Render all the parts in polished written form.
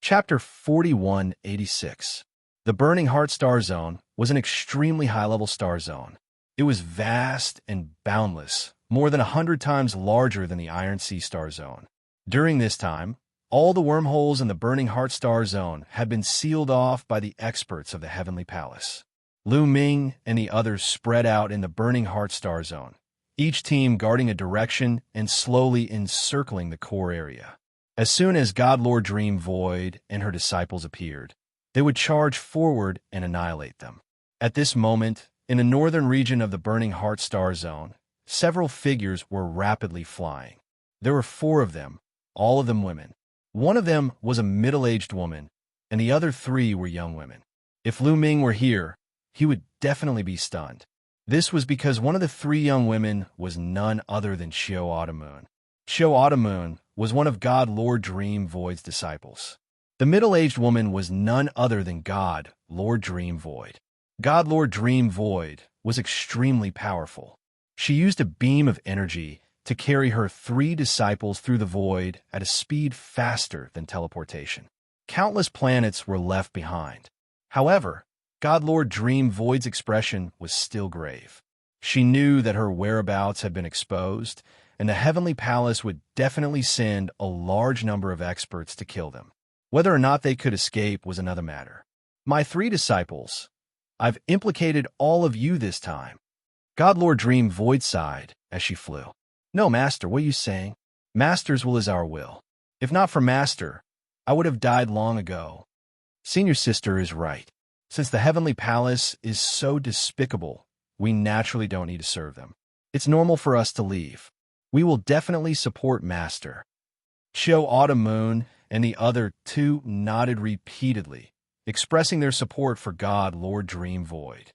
Chapter 4186. The Burning Heart Star Zone was an extremely high-level star zone. It was vast and boundless, more than 100 times larger than the Iron Sea Star Zone. During this time, all the wormholes in the Burning Heart Star Zone had been sealed off by the experts of the Heavenly Palace. Lu Ming and the others spread out in the Burning Heart Star Zone, each team guarding a direction and slowly encircling the core area. As soon as God Lord Dream Void and her disciples appeared, they would charge forward and annihilate them. At this moment, in the northern region of the Burning Heart Star Zone, several figures were rapidly flying. There were 4 of them, all of them women. One of them was a middle-aged woman, and the other 3 were young women. If Lu Ming were here, he would definitely be stunned. This was because one of the 3 young women was none other than Xiao Automoon. Xiao Automoon was one of God Lord Dream Void's disciples. The middle-aged woman was none other than God Lord Dream Void. God Lord Dream Void was extremely powerful. She used a beam of energy to carry her 3 disciples through the void at a speed faster than teleportation. Countless planets were left behind. However, God Lord Dream Void's expression was still grave. She knew that her whereabouts had been exposed, and the Heavenly Palace would definitely send a large number of experts to kill them. Whether or not they could escape was another matter. My 3 disciples, I've implicated all of you this time. God Lord Dream Void sighed as she flew. No, Master, what are you saying? Master's will is our will. If not for Master, I would have died long ago. Senior Sister is right. Since the Heavenly Palace is so despicable, we naturally don't need to serve them. It's normal for us to leave. We will definitely support Master. Xiao Automoon and the other 2 nodded repeatedly, expressing their support for God Lord Dream Void.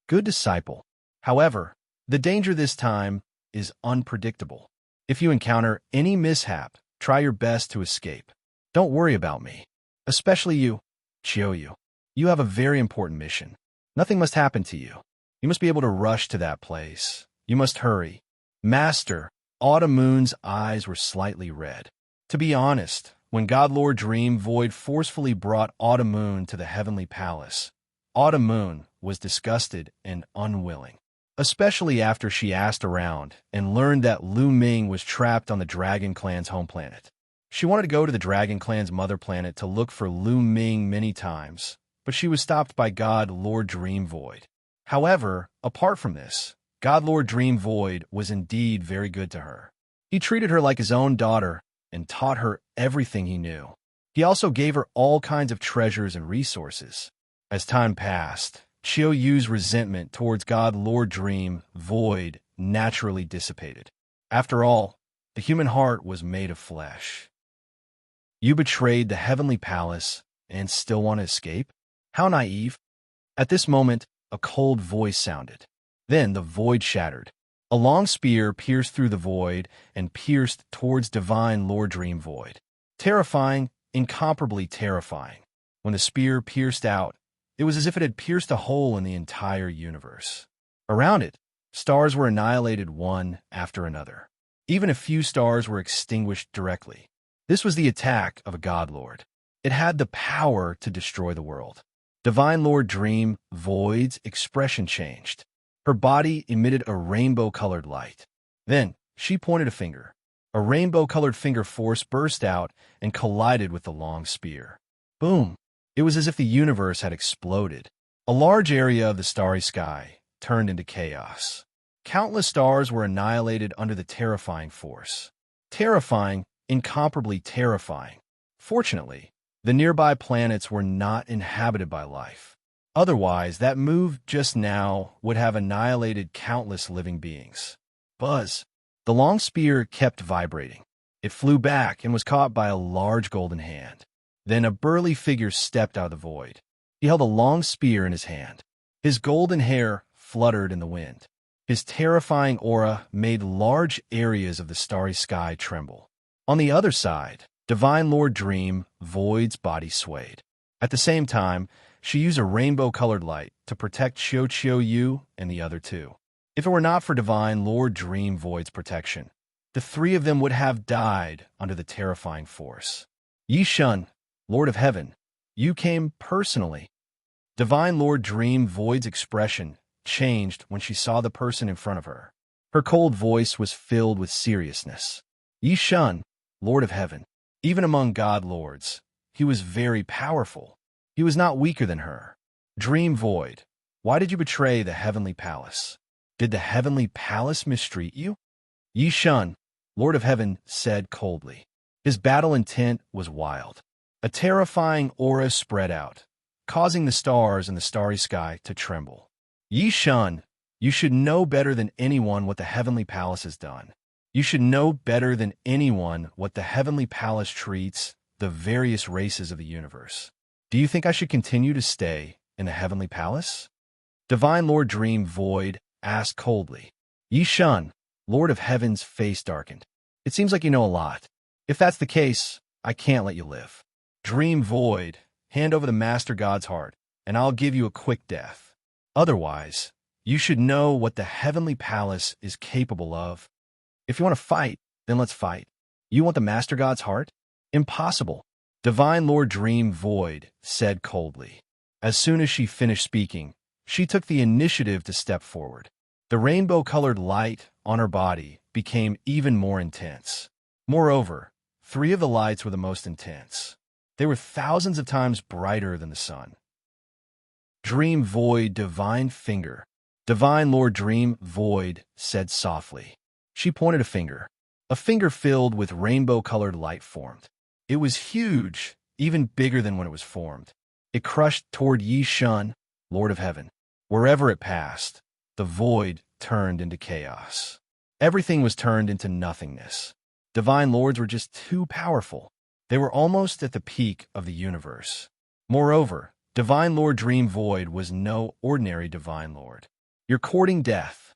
Good disciple. However, the danger this time is unpredictable. If you encounter any mishap, try your best to escape. Don't worry about me. Especially you, Xiaoyu. You have a very important mission. Nothing must happen to you. You must be able to rush to that place. You must hurry. Master, Automoon's eyes were slightly red. To be honest, when God Lord Dream Void forcefully brought Automoon to the Heavenly Palace, Automoon was disgusted and unwilling. Especially after she asked around and learned that Lu Ming was trapped on the Dragon Clan's home planet. She wanted to go to the Dragon Clan's mother planet to look for Lu Ming many times, but she was stopped by God Lord Dream Void. However, apart from this, God Lord Dream Void was indeed very good to her. He treated her like his own daughter and taught her everything he knew. He also gave her all kinds of treasures and resources. As time passed, Xiao Yu's resentment towards God Lord Dream Void naturally dissipated. After all, the human heart was made of flesh. You betrayed the Heavenly Palace and still want to escape? How naive. At this moment, a cold voice sounded. Then the void shattered. A long spear pierced through the void and pierced towards Divine Lord Dream Void. Terrifying, incomparably terrifying. When the spear pierced out, it was as if it had pierced a hole in the entire universe. Around it, stars were annihilated one after another. Even a few stars were extinguished directly. This was the attack of a God Lord. It had the power to destroy the world. Divine Lord Dream Void's expression changed. Her body emitted a rainbow-colored light. Then, she pointed a finger. A rainbow-colored finger force burst out and collided with the long spear. Boom! It was as if the universe had exploded. A large area of the starry sky turned into chaos. Countless stars were annihilated under the terrifying force. Terrifying, incomparably terrifying. Fortunately, the nearby planets were not inhabited by life. Otherwise, that move just now would have annihilated countless living beings. Buzz! The long spear kept vibrating. It flew back and was caught by a large golden hand. Then a burly figure stepped out of the void. He held a long spear in his hand. His golden hair fluttered in the wind. His terrifying aura made large areas of the starry sky tremble. On the other side, Divine Lord Dream Void's body swayed. At the same time, she used a rainbow-colored light to protect Xiao Yu and the other 2. If it were not for Divine Lord Dream Void's protection, the 3 of them would have died under the terrifying force. Yi Shun, Lord of Heaven, you came personally. Divine Lord Dream Void's expression changed when she saw the person in front of her. Her cold voice was filled with seriousness. Yi Shun, Lord of Heaven, even among God Lords, he was very powerful. He was not weaker than her. Dream Void, why did you betray the Heavenly Palace? Did the Heavenly Palace mistreat you? Yi Shun, Lord of Heaven, said coldly. His battle intent was wild. A terrifying aura spread out, causing the stars in the starry sky to tremble. Yi Shun, you should know better than anyone what the Heavenly Palace has done. You should know better than anyone what the Heavenly Palace treats the various races of the universe. Do you think I should continue to stay in the Heavenly Palace? Divine Lord Dream Void asked coldly. Yi Shun, Lord of Heaven's face darkened. It seems like you know a lot. If that's the case, I can't let you live. Dream Void, hand over the Master God's heart, and I'll give you a quick death. Otherwise, you should know what the Heavenly Palace is capable of. If you want to fight, then let's fight. You want the Master God's heart? Impossible. Divine Lord Dream Void said coldly. As soon as she finished speaking, she took the initiative to step forward. The rainbow-colored light on her body became even more intense. Moreover, 3 of the lights were the most intense. They were thousands of times brighter than the sun. Dream Void Divine Finger. Divine Lord Dream Void said softly. She pointed a finger. A finger filled with rainbow-colored light formed. It was huge, even bigger than when it was formed. It crushed toward Yi Shun, Lord of Heaven. Wherever it passed, the void turned into chaos. Everything was turned into nothingness. Divine Lords were just too powerful. They were almost at the peak of the universe. Moreover, Divine Lord Dream Void was no ordinary Divine Lord. You're courting death.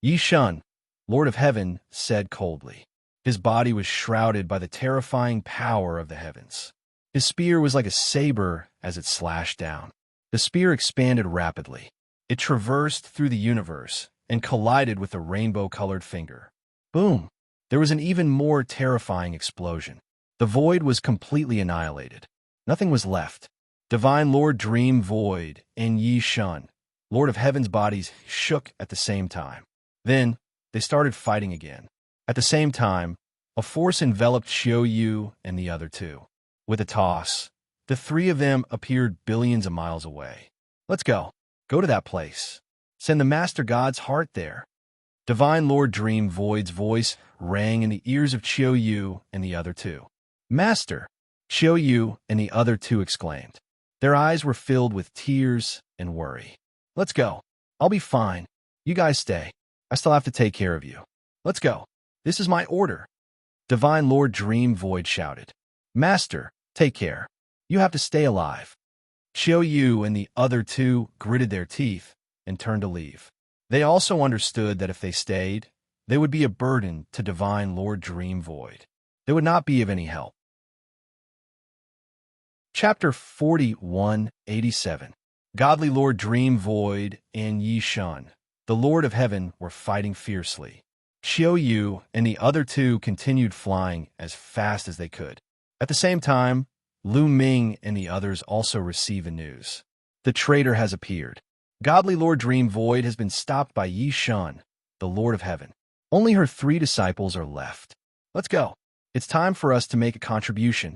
Yi Shun, Lord of Heaven, said coldly. His body was shrouded by the terrifying power of the heavens. His spear was like a saber as it slashed down. The spear expanded rapidly. It traversed through the universe and collided with the rainbow-colored finger. Boom! There was an even more terrifying explosion. The void was completely annihilated. Nothing was left. Divine Lord Dream Void and Yi Shun, Lord of Heaven's bodies, shook at the same time. Then, they started fighting again. At the same time, a force enveloped Xianxia and the other 2. With a toss, the 3 of them appeared billions of miles away. Let's go. Go to that place. Send the Master God's heart there. Divine Lord Dream Void's voice rang in the ears of Xianxia and the other 2. Master! Xianxia and the other 2 exclaimed. Their eyes were filled with tears and worry. Let's go. I'll be fine. You guys stay. I still have to take care of you. Let's go. This is my order. Divine Lord Dream Void shouted. Master, take care. You have to stay alive. Xianxia and the other 2 gritted their teeth and turned to leave. They also understood that if they stayed, they would be a burden to Divine Lord Dream Void. They would not be of any help. Chapter 4187. Godly Lord Dream Void and Yi Shun, the Lord of Heaven, were fighting fiercely. Xianxia and the other 2 continued flying as fast as they could. At the same time, Lu Ming and the others also received the news. The traitor has appeared. Godly Lord Dream Void has been stopped by Yi Shun, the Lord of Heaven. Only her 3 disciples are left. Let's go. It's time for us to make a contribution,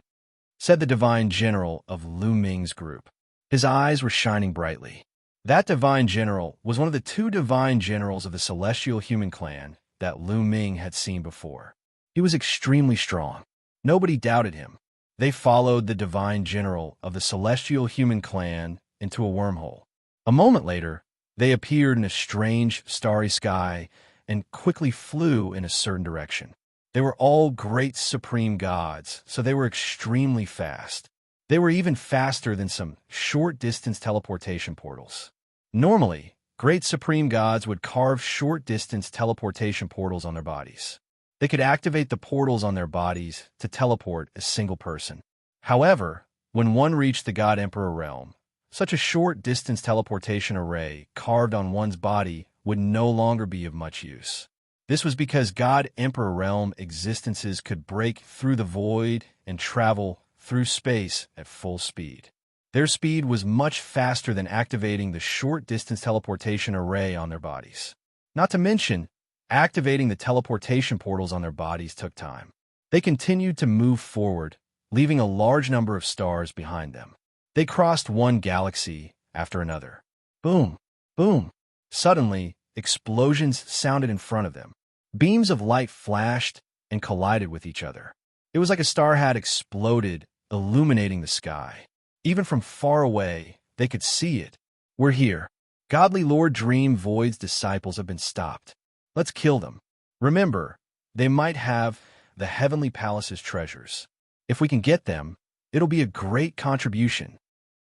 said the Divine General of Lu Ming's group. His eyes were shining brightly. That Divine General was one of the 2 Divine Generals of the Celestial Human Clan that Lu Ming had seen before. He was extremely strong. Nobody doubted him. They followed the Divine General of the Celestial Human Clan into a wormhole. A moment later, they appeared in a strange, starry sky and quickly flew in a certain direction. They were all great supreme gods, so they were extremely fast. They were even faster than some short-distance teleportation portals. Normally, great supreme gods would carve short-distance teleportation portals on their bodies. They could activate the portals on their bodies to teleport a single person. However, when one reached the God Emperor realm, such a short-distance teleportation array carved on one's body would no longer be of much use. This was because God Emperor realm existences could break through the void and travel through space at full speed. Their speed was much faster than activating the short-distance teleportation array on their bodies. Not to mention, activating the teleportation portals on their bodies took time. They continued to move forward, leaving a large number of stars behind them. They crossed one galaxy after another. Boom! Boom! Suddenly, explosions sounded in front of them. Beams of light flashed and collided with each other. It was like a star had exploded, illuminating the sky. Even from far away, they could see it. We're here. Godly Lord Dream Void's disciples have been stopped. Let's kill them. Remember, they might have the Heavenly Palace's treasures. If we can get them, it'll be a great contribution.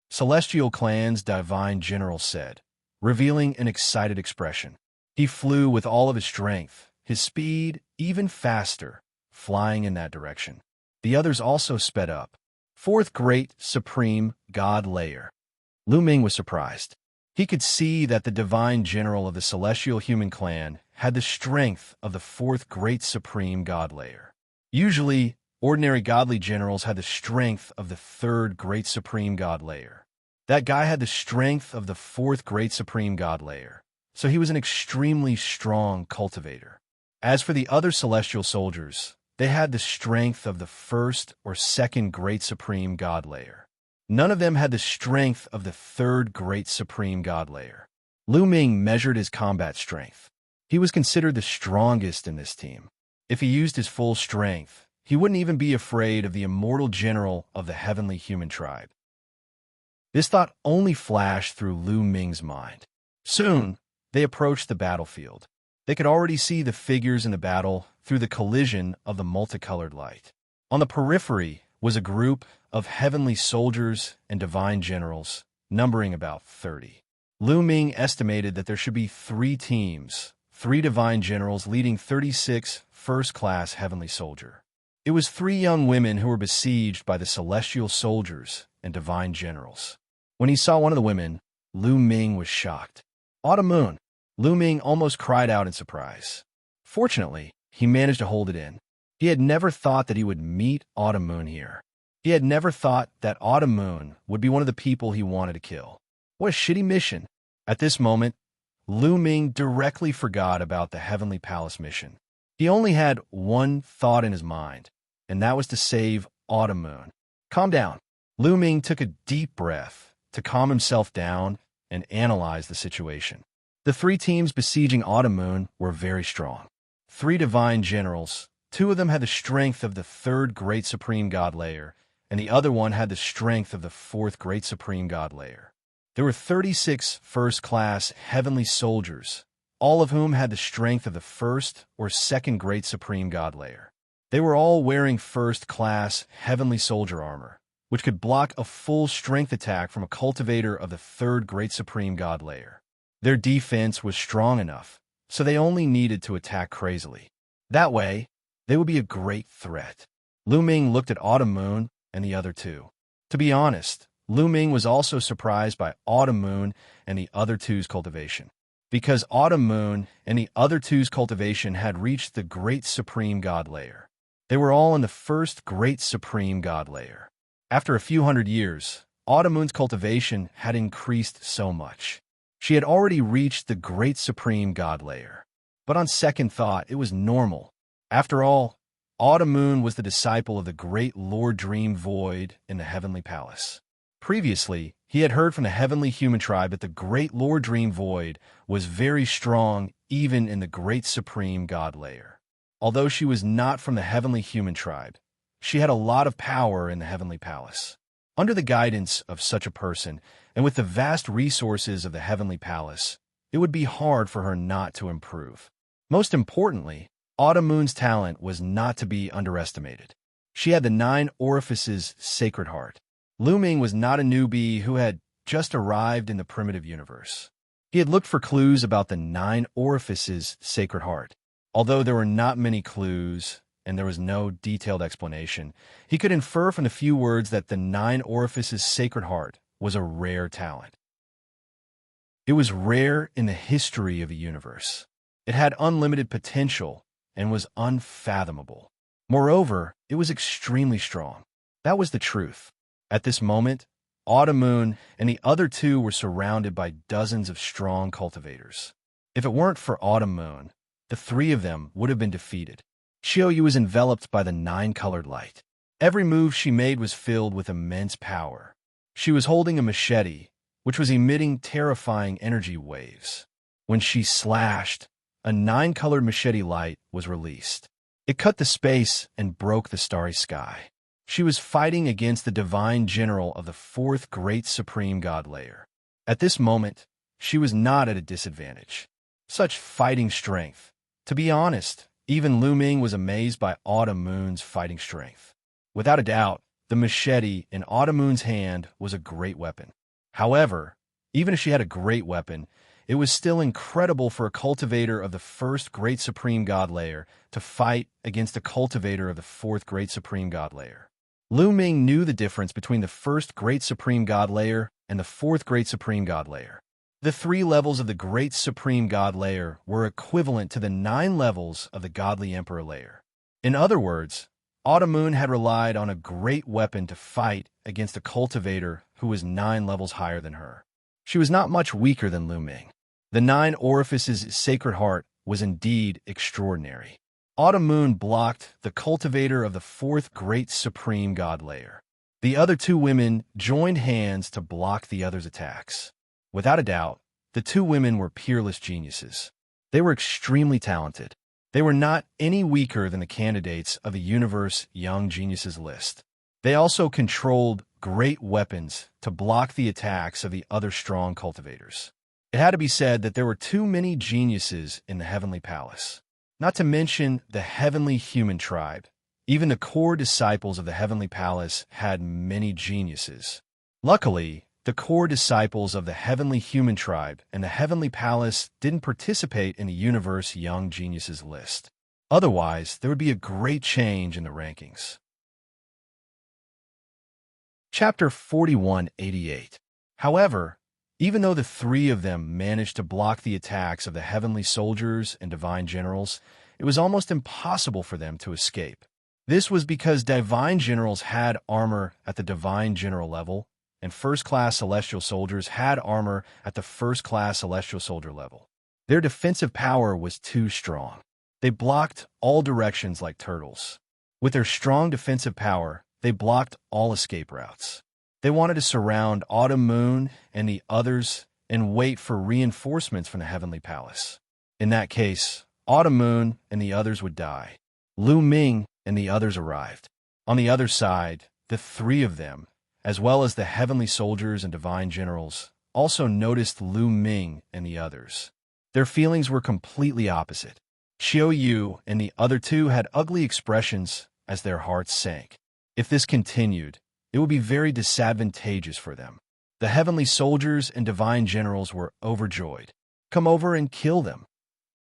Celestial Clan's Divine General said, revealing an excited expression. He flew with all of his strength, his speed even faster, flying in that direction. The others also sped up. Fourth Great Supreme God Layer. Lu Ming was surprised. He could see that the Divine General of the Celestial Human Clan had the strength of the Fourth Great Supreme God Layer. Usually, ordinary godly generals had the strength of the Third Great Supreme God Layer. That guy had the strength of the Fourth Great Supreme God Layer, so he was an extremely strong cultivator. As for the other celestial soldiers, they had the strength of the First or Second Great Supreme God Layer. None of them had the strength of the Third Great Supreme God Layer. Lu Ming measured his combat strength. He was considered the strongest in this team. If he used his full strength, he wouldn't even be afraid of the immortal general of the heavenly human tribe. This thought only flashed through Lu Ming's mind. Soon, they approached the battlefield. They could already see the figures in the battle through the collision of the multicolored light. On the periphery was a group of heavenly soldiers and divine generals, numbering about 30. Lu Ming estimated that there should be 3 teams, 3 divine generals leading 36 first-class heavenly soldiers. It was 3 young women who were besieged by the celestial soldiers and divine generals. When he saw one of the women, Lu Ming was shocked. Autumn Moon! Lu Ming almost cried out in surprise. Fortunately, he managed to hold it in. He had never thought that he would meet Autumn Moon here. He had never thought that Autumn Moon would be one of the people he wanted to kill. What a shitty mission. At this moment, Lu Ming directly forgot about the Heavenly Palace mission. He only had one thought in his mind, and that was to save Autumn Moon. Calm down. Lu Ming took a deep breath to calm himself down and analyze the situation. The 3 teams besieging Autumn Moon were very strong. 3 divine generals, 2 of them had the strength of the Third Great Supreme God Layer, and the other one had the strength of the Fourth Great Supreme God Layer. There were 36 first-class heavenly soldiers, all of whom had the strength of the First or Second Great Supreme God Layer. They were all wearing first-class heavenly soldier armor, which could block a full strength attack from a cultivator of the Third Great Supreme God Layer. Their defense was strong enough, so they only needed to attack crazily. That way, they would be a great threat. Lu Ming looked at Autumn Moon and the other 2. To be honest, Lu Ming was also surprised by Autumn Moon and the other 2's cultivation. Because Autumn Moon and the other 2's cultivation had reached the Great Supreme God Layer. They were all in the First Great Supreme God Layer. After a few hundred years, Autumn Moon's cultivation had increased so much. She had already reached the Great Supreme God Layer. But on second thought, it was normal. After all, Autumn Moon was the disciple of the great Lord Dream Void in the Heavenly Palace. Previously, he had heard from the heavenly human tribe that the great Lord Dream Void was very strong even in the Great Supreme God Layer. Although she was not from the heavenly human tribe, she had a lot of power in the Heavenly Palace. Under the guidance of such a person, and with the vast resources of the Heavenly Palace, it would be hard for her not to improve. Most importantly, Autumn Moon's talent was not to be underestimated. She had the 9 orifices sacred heart. Lu Ming was not a newbie who had just arrived in the primitive universe. He had looked for clues about the 9 orifices sacred heart. Although there were not many clues, and there was no detailed explanation, he could infer from the few words that the 9 orifices sacred heart was a rare talent. It was rare in the history of the universe. It had unlimited potential and was unfathomable. Moreover, it was extremely strong. That was the truth. At this moment, Autumn Moon and the other two were surrounded by dozens of strong cultivators. If it weren't for Autumn Moon, the three of them would have been defeated. Xiaoyu was enveloped by the nine-colored light. Every move she made was filled with immense power. She was holding a machete, which was emitting terrifying energy waves. When she slashed, a nine-colored machete light was released. It cut the space and broke the starry sky. She was fighting against the divine general of the fourth great supreme god layer. At this moment, she was not at a disadvantage. Such fighting strength. To be honest, even Lu Ming was amazed by Autumn Moon's fighting strength. Without a doubt, the machete in Autumn Moon's hand was a great weapon. However, even if she had a great weapon, it was still incredible for a cultivator of the first great supreme god layer to fight against a cultivator of the fourth great supreme god layer. Lu Ming knew the difference between the first great supreme god layer and the fourth great supreme god layer. The 3 levels of the great supreme god layer were equivalent to the 9 levels of the godly emperor layer. In other words, Autumn Moon had relied on a great weapon to fight against a cultivator who was 9 levels higher than her. She was not much weaker than Lu Ming. The 9 orifices Sacred Heart was indeed extraordinary. Autumn Moon blocked the cultivator of the fourth great supreme god layer. The other 2 women joined hands to block the other's attacks. Without a doubt, the 2 women were peerless geniuses. They were extremely talented. They were not any weaker than the candidates of the Universe Young Geniuses list. They also controlled great weapons to block the attacks of the other strong cultivators. It had to be said that there were too many geniuses in the Heavenly Palace. Not to mention the Heavenly Human Tribe. Even the core disciples of the Heavenly Palace had many geniuses. Luckily, the core disciples of the Heavenly Human Tribe and the Heavenly Palace didn't participate in the Universe Young Geniuses list. Otherwise, there would be a great change in the rankings. Chapter 4188. However, even though the 3 of them managed to block the attacks of the heavenly soldiers and divine generals, it was almost impossible for them to escape. This was because divine generals had armor at the divine general level, and first-class celestial soldiers had armor at the first-class celestial soldier level. Their defensive power was too strong. They blocked all directions like turtles. With their strong defensive power, they blocked all escape routes. They wanted to surround Autumn Moon and the others and wait for reinforcements from the Heavenly Palace. In that case, Autumn Moon and the others would die. Lu Ming and the others arrived. On the other side, the 3 of them, as well as the heavenly soldiers and divine generals, also noticed Lu Ming and the others. Their feelings were completely opposite. Xiaoyu and the other 2 had ugly expressions as their hearts sank. If this continued, it would be very disadvantageous for them. The heavenly soldiers and divine generals were overjoyed. "Come over and kill them."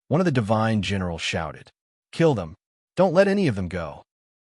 One of the divine generals shouted. "Kill them. Don't let any of them go."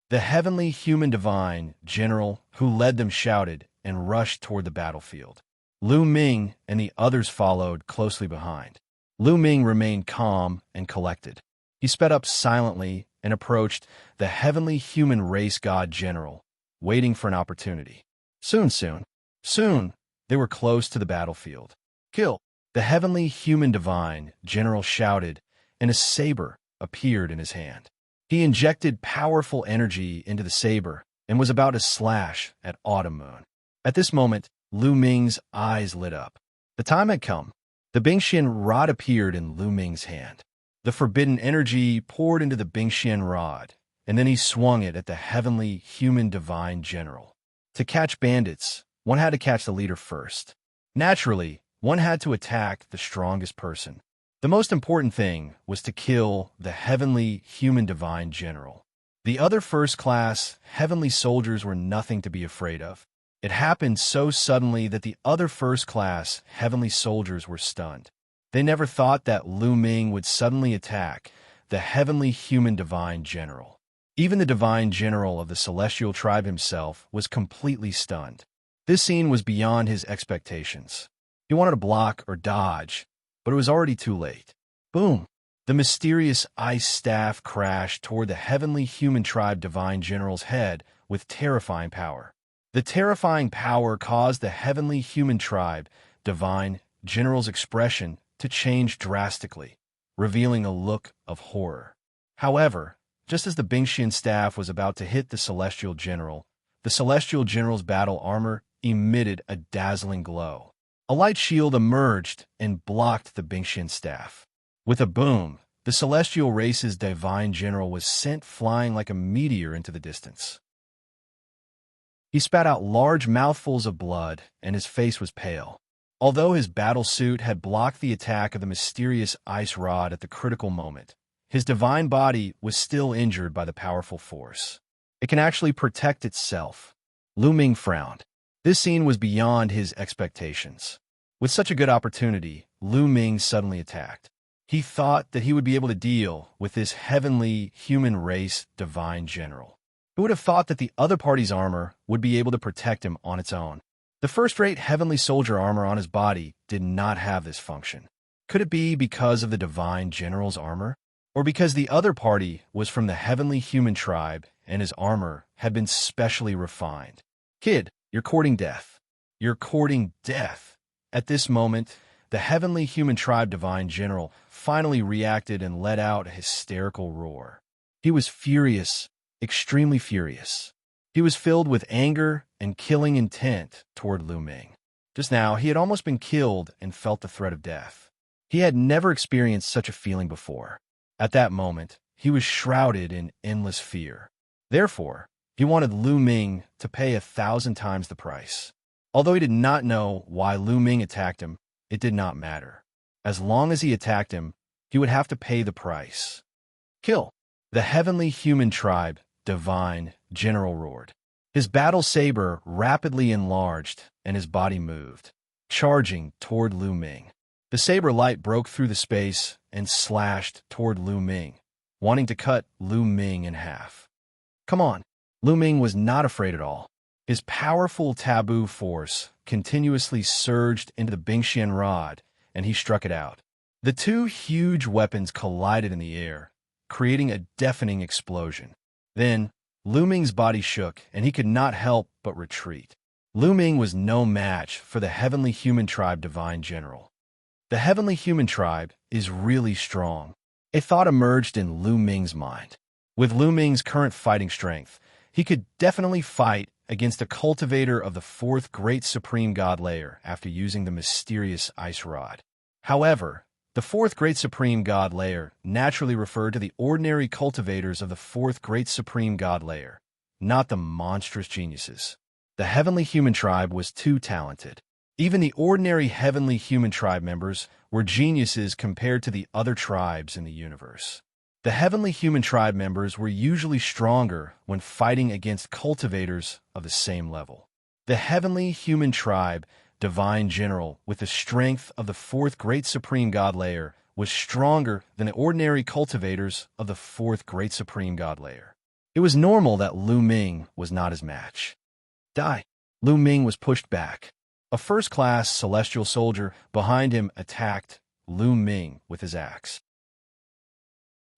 The heavenly human divine general who led them shouted and rushed toward the battlefield. Lu Ming and the others followed closely behind. Lu Ming remained calm and collected. He sped up silently and approached the heavenly human race god general, waiting for an opportunity. Soon, they were close to the battlefield. "Kill!" The heavenly human divine general shouted, and a saber appeared in his hand. He injected powerful energy into the saber and was about to slash at Autumn Moon. At this moment, Lu Ming's eyes lit up. The time had come. The Bingxian rod appeared in Lu Ming's hand. The forbidden energy poured into the Bingxian rod, and then he swung it at the heavenly human divine general. To catch bandits, one had to catch the leader first. Naturally, one had to attack the strongest person. The most important thing was to kill the heavenly human divine general. The other first-class heavenly soldiers were nothing to be afraid of. It happened so suddenly that the other first-class heavenly soldiers were stunned. They never thought that Lu Ming would suddenly attack the heavenly human divine general. Even the divine general of the celestial tribe himself was completely stunned. This scene was beyond his expectations. He wanted to block or dodge, but it was already too late. Boom! The mysterious ice staff crashed toward the heavenly human tribe divine general's head with terrifying power. The terrifying power caused the heavenly human tribe, divine general's expression to change drastically, revealing a look of horror. However, just as the Bingxian staff was about to hit the celestial general's battle armor emitted a dazzling glow. A light shield emerged and blocked the Bingxian staff. With a boom, the celestial race's divine general was sent flying like a meteor into the distance. He spat out large mouthfuls of blood, and his face was pale. Although his battle suit had blocked the attack of the mysterious ice rod at the critical moment, his divine body was still injured by the powerful force. It can actually protect itself. Lu Ming frowned. This scene was beyond his expectations. With such a good opportunity, Lu Ming suddenly attacked. He thought that he would be able to deal with this heavenly human race divine general. Who would have thought that the other party's armor would be able to protect him on its own? The first-rate heavenly soldier armor on his body did not have this function. Could it be because of the divine general's armor? Or because the other party was from the heavenly human tribe and his armor had been specially refined? Kid, you're courting death. You're courting death. At this moment, the heavenly human tribe divine general finally reacted and let out a hysterical roar. He was furious, extremely furious. He was filled with anger and killing intent toward Lu Ming. Just now, he had almost been killed and felt the threat of death. He had never experienced such a feeling before. At that moment, he was shrouded in endless fear. Therefore, he wanted Lu Ming to pay 1,000 times the price. Although he did not know why Lu Ming attacked him, it did not matter. As long as he attacked him, he would have to pay the price. Kill. The heavenly human tribe, divine general roared. His battle saber rapidly enlarged, and his body moved, charging toward Lu Ming. The saber light broke through the space and slashed toward Lu Ming, wanting to cut Lu Ming in half. Come on. Lu Ming was not afraid at all. His powerful taboo force continuously surged into the Bingxian rod, and he struck it out. The two huge weapons collided in the air, creating a deafening explosion. Then, Lu Ming's body shook, and he could not help but retreat. Lu Ming was no match for the heavenly human tribe divine general. The heavenly human tribe is really strong. A thought emerged in Lu Ming's mind. With Lu Ming's current fighting strength, he could definitely fight against a cultivator of the fourth great supreme god layer after using the mysterious ice rod. However, the fourth great supreme god layer naturally referred to the ordinary cultivators of the fourth great supreme god layer, not the monstrous geniuses. The heavenly human tribe was too talented. Even the ordinary heavenly human tribe members were geniuses compared to the other tribes in the universe. The heavenly human tribe members were usually stronger when fighting against cultivators of the same level. The heavenly human tribe divine general with the strength of the fourth great supreme god layer was stronger than the ordinary cultivators of the fourth great supreme god layer. It was normal that Lu Ming was not his match. Die. Lu Ming was pushed back. A first-class celestial soldier behind him attacked Lu Ming with his axe.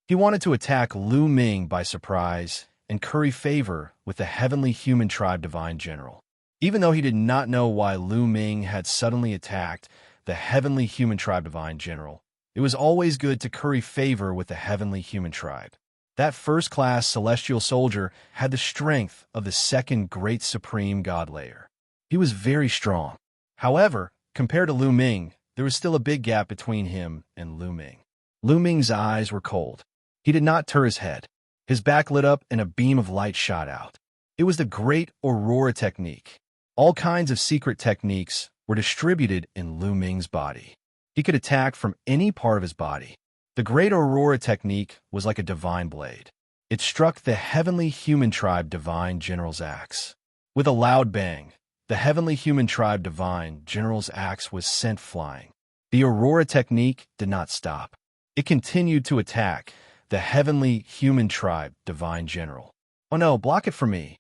He wanted to attack Lu Ming by surprise and curry favor with the heavenly human tribe divine general. Even though he did not know why Lu Ming had suddenly attacked the heavenly human tribe divine general, it was always good to curry favor with the heavenly human tribe. That first-class celestial soldier had the strength of the second great supreme god layer. He was very strong. However, compared to Lu Ming, there was still a big gap between him and Lu Ming. Lu Ming's eyes were cold. He did not turn his head. His back lit up and a beam of light shot out. It was the Great Aurora technique. All kinds of secret techniques were distributed in Lu Ming's body. He could attack from any part of his body. The Great Aurora technique was like a divine blade. It struck the heavenly human tribe divine general's axe. With a loud bang, the heavenly human tribe divine general's axe was sent flying. The Aurora technique did not stop. It continued to attack the heavenly human tribe divine general. Oh no, block it for me.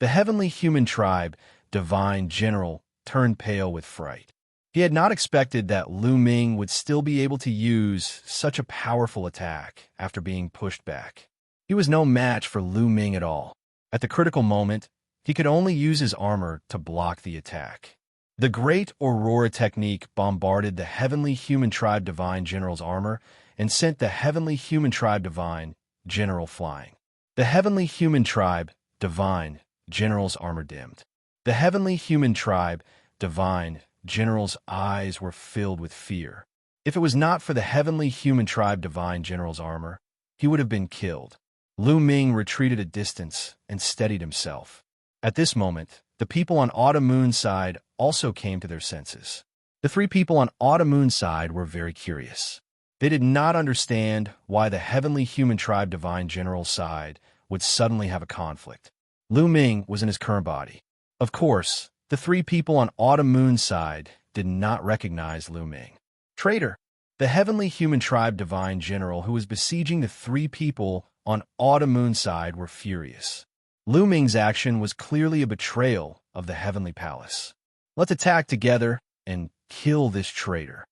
The heavenly human tribe divine general turned pale with fright. He had not expected that Lu Ming would still be able to use such a powerful attack after being pushed back. He was no match for Lu Ming at all. At the critical moment, he could only use his armor to block the attack. The Great Aurora technique bombarded the Heavenly Human Tribe Divine General's armor and sent the Heavenly Human Tribe Divine General flying. The Heavenly Human Tribe Divine General's armor dimmed. The Heavenly Human Tribe Divine General's eyes were filled with fear. If it was not for the Heavenly Human Tribe Divine General's armor, he would have been killed. Lu Ming retreated a distance and steadied himself. At this moment, the people on Autumn Moon's side also came to their senses. The three people on Autumn Moon's side were very curious. They did not understand why the Heavenly Human Tribe Divine General's side would suddenly have a conflict. Lu Ming was in his current body. Of course, the three people on Autumn Moon's side did not recognize Lu Ming. Traitor! The Heavenly Human Tribe Divine General who was besieging the three people on Autumn Moon's side were furious. Lu Ming's action was clearly a betrayal of the Heavenly Palace. Let's attack together and kill this traitor.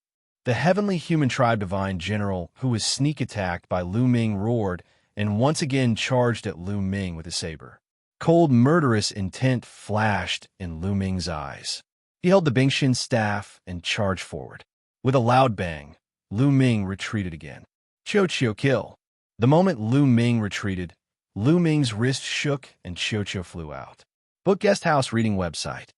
The Heavenly Human Tribe Divine General, who was sneak attacked by Lu Ming, roared and once again charged at Lu Ming with a saber. Cold, murderous intent flashed in Lu Ming's eyes. He held the Bingxian staff and charged forward. With a loud bang, Lu Ming retreated again. Xianxia kill. The moment Lu Ming retreated, Lu Ming's wrist shook and Xianxia flew out. Book Guest House Reading Website.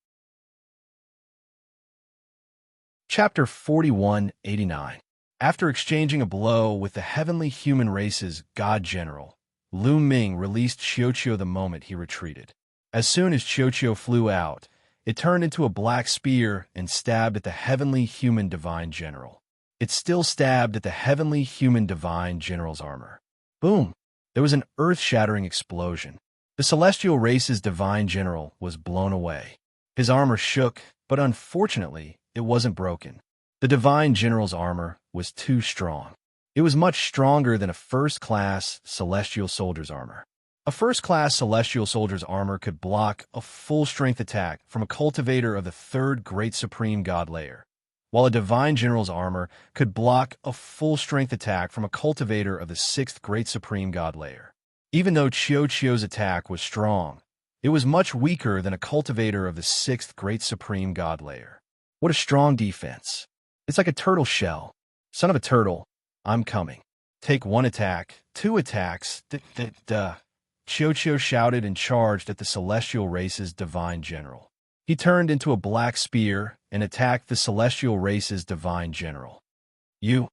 Chapter 4189. After exchanging a blow with the Heavenly Human Race's God General, Lu Ming released Xianxia the moment he retreated. As soon as Xianxia flew out, it turned into a black spear and stabbed at the Heavenly Human Divine General. It still stabbed at the Heavenly Human Divine General's armor. Boom! There was an earth-shattering explosion. The Celestial Race's Divine General was blown away. His armor shook, but unfortunately, it wasn't broken. The Divine General's armor was too strong. It was much stronger than a first-class Celestial Soldier's armor. A first-class Celestial Soldier's armor could block a full-strength attack from a cultivator of the third Great Supreme God layer, while a Divine General's armor could block a full-strength attack from a cultivator of the sixth Great Supreme God layer. Even though Xianxia's attack was strong, it was much weaker than a cultivator of the sixth Great Supreme God layer. What a strong defense. It's like a turtle shell. Son of a turtle, I'm coming. Take one attack, two attacks, Xianxia shouted and charged at the Celestial Race's Divine General. He turned into a black spear and attacked the Celestial Race's Divine General. You're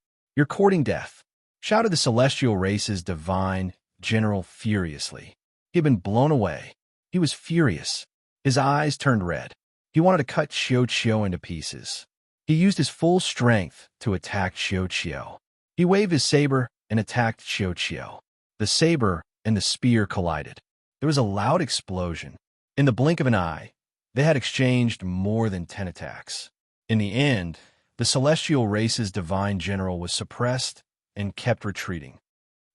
courting death, shouted the Celestial Race's Divine General furiously. He had been blown away. He was furious. His eyes turned red. He wanted to cut Xianxia into pieces. He used his full strength to attack Xianxia. He waved his saber and attacked Xianxia. The saber and the spear collided. There was a loud explosion. In the blink of an eye, they had exchanged more than 10 attacks. In the end, the Celestial Race's Divine General was suppressed and kept retreating.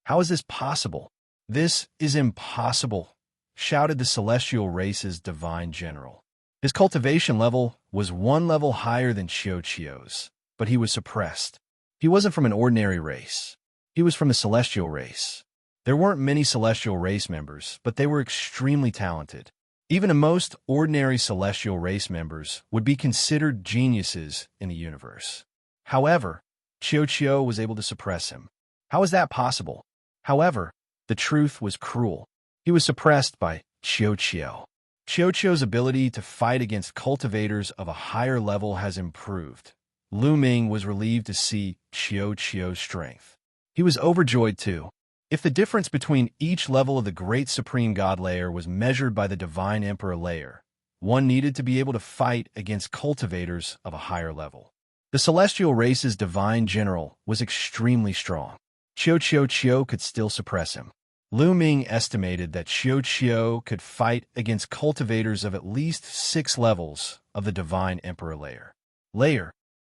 How is this possible? This is impossible, shouted the Celestial Race's Divine General. His cultivation level was one level higher than Xianxia's, but he was suppressed. He wasn't from an ordinary race. He was from the Celestial Race. There weren't many Celestial Race members, but they were extremely talented. Even the most ordinary Celestial Race members would be considered geniuses in the universe. However, Xianxia was able to suppress him. How is that possible? However, the truth was cruel. He was suppressed by Xianxia. Xianxia's ability to fight against cultivators of a higher level has improved. Lu Ming was relieved to see Xianxia's strength. He was overjoyed too. If the difference between each level of the Great Supreme God layer was measured by the Divine Emperor layer, one needed to be able to fight against cultivators of a higher level. The Celestial Race's Divine General was extremely strong. Xianxia could still suppress him. Lu Ming estimated that Xianxia could fight against cultivators of at least 6 levels of the Divine Emperor layer.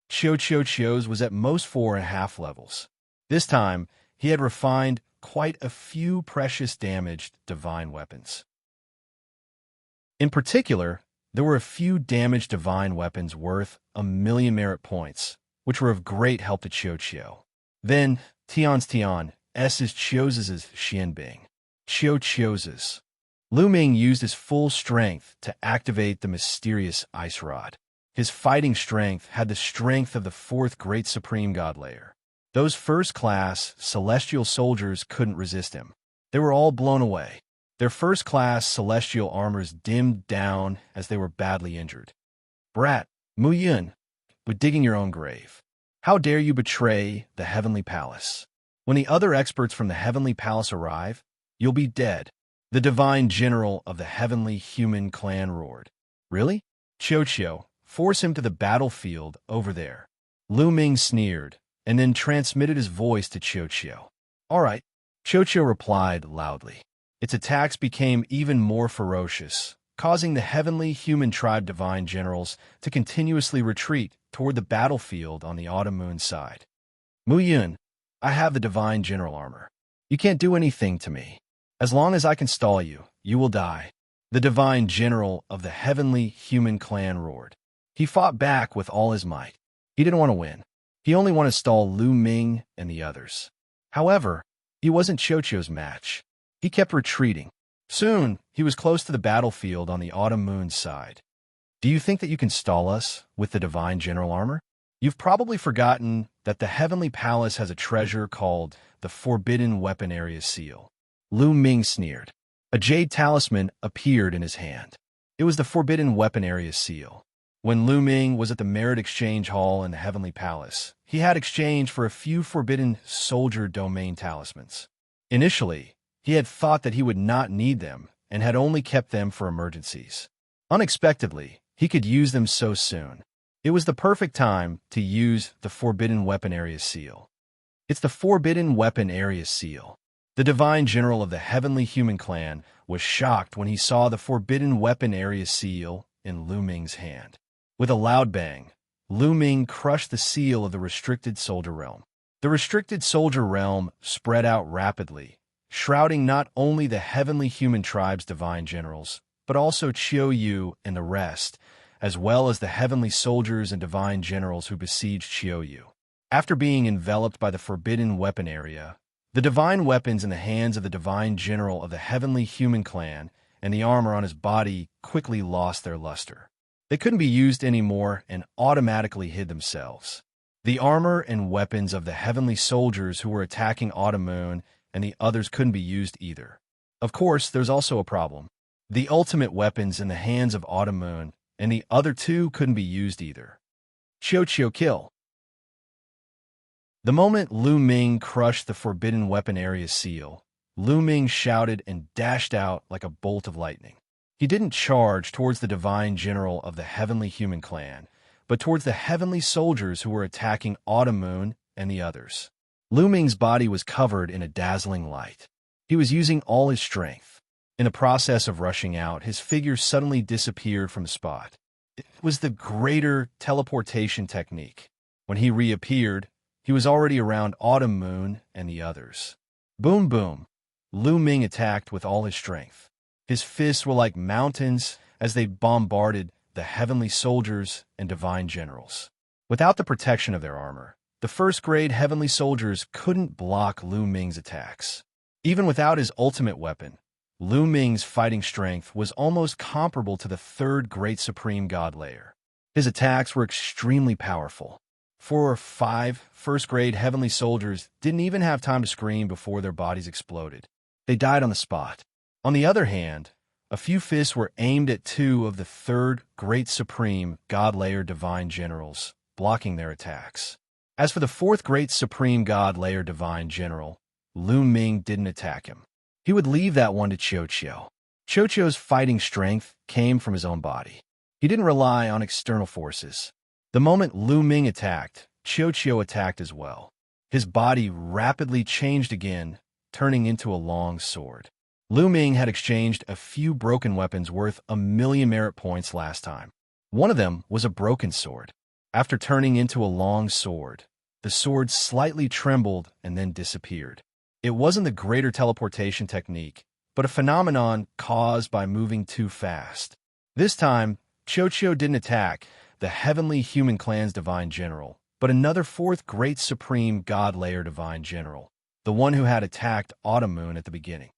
Xianxia's was at most 4.5 levels. This time, he had refined quite a few precious damaged divine weapons. In particular, there were a few damaged divine weapons worth 1,000,000 merit points, which were of great help to Xianxia. Then, Tian's S's Chioz's Xianbing. Xiao's. Lu Ming used his full strength to activate the mysterious ice rod. His fighting strength had the strength of the fourth great supreme god layer. Those first-class celestial soldiers couldn't resist him. They were all blown away. Their first-class celestial armors dimmed down as they were badly injured. Brat, Mu Yun, with digging your own grave. How dare you betray the Heavenly Palace? When the other experts from the Heavenly Palace arrive, you'll be dead. The divine general of the Heavenly Human Clan roared. Really? Xianxia, force him to the battlefield over there. Lu Ming sneered, and then transmitted his voice to Xianxia. All right, Xianxia replied loudly. Its attacks became even more ferocious, causing the Heavenly Human Tribe divine generals to continuously retreat toward the battlefield on the Autumn Moon side. Mu Yun, I have the divine general armor. You can't do anything to me. As long as I can stall you, you will die. The divine general of the Heavenly Human Clan roared. He fought back with all his might. He didn't want to win. He only wanted to stall Lu Ming and the others. However, he wasn't Xianxia's match. He kept retreating. Soon, he was close to the battlefield on the Autumn Moon's side. Do you think that you can stall us with the divine general armor? You've probably forgotten that the Heavenly Palace has a treasure called the Forbidden Weapon Area Seal. Lu Ming sneered. A jade talisman appeared in his hand. It was the Forbidden Weapon Area Seal. When Lu Ming was at the Merit Exchange Hall in the Heavenly Palace, he had exchanged for a few Forbidden Soldier Domain talismans. Initially, he had thought that he would not need them and had only kept them for emergencies. Unexpectedly, he could use them so soon. It was the perfect time to use the Forbidden Weapon Area Seal. It's the Forbidden Weapon Area Seal. The divine general of the Heavenly Human Clan was shocked when he saw the Forbidden Weapon Area Seal in Lu Ming's hand. With a loud bang, Lu Ming crushed the seal of the Restricted Soldier Realm. The Restricted Soldier Realm spread out rapidly, shrouding not only the Heavenly Human Tribe's divine generals, but also Qiu Yu and the rest, as well as the Heavenly Soldiers and divine generals who besieged Qiu Yu. After being enveloped by the Forbidden Weapon Area, the divine weapons in the hands of the divine general of the Heavenly Human Clan and the armor on his body quickly lost their luster. They couldn't be used anymore and automatically hid themselves. The armor and weapons of the Heavenly Soldiers who were attacking Autumn Moon and the others couldn't be used either. Of course, there's also a problem. The ultimate weapons in the hands of Autumn Moon and the other two couldn't be used either. Xianxia kill. The moment Lu Ming crushed the Forbidden Weapon Area Seal, Lu Ming shouted and dashed out like a bolt of lightning. He didn't charge towards the divine general of the Heavenly Human Clan, but towards the Heavenly Soldiers who were attacking Autumn Moon and the others. Lu Ming's body was covered in a dazzling light. He was using all his strength. In the process of rushing out, his figure suddenly disappeared from the spot. It was the greater teleportation technique. When he reappeared, he was already around Autumn Moon and the others. Boom, boom. Lu Ming attacked with all his strength. His fists were like mountains as they bombarded the Heavenly Soldiers and divine generals. Without the protection of their armor, the first-grade Heavenly Soldiers couldn't block Lu Ming's attacks. Even without his ultimate weapon, Lu Ming's fighting strength was almost comparable to the third great supreme god layer. His attacks were extremely powerful. 4 or 5 first-grade Heavenly Soldiers didn't even have time to scream before their bodies exploded. They died on the spot. On the other hand, a few fists were aimed at 2 of the third great supreme god layer divine generals, blocking their attacks. As for the fourth great supreme god layer divine general, Lu Ming didn't attack him. He would leave that one to Xianxia. Xianxia's fighting strength came from his own body. He didn't rely on external forces. The moment Lu Ming attacked, Xianxia attacked as well. His body rapidly changed again, turning into a long sword. Lu Ming had exchanged a few broken weapons worth 1,000,000 merit points last time. One of them was a broken sword. After turning into a long sword, the sword slightly trembled and then disappeared. It wasn't the greater teleportation technique, but a phenomenon caused by moving too fast. This time, Xianxia didn't attack the Heavenly Human Clan's divine general, but another fourth great supreme god layer divine general, the one who had attacked Autumn Moon at the beginning.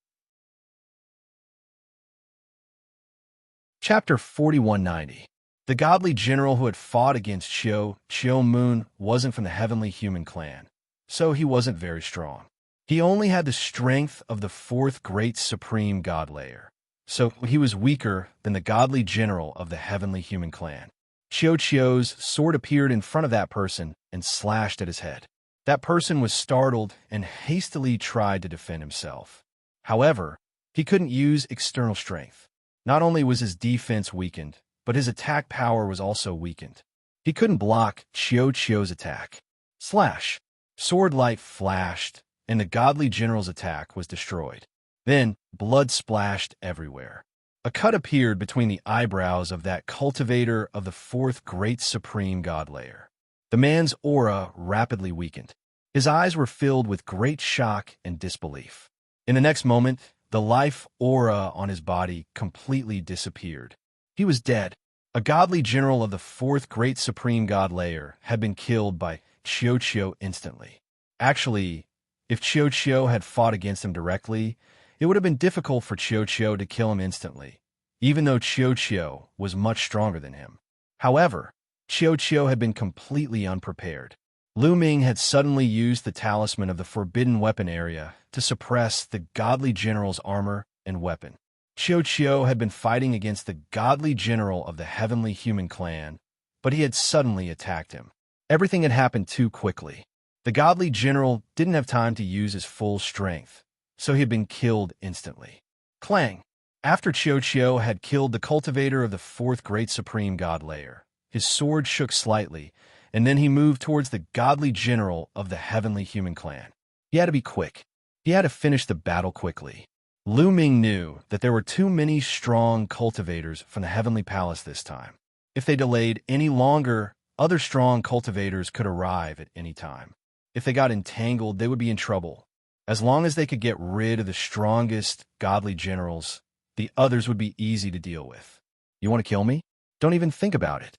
Chapter 4190. The godly general who had fought against Xiao Moon wasn't from the heavenly human clan, so he wasn't very strong. He only had the strength of the fourth great supreme god layer, so he was weaker than the godly general of the heavenly human clan. Xiao's sword appeared in front of that person and slashed at his head. That person was startled and hastily tried to defend himself. However, he couldn't use external strength. Not only was his defense weakened, but his attack power was also weakened. He couldn't block Xiao's attack. Slash! Sword light flashed, and the godly general's attack was destroyed. Then, blood splashed everywhere. A cut appeared between the eyebrows of that cultivator of the fourth great supreme god layer. The man's aura rapidly weakened. His eyes were filled with great shock and disbelief. In the next moment, the life aura on his body completely disappeared. He was dead. A godly general of the fourth great supreme god layer had been killed by Xiao instantly. Actually, if Xiao had fought against him directly, it would have been difficult for Xiao to kill him instantly, even though Xiao was much stronger than him. However, Xiao had been completely unprepared. Lu Ming had suddenly used the talisman of the forbidden weapon area to suppress the godly general's armor and weapon. Xiao had been fighting against the godly general of the heavenly human clan, but he had suddenly attacked him. Everything had happened too quickly. The godly general didn't have time to use his full strength, so he had been killed instantly. Clang! After Xiao had killed the cultivator of the fourth great supreme god layer, his sword shook slightly, and then he moved towards the godly general of the heavenly human clan. He had to be quick. He had to finish the battle quickly. Lu Ming knew that there were too many strong cultivators from the heavenly palace this time. If they delayed any longer, other strong cultivators could arrive at any time. If they got entangled, they would be in trouble. As long as they could get rid of the strongest godly generals, the others would be easy to deal with. You want to kill me? Don't even think about it.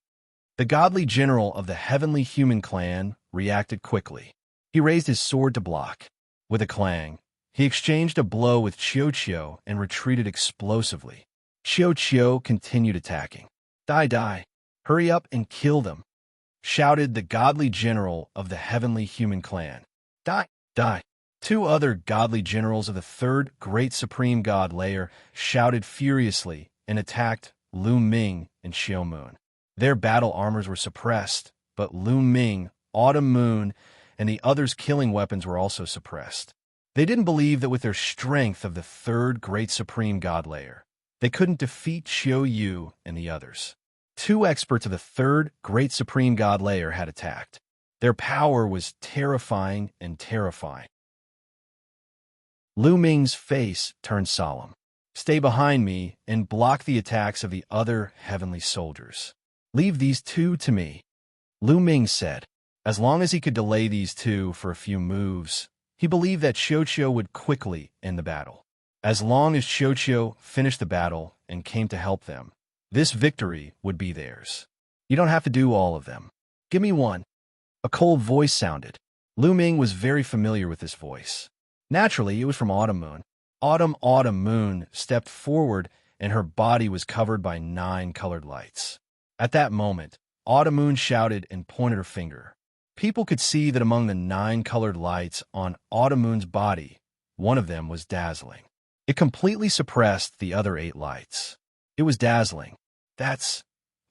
The godly general of the heavenly human clan reacted quickly. He raised his sword to block. With a clang, he exchanged a blow with Xiao and retreated explosively. Xiao continued attacking. Die! Hurry up and kill them! Shouted the godly general of the heavenly human clan. Die! Two other godly generals of the third great supreme god layer shouted furiously and attacked Lu Ming and Xiao Moon. Their battle armors were suppressed, but Lu Ming, Autumn Moon, and the others' killing weapons were also suppressed. They didn't believe that with their strength of the third great supreme god layer, they couldn't defeat Xiao Yu and the others. Two experts of the third great supreme god layer had attacked. Their power was terrifying and terrifying. Lu Ming's face turned solemn. Stay behind me and block the attacks of the other heavenly soldiers. Leave these two to me, Lu Ming said. As long as he could delay these two for a few moves, he believed that Xiao would quickly end the battle. As long as Xiao finished the battle and came to help them, this victory would be theirs. You don't have to do all of them. Give me one. A cold voice sounded. Lu Ming was very familiar with this voice. Naturally, it was from Autumn Moon. Autumn Moon stepped forward and her body was covered by 9 colored lights. At that moment, Autumn Moon shouted and pointed her finger. People could see that among the 9 colored lights on Autumn Moon's body, one of them was dazzling. It completely suppressed the other 8 lights. It was dazzling. That's...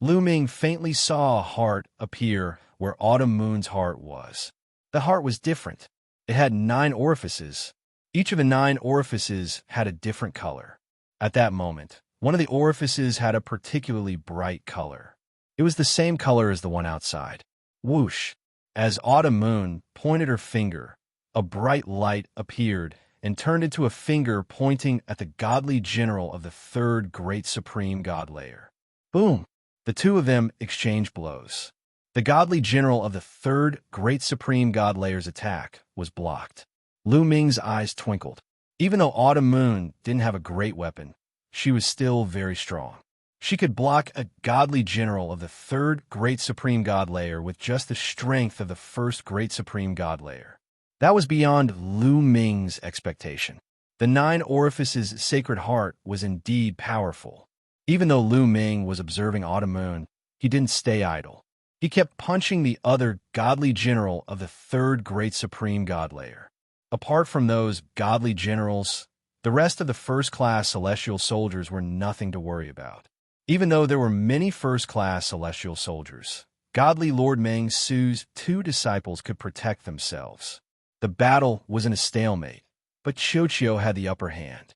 Lu Ming faintly saw a heart appear where Autumn Moon's heart was. The heart was different. It had 9 orifices. Each of the 9 orifices had a different color. At that moment, one of the orifices had a particularly bright color. It was the same color as the one outside. Whoosh! As Autumn Moon pointed her finger, a bright light appeared and turned into a finger pointing at the godly general of the third great supreme god layer. Boom! The two of them exchanged blows. The godly general of the third great supreme god layer's attack was blocked. Lu Ming's eyes twinkled. Even though Autumn Moon didn't have a great weapon, she was still very strong. She could block a godly general of the third great supreme god layer with just the strength of the first great supreme god layer. That was beyond Lu Ming's expectation. The 9 orifices' sacred heart was indeed powerful. Even though Lu Ming was observing Autumn Moon, he didn't stay idle. He kept punching the other godly general of the third great supreme god layer. Apart from those godly generals, the rest of the first-class celestial soldiers were nothing to worry about. Even though there were many first-class celestial soldiers, godly Lord Meng Su's two disciples could protect themselves. The battle was in a stalemate, but Xianxia had the upper hand.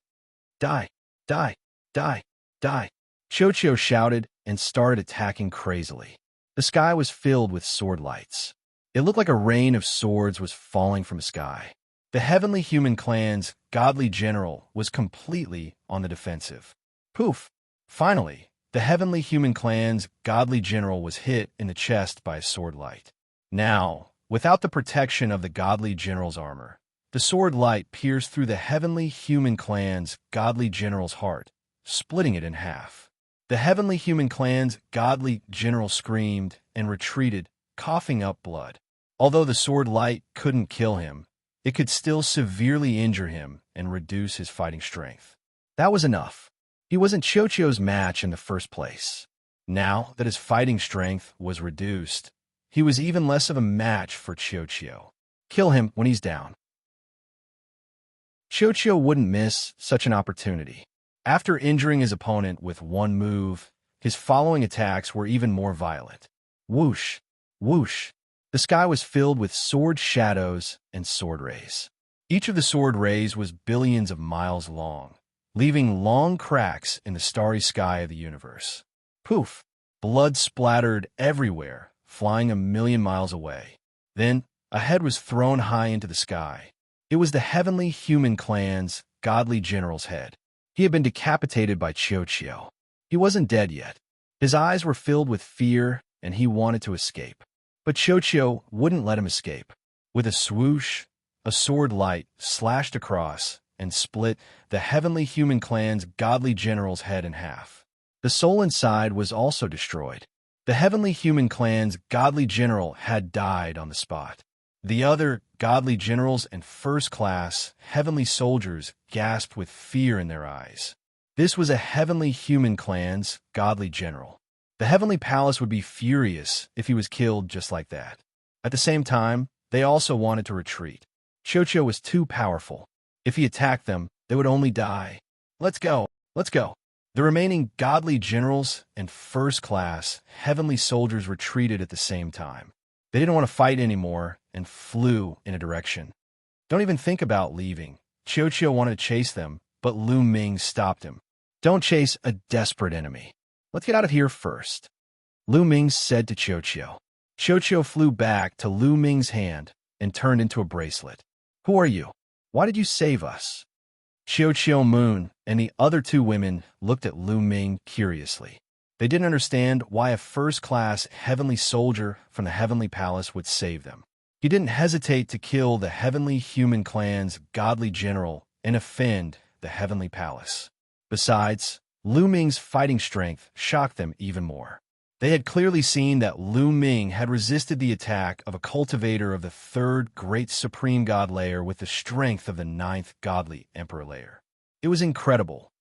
Die, die, die, die. Xianxia shouted and started attacking crazily. The sky was filled with sword lights. It looked like a rain of swords was falling from the sky. The heavenly human clan's godly general was completely on the defensive. Poof! Finally, the heavenly human clan's godly general was hit in the chest by a sword light. Now, without the protection of the godly general's armor, the sword light pierced through the heavenly human clan's godly general's heart, splitting it in half. The heavenly human clan's godly general screamed and retreated, coughing up blood. Although the sword light couldn't kill him, it could still severely injure him and reduce his fighting strength. That was enough. He wasn't Xianxia's match in the first place. Now that his fighting strength was reduced, he was even less of a match for Xianxia. Kill him when he's down. Xianxia wouldn't miss such an opportunity. After injuring his opponent with one move, his following attacks were even more violent. Whoosh! Whoosh! The sky was filled with sword shadows and sword rays. Each of the sword rays was billions of miles long, leaving long cracks in the starry sky of the universe. Poof! Blood splattered everywhere, flying 1,000,000 miles away. Then, a head was thrown high into the sky. It was the heavenly human clan's godly general's head. He had been decapitated by Xianxia. He wasn't dead yet. His eyes were filled with fear, and he wanted to escape. But Xianxia wouldn't let him escape. With a swoosh, a sword light slashed across and split the heavenly human clan's godly general's head in half. The soul inside was also destroyed. The heavenly human clan's godly general had died on the spot. The other godly generals and first-class heavenly soldiers gasped with fear in their eyes. This was a heavenly human clan's godly general. The heavenly palace would be furious if he was killed just like that. At the same time, they also wanted to retreat. Xianxia was too powerful. If he attacked them, they would only die. Let's go, let's go. The remaining godly generals and first-class heavenly soldiers retreated at the same time. They didn't want to fight anymore and flew in a direction. Don't even think about leaving. Xianxia wanted to chase them, but Lu Ming stopped him. Don't chase a desperate enemy. Let's get out of here first. Lu Ming said to Xianxia. Xianxia flew back to Lu Ming's hand and turned into a bracelet. Who are you? Why did you save us? Xianxia Moon and the other two women looked at Lu Ming curiously. They didn't understand why a first-class heavenly soldier from the heavenly palace would save them. He didn't hesitate to kill the heavenly human clan's godly general and offend the heavenly palace. Besides, Lu Ming's fighting strength shocked them even more. They had clearly seen that Lu Ming had resisted the attack of a cultivator of the third great supreme god layer with the strength of the ninth godly emperor layer. It was incredible.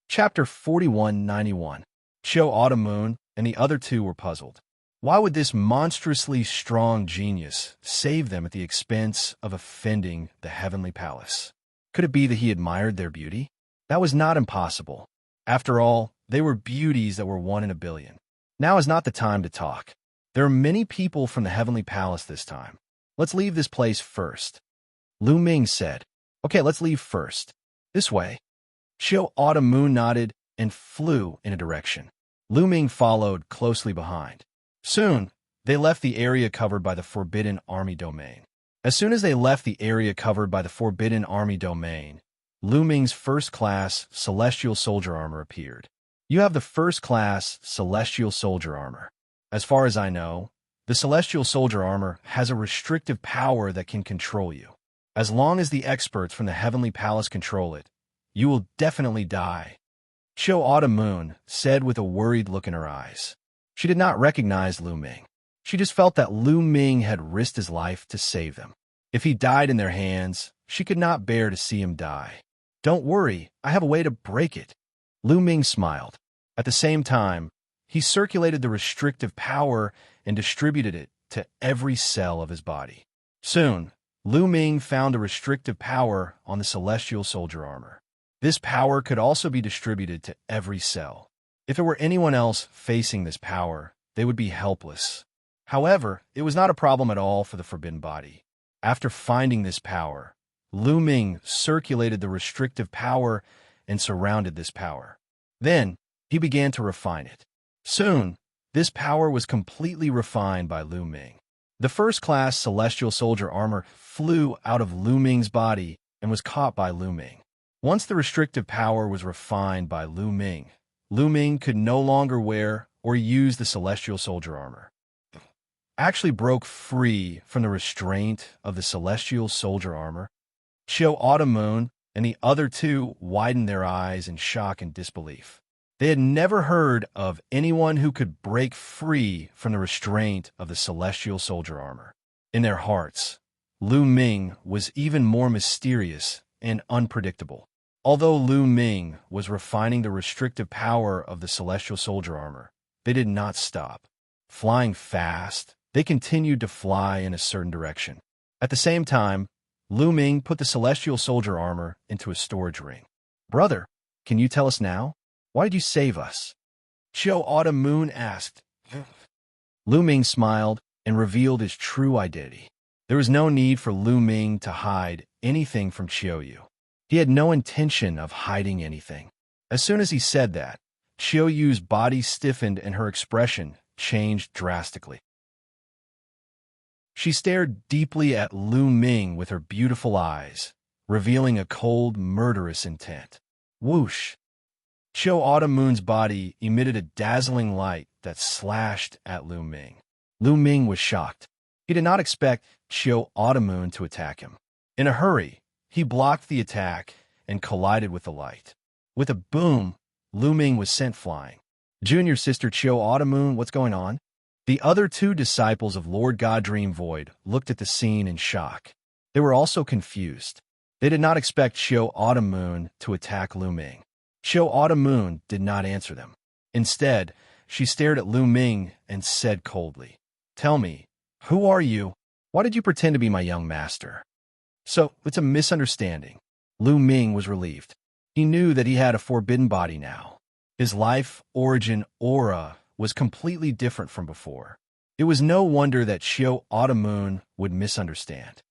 Chapter 4191. Xiao Autumn Moon and the other two were puzzled. Why would this monstrously strong genius save them at the expense of offending the heavenly palace? Could it be that he admired their beauty? That was not impossible. After all, they were beauties that were 1 in a billion. Now is not the time to talk. There are many people from the heavenly palace this time. Let's leave this place first. Lu Ming said, Okay, let's leave first. This way. Xiao Autumn Moon nodded and flew in a direction. Lu Ming followed closely behind. Soon, they left the area covered by the Forbidden Army domain. As soon as they left the area covered by the Forbidden Army domain, Lu Ming's first-class celestial soldier armor appeared. You have the first-class celestial soldier armor. As far as I know, the celestial soldier armor has a restrictive power that can control you. As long as the experts from the heavenly palace control it, you will definitely die. Xiao Autumn Moon said with a worried look in her eyes. She did not recognize Lu Ming. She just felt that Lu Ming had risked his life to save them. If he died in their hands, she could not bear to see him die. Don't worry, I have a way to break it. Lu Ming smiled. At the same time, he circulated the restrictive power and distributed it to every cell of his body. Soon, Lu Ming found a restrictive power on the celestial soldier armor. This power could also be distributed to every cell. If it were anyone else facing this power, they would be helpless. However, it was not a problem at all for the forbidden body. After finding this power, Lu Ming circulated the restrictive power and surrounded this power. Then, he began to refine it. Soon, this power was completely refined by Lu Ming. The first-class celestial soldier armor flew out of Lu Ming's body and was caught by Lu Ming. Once the restrictive power was refined by Lu Ming could no longer wear or use the celestial soldier armor. Actually broke free from the restraint of the celestial soldier armor. Xiao Autumn Moon and the other two widened their eyes in shock and disbelief. They had never heard of anyone who could break free from the restraint of the celestial soldier armor. In their hearts, Lu Ming was even more mysterious and unpredictable. Although Lu Ming was refining the restrictive power of the celestial soldier armor, they did not stop. Flying fast, they continued to fly in a certain direction. At the same time, Lu Ming put the celestial soldier armor into a storage ring. "Brother, can you tell us now? Why did you save us?" Xiao Autumn Moon asked. Lu Ming smiled and revealed his true identity. There was no need for Lu Ming to hide anything from Xiao Yu. He had no intention of hiding anything. As soon as he said that, Xiao Yu's body stiffened and her expression changed drastically. She stared deeply at Lu Ming with her beautiful eyes, revealing a cold, murderous intent. Whoosh! Xiao Autumn Moon's body emitted a dazzling light that slashed at Lu Ming. Lu Ming was shocked. He did not expect Xiao Autumn Moon to attack him. In a hurry, he blocked the attack and collided with the light. With a boom, Lu Ming was sent flying. "Junior sister Xiao Autumn Moon, what's going on?" The other two disciples of Lord God Dream Void looked at the scene in shock. They were also confused. They did not expect Xiao Autumn Moon to attack Lu Ming. Xiao Autumn Moon did not answer them. Instead, she stared at Lu Ming and said coldly, "Tell me, who are you? Why did you pretend to be my young master?" "So, it's a misunderstanding." Lu Ming was relieved. He knew that he had a forbidden body now. His life, origin, aura was completely different from before. It was no wonder that Xiao Autumn Moon would misunderstand.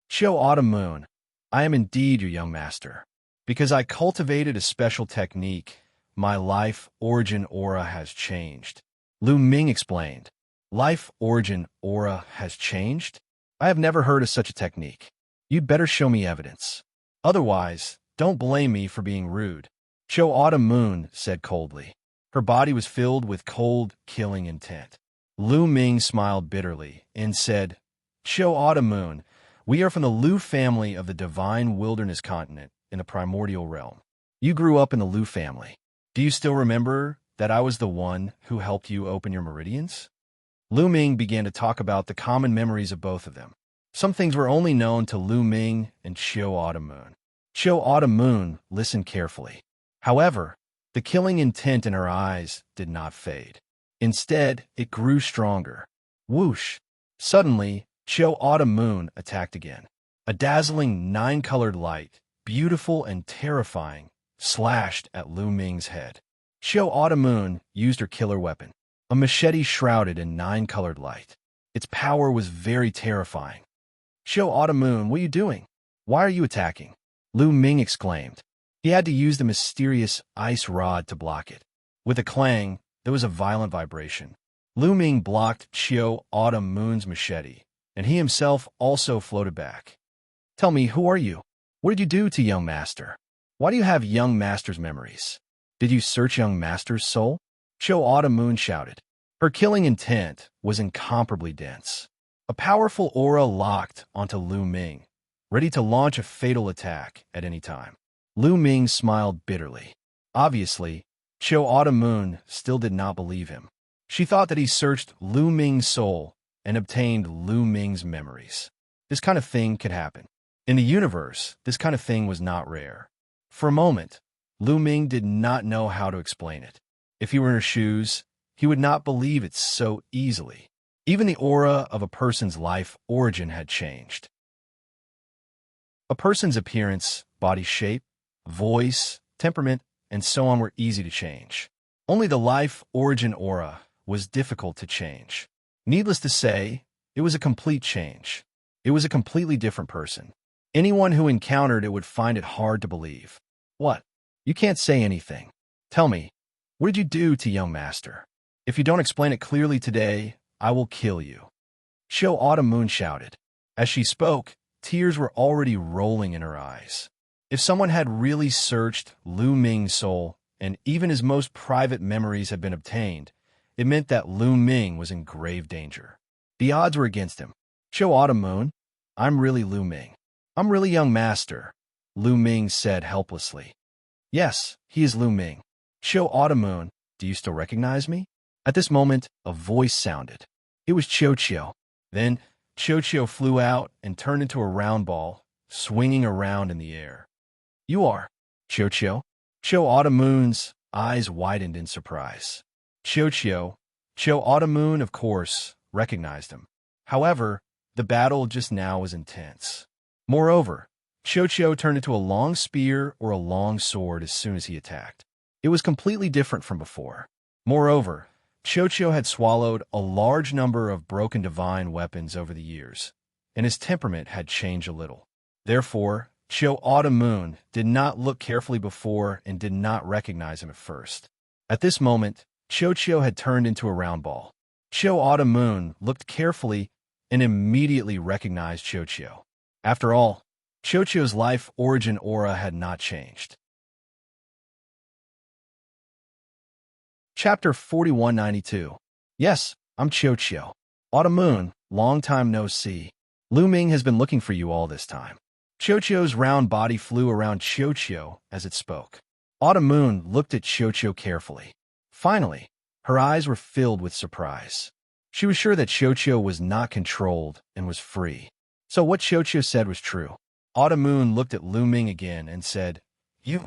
"Xiao Autumn Moon, I am indeed your young master. Because I cultivated a special technique, my life, origin, aura has changed." Lu Ming explained. "Life, origin, aura has changed? I have never heard of such a technique. You'd better show me evidence. Otherwise, don't blame me for being rude." Xiao Autumn Moon said coldly. Her body was filled with cold, killing intent. Lu Ming smiled bitterly and said, "Xiao Autumn Moon, we are from the Lu family of the Divine Wilderness Continent in the primordial realm. You grew up in the Lu family. Do you still remember that I was the one who helped you open your meridians?" Lu Ming began to talk about the common memories of both of them. Some things were only known to Lu Ming and Xiao Autumn Moon. Xiao Autumn Moon listened carefully. However, the killing intent in her eyes did not fade. Instead, it grew stronger. Whoosh! Suddenly, Xiao Autumn Moon attacked again. A dazzling nine-colored light, beautiful and terrifying, slashed at Lu Ming's head. Xiao Autumn Moon used her killer weapon, a machete shrouded in nine-colored light. Its power was very terrifying. "Xiao Autumn Moon, what are you doing? Why are you attacking?" Lu Ming exclaimed. He had to use the mysterious ice rod to block it. With a clang, there was a violent vibration. Lu Ming blocked Xiao Autumn Moon's machete, and he himself also floated back. "Tell me, who are you? What did you do to young master? Why do you have young master's memories? Did you search young master's soul?" Xiao Autumn Moon shouted. Her killing intent was incomparably dense. A powerful aura locked onto Lu Ming, ready to launch a fatal attack at any time. Lu Ming smiled bitterly. Obviously, Xiao Autumn Moon still did not believe him. She thought that he searched Lu Ming's soul and obtained Lu Ming's memories. This kind of thing could happen. In the universe, this kind of thing was not rare. For a moment, Lu Ming did not know how to explain it. If he were in her shoes, he would not believe it so easily. Even the aura of a person's life origin had changed. A person's appearance, body shape, voice, temperament, and so on were easy to change. Only the life origin aura was difficult to change. Needless to say, it was a complete change. It was a completely different person. Anyone who encountered it would find it hard to believe. What? You can't say anything. Tell me, what did you do to young master? If you don't explain it clearly today, I will kill you. Xiao Autumn Moon shouted. As she spoke, tears were already rolling in her eyes. If someone had really searched Lu Ming's soul, and even his most private memories had been obtained, it meant that Lu Ming was in grave danger. The odds were against him. Xiao Autumn Moon, I'm really Lu Ming. I'm really young master, Lu Ming said helplessly. Yes, he is Lu Ming. Xiao Autumn Moon, do you still recognize me? At this moment, a voice sounded. It was Xiao. Then, Xiao flew out and turned into a round ball, swinging around in the air. You are Xiao. Xiao Autumn Moon's eyes widened in surprise. Xiao Autumn Moon, of course, recognized him. However, the battle just now was intense. Moreover, Xiao turned into a long spear or a long sword as soon as he attacked. It was completely different from before. Moreover, Xiao had swallowed a large number of broken divine weapons over the years, and his temperament had changed a little. Therefore, Xiao Autumn Moon did not look carefully before and did not recognize him at first. At this moment, Xiao had turned into a round ball. Xiao Autumn Moon looked carefully and immediately recognized Xiao. After all, Xiao's life origin aura had not changed. Chapter 4192. Yes, I'm Xiao. Autumn Moon, long time no see. Lu Ming has been looking for you all this time. Xiao's round body flew around Xiao as it spoke. Autumn Moon looked at Xiao carefully. Finally, her eyes were filled with surprise. She was sure that Xiao was not controlled and was free. So what Xiao said was true. Autumn Moon looked at Lu Ming again and said, You're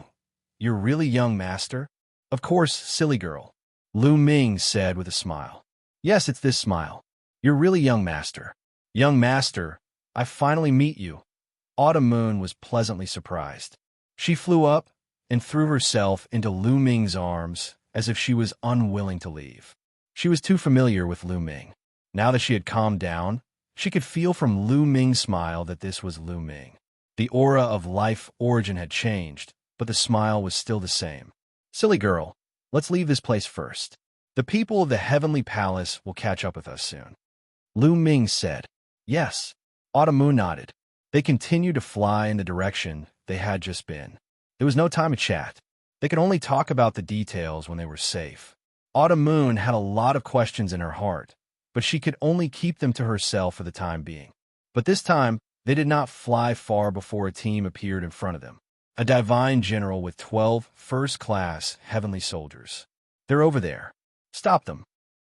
really young master? Of course, silly girl. Lu Ming said with a smile. Yes, it's this smile. You're really young master. Young master, I finally meet you. Autumn Moon was pleasantly surprised. She flew up and threw herself into Lu Ming's arms as if she was unwilling to leave. She was too familiar with Lu Ming. Now that she had calmed down, she could feel from Lu Ming's smile that this was Lu Ming. The aura of life origin had changed, but the smile was still the same. Silly girl, let's leave this place first. The people of the Heavenly Palace will catch up with us soon. Lu Ming said. Yes. Autumn Moon nodded. They continued to fly in the direction they had just been. There was no time to chat. They could only talk about the details when they were safe. Autumn Moon had a lot of questions in her heart, but she could only keep them to herself for the time being. But this time, they did not fly far before a team appeared in front of them. A divine general with 12 first-class heavenly soldiers. They're over there. Stop them.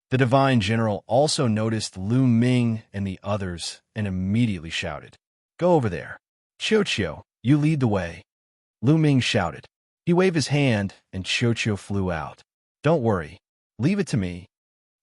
The divine general also noticed Lu Ming and the others and immediately shouted, Go over there. Xiao, you lead the way. Lu Ming shouted. He waved his hand and Xiao flew out. Don't worry. Leave it to me.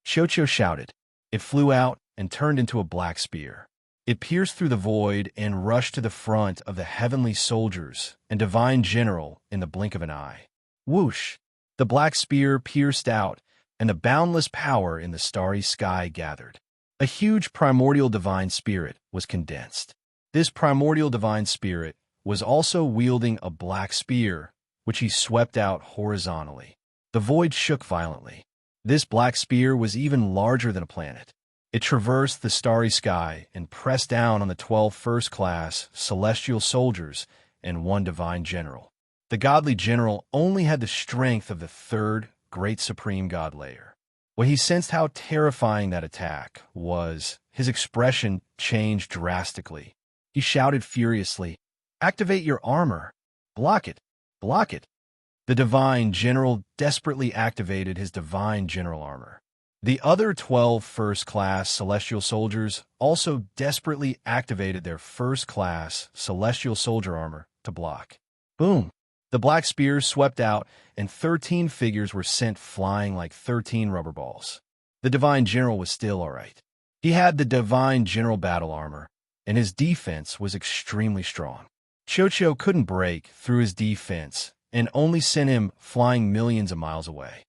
Xiao shouted. It flew out and turned into a black spear. It pierced through the void and rushed to the front of the heavenly soldiers and divine general in the blink of an eye. Whoosh! The black spear pierced out, and the boundless power in the starry sky gathered. A huge primordial divine spirit was condensed. This primordial divine spirit was also wielding a black spear, which he swept out horizontally. The void shook violently. This black spear was even larger than a planet. It traversed the starry sky and pressed down on the 12 first-class celestial soldiers and one divine general. The godly general only had the strength of the third great supreme god layer. When he sensed how terrifying that attack was, his expression changed drastically. He shouted furiously, Activate your armor! Block it! Block it! The divine general desperately activated his divine general armor. The other 12 first-class celestial soldiers also desperately activated their first-class celestial soldier armor to block. Boom! The black spears swept out, and 13 figures were sent flying like 13 rubber balls. The Divine General was still all right. He had the Divine General battle armor, and his defense was extremely strong. Xianxia couldn't break through his defense and only sent him flying millions of miles away.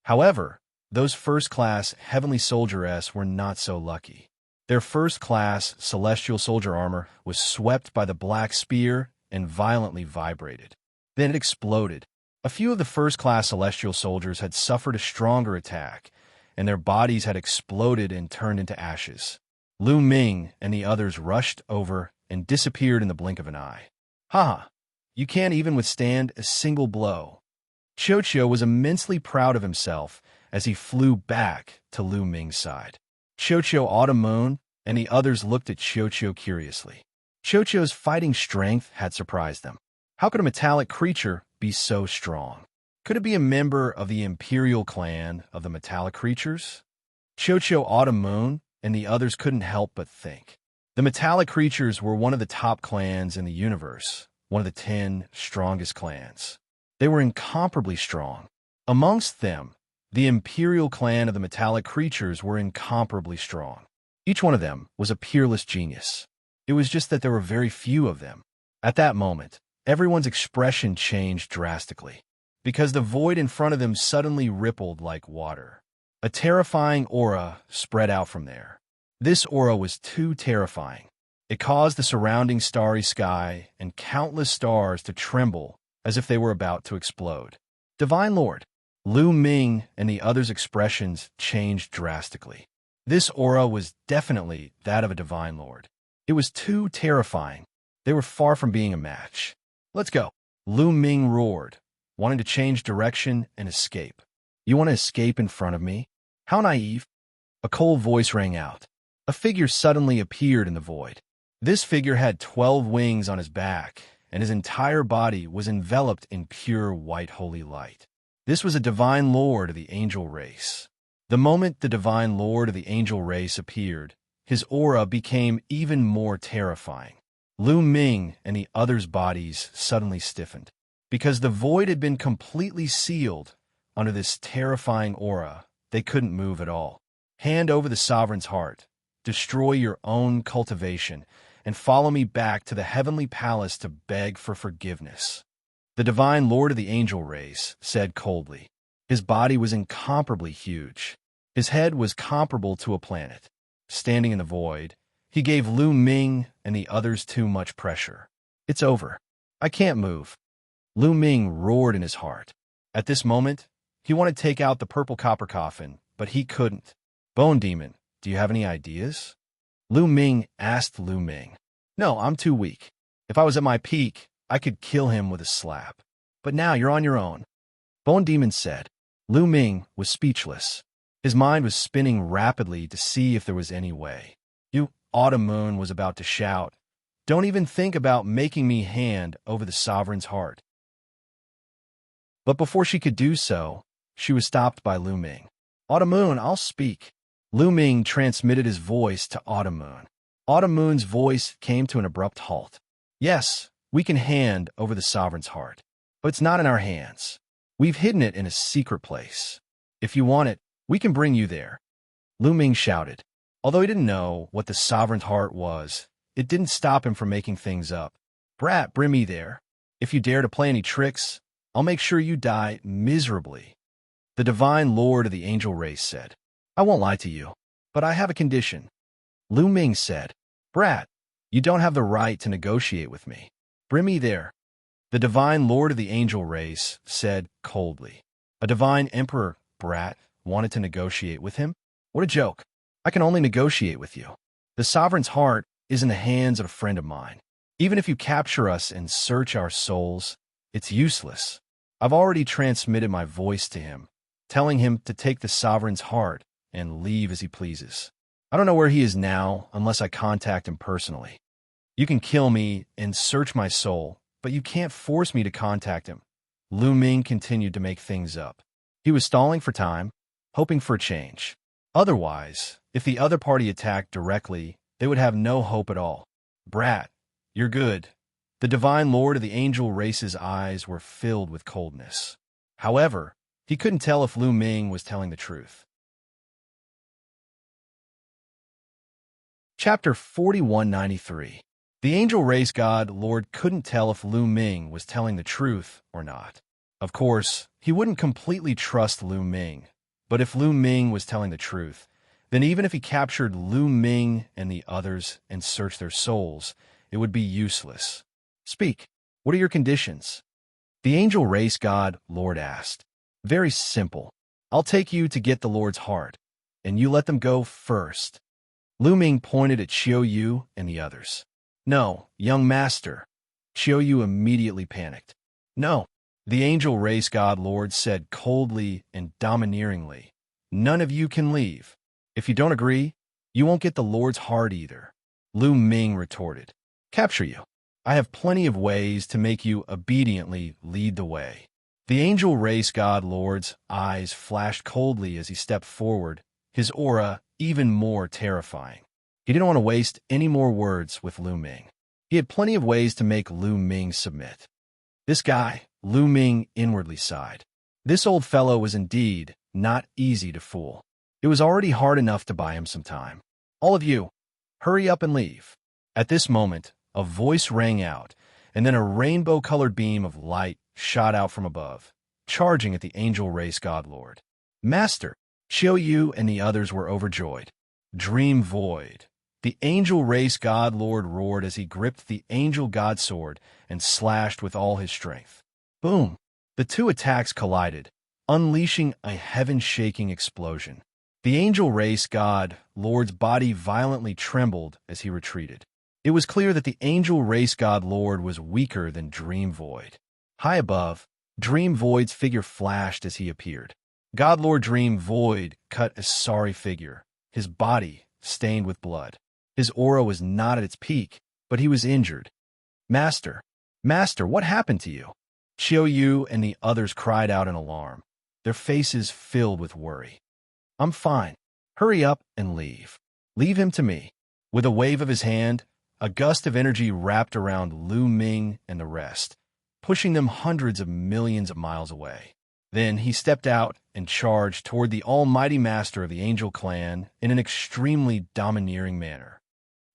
However, those first-class Heavenly Soldier-S were not so lucky. Their first-class Celestial Soldier armor was swept by the black spear and violently vibrated. Then it exploded. A few of the first-class Celestial Soldiers had suffered a stronger attack, and their bodies had exploded and turned into ashes. Lu Ming and the others rushed over and disappeared in the blink of an eye. Ha! You can't even withstand a single blow. Xianxia was immensely proud of himself as he flew back to Lu Ming's side. Xianxia, Autumn Moon, and the others looked at Xianxia curiously. Xianxia's fighting strength had surprised them. How could a metallic creature be so strong? Could it be a member of the Imperial clan of the metallic creatures? Xianxia, Autumn Moon, and the others couldn't help but think. The metallic creatures were one of the top clans in the universe, one of the 10 strongest clans. They were incomparably strong. Amongst them, the Imperial clan of the metallic creatures were incomparably strong. Each one of them was a peerless genius. It was just that there were very few of them. At that moment, everyone's expression changed drastically, because the void in front of them suddenly rippled like water. A terrifying aura spread out from there. This aura was too terrifying. It caused the surrounding starry sky and countless stars to tremble as if they were about to explode. Divine Lord. Lu Ming and the others' expressions changed drastically. This aura was definitely that of a Divine Lord. It was too terrifying. They were far from being a match. Let's go. Lu Ming roared, wanting to change direction and escape. You want to escape in front of me? How naive. A cold voice rang out. A figure suddenly appeared in the void. This figure had 12 wings on his back, and his entire body was enveloped in pure white holy light. This was a Divine Lord of the angel race. The moment the Divine Lord of the angel race appeared, his aura became even more terrifying. Lu Ming and the others' bodies suddenly stiffened. Because the void had been completely sealed under this terrifying aura, they couldn't move at all. Hand over the Sovereign's heart, destroy your own cultivation, and follow me back to the heavenly palace to beg for forgiveness. The Divine Lord of the angel race said coldly. His body was incomparably huge. His head was comparable to a planet. Standing in the void, he gave Lu Ming and the others too much pressure. It's over. I can't move. Lu Ming roared in his heart. At this moment, he wanted to take out the purple copper coffin, but he couldn't. Bone Demon, do you have any ideas? Lu Ming asked Lu Ming. No, I'm too weak. If I was at my peak, I could kill him with a slap. But now you're on your own. Bone Demon said. Lu Ming was speechless. His mind was spinning rapidly to see if there was any way. You, Autumn Moon was about to shout. Don't even think about making me hand over the Sovereign's heart. But before she could do so, she was stopped by Lu Ming. Autumn Moon, I'll speak. Lu Ming transmitted his voice to Autumn Moon. Autumn Moon's voice came to an abrupt halt. Yes, we can hand over the Sovereign's heart, but it's not in our hands. We've hidden it in a secret place. If you want it, we can bring you there. Lu Ming shouted. Although he didn't know what the Sovereign's heart was, it didn't stop him from making things up. Brat, bring me there. If you dare to play any tricks, I'll make sure you die miserably. The Divine Lord of the angel race said. I won't lie to you, but I have a condition. Lu Ming said. Brat, you don't have the right to negotiate with me. Bring me there. The Divine Lord of the angel race said coldly. A divine emperor, Brat, wanted to negotiate with him? What a joke. I can only negotiate with you. The Sovereign's heart is in the hands of a friend of mine. Even if you capture us and search our souls, it's useless. I've already transmitted my voice to him, telling him to take the Sovereign's heart and leave as he pleases. I don't know where he is now unless I contact him personally. You can kill me and search my soul, but you can't force me to contact him. Lu Ming continued to make things up. He was stalling for time, hoping for a change. Otherwise, if the other party attacked directly, they would have no hope at all. Brat, you're good, The divine lord of the angel race's eyes were filled with coldness. However, he couldn't tell if Lu Ming was telling the truth. Chapter 4193. The angel race god lord couldn't tell if Lu Ming was telling the truth or not. Of course, he wouldn't completely trust Lu Ming, but if Lu Ming was telling the truth, then even if he captured Lu Ming and the others and searched their souls, it would be useless. Speak. What are your conditions? The angel race god lord asked. Very simple. I'll take you to get the Lord's heart, and you let them go first. Lu Ming pointed at Xiao Yu and the others. No, young master. Xiao Yu immediately panicked. No, the angel race god lord said coldly and domineeringly. None of you can leave. If you don't agree, you won't get the Lord's heart either. Lu Ming retorted. Capture you. I have plenty of ways to make you obediently lead the way. The angel race god lord's eyes flashed coldly as he stepped forward, his aura even more terrifying. He didn't want to waste any more words with Lu Ming. He had plenty of ways to make Lu Ming submit. This guy, Lu Ming inwardly sighed. This old fellow was indeed not easy to fool. It was already hard enough to buy him some time. All of you, hurry up and leave. At this moment, a voice rang out, and then a rainbow-colored beam of light shot out from above, charging at the angel race god lord. Master, Xiao Yu and the others were overjoyed. Dream void. The angel race god lord roared as he gripped the angel god sword and slashed with all his strength. Boom! The two attacks collided, unleashing a heaven-shaking explosion. The angel race god lord's body violently trembled as he retreated. It was clear that the angel race god lord was weaker than Dream Void. High above, Dream Void's figure flashed as he appeared. God Lord Dream Void cut a sorry figure, his body stained with blood. His aura was not at its peak, but he was injured. Master, what happened to you? Xiao Yu and the others cried out in alarm, their faces filled with worry. I'm fine. Hurry up and leave. Leave him to me. With a wave of his hand, a gust of energy wrapped around Lu Ming and the rest, pushing them hundreds of millions of miles away. Then he stepped out and charged toward the almighty master of the Angel Clan in an extremely domineering manner.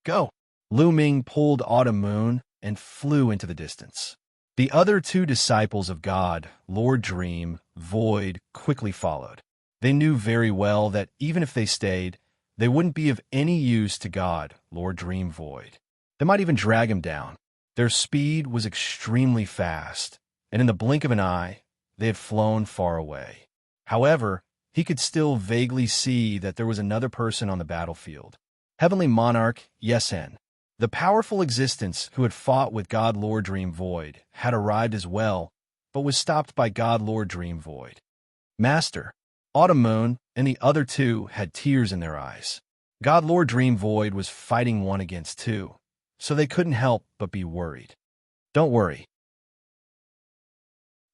Go! Lu Ming pulled Autumn Moon and flew into the distance. The other two disciples of God, Lord Dream, Void, quickly followed. They knew very well that even if they stayed, they wouldn't be of any use to God, Lord Dream Void. They might even drag him down. Their speed was extremely fast, and in the blink of an eye, they had flown far away. However, he could still vaguely see that there was another person on the battlefield. Heavenly Monarch Yesen, the powerful existence who had fought with God Lord Dream Void, had arrived as well, but was stopped by God Lord Dream Void. Master, Autumn Moon and the other two had tears in their eyes. God Lord Dream Void was fighting one against two, so they couldn't help but be worried. Don't worry.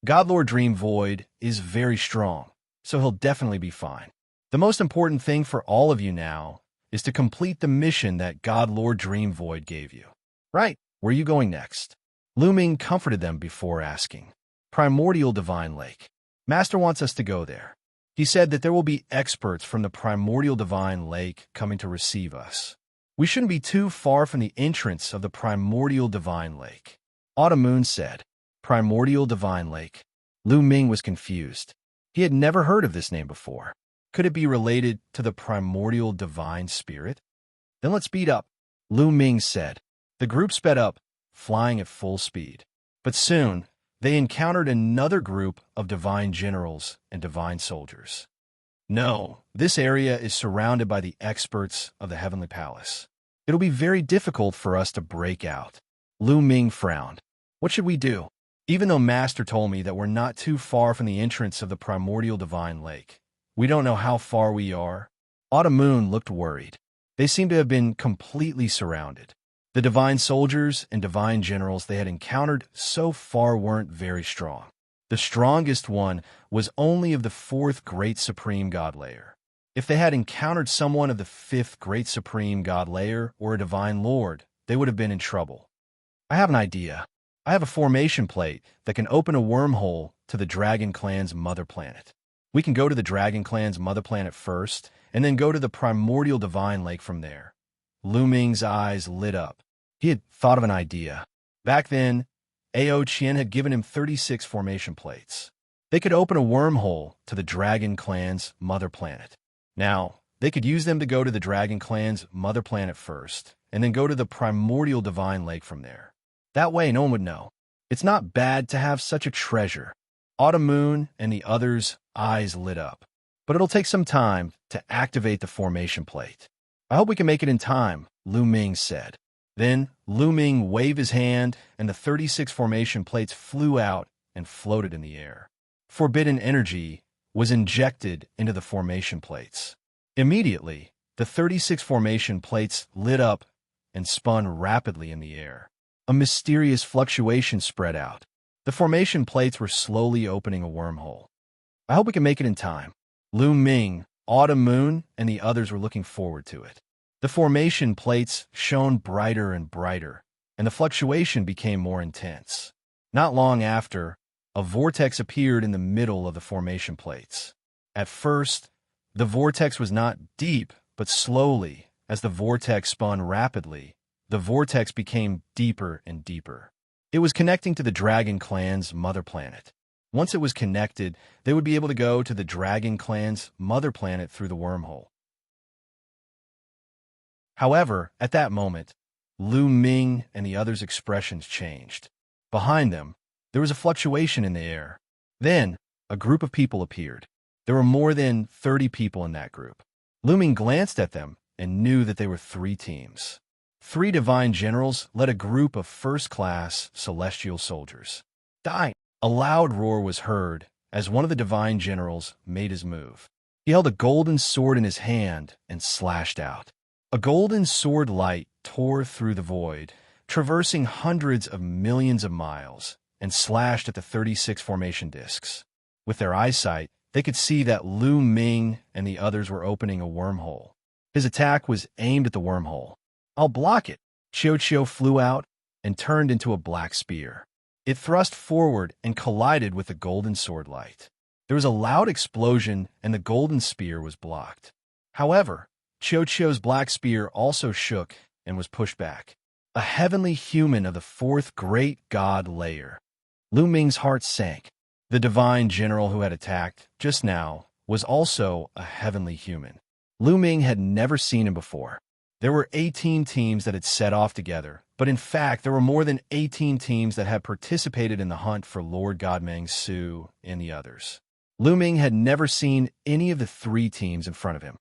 God Lord Dream Void is very strong, so he'll definitely be fine. The most important thing for all of you now is to complete the mission that God Lord Dream Void gave you. Right, where are you going next? Lu Ming comforted them before asking. Primordial Divine Lake. Master wants us to go there. He said that there will be experts from the Primordial Divine Lake coming to receive us. We shouldn't be too far from the entrance of the Primordial Divine Lake. Autumn Moon said. Primordial Divine Lake. Lu Ming was confused. He had never heard of this name before. Could it be related to the Primordial Divine Spirit? Then let's speed up, Lu Ming said. The group sped up, flying at full speed. But soon, they encountered another group of divine generals and divine soldiers. No, this area is surrounded by the experts of the Heavenly Palace. It'll be very difficult for us to break out. Lu Ming frowned. What should we do? Even though Master told me that we're not too far from the entrance of the Primordial Divine Lake, we don't know how far we are. Autumn Moon looked worried. They seemed to have been completely surrounded. The divine soldiers and divine generals they had encountered so far weren't very strong. The strongest one was only of the fourth Great Supreme God Layer. If they had encountered someone of the fifth Great Supreme God Layer or a Divine Lord, they would have been in trouble. I have an idea. I have a formation plate that can open a wormhole to the Dragon Clan's mother planet. We can go to the Dragon Clan's mother planet first, and then go to the primordial divine lake from there. Lu Ming's eyes lit up. He had thought of an idea. Back then, Ao Qian had given him 36 formation plates. They could open a wormhole to the Dragon Clan's mother planet. Now, they could use them to go to the Dragon Clan's mother planet first, and then go to the primordial divine lake from there. That way, no one would know. It's not bad to have such a treasure. Autumn Moon and the others' eyes lit up. But it'll take some time to activate the formation plate. I hope we can make it in time, Lu Ming said. Then, Lu Ming waved his hand, and the 36 formation plates flew out and floated in the air. Forbidden energy was injected into the formation plates. Immediately, the 36 formation plates lit up and spun rapidly in the air. A mysterious fluctuation spread out. The formation plates were slowly opening a wormhole. I hope we can make it in time. Lu Ming, Autumn Moon, and the others were looking forward to it. The formation plates shone brighter and brighter, and the fluctuation became more intense. Not long after, a vortex appeared in the middle of the formation plates. At first, the vortex was not deep, but slowly, as the vortex spun rapidly, the vortex became deeper and deeper. It was connecting to the Dragon Clan's mother planet. Once it was connected, they would be able to go to the Dragon Clan's mother planet through the wormhole. However, at that moment, Lu Ming and the others' expressions changed. Behind them, there was a fluctuation in the air. Then, a group of people appeared. There were more than 30 people in that group. Lu Ming glanced at them and knew that they were 3 teams. 3 divine generals led a group of first-class celestial soldiers. Die! A loud roar was heard as one of the divine generals made his move. He held a golden sword in his hand and slashed out. A golden sword light tore through the void, traversing hundreds of millions of miles, and slashed at the 36 formation discs. With their eyesight, they could see that Lu Ming and the others were opening a wormhole. His attack was aimed at the wormhole. I'll block it. Xianxia flew out and turned into a black spear. It thrust forward and collided with the golden sword light. There was a loud explosion and the golden spear was blocked. However, Xianxia's black spear also shook and was pushed back. A heavenly human of the 4th great god layer. Lu Ming's heart sank. The divine general who had attacked just now was also a heavenly human. Lu Ming had never seen him before. There were 18 teams that had set off together, but in fact, there were more than 18 teams that had participated in the hunt for Lord Godmang Su and the others. Lu Ming had never seen any of the 3 teams in front of him.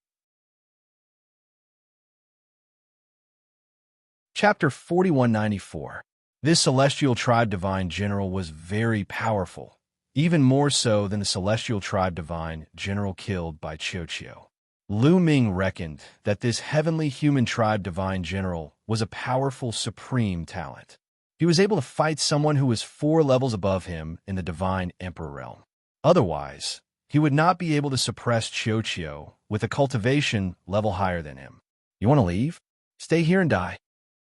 Chapter 4194. This celestial tribe divine general was very powerful, even more so than the celestial tribe divine general killed by Xianxia. Lu Ming reckoned that this heavenly human tribe divine general was a powerful supreme talent. He was able to fight someone who was 4 levels above him in the divine emperor realm. Otherwise, he would not be able to suppress Xianxia with a cultivation level higher than him. You want to leave? Stay here and die.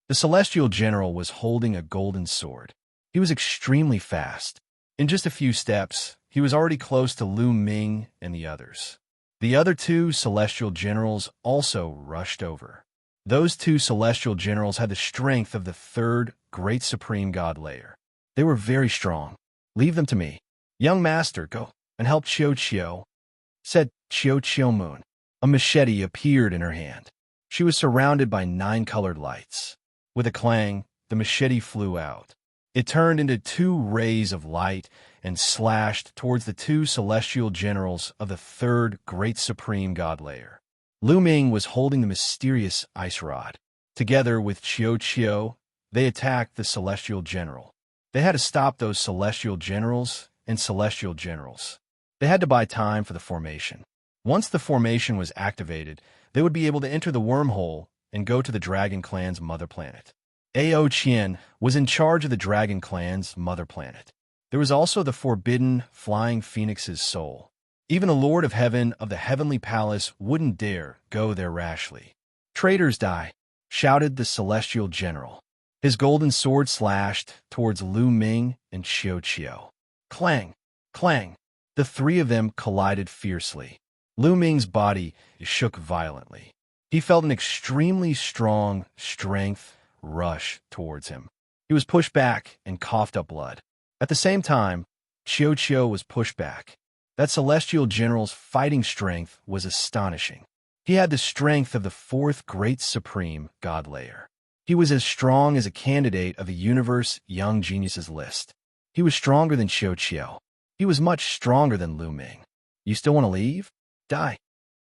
The celestial general was holding a golden sword. He was extremely fast. In just a few steps, he was already close to Lu Ming and the others. The other 2 celestial generals also rushed over. Those 2 celestial generals had the strength of the 3rd great supreme god layer. They were very strong. Leave them to me. Young master, go and help Xianxia, said Xianxia Moon. A machete appeared in her hand. She was surrounded by 9 colored lights. With a clang, the machete flew out. It turned into 2 rays of light and slashed towards the 2 celestial generals of the 3rd great supreme god layer. Lu Ming was holding the mysterious ice rod. Together with Xianxia, they attacked the celestial general. They had to stop those celestial generals and celestial generals. They had to buy time for the formation. Once the formation was activated, they would be able to enter the wormhole and go to the Dragon Clan's mother planet. Ao Qian was in charge of the Dragon Clan's mother planet. There was also the forbidden flying phoenix's soul. Even the Lord of Heaven of the Heavenly Palace wouldn't dare go there rashly. Traitors die, shouted the celestial general. His golden sword slashed towards Lu Ming and Xianxia. Clang! Clang! The three of them collided fiercely. Lu Ming's body shook violently. He felt an extremely strong strength rush towards him. He was pushed back and coughed up blood. At the same time, Xianxia was pushed back. That celestial general's fighting strength was astonishing. He had the strength of the fourth great supreme god layer. He was as strong as a candidate of the universe young geniuses list. He was stronger than Xianxia. He was much stronger than Lu Ming. You still want to leave? Die.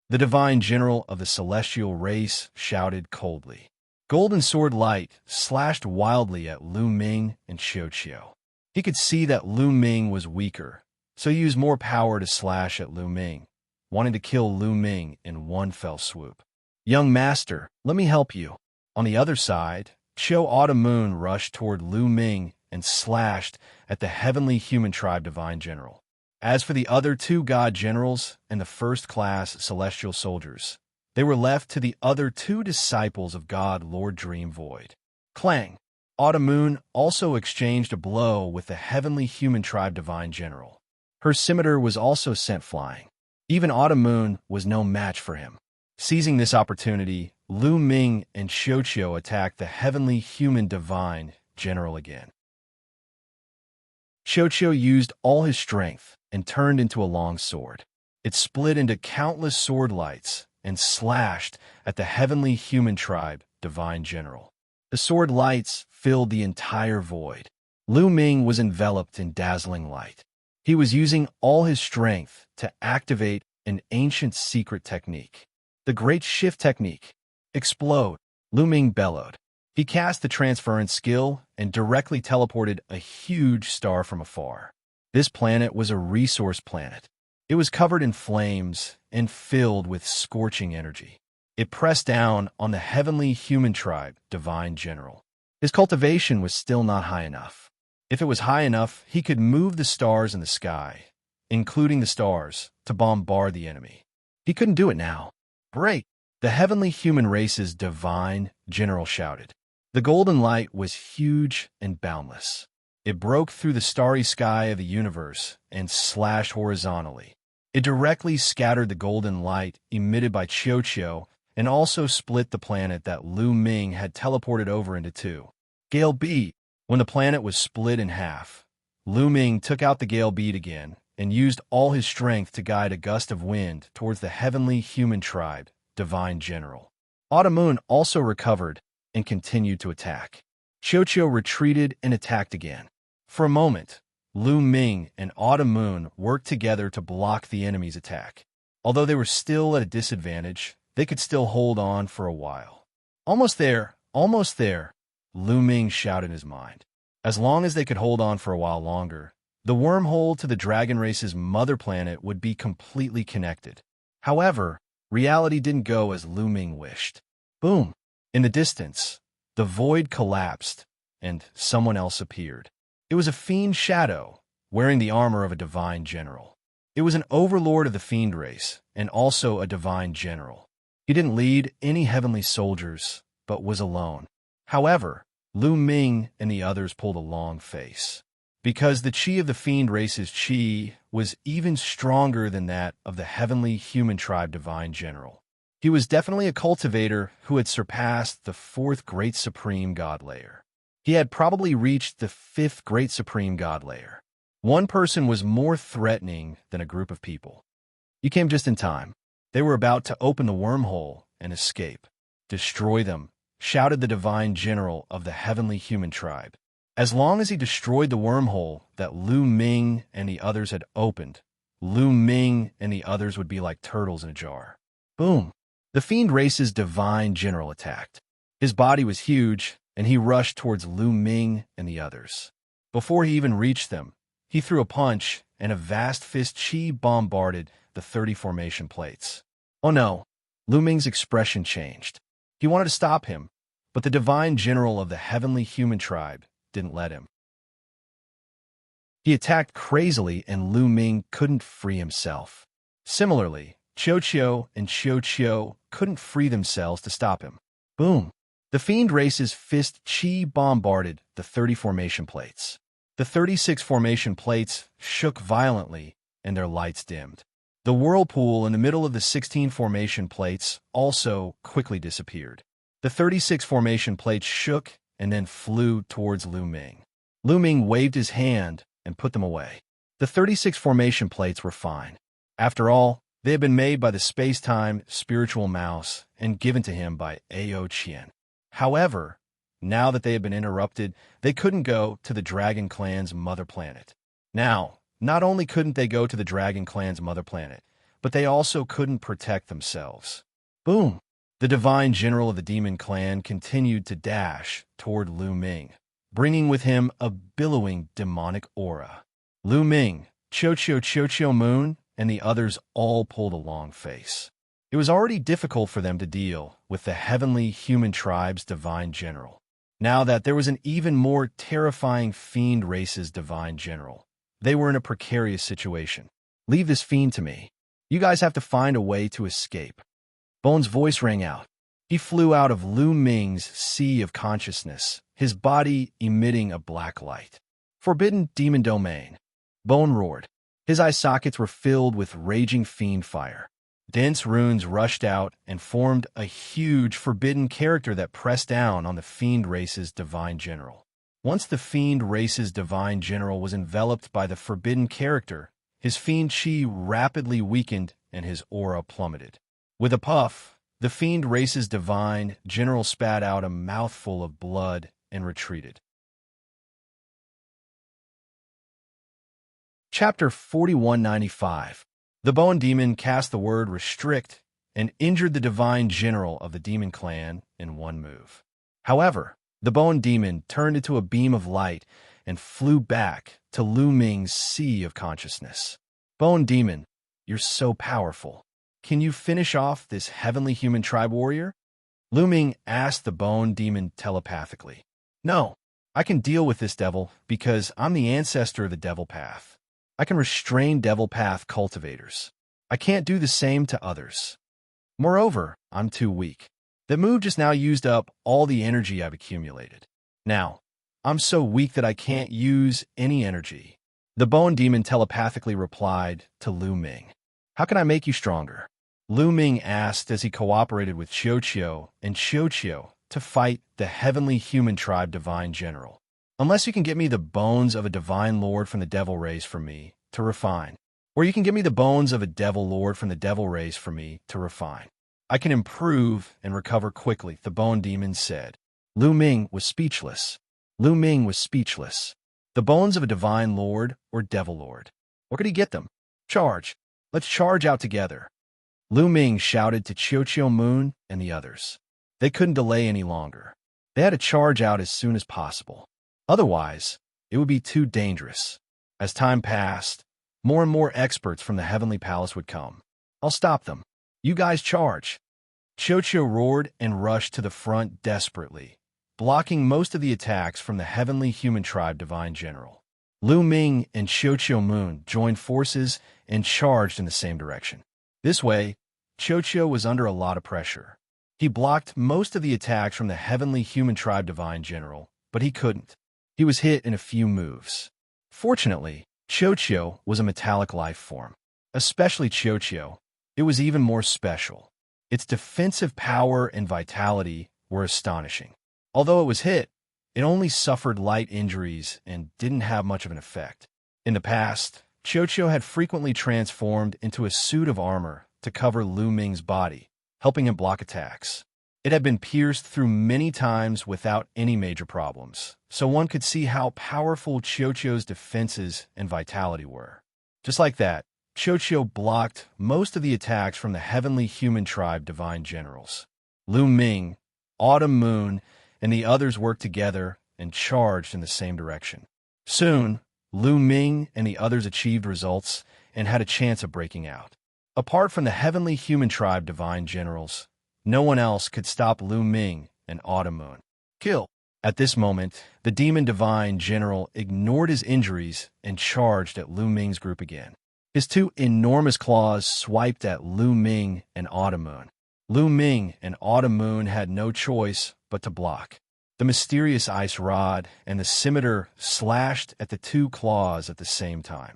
The divine general of the celestial race shouted coldly. Golden sword light slashed wildly at Lu Ming and Xianxia. He could see that Lu Ming was weaker, so he used more power to slash at Lu Ming, wanting to kill Lu Ming in one fell swoop. Young master, let me help you. On the other side, Qiu Autumn Moon rushed toward Lu Ming and slashed at the heavenly human tribe divine general. As for the other two god generals and the first-class celestial soldiers, they were left to the other two disciples of God Lord Dream Void. Clang! Autumn Moon also exchanged a blow with the heavenly human tribe divine general. Her scimitar was also sent flying. Even Autumn Moon was no match for him. Seizing this opportunity, Lu Ming and Xianxia attacked the heavenly human divine general again. Xianxia used all his strength and turned into a long sword. It split into countless sword lights and slashed at the heavenly human tribe divine general. The sword lights filled the entire void. Lu Ming was enveloped in dazzling light. He was using all his strength to activate an ancient secret technique. The Great Shift Technique. Explode! Lu Ming bellowed. He cast the transference skill and directly teleported a huge star from afar. This planet was a resource planet. It was covered in flames and filled with scorching energy. It pressed down on the heavenly human tribe divine general. His cultivation was still not high enough. If it was high enough, he could move the stars in the sky, including the stars, to bombard the enemy. He couldn't do it now. Break! The heavenly human race's divine general shouted. The golden light was huge and boundless. It broke through the starry sky of the universe and slashed horizontally. It directly scattered the golden light emitted by Xianxia and also split the planet that Lu Ming had teleported over into two. Gale bead. When the planet was split in half, Lu Ming took out the gale bead again and used all his strength to guide a gust of wind towards the heavenly human tribe, divine general. Autumn Moon also recovered and continued to attack. Xianxia retreated and attacked again. For a moment, Lu Ming and Autumn Moon worked together to block the enemy's attack. Although they were still at a disadvantage, they could still hold on for a while. Almost there, Lu Ming shouted in his mind. As long as they could hold on for a while longer, the wormhole to the dragon race's mother planet would be completely connected. However, reality didn't go as Lu Ming wished. Boom! In the distance, the void collapsed, and someone else appeared. It was a fiend shadow, wearing the armor of a divine general. It was an overlord of the fiend race, and also a divine general. He didn't lead any heavenly soldiers, but was alone. However, Lu Ming and the others pulled a long face, because the chi of the fiend race's chi was even stronger than that of the heavenly human tribe divine general. He was definitely a cultivator who had surpassed the fourth great supreme god layer. He had probably reached the fifth great supreme god layer. One person was more threatening than a group of people. You came just in time. They were about to open the wormhole and escape. Destroy them, shouted the divine general of the heavenly human tribe. As long as he destroyed the wormhole that Lu Ming and the others had opened, Lu Ming and the others would be like turtles in a jar. Boom! The fiend race's divine general attacked. His body was huge, and he rushed towards Lu Ming and the others. Before he even reached them, he threw a punch, and a vast fist chi bombarded the 30 formation plates. Oh no! Lu Ming's expression changed. He wanted to stop him, but the divine general of the heavenly human tribe didn't let him. He attacked crazily, and Lu Ming couldn't free himself. Similarly, Xianxia and Xianxia couldn't free themselves to stop him. Boom! The fiend race's fist chi bombarded the 30 formation plates. The 36 formation plates shook violently, and their lights dimmed. The whirlpool in the middle of the 16 formation plates also quickly disappeared. The 36 formation plates shook and then flew towards Lu Ming. Lu Ming waved his hand and put them away. The 36 formation plates were fine. After all, they had been made by the space-time spiritual mouse and given to him by Ao Qian. However, now that they had been interrupted, they couldn't go to the Dragon Clan's mother planet. Now, not only couldn't they go to the Dragon Clan's mother planet, but they also couldn't protect themselves. Boom! The divine general of the Demon Clan continued to dash toward Lu Ming, bringing with him a billowing demonic aura. Lu Ming, Cho Moon, and the others all pulled a long face. It was already difficult for them to deal with the heavenly human tribe's divine general. Now that there was an even more terrifying fiend race's divine general, they were in a precarious situation. Leave this fiend to me. You guys have to find a way to escape. Bone's voice rang out. He flew out of Lu Ming's sea of consciousness, his body emitting a black light. Forbidden demon domain. Bone roared. His eye sockets were filled with raging fiend fire. Dense runes rushed out and formed a huge forbidden character that pressed down on the fiend race's divine general. Once the fiend race's divine general was enveloped by the forbidden character, his fiend chi rapidly weakened and his aura plummeted. With a puff, the fiend race's divine general spat out a mouthful of blood and retreated. Chapter 4195. The Bone Demon cast the word restrict and injured the divine general of the Demon Clan in one move. However, the Bone Demon turned into a beam of light and flew back to Lu Ming's sea of consciousness. Bone Demon, you're so powerful. Can you finish off this heavenly human tribe warrior? Lu Ming asked the Bone Demon telepathically. No, I can deal with this devil because I'm the ancestor of the Devil Path. I can restrain Devil Path cultivators. I can't do the same to others. Moreover, I'm too weak. The move just now used up all the energy I've accumulated. Now, I'm so weak that I can't use any energy. The Bone Demon telepathically replied to Lu Ming. How can I make you stronger? Lu Ming asked as he cooperated with Xianxia and Xianxia to fight the heavenly human tribe divine general. Unless you can get me the bones of a divine lord from the devil race for me to refine, or you can give me the bones of a devil lord from the devil race for me to refine, I can improve and recover quickly, the Bone Demon said. Lu Ming was speechless. Lu Ming was speechless. The bones of a divine lord or devil lord. Where could he get them? Charge. Let's charge out together. Lu Ming shouted to Cho Moon and the others. They couldn't delay any longer. They had to charge out as soon as possible. Otherwise, it would be too dangerous. As time passed, more and more experts from the Heavenly Palace would come. I'll stop them. You guys charge. Cho roared and rushed to the front desperately, blocking most of the attacks from the heavenly human tribe divine general. Lu Ming and Cho Moon joined forces and charged in the same direction. This way, Cho was under a lot of pressure. He blocked most of the attacks from the heavenly human tribe divine general, but he couldn't. He was hit in a few moves. Fortunately, Cho was a metallic life form. Especially Cho, it was even more special. Its defensive power and vitality were astonishing. Although it was hit, it only suffered light injuries and didn't have much of an effect. In the past, Cho had frequently transformed into a suit of armor to cover Lu Ming's body, helping him block attacks. It had been pierced through many times without any major problems, so one could see how powerful Cho's defenses and vitality were. Just like that, Cho blocked most of the attacks from the heavenly human tribe divine generals. Lu Ming, Autumn Moon, and the others worked together and charged in the same direction. Soon, Lu Ming and the others achieved results and had a chance of breaking out. Apart from the heavenly human tribe divine generals, no one else could stop Lu Ming and Autumn Moon. Kill! At this moment, the demon divine general ignored his injuries and charged at Lu Ming's group again. His two enormous claws swiped at Lu Ming and Autumn Moon. Lu Ming and Autumn Moon had no choice but to block. The mysterious ice rod and the scimitar slashed at the two claws at the same time.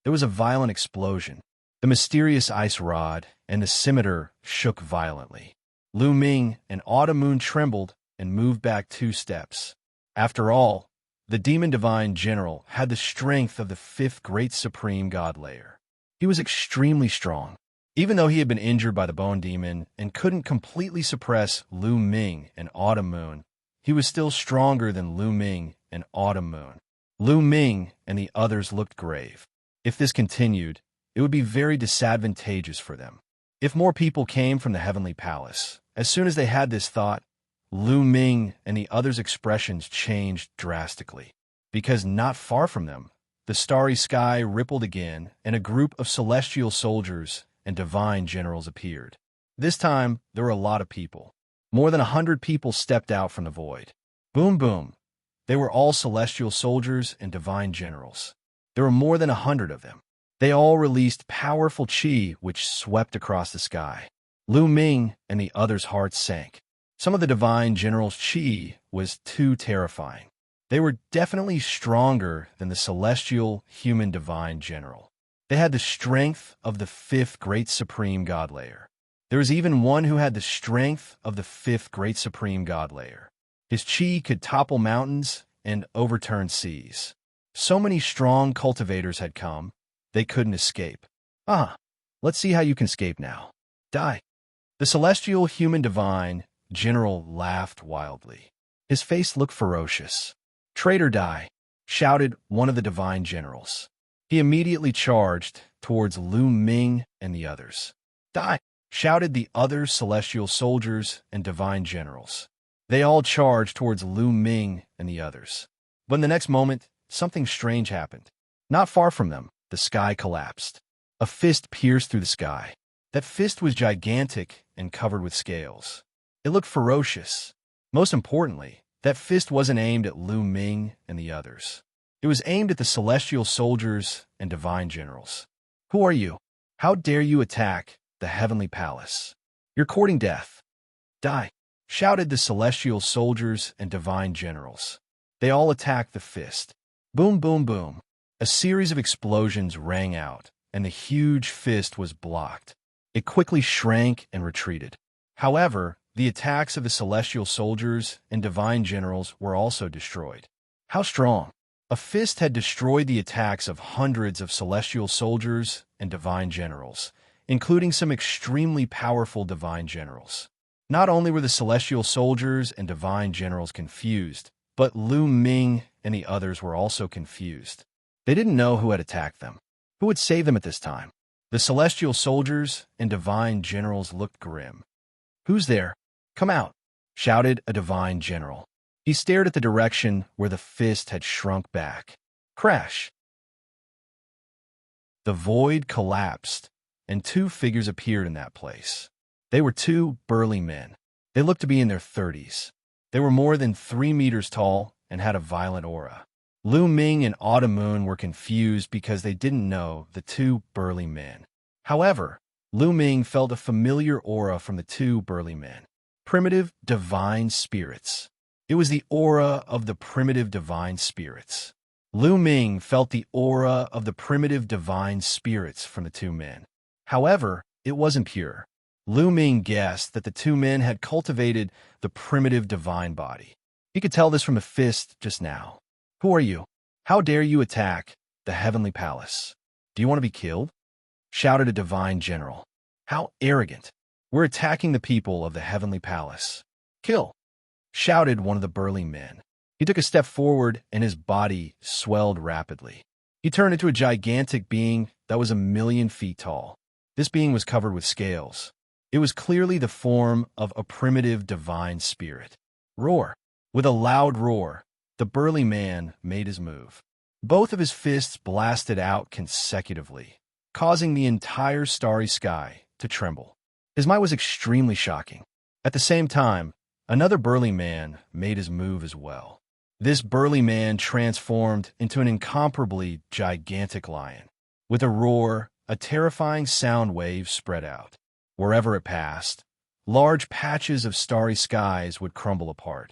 There was a violent explosion. The mysterious ice rod and the scimitar shook violently. Lu Ming and Autumn Moon trembled and moved back 2 steps. After all, the demon divine general had the strength of the 5th great supreme god layer. He was extremely strong. Even though he had been injured by the bone demon and couldn't completely suppress Lu Ming and Autumn Moon, he was still stronger than Lu Ming and Autumn Moon. Lu Ming and the others looked grave. If this continued, it would be very disadvantageous for them. If more people came from the Heavenly Palace, as soon as they had this thought, Lu Ming and the others' expressions changed drastically. Because not far from them, the starry sky rippled again, and a group of celestial soldiers and divine generals appeared. This time, there were a lot of people. More than 100 people stepped out from the void. Boom, boom. They were all celestial soldiers and divine generals. There were more than 100 of them. They all released powerful qi which swept across the sky. Lu Ming and the others' hearts sank. Some of the divine generals' qi was too terrifying. They were definitely stronger than the celestial human divine general. They had the strength of the 5th great supreme god layer. There was even one who had the strength of the 5th great supreme god layer. His qi could topple mountains and overturn seas. So many strong cultivators had come, they couldn't escape. Let's see how you can escape now. Die. The celestial human divine general laughed wildly. His face looked ferocious. Traitor, die, shouted one of the divine generals. He immediately charged towards Lu Ming and the others. Die, shouted the other celestial soldiers and divine generals. They all charged towards Lu Ming and the others. But in the next moment, something strange happened. Not far from them, the sky collapsed. A fist pierced through the sky. That fist was gigantic and covered with scales. It looked ferocious. Most importantly, that fist wasn't aimed at Lu Ming and the others. It was aimed at the celestial soldiers and divine generals. Who are you? How dare you attack the heavenly palace? You're courting death. Die, shouted the celestial soldiers and divine generals. They all attacked the fist. Boom, boom, boom. A series of explosions rang out, and the huge fist was blocked. It quickly shrank and retreated. However, the attacks of the celestial soldiers and divine generals were also destroyed. How strong? A fist had destroyed the attacks of hundreds of celestial soldiers and divine generals, including some extremely powerful divine generals. Not only were the celestial soldiers and divine generals confused, but Lu Ming and the others were also confused. They didn't know who had attacked them. Who would save them at this time? The celestial soldiers and divine generals looked grim. Who's there? Come out, shouted a divine general. He stared at the direction where the fist had shrunk back. Crash! The void collapsed, and 2 figures appeared in that place. They were 2 burly men. They looked to be in their 30s. They were more than 3 meters tall and had a violent aura. Lu Ming and Autumn Moon were confused because they didn't know the 2 burly men. However, Lu Ming felt a familiar aura from the 2 burly men. Primitive divine spirits. It was the aura of the primitive divine spirits. Lu Ming felt the aura of the primitive divine spirits from the 2 men. However, it wasn't pure. Lu Ming guessed that the 2 men had cultivated the primitive divine body. He could tell this from the fist just now. Who are you? How dare you attack the heavenly palace? Do you want to be killed? Shouted a divine general. How arrogant. We're attacking the people of the heavenly palace. Kill, shouted one of the burly men. He took a step forward and his body swelled rapidly. He turned into a gigantic being that was 1,000,000 feet tall. This being was covered with scales. It was clearly the form of a primitive divine spirit. Roar. With a loud roar, the burly man made his move. Both of his fists blasted out consecutively, causing the entire starry sky to tremble. His might was extremely shocking. At the same time, another burly man made his move as well. This burly man transformed into an incomparably gigantic lion. With a roar, a terrifying sound wave spread out. Wherever it passed, large patches of starry skies would crumble apart.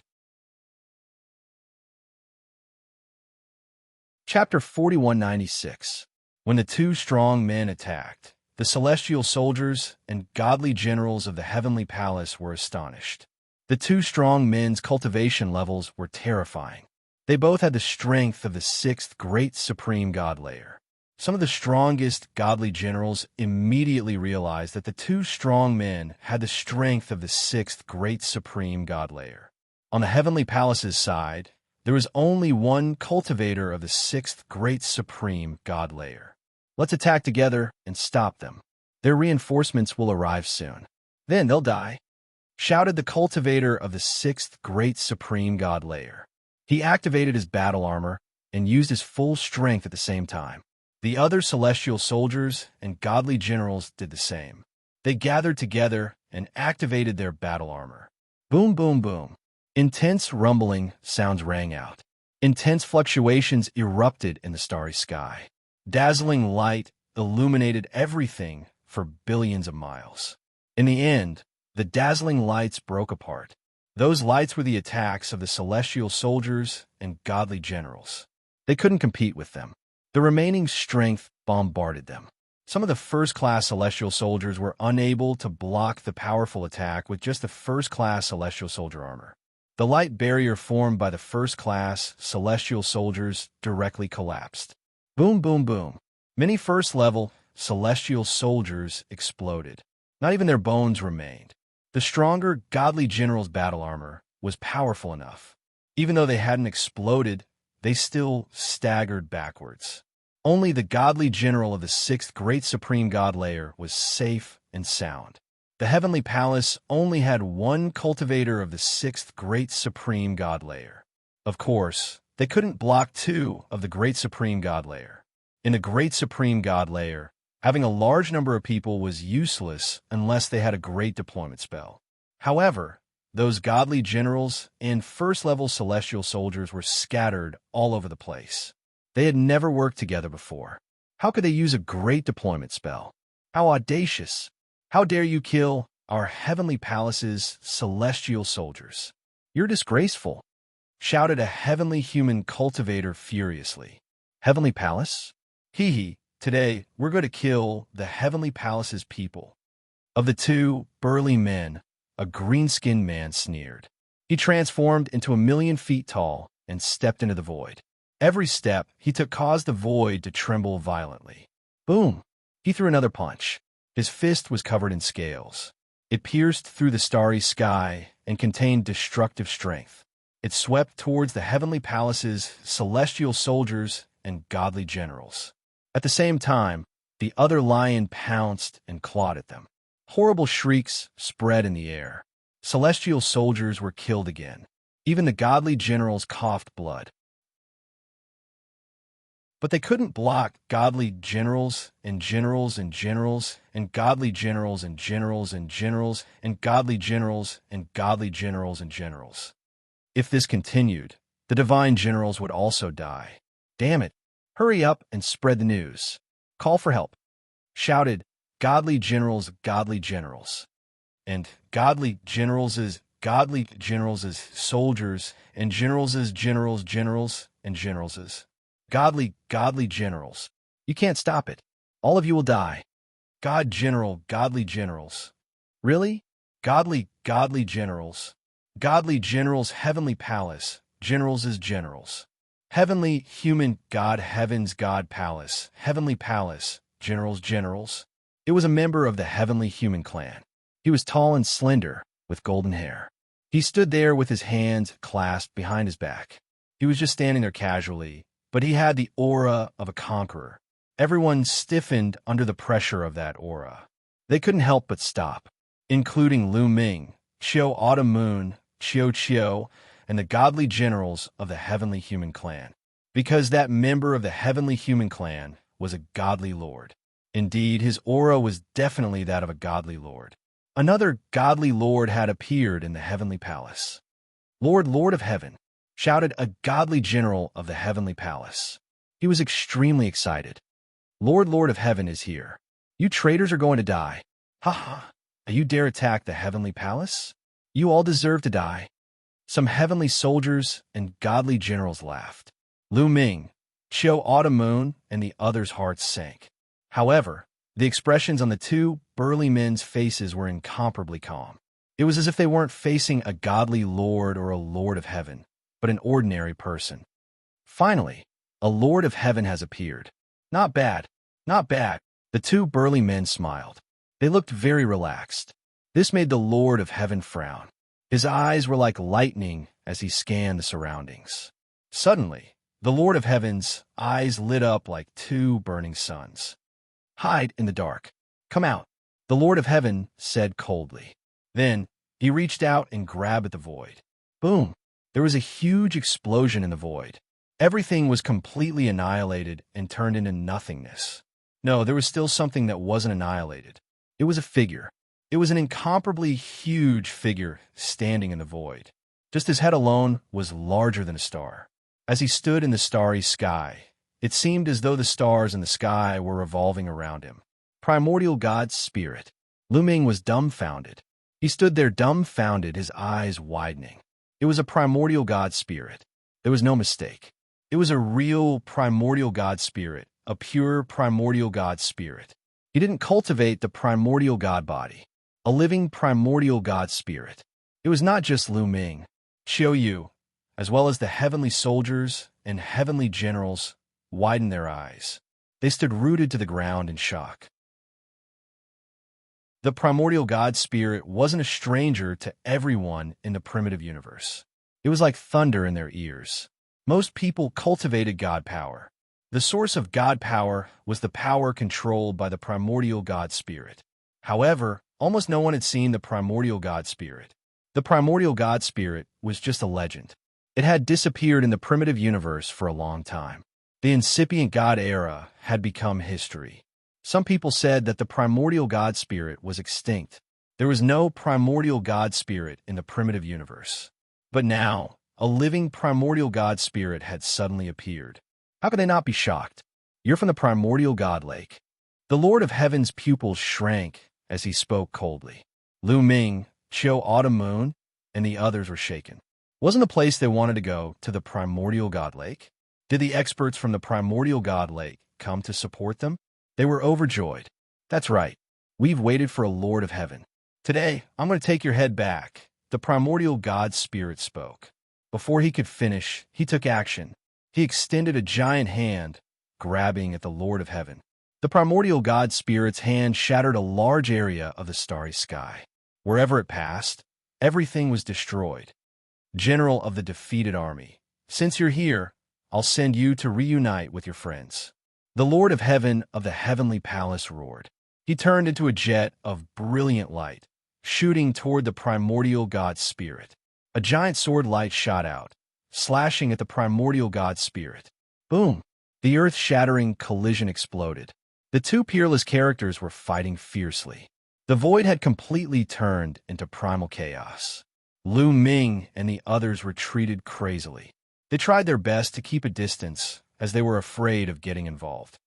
Chapter 4196. When the two strong men attacked, the celestial soldiers and godly generals of the heavenly palace were astonished. The two strong men's cultivation levels were terrifying. They both had the strength of the sixth great supreme god layer. Some of the strongest godly generals immediately realized that the two strong men had the strength of the sixth great supreme god layer. On the heavenly palace's side, there was only one cultivator of the sixth great supreme god layer. Let's attack together and stop them. Their reinforcements will arrive soon. Then they'll die, shouted the cultivator of the sixth great supreme god layer. He activated his battle armor and used his full strength at the same time. The other celestial soldiers and godly generals did the same. They gathered together and activated their battle armor. Boom, boom, boom. Intense rumbling sounds rang out. Intense fluctuations erupted in the starry sky. Dazzling light illuminated everything for billions of miles. In the end, the dazzling lights broke apart. Those lights were the attacks of the celestial soldiers and godly generals. They couldn't compete with them. The remaining strength bombarded them. Some of the first-class celestial soldiers were unable to block the powerful attack with just the first-class celestial soldier armor. The light barrier formed by the first-class celestial soldiers directly collapsed. Boom, boom, boom. Many first-level celestial soldiers exploded. Not even their bones remained. The stronger godly general's battle armor was powerful enough. Even though they hadn't exploded, they still staggered backwards. Only the godly general of the sixth great supreme god layer was safe and sound. The heavenly palace only had one cultivator of the sixth great supreme god layer. Of course, they couldn't block two of the great supreme god layer. In the great supreme god layer, having a large number of people was useless unless they had a great deployment spell. However, those godly generals and first-level celestial soldiers were scattered all over the place. They had never worked together before. How could they use a great deployment spell? How audacious! How dare you kill our heavenly palace's celestial soldiers? You're disgraceful, shouted a heavenly human cultivator furiously. Heavenly palace? Hee hee, today we're going to kill the heavenly palace's people. Of the two burly men, a green-skinned man sneered. He transformed into 1,000,000 feet tall and stepped into the void. Every step he took caused the void to tremble violently. Boom! He threw another punch. His fist was covered in scales. It pierced through the starry sky and contained destructive strength. It swept towards the heavenly palace's celestial soldiers and godly generals. At the same time, the other lion pounced and clawed at them. Horrible shrieks spread in the air. Celestial soldiers were killed again. Even the godly generals coughed blood. But they couldn't block godly generals and generals and generals and godly generals and generals and generals and godly generals and godly generals and generals. If this continued, the divine generals would also die. Damn it! Hurry up and spread the news. Call for help, shouted godly generals, and godly generals as soldiers and generals as generals and generals as godly generals. You can't stop it. All of you will die. Godly generals. Really? Godly generals. Godly generals, heavenly palace, generals as generals. Heavenly human god, heaven's god palace, heavenly palace, generals. It was a member of the heavenly human clan. He was tall and slender, with golden hair. He stood there with his hands clasped behind his back. He was just standing there casually, but he had the aura of a conqueror. Everyone stiffened under the pressure of that aura. They couldn't help but stop, including Lu Ming, Qiu Autumn Moon, Qiu, and the godly generals of the heavenly human clan, because that member of the heavenly human clan was a godly lord. Indeed, his aura was definitely that of a godly lord. Another godly lord had appeared in the heavenly palace. Lord of heaven, shouted a godly general of the heavenly palace. He was extremely excited. Lord of heaven is here. You traitors are going to die. Ha ha. You dare attack the heavenly palace? You all deserve to die." Some heavenly soldiers and godly generals laughed. Lu Ming, Qiu Autumn Moon, and the others' hearts sank. However, the expressions on the two burly men's faces were incomparably calm. It was as if they weren't facing a godly lord or a lord of heaven, but an ordinary person. Finally, a lord of heaven has appeared. Not bad, not bad. The two burly men smiled. They looked very relaxed. This made the lord of heaven frown. His eyes were like lightning as he scanned the surroundings. Suddenly, the lord of heaven's eyes lit up like two burning suns. "Hide in the dark. Come out," the lord of heaven said coldly. Then, he reached out and grabbed at the void. Boom! There was a huge explosion in the void. Everything was completely annihilated and turned into nothingness. No, there was still something that wasn't annihilated. It was a figure. It was an incomparably huge figure standing in the void. Just his head alone was larger than a star. As he stood in the starry sky, it seemed as though the stars in the sky were revolving around him. Primordial God's spirit. Lu Ming was dumbfounded. He stood there dumbfounded, his eyes widening. It was a primordial God spirit. There was no mistake. It was a real primordial God spirit, a pure primordial God spirit. He didn't cultivate the primordial God body, a living primordial God spirit. It was not just Lu Ming, Qiu Yu, as well as the heavenly soldiers and heavenly generals widened their eyes. They stood rooted to the ground in shock. The primordial God spirit wasn't a stranger to everyone in the primitive universe. It was like thunder in their ears. Most people cultivated God power. The source of God power was the power controlled by the primordial God spirit. However, almost no one had seen the primordial God spirit. The primordial God spirit was just a legend. It had disappeared in the primitive universe for a long time. The incipient God era had become history. Some people said that the primordial God spirit was extinct. There was no primordial God spirit in the primitive universe. But now, a living primordial God spirit had suddenly appeared. How could they not be shocked? "You're from the primordial God lake." The Lord of Heaven's pupils shrank as he spoke coldly. Lu Ming, Qiu Autumn Moon, and the others were shaken. Wasn't the place they wanted to go to the primordial God lake? Did the experts from the primordial God lake come to support them? They were overjoyed. "That's right. We've waited for a Lord of Heaven. Today, I'm going to take your head back." The primordial God spirit spoke. Before he could finish, he took action. He extended a giant hand, grabbing at the Lord of Heaven. The primordial God spirit's hand shattered a large area of the starry sky. Wherever it passed, everything was destroyed. "General of the defeated army, since you're here, I'll send you to reunite with your friends." The Lord of Heaven of the heavenly palace roared. He turned into a jet of brilliant light, shooting toward the primordial God spirit. A giant sword light shot out, slashing at the primordial God spirit. Boom! The earth-shattering collision exploded. The two peerless characters were fighting fiercely. The void had completely turned into primal chaos. Lu Ming and the others retreated crazily. They tried their best to keep a distance, as they were afraid of getting involved.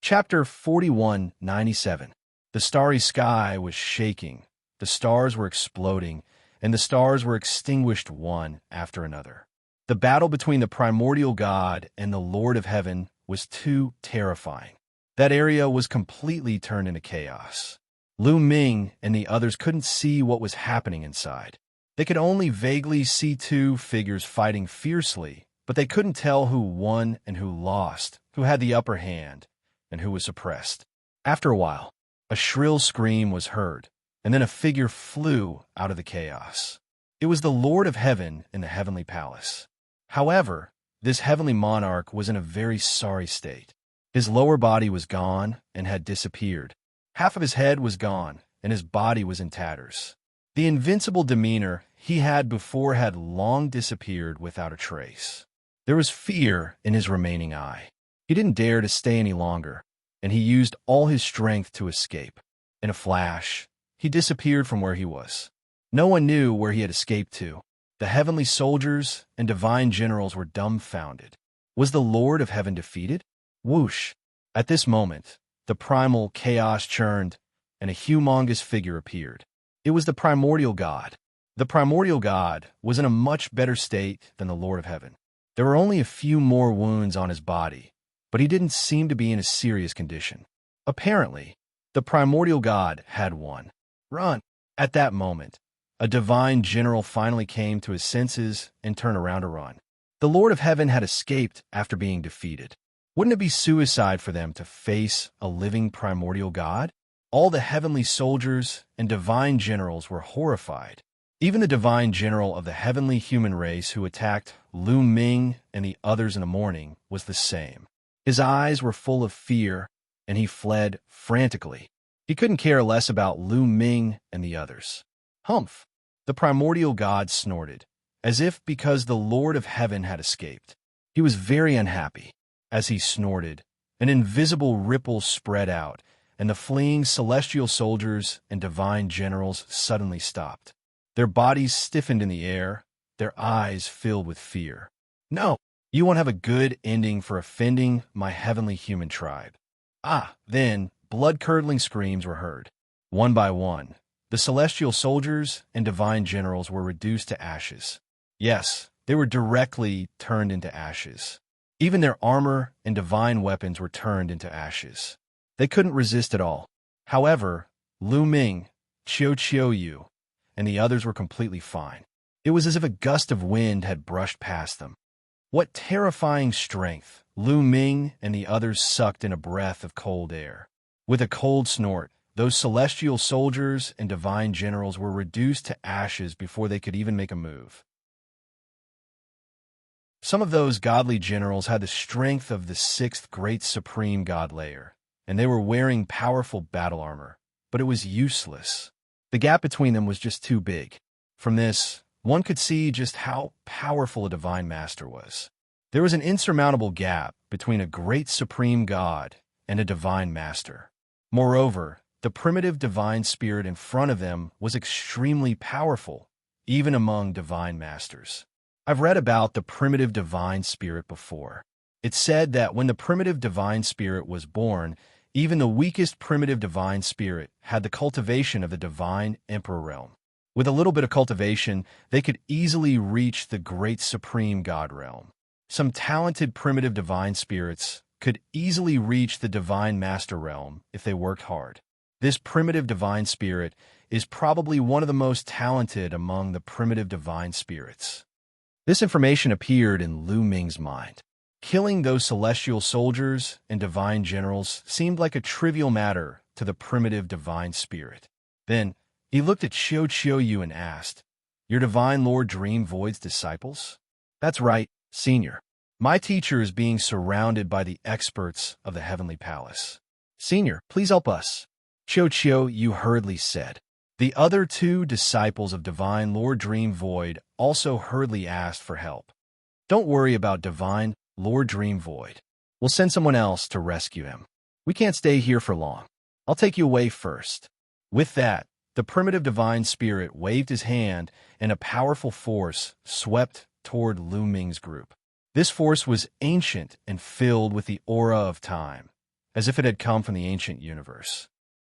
Chapter 4197. The starry sky was shaking, the stars were exploding, and the stars were extinguished one after another. The battle between the primordial God and the Lord of Heaven was too terrifying. That area was completely turned into chaos. Lu Ming and the others couldn't see what was happening inside. They could only vaguely see two figures fighting fiercely, but they couldn't tell who won and who lost, who had the upper hand, and who was suppressed. After a while, a shrill scream was heard, and then a figure flew out of the chaos. It was the Lord of Heaven in the heavenly palace. However, this heavenly monarch was in a very sorry state. His lower body was gone and had disappeared. Half of his head was gone, and his body was in tatters. The invincible demeanor he had before had long disappeared without a trace. There was fear in his remaining eye. He didn't dare to stay any longer, and he used all his strength to escape. In a flash, he disappeared from where he was. No one knew where he had escaped to. The heavenly soldiers and divine generals were dumbfounded. Was the Lord of Heaven defeated? Whoosh! At this moment, the primal chaos churned, and a humongous figure appeared. It was the primordial god. The primordial god was in a much better state than the Lord of Heaven. There were only a few more wounds on his body, but he didn't seem to be in a serious condition. Apparently, the primordial god had won. Run! At that moment, a divine general finally came to his senses and turned around to run. The Lord of Heaven had escaped after being defeated. Wouldn't it be suicide for them to face a living primordial god? All the heavenly soldiers and divine generals were horrified. Even the divine general of the heavenly human race who attacked Lu Ming and the others in the morning was the same. His eyes were full of fear, and he fled frantically. He couldn't care less about Lu Ming and the others. Humph! The primordial god snorted, as if because the Lord of Heaven had escaped. He was very unhappy. As he snorted, an invisible ripple spread out, and the fleeing celestial soldiers and divine generals suddenly stopped. Their bodies stiffened in the air, their eyes filled with fear. No, you won't have a good ending for offending my heavenly human tribe. Then, blood-curdling screams were heard. One by one, the celestial soldiers and divine generals were reduced to ashes. Yes, they were directly turned into ashes. Even their armor and divine weapons were turned into ashes. They couldn't resist at all. However, Lu Ming, Qiu Yu, and the others were completely fine. It was as if a gust of wind had brushed past them. What terrifying strength! Lu Ming and the others sucked in a breath of cold air. With a cold snort, those celestial soldiers and divine generals were reduced to ashes before they could even make a move. Some of those godly generals had the strength of the sixth great supreme god layer, and they were wearing powerful battle armor, but it was useless. The gap between them was just too big. From this, one could see just how powerful a divine master was. There was an insurmountable gap between a great supreme god and a divine master. Moreover, the primitive divine spirit in front of them was extremely powerful, even among divine masters. I've read about the primitive divine spirit before. It's said that when the primitive divine spirit was born, even the weakest primitive divine spirit had the cultivation of the divine emperor realm. With a little bit of cultivation, they could easily reach the great supreme god realm. Some talented primitive divine spirits could easily reach the divine master realm if they worked hard. This primitive divine spirit is probably one of the most talented among the primitive divine spirits. This information appeared in Lu Ming's mind. Killing those celestial soldiers and divine generals seemed like a trivial matter to the primitive divine spirit. Then, he looked at Xiu Yu and asked, "Your divine Lord Dream Void's disciples?" "That's right, Senior. My teacher is being surrounded by the experts of the Heavenly Palace." "Senior, please help us," Xiu Yu hurriedly said. The other two disciples of Divine Lord Dream Void also hurriedly asked for help. "Don't worry about Divine Lord Dream Void. We'll send someone else to rescue him. We can't stay here for long. I'll take you away first." With that, the primitive divine spirit waved his hand, and a powerful force swept toward Lu Ming's group. This force was ancient and filled with the aura of time, as if it had come from the ancient universe.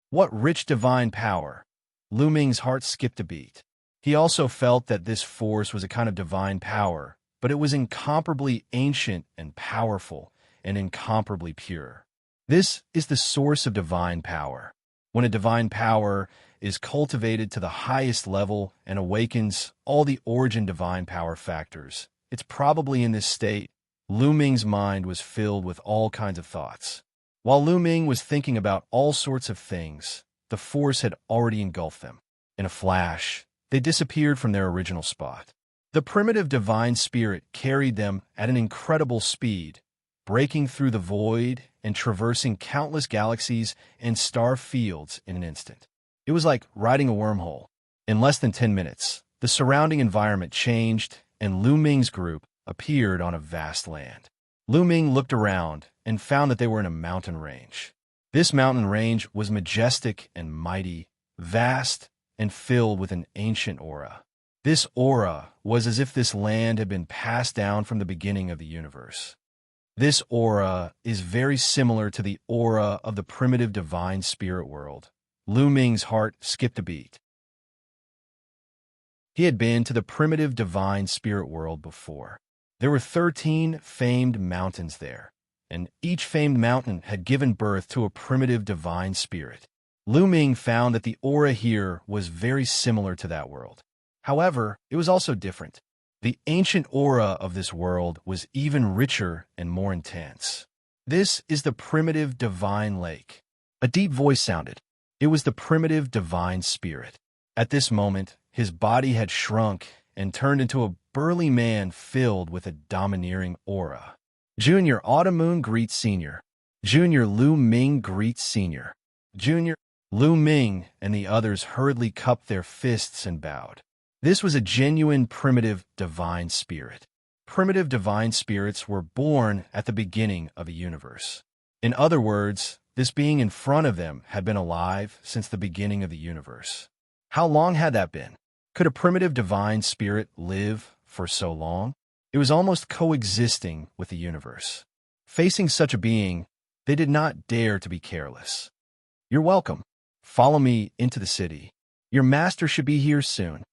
What rich divine power! Lu Ming's heart skipped a beat. He also felt that this force was a kind of divine power, but it was incomparably ancient and powerful and incomparably pure. This is the source of divine power. When a divine power is cultivated to the highest level and awakens all the origin divine power factors, it's probably in this state. Lu Ming's mind was filled with all kinds of thoughts. While Lu Ming was thinking about all sorts of things, the force had already engulfed them. In a flash, they disappeared from their original spot. The primitive divine spirit carried them at an incredible speed, breaking through the void and traversing countless galaxies and star fields in an instant. It was like riding a wormhole. In less than 10 minutes, the surrounding environment changed, and Lu Ming's group appeared on a vast land. Lu Ming looked around and found that they were in a mountain range. This mountain range was majestic and mighty, vast and filled with an ancient aura. This aura was as if this land had been passed down from the beginning of the universe. This aura is very similar to the aura of the primitive divine spirit world. Lu Ming's heart skipped a beat. He had been to the primitive divine spirit world before. There were 13 famed mountains there, and each famed mountain had given birth to a primitive divine spirit. Lu Ming found that the aura here was very similar to that world. However, it was also different. The ancient aura of this world was even richer and more intense. This is the primitive divine lake. A deep voice sounded. It was the primitive divine spirit. At this moment, his body had shrunk and turned into a burly man filled with a domineering aura. Junior Autumn greets Senior. Junior Lu Ming greets Senior. Junior Lu Ming and the others hurriedly cupped their fists and bowed. This was a genuine primitive divine spirit. Primitive divine spirits were born at the beginning of a universe. In other words, this being in front of them had been alive since the beginning of the universe. How long had that been? Could a primitive divine spirit live for so long? It was almost coexisting with the universe. Facing such a being, they did not dare to be careless. You're welcome. Follow me into the city. Your master should be here soon.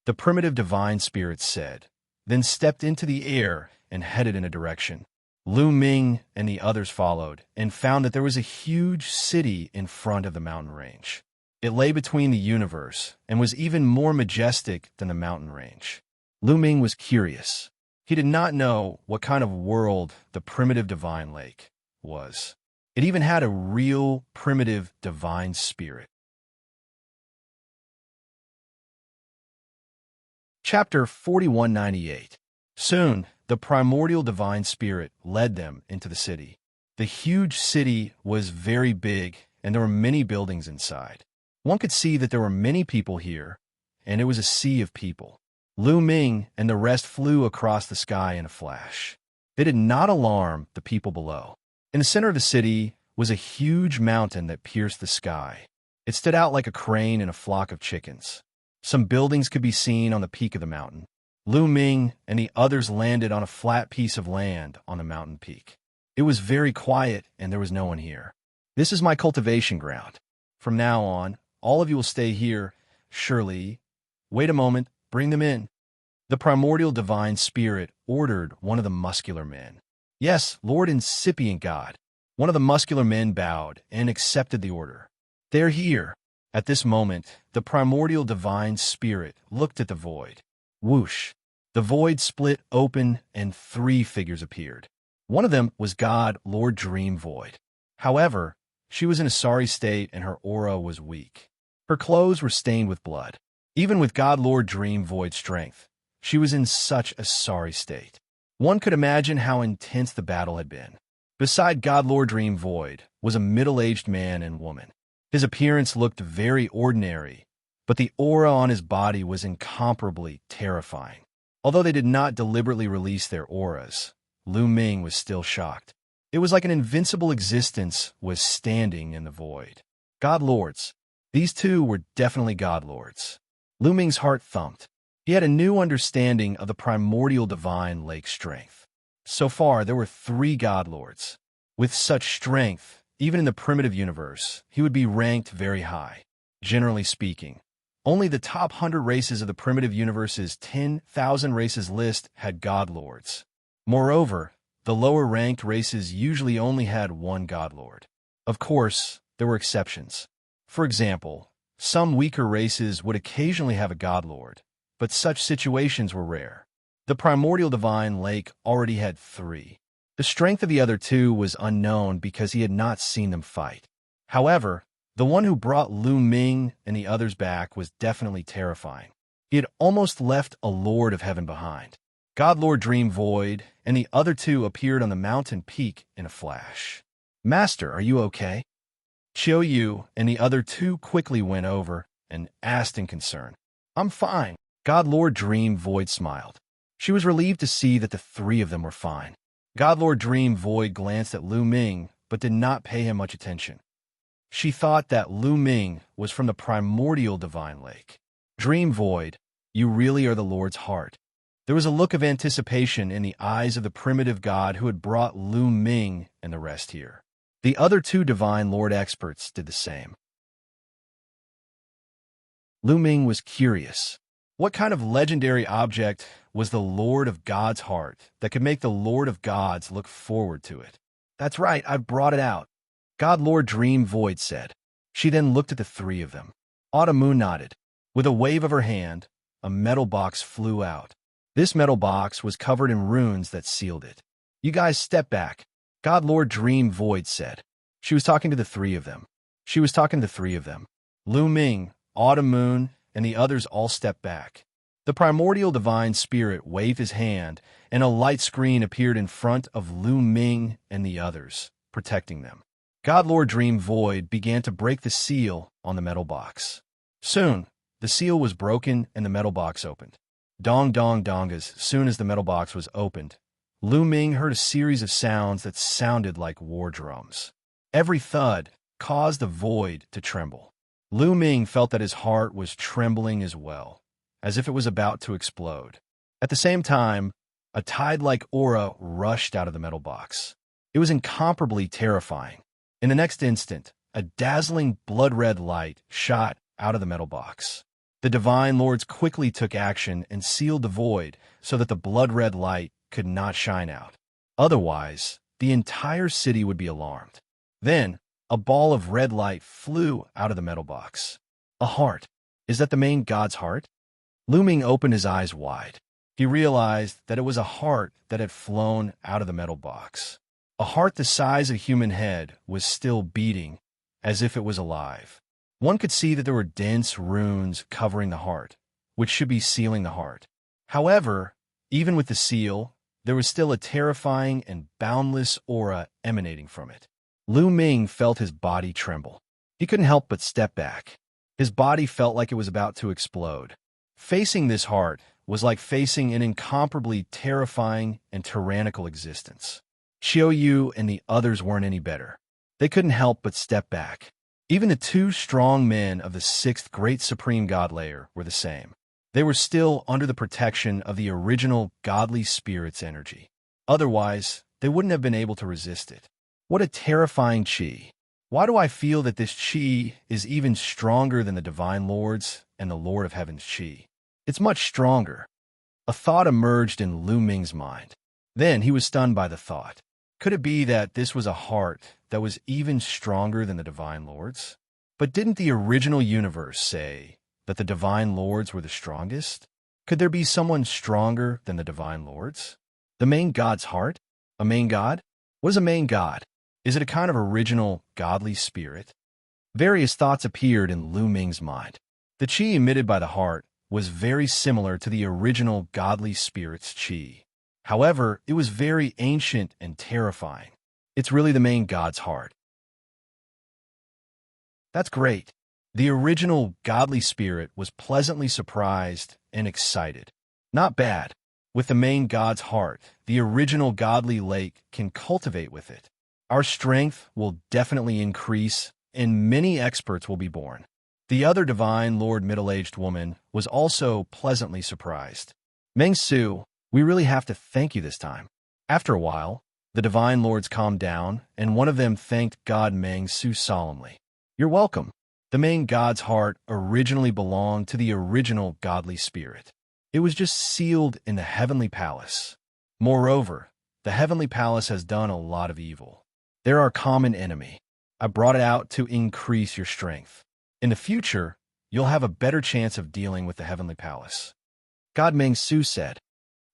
The primitive divine spirit said, then stepped into the air and headed in a direction. Lu Ming and the others followed and found that there was a huge city in front of the mountain range. It lay between the universe and was even more majestic than the mountain range. Lu Ming was curious. He did not know what kind of world the primitive divine lake was. It even had a real primitive divine spirit. Chapter 4198. Soon, the primordial divine spirit led them into the city. The huge city was very big, and there were many buildings inside. One could see that there were many people here, and it was a sea of people. Lu Ming and the rest flew across the sky in a flash. They did not alarm the people below. In the center of the city was a huge mountain that pierced the sky. It stood out like a crane in a flock of chickens. Some buildings could be seen on the peak of the mountain. Lu Ming and the others landed on a flat piece of land on the mountain peak. It was very quiet, and there was no one here. This is my cultivation ground. From now on, all of you will stay here. Surely. Wait a moment. Bring them in. The primordial divine spirit ordered one of the muscular men. Yes, Lord incipient God. One of the muscular men bowed and accepted the order. They're here. At this moment, the primordial divine spirit looked at the void. Whoosh! The void split open and 3 figures appeared. One of them was God, Lord Dream Void. However, she was in a sorry state and her aura was weak. Her clothes were stained with blood. Even with God, Lord Dream Void's strength, she was in such a sorry state. One could imagine how intense the battle had been. Beside God, Lord Dream Void was a middle-aged man and woman. His appearance looked very ordinary, but the aura on his body was incomparably terrifying. Although they did not deliberately release their auras, Lu Ming was still shocked. It was like an invincible existence was standing in the void. God Lords. These two were definitely God Lords. Lu Ming's heart thumped. He had a new understanding of the primordial divine lake strength. So far, there were 3 God Lords. With such strength, even in the primitive universe, he would be ranked very high. Generally speaking, only the top 100 races of the primitive universe's 10,000 races list had God Lords. Moreover, the lower-ranked races usually only had 1 God Lord. Of course, there were exceptions. For example, some weaker races would occasionally have a God Lord, but such situations were rare. The primordial divine lake already had 3. The strength of the other 2 was unknown because he had not seen them fight. However, the one who brought Lu Ming and the others back was definitely terrifying. He had almost left a Lord of Heaven behind. God Lord Dream Void and the other 2 appeared on the mountain peak in a flash. Master, are you okay? Chiu Yu and the other 2 quickly went over and asked in concern. I'm fine. God Lord Dream Void smiled. She was relieved to see that the 3 of them were fine. God Lord Dream Void glanced at Lu Ming, but did not pay him much attention. She thought that Lu Ming was from the primordial divine lake. Dream Void, you really are the Lord's heart. There was a look of anticipation in the eyes of the primitive god who had brought Lu Ming and the rest here. The other two Divine Lord experts did the same. Lu Ming was curious. What kind of legendary object was the Lord of God's heart that could make the Lord of Gods look forward to it? That's right, I've brought it out, God Lord Dream Void said. She then looked at the three of them. Autumn nodded. With a wave of her hand, a metal box flew out. This metal box was covered in runes that sealed it. You guys step back, God Lord Dream Void said. She was talking to the three of them. Lu Ming, Autumn Moon, and the others all stepped back. The primordial divine spirit waved his hand, and a light screen appeared in front of Lu Ming and the others, protecting them. God Lord Dream Void began to break the seal on the metal box. Soon, the seal was broken and the metal box opened. Dong dong dong. As soon as the metal box was opened, Lu Ming heard a series of sounds that sounded like war drums. Every thud caused the void to tremble. Lu Ming felt that his heart was trembling as well, as if it was about to explode. At the same time, a tide-like aura rushed out of the metal box. It was incomparably terrifying. In the next instant, a dazzling blood-red light shot out of the metal box. The Divine Lords quickly took action and sealed the void so that the blood-red light could not shine out. Otherwise, the entire city would be alarmed. Then, a ball of red light flew out of the metal box. A heart. Is that the main god's heart? Lu Ming opened his eyes wide. He realized that it was a heart that had flown out of the metal box. A heart the size of a human head was still beating, as if it was alive. One could see that there were dense runes covering the heart, which should be sealing the heart. However, even with the seal, there was still a terrifying and boundless aura emanating from it. Lu Ming felt his body tremble. He couldn't help but step back. His body felt like it was about to explode. Facing this heart was like facing an incomparably terrifying and tyrannical existence. Xiao Yu and the others weren't any better. They couldn't help but step back. Even the two strong men of the sixth great supreme god layer were the same. They were still under the protection of the original godly spirit's energy. Otherwise, they wouldn't have been able to resist it. What a terrifying chi. Why do I feel that this chi is even stronger than the Divine Lords and the Lord of Heaven's chi? It's much stronger. A thought emerged in Lu Ming's mind. Then he was stunned by the thought. Could it be that this was a heart that was even stronger than the Divine Lords? But didn't the original universe say that the Divine Lords were the strongest? Could there be someone stronger than the Divine Lords? The main god's heart? A main god? What is a main god? Is it a kind of original godly spirit? Various thoughts appeared in Lu Ming's mind. The chi emitted by the heart was very similar to the original godly spirit's chi. However, it was very ancient and terrifying. It's really the main god's heart. That's great. The original godly spirit was pleasantly surprised and excited. Not bad. With the main god's heart, the original godly lake can cultivate with it. Our strength will definitely increase, and many experts will be born. The other Divine Lord middle-aged woman was also pleasantly surprised. Meng Su, we really have to thank you this time. After a while, the Divine Lords calmed down, and one of them thanked God Meng Su solemnly. You're welcome. The main god's heart originally belonged to the original godly spirit. It was just sealed in the heavenly palace. Moreover, the heavenly palace has done a lot of evil. They're our common enemy. I brought it out to increase your strength. In the future, you'll have a better chance of dealing with the heavenly palace. God Meng Su said,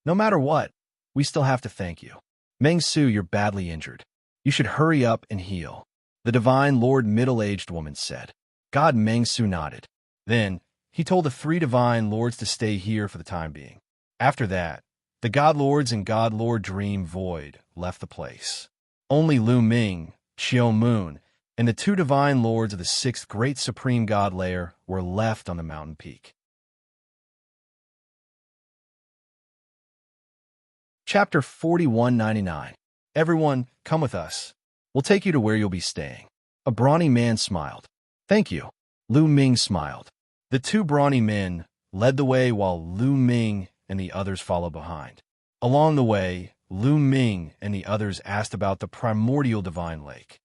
no matter what, we still have to thank you. Meng Su, you're badly injured. You should hurry up and heal. The Divine Lord middle-aged woman said. God Meng Su nodded. Then, he told the three Divine Lords to stay here for the time being. After that, the God Lords and God Lord Dream Void left the place. Only Lu Ming, Xiao Moon, and the two Divine Lords of the sixth great supreme god layer were left on the mountain peak. Chapter 4199. Everyone, come with us. We'll take you to where you'll be staying. A brawny man smiled. Thank you. Lu Ming smiled. The two brawny men led the way while Lu Ming and the others followed behind. Along the way, Lu Ming and the others asked about the primordial divine lake.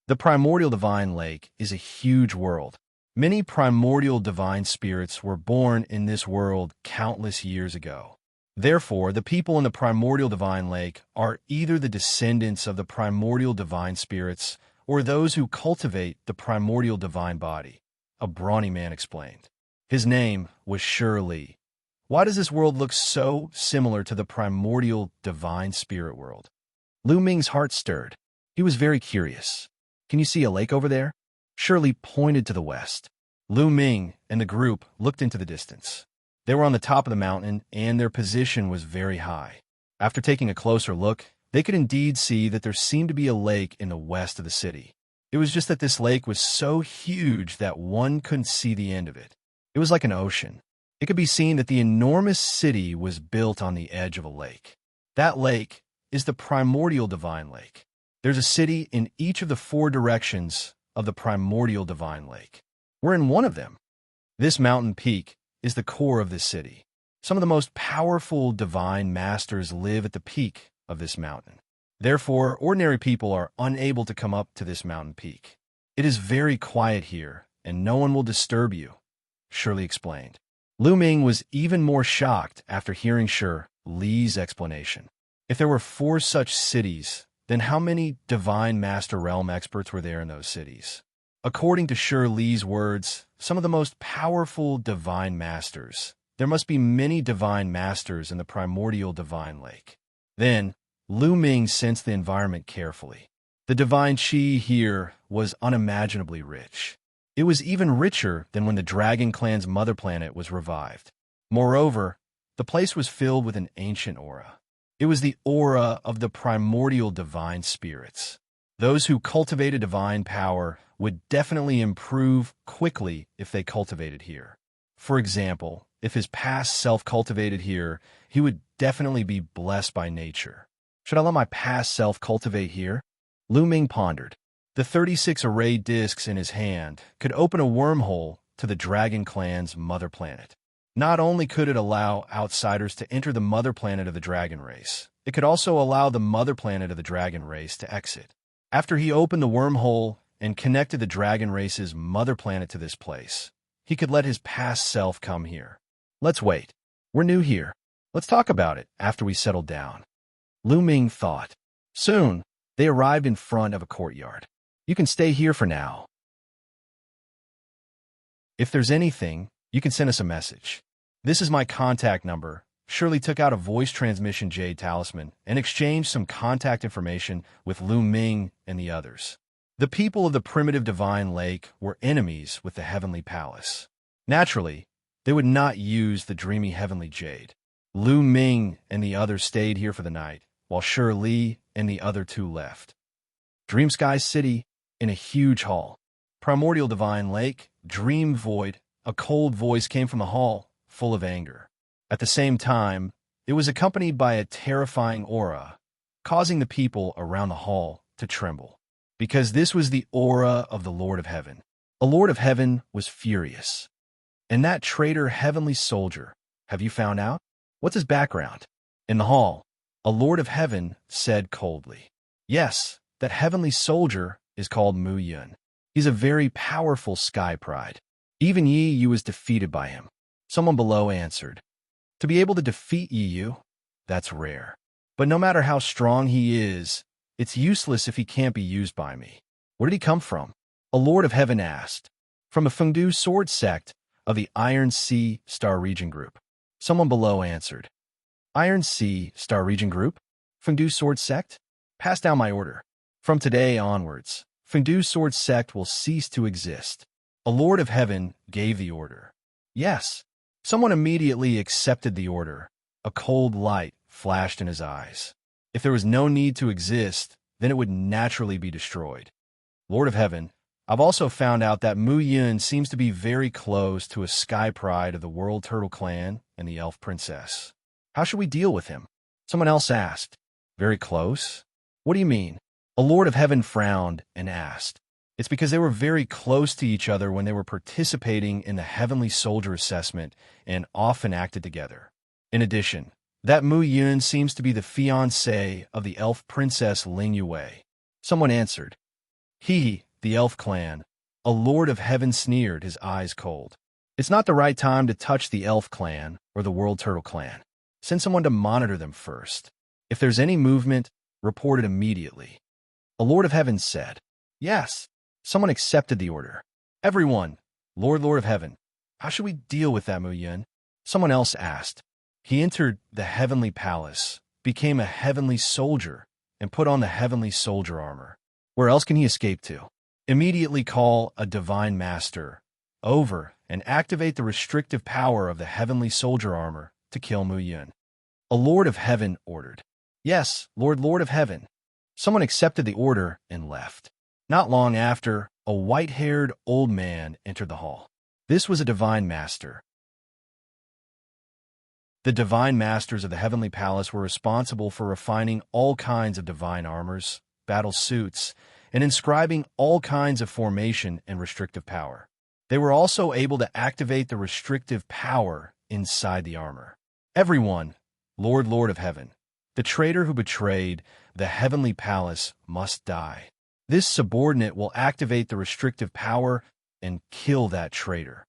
The primordial divine lake is a huge world. Many primordial divine spirits were born in this world countless years ago. Therefore, the people in the primordial divine lake are either the descendants of the primordial divine spirits or those who cultivate the primordial divine body, a brawny man explained. His name was Li. Why does this world look so similar to the primordial divine spirit world? Lu Ming's heart stirred. He was very curious. Can you see a lake over there? Li pointed to the west. Lu Ming and the group looked into the distance. They were on the top of the mountain, and their position was very high. After taking a closer look, they could indeed see that there seemed to be a lake in the west of the city. It was just that this lake was so huge that one couldn't see the end of it. It was like an ocean. It could be seen that the enormous city was built on the edge of a lake. That lake is the primordial divine lake. There's a city in each of the 4 directions of the primordial divine lake. We're in one of them. This mountain peak is the core of this city. Some of the most powerful divine masters live at the peak of this mountain. Therefore, ordinary people are unable to come up to this mountain peak. It is very quiet here, and no one will disturb you, Li explained. Lu Ming was even more shocked after hearing Li's explanation. If there were 4 such cities, then how many divine master realm experts were there in those cities? According to Li's words, some of the most powerful divine masters. There must be many divine masters in the primordial divine lake. Then, Lu Ming sensed the environment carefully. The divine qi here was unimaginably rich. It was even richer than when the Dragon Clan's mother planet was revived. Moreover, the place was filled with an ancient aura. It was the aura of the primordial divine spirits. Those who cultivated divine power would definitely improve quickly if they cultivated here. For example, if his past self cultivated here, he would definitely be blessed by nature. Should I let my past self cultivate here? Lu Ming pondered. The 36 array discs in his hand could open a wormhole to the Dragon Clan's mother planet. Not only could it allow outsiders to enter the mother planet of the dragon race, it could also allow the mother planet of the dragon race to exit. After he opened the wormhole and connected the dragon race's mother planet to this place, he could let his past self come here. Let's wait. We're new here. Let's talk about it after we settle down. Lu Ming thought. Soon, they arrived in front of a courtyard. You can stay here for now. If there's anything, you can send us a message. This is my contact number. Li took out a voice transmission jade talisman and exchanged some contact information with Lu Ming and the others. The people of the primitive divine lake were enemies with the heavenly palace. Naturally, they would not use the dreamy heavenly jade. Lu Ming and the others stayed here for the night, while Li and the other 2 left. Dream Sky City, in a huge hall. Primordial divine lake, dream void, a cold voice came from the hall, full of anger. At the same time, it was accompanied by a terrifying aura, causing the people around the hall to tremble. Because this was the aura of the Lord of Heaven. A Lord of Heaven was furious. And that traitor heavenly soldier, have you found out? What's his background? In the hall, a Lord of Heaven said coldly. Yes, that heavenly soldier is called Mu Yun. He's a very powerful sky pride. Even Yi Yu was defeated by him. Someone below answered. To be able to defeat Yi Yu? That's rare. But no matter how strong he is, it's useless if he can't be used by me. Where did he come from? A Lord of Heaven asked. From a Fengdu sword sect of the Iron Sea Star Region Group. Someone below answered. Iron Sea Star Region Group? Fengdu sword sect? Pass down my order. From today onwards, Fengdu sword sect will cease to exist. A Lord of Heaven gave the order. Yes. Someone immediately accepted the order. A cold light flashed in his eyes. If there was no need to exist, then it would naturally be destroyed. Lord of Heaven, I've also found out that Mu Yun seems to be very close to a sky pride of the World Turtle Clan and the Elf Princess. How should we deal with him? Someone else asked. Very close? What do you mean? A Lord of Heaven frowned and asked. It's because they were very close to each other when they were participating in the Heavenly Soldier assessment and often acted together. In addition, that Mu Yun seems to be the fiancé of the elf princess Ling Yue. Someone answered. He, the elf clan, a lord of heaven, sneered, his eyes cold. It's not the right time to touch the elf clan or the world turtle clan. Send someone to monitor them first. If there's any movement, report it immediately. A lord of heaven said. Yes. Someone accepted the order. Everyone, Lord of heaven, how should we deal with that Mu Yun? Someone else asked. He entered the heavenly palace, became a heavenly soldier, and put on the heavenly soldier armor. Where else can he escape to? Immediately call a divine master over and activate the restrictive power of the heavenly soldier armor to kill Mu Yun. A lord of heaven ordered. Yes, Lord of heaven. Someone accepted the order and left. Not long after, a white-haired old man entered the hall. This was a divine master. The divine masters of the heavenly palace were responsible for refining all kinds of divine armors, battle suits, and inscribing all kinds of formation and restrictive power. They were also able to activate the restrictive power inside the armor. Everyone, Lord of heaven, the traitor who betrayed the heavenly palace must die. This subordinate will activate the restrictive power and kill that traitor.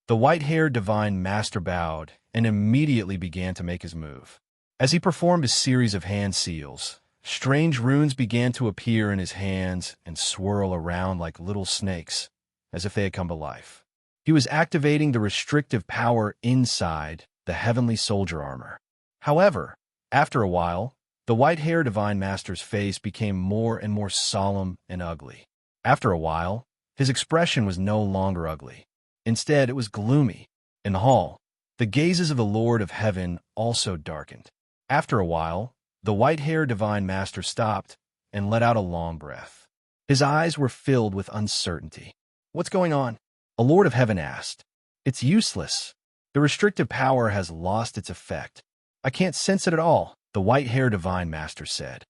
The white-haired divine master bowed and immediately began to make his move. As he performed a series of hand seals, strange runes began to appear in his hands and swirl around like little snakes, as if they had come to life. He was activating the restrictive power inside the heavenly soldier armor. However, after a while, the white-haired divine master's face became more and more solemn and ugly. After a while, his expression was no longer ugly. Instead, it was gloomy. In the hall, the gazes of the Lord of Heaven also darkened. After a while, the white-haired divine master stopped and let out a long breath. His eyes were filled with uncertainty. What's going on? A Lord of Heaven asked. It's useless. The restrictive power has lost its effect. I can't sense it at all, the white-haired divine master said.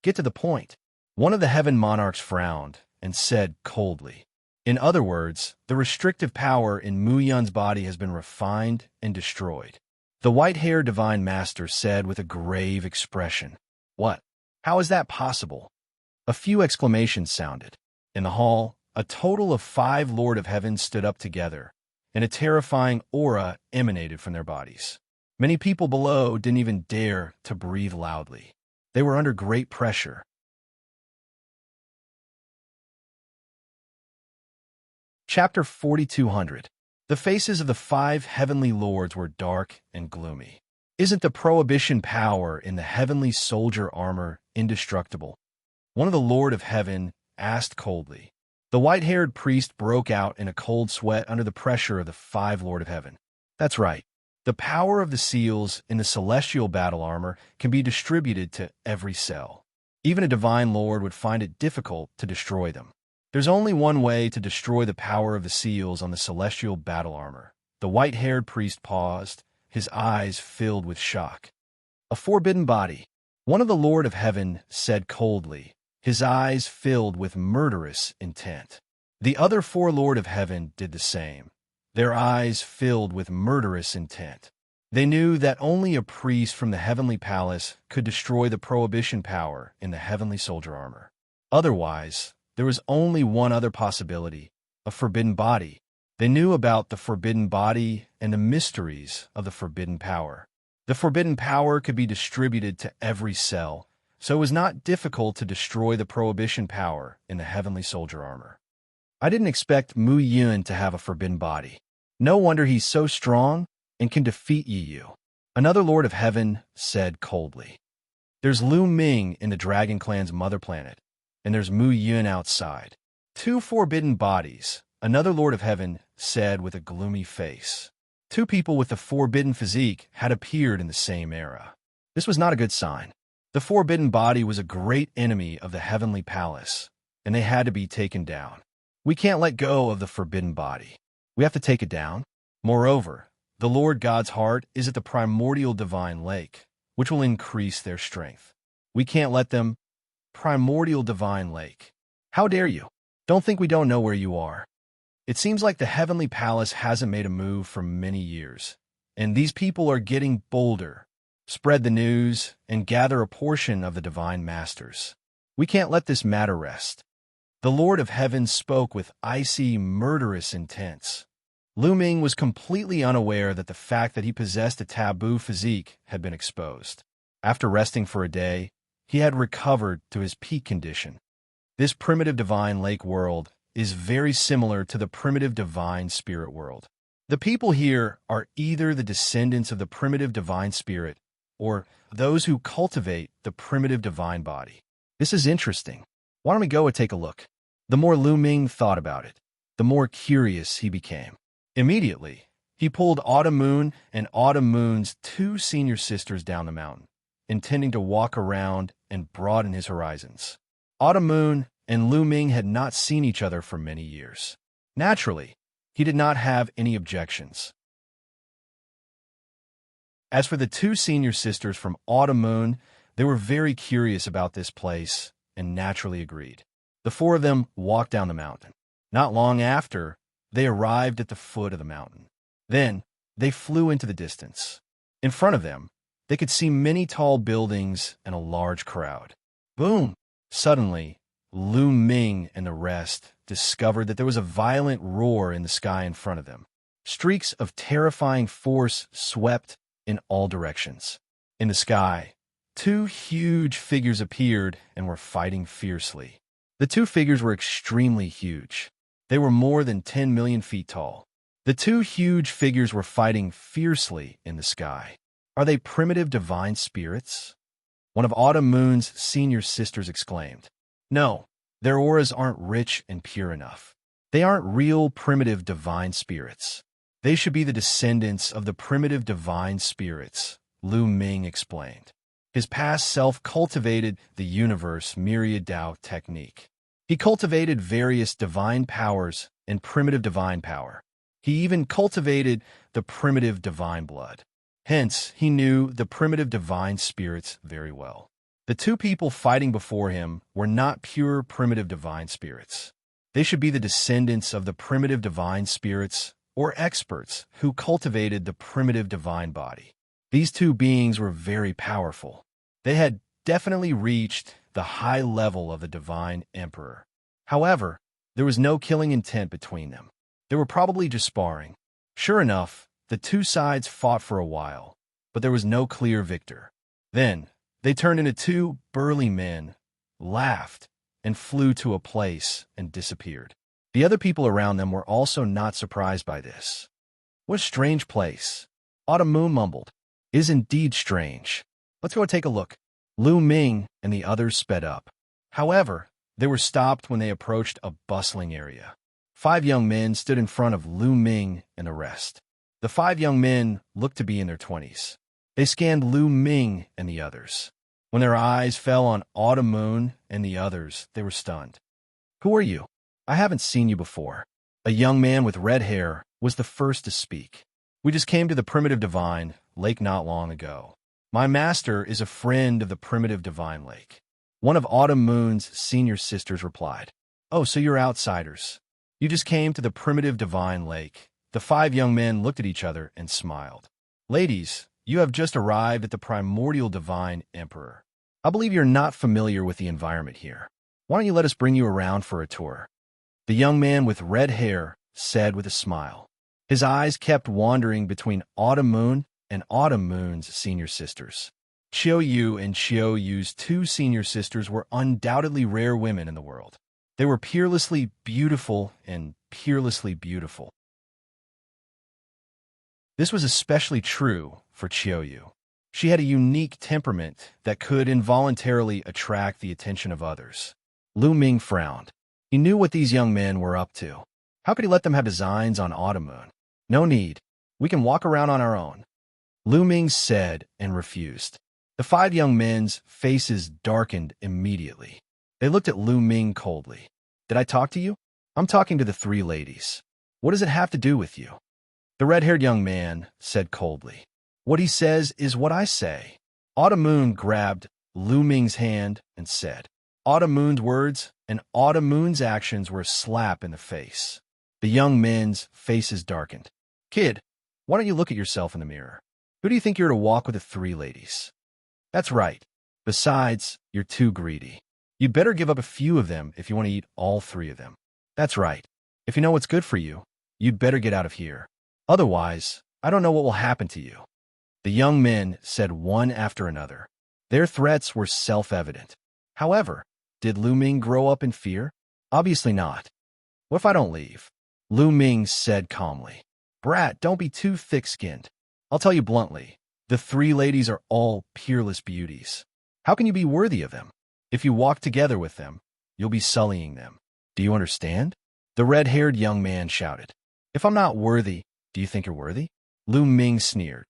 Get to the point. One of the heaven monarchs frowned and said coldly. In other words, the restrictive power in Mu Yun's body has been refined and destroyed. The white-haired divine master said with a grave expression. What? How is that possible? A few exclamations sounded. In the hall, a total of 5 Lord of Heaven stood up together, and a terrifying aura emanated from their bodies. Many people below didn't even dare to breathe loudly. They were under great pressure. Chapter 4200. The faces of the 5 heavenly lords were dark and gloomy. Isn't the prohibition power in the heavenly soldier armor indestructible? One of the Lord of Heaven asked coldly. The white-haired priest broke out in a cold sweat under the pressure of the 5 Lord of Heaven. That's right. The power of the seals in the celestial battle armor can be distributed to every cell. Even a divine lord would find it difficult to destroy them. There's only one way to destroy the power of the seals on the celestial battle armor. The white-haired priest paused, his eyes filled with shock. A forbidden body. One of the Lord of Heaven said coldly, his eyes filled with murderous intent. The other 4 Lord of Heaven did the same, their eyes filled with murderous intent. They knew that only a priest from the heavenly palace could destroy the prohibition power in the heavenly soldier armor. Otherwise, there was only one other possibility, a forbidden body. They knew about the forbidden body and the mysteries of the forbidden power. The forbidden power could be distributed to every cell, so it was not difficult to destroy the prohibition power in the heavenly soldier armor. I didn't expect Mu Yun to have a forbidden body. No wonder he's so strong and can defeat Yu. Another Lord of Heaven said coldly. There's Lu Ming in the Dragon Clan's mother planet, and there's Mu Yun outside. 2 forbidden bodies, another Lord of Heaven said with a gloomy face. 2 people with the forbidden physique had appeared in the same era. This was not a good sign. The forbidden body was a great enemy of the heavenly palace, and they had to be taken down. We can't let go of the forbidden body. We have to take it down. Moreover, the Lord God's heart is at the primordial divine lake, which will increase their strength. We can't let them. Primordial divine lake. How dare you? Don't think we don't know where you are. It seems like the heavenly palace hasn't made a move for many years. and these people are getting bolder. Spread the news and gather a portion of the divine masters. We can't let this matter rest. The Lord of Heaven spoke with icy, murderous intents. Lu Ming was completely unaware that the fact that he possessed a taboo physique had been exposed. After resting for a day, he had recovered to his peak condition. This primitive divine lake world is very similar to the primitive divine spirit world. The people here are either the descendants of the primitive divine spirit or those who cultivate the primitive divine body. This is interesting. Why don't we go and take a look? The more Lu Ming thought about it, the more curious he became. Immediately, he pulled Autumn Moon and Autumn Moon's two senior sisters down the mountain, intending to walk around and broaden his horizons. Autumn Moon and Lu Ming had not seen each other for many years. Naturally, he did not have any objections. As for the two senior sisters from Autumn Moon, they were very curious about this place and naturally agreed. The four of them walked down the mountain. Not long after, they arrived at the foot of the mountain. Then, they flew into the distance. In front of them, they could see many tall buildings and a large crowd. Boom! Suddenly, Lu Ming and the rest discovered that there was a violent roar in the sky in front of them. Streaks of terrifying force swept in all directions. In the sky, two huge figures appeared and were fighting fiercely. The two figures were extremely huge. They were more than 10 million feet tall. The two huge figures were fighting fiercely in the sky. Are they primitive divine spirits? One of Autumn Moon's senior sisters exclaimed. No, their auras aren't rich and pure enough. They aren't real primitive divine spirits. They should be the descendants of the primitive divine spirits, Lu Ming explained. His past self cultivated the universe myriad Dao technique. He cultivated various divine powers and primitive divine power. He even cultivated the primitive divine blood. Hence, he knew the primitive divine spirits very well. The two people fighting before him were not pure primitive divine spirits. They should be the descendants of the primitive divine spirits or experts who cultivated the primitive divine body. These two beings were very powerful. They had definitely reached the high level of the divine emperor. However, there was no killing intent between them. They were probably just sparring. Sure enough, the two sides fought for a while, but there was no clear victor. Then, they turned into two burly men, laughed, and flew to a place and disappeared. The other people around them were also not surprised by this. What a strange place. Autumn Moon mumbled. It is indeed strange. Let's go take a look. Lu Ming and the others sped up. However, they were stopped when they approached a bustling area. 5 young men stood in front of Lu Ming and the rest. The 5 young men looked to be in their 20s. They scanned Lu Ming and the others. When their eyes fell on Autumn Moon and the others, they were stunned. Who are you? I haven't seen you before. A young man with red hair was the first to speak. We just came to the primitive divine lake not long ago. My master is a friend of the primitive divine lake. One of Autumn Moon's senior sisters replied. Oh, so you're outsiders. You just came to the primitive divine lake. The 5 young men looked at each other and smiled. Ladies, you have just arrived at the primordial divine emperor. I believe you're not familiar with the environment here. Why don't you let us bring you around for a tour? The young man with red hair said with a smile. His eyes kept wandering between Autumn Moon and Autumn Moon's senior sisters. Xiao Yu and Xiao Yu's 2 senior sisters were undoubtedly rare women in the world. They were peerlessly beautiful and peerlessly beautiful. This was especially true for Xiao Yu. She had a unique temperament that could involuntarily attract the attention of others. Lu Ming frowned. He knew what these young men were up to. How could he let them have designs on Autumn Moon? No need. We can walk around on our own. Lu Ming said and refused. The 5 young men's faces darkened immediately. They looked at Lu Ming coldly. Did I talk to you? I'm talking to the 3 ladies. What does it have to do with you? The red-haired young man said coldly. What he says is what I say. Autumn Moon grabbed Lu Ming's hand and said. Autumn Moon's words and Autumn Moon's actions were a slap in the face. The young men's faces darkened. Kid, Why don't you look at yourself in the mirror? Who do you think you're to walk with the three ladies? That's right. Besides, you're too greedy. You'd better give up a few of them if you want to eat all three of them. That's right. If you know what's good for you, you'd better get out of here. Otherwise, I don't know what will happen to you. The young men said one after another. Their threats were self-evident. However, did Lu Ming grow up in fear? Obviously not. What if I don't leave? Lu Ming said calmly. Brat, don't be too thick-skinned. I'll tell you bluntly, the three ladies are all peerless beauties. How can you be worthy of them? If you walk together with them, you'll be sullying them. Do you understand? The red-haired young man shouted. If I'm not worthy, do you think you're worthy? Lu Ming sneered.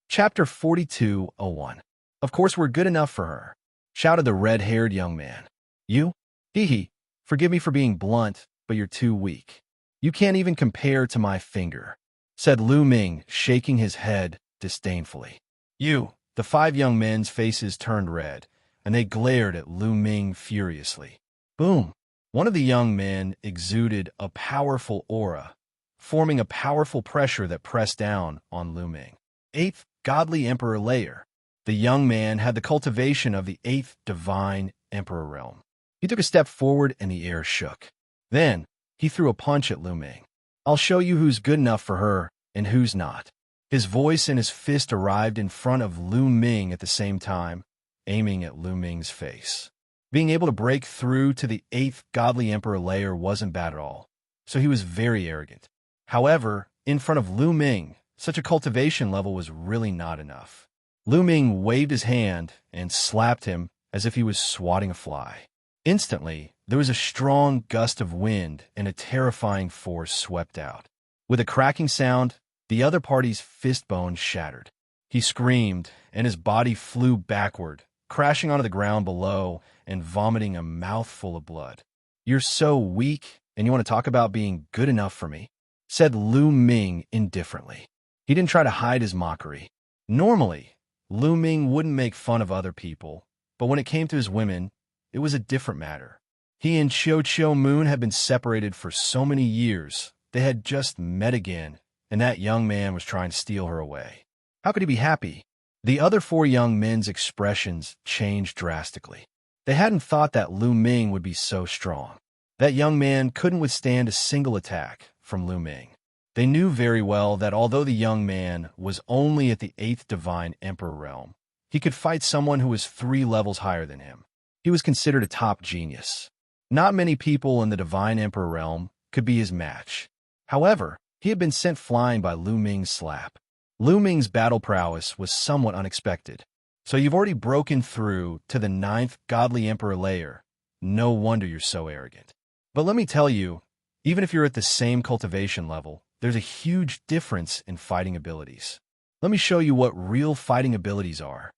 Chapter 42:01. Of course we're good enough for her, shouted the red-haired young man. You? Hee. Forgive me for being blunt, but you're too weak. You can't even compare to my finger, said Lu Ming, shaking his head disdainfully. You. The five young men's faces turned red, and they glared at Lu Ming furiously. Boom. One of the young men exuded a powerful aura, forming a powerful pressure that pressed down on Lu Ming. Eighth Godly Emperor Layer. The young man had the cultivation of the eighth Divine Emperor realm. He took a step forward and the air shook. Then, he threw a punch at Lu Ming. I'll show you who's good enough for her and who's not. His voice and his fist arrived in front of Lu Ming at the same time, aiming at Lu Ming's face. Being able to break through to the eighth Godly Emperor Layer wasn't bad at all, so he was very arrogant. However, in front of Lu Ming, such a cultivation level was really not enough. Lu Ming waved his hand and slapped him as if he was swatting a fly. Instantly, there was a strong gust of wind and a terrifying force swept out. With a cracking sound, the other party's fist bone shattered. He screamed, and his body flew backward, crashing onto the ground below and vomiting a mouthful of blood. You're so weak, and you want to talk about being good enough for me? Said Lu Ming indifferently. He didn't try to hide his mockery. Normally, Lu Ming wouldn't make fun of other people, but when it came to his women, it was a different matter. He and Xiao Moon had been separated for so many years, they had just met again, and that young man was trying to steal her away. How could he be happy? The other four young men's expressions changed drastically. They hadn't thought that Lu Ming would be so strong. That young man couldn't withstand a single attack from Lu Ming. They knew very well that although the young man was only at the eighth Divine Emperor realm, he could fight someone who was 3 levels higher than him. He was considered a top genius. Not many people in the Divine Emperor realm could be his match. However, he had been sent flying by Lu Ming's slap. Lu Ming's battle prowess was somewhat unexpected. So you've already broken through to the 9th Godly Emperor Layer. No wonder you're so arrogant. But let me tell you, even if you're at the same cultivation level, there's a huge difference in fighting abilities. Let me show you what real fighting abilities are.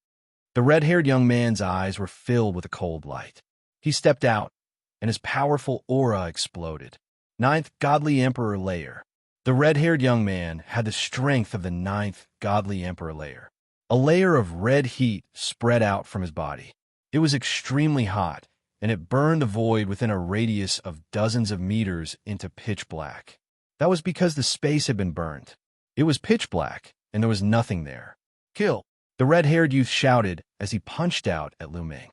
The red-haired young man's eyes were filled with a cold light. He stepped out, and his powerful aura exploded. 9th Godly Emperor Layer. The red-haired young man had the strength of the 9th Godly Emperor Layer. A layer of red heat spread out from his body. It was extremely hot, and it burned the void within a radius of dozens of meters into pitch black. That was because the space had been burned. It was pitch black, and there was nothing there. Kill! The red-haired youth shouted as he punched out at Lu Ming.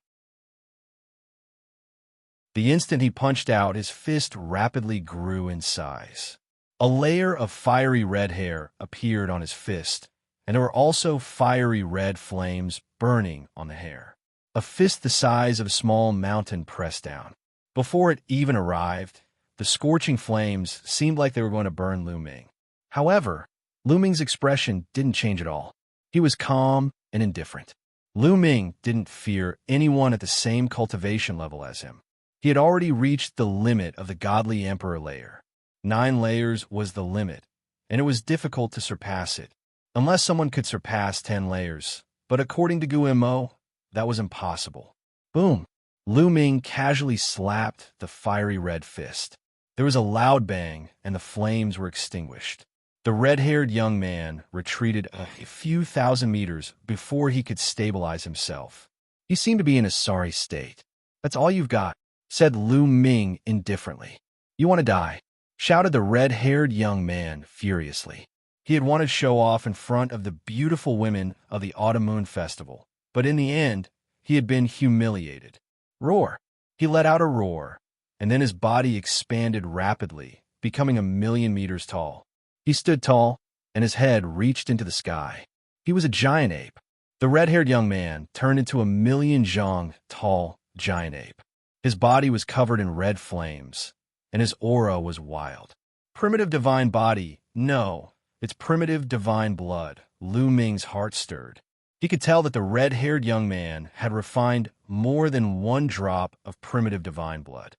The instant he punched out, his fist rapidly grew in size. A layer of fiery red hair appeared on his fist, and there were also fiery red flames burning on the hair. A fist the size of a small mountain pressed down. Before it even arrived, the scorching flames seemed like they were going to burn Lu Ming. However, Lu Ming's expression didn't change at all. He was calm and indifferent. Lu Ming didn't fear anyone at the same cultivation level as him. He had already reached the limit of the Godly Emperor Layer. 9 layers was the limit, and it was difficult to surpass it, unless someone could surpass 10 layers. But according to Guillermo, that was impossible. Boom! Lu Ming casually slapped the fiery red fist. There was a loud bang, and the flames were extinguished. The red-haired young man retreated a few thousand meters before he could stabilize himself. He seemed to be in a sorry state. That's all you've got, said Lu Ming indifferently. You want to die? Shouted the red-haired young man furiously. He had wanted to show off in front of the beautiful women of the Autumn Moon Festival, but in the end, he had been humiliated. Roar! He let out a roar, and then his body expanded rapidly, becoming 1,000,000 meters tall. He stood tall, and his head reached into the sky. He was a giant ape. The red-haired young man turned into 1,000,000 zhang tall giant ape. His body was covered in red flames, and his aura was wild. Primitive divine body, no, it's primitive divine blood. Lu Ming's heart stirred. He could tell that the red-haired young man had refined more than one drop of primitive divine blood.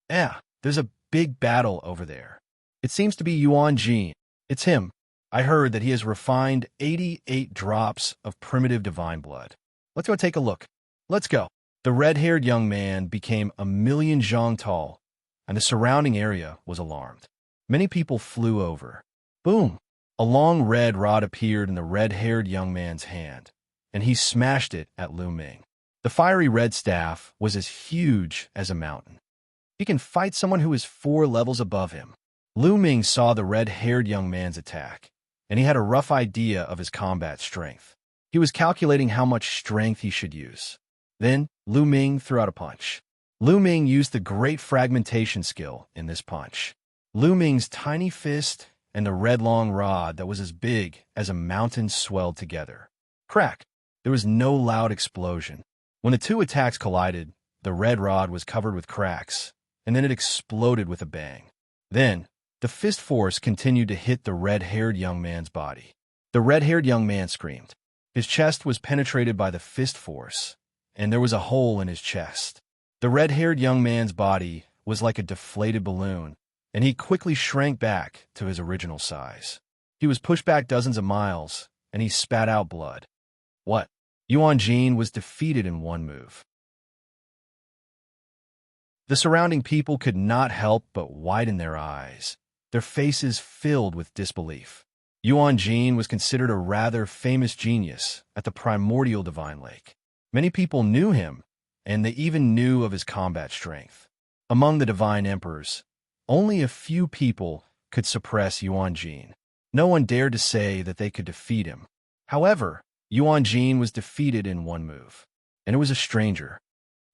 There's a big battle over there. It seems to be Yuan Jin. It's him. I heard that he has refined 88 drops of primitive divine blood. Let's go take a look. Let's go. The red-haired young man became 1,000,000 zhang tall, and the surrounding area was alarmed. Many people flew over. Boom! A long red rod appeared in the red-haired young man's hand, and he smashed it at Lu Ming. The fiery red staff was as huge as a mountain. He can fight someone who is 4 levels above him. Lu Ming saw the red-haired young man's attack, and he had a rough idea of his combat strength. He was calculating how much strength he should use. Then, Lu Ming threw out a punch. Lu Ming used the great fragmentation skill in this punch. Lu Ming's tiny fist and the red long rod that was as big as a mountain swelled together. Crack! There was no loud explosion. When the two attacks collided, the red rod was covered with cracks, and then it exploded with a bang. Then, the fist force continued to hit the red-haired young man's body. The red-haired young man screamed. His chest was penetrated by the fist force, and there was a hole in his chest. The red-haired young man's body was like a deflated balloon, and he quickly shrank back to his original size. He was pushed back dozens of miles, and he spat out blood. What? Yuan Jin was defeated in one move. The surrounding people could not help but widen their eyes, their faces filled with disbelief. Yuan Jin was considered a rather famous genius at the primordial divine lake. Many people knew him, and they even knew of his combat strength. Among the divine emperors, only a few people could suppress Yuan Jin. No one dared to say that they could defeat him. However, Yuan Jin was defeated in one move, and it was a stranger.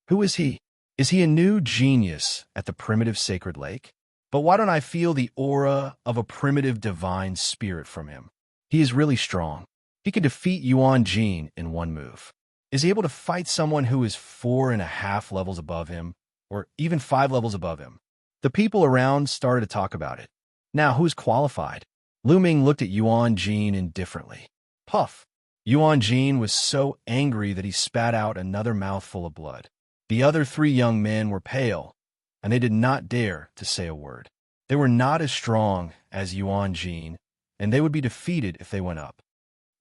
Who is he? Is he a new genius at the primitive sacred lake? But why don't I feel the aura of a primitive divine spirit from him? He is really strong. He could defeat Yuan Jin in one move. Is he able to fight someone who is 4.5 levels above him, or even 5 levels above him? The people around started to talk about it. Now, who's qualified? Lu Ming looked at Yuan Jin indifferently. Puff! Yuan Jin was so angry that he spat out another mouthful of blood. The other 3 young men were pale, and they did not dare to say a word. They were not as strong as Yuan Jin, and they would be defeated if they went up.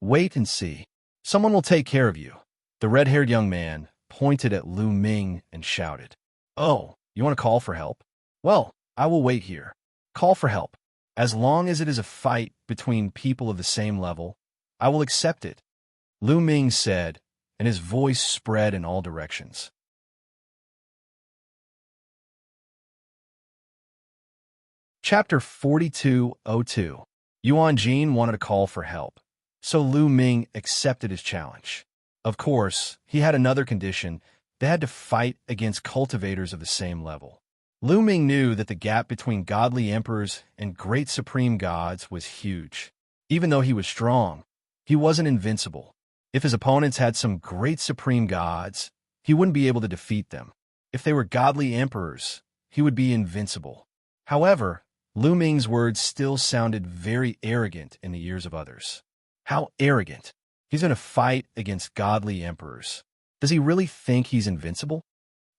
Wait and see. Someone will take care of you. The red-haired young man pointed at Lu Ming and shouted, "Oh, you want to call for help? Well, I will wait here. Call for help. As long as it is a fight between people of the same level, I will accept it," Lu Ming said, and his voice spread in all directions. Chapter 4202. Yuan Jin wanted to call for help, so Lu Ming accepted his challenge. Of course, he had another condition. They had to fight against cultivators of the same level. Lu Ming knew that the gap between godly emperors and great supreme gods was huge. Even though he was strong, he wasn't invincible. If his opponents had some great supreme gods, he wouldn't be able to defeat them. If they were godly emperors, he would be invincible. However, Lu Ming's words still sounded very arrogant in the ears of others. How arrogant! He's going to fight against godly emperors. Does he really think he's invincible?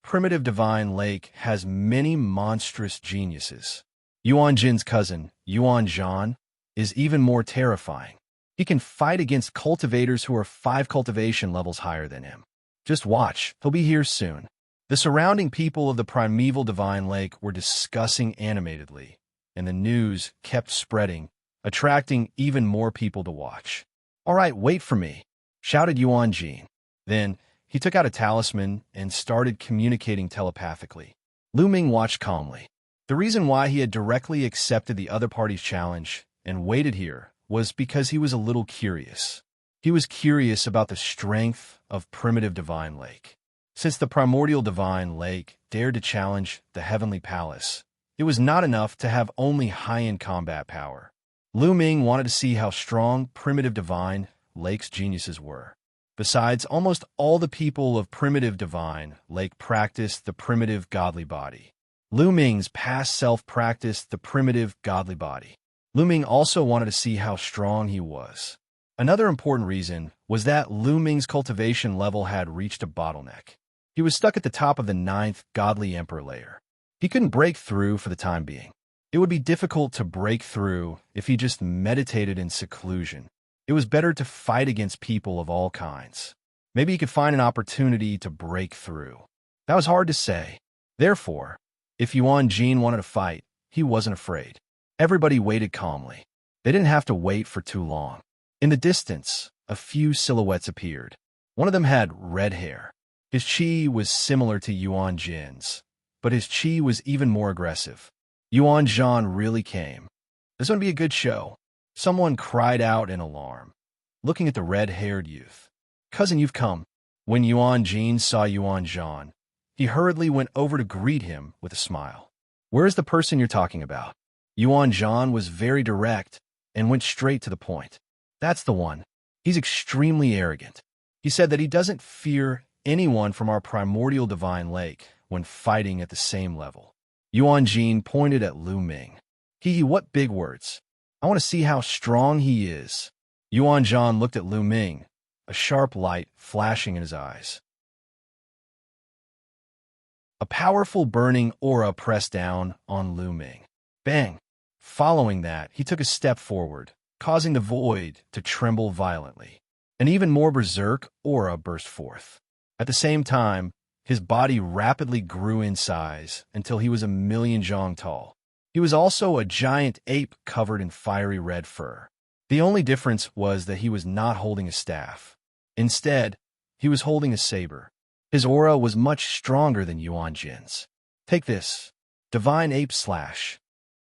Primitive Divine Lake has many monstrous geniuses. Yuan Jin's cousin, Yuan Zhan, is even more terrifying. He can fight against cultivators who are 5 cultivation levels higher than him. Just watch, he'll be here soon. The surrounding people of the primeval Divine Lake were discussing animatedly, and the news kept spreading, attracting even more people to watch. "All right, wait for me," shouted Yuan Jin. Then, he took out a talisman and started communicating telepathically. Lu Ming watched calmly. The reason why he had directly accepted the other party's challenge and waited here was because he was a little curious. He was curious about the strength of primitive divine lake. Since the primordial divine lake dared to challenge the heavenly palace, it was not enough to have only high-end combat power. Lu Ming wanted to see how strong primitive divine lake's geniuses were. Besides, almost all the people of primitive divine lake practiced the primitive godly body. Lu Ming's past self practiced the primitive godly body. Lu Ming also wanted to see how strong he was. Another important reason was that Lu Ming's cultivation level had reached a bottleneck. He was stuck at the top of the 9th godly emperor layer. He couldn't break through for the time being. It would be difficult to break through if he just meditated in seclusion. It was better to fight against people of all kinds. Maybe he could find an opportunity to break through. That was hard to say. Therefore, if Yuan Jin wanted to fight, he wasn't afraid. Everybody waited calmly. They didn't have to wait for too long. In the distance, a few silhouettes appeared. One of them had red hair. His chi was similar to Yuan Jin's, but his chi was even more aggressive. Yuan Zhan really came. This is going to be a good show. Someone cried out in alarm, looking at the red-haired youth. "Cousin, you've come." When Yuan Jin saw Yuan Zhan, he hurriedly went over to greet him with a smile. "Where is the person you're talking about?" Yuan Zhan was very direct and went straight to the point. "That's the one. He's extremely arrogant. He said that he doesn't fear anyone from our primordial divine lake when fighting at the same level." Yuan Jin pointed at Lu Ming. What big words. I want to see how strong he is." Yuan Zhan looked at Lu Ming, a sharp light flashing in his eyes. A powerful burning aura pressed down on Lu Ming. Bang! Following that, he took a step forward, causing the void to tremble violently. An even more berserk aura burst forth. At the same time, his body rapidly grew in size until he was 1,000,000 zhong tall. He was also a giant ape covered in fiery red fur. The only difference was that he was not holding a staff. Instead, he was holding a saber. His aura was much stronger than Yuan Jin's. "Take this. Divine Ape Slash."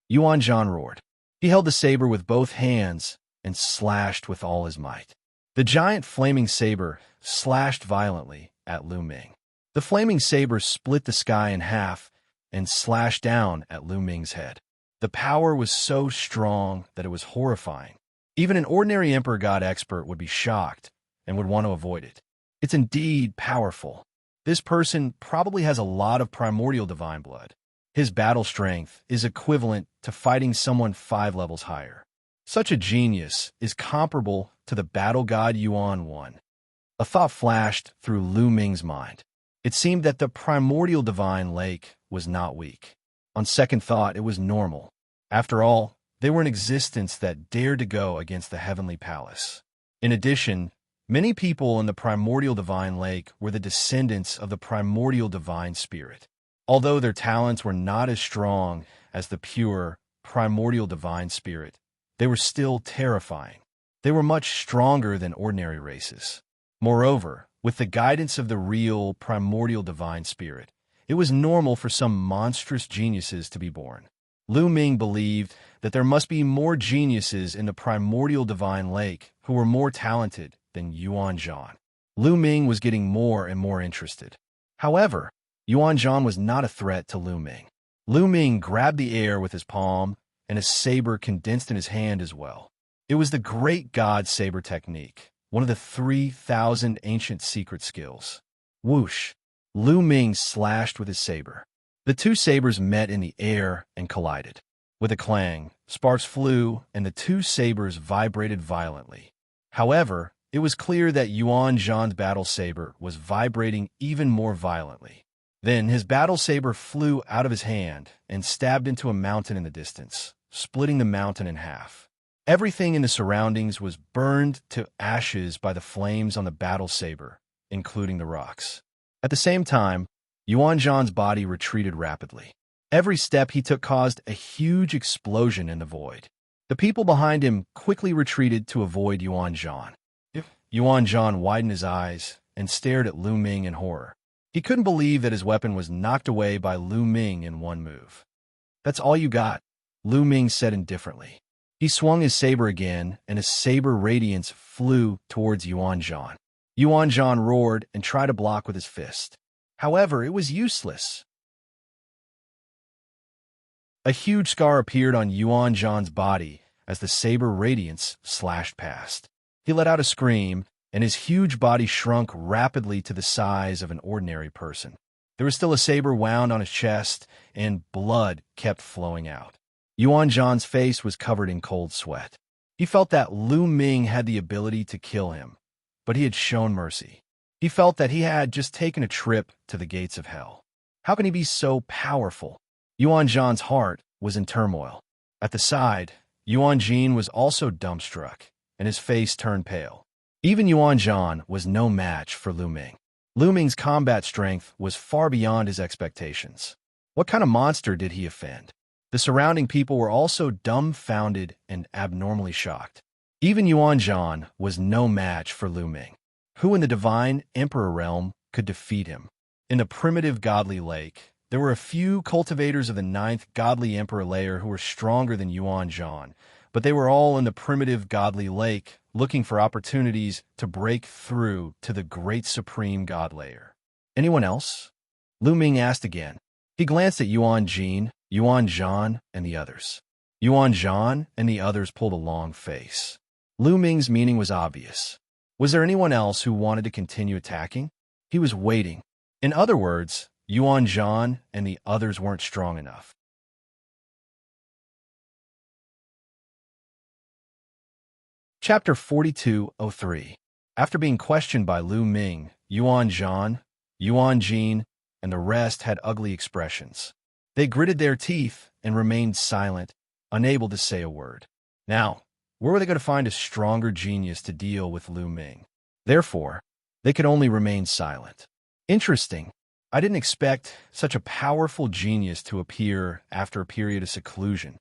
Yuan Zhan roared. He held the saber with both hands and slashed with all his might. The giant flaming saber slashed violently at Lu Ming. The flaming saber split the sky in half and slashed down at Lu Ming's head. The power was so strong that it was horrifying. Even an ordinary Emperor God expert would be shocked and would want to avoid it. It's indeed powerful. This person probably has a lot of primordial divine blood. His battle strength is equivalent to fighting someone 5 levels higher. Such a genius is comparable to the battle god Yuan 1. A thought flashed through Lu Ming's mind. It seemed that the primordial divine lake was not weak. On second thought, it was normal. After all, they were an existence that dared to go against the heavenly palace. In addition, many people in the primordial divine lake were the descendants of the primordial divine spirit. Although their talents were not as strong as the pure primordial divine spirit, they were still terrifying. They were much stronger than ordinary races. Moreover, with the guidance of the real primordial divine spirit, it was normal for some monstrous geniuses to be born. Lu Ming believed that there must be more geniuses in the primordial divine lake who were more talented than Yuan Zhan. Lu Ming was getting more and more interested. However, Yuan Zhan was not a threat to Lu Ming. Lu Ming grabbed the air with his palm, and a saber condensed in his hand as well. It was the Great God Saber technique, one of the 3,000 ancient secret skills. Whoosh! Lu Ming slashed with his saber. The two sabers met in the air and collided. With a clang, sparks flew, and the two sabers vibrated violently. However, it was clear that Yuan Zhan's battle saber was vibrating even more violently. Then his battle saber flew out of his hand and stabbed into a mountain in the distance, splitting the mountain in half. Everything in the surroundings was burned to ashes by the flames on the battle saber, including the rocks. At the same time, Yuan Zhan's body retreated rapidly. Every step he took caused a huge explosion in the void. The people behind him quickly retreated to avoid Yuan Zhan. Yuan Zhan widened his eyes and stared at Lu Ming in horror. He couldn't believe that his weapon was knocked away by Lu Ming in one move. That's all you got, Lu Ming said indifferently. He swung his saber again, and a saber radiance flew towards Yuan Zhan. Yuan Zhan roared and tried to block with his fist. However, it was useless. A huge scar appeared on Yuan Zhan's body as the saber radiance slashed past. He let out a scream, and his huge body shrunk rapidly to the size of an ordinary person. There was still a saber wound on his chest, and blood kept flowing out. Yuan Zhan's face was covered in cold sweat. He felt that Lu Ming had the ability to kill him, but he had shown mercy. He felt that he had just taken a trip to the gates of hell. How can he be so powerful? Yuan Zhan's heart was in turmoil. At the side, Yuan Jin was also dumbstruck, and his face turned pale. Even Yuan Zhan was no match for Lu Ming. Lu Ming's combat strength was far beyond his expectations. What kind of monster did he offend? The surrounding people were also dumbfounded and abnormally shocked. Even Yuan Zhan was no match for Lu Ming. Who in the divine emperor realm could defeat him? In the primitive godly lake, there were a few cultivators of the 9th godly emperor layer who were stronger than Yuan Zhan, but they were all in the primitive godly lake looking for opportunities to break through to the great supreme god layer. Anyone else? Lu Ming asked again. He glanced at Yuan Jin, Yuan Zhan, and the others. Yuan Zhan and the others pulled a long face. Lu Ming's meaning was obvious. Was there anyone else who wanted to continue attacking? He was waiting. In other words, Yuan Zhan and the others weren't strong enough. Chapter 4203. After being questioned by Lu Ming, Yuan Zhan, Yuan Jin, and the rest had ugly expressions. They gritted their teeth and remained silent, unable to say a word. Now, where were they going to find a stronger genius to deal with Lu Ming? Therefore, they could only remain silent. Interesting. I didn't expect such a powerful genius to appear after a period of seclusion.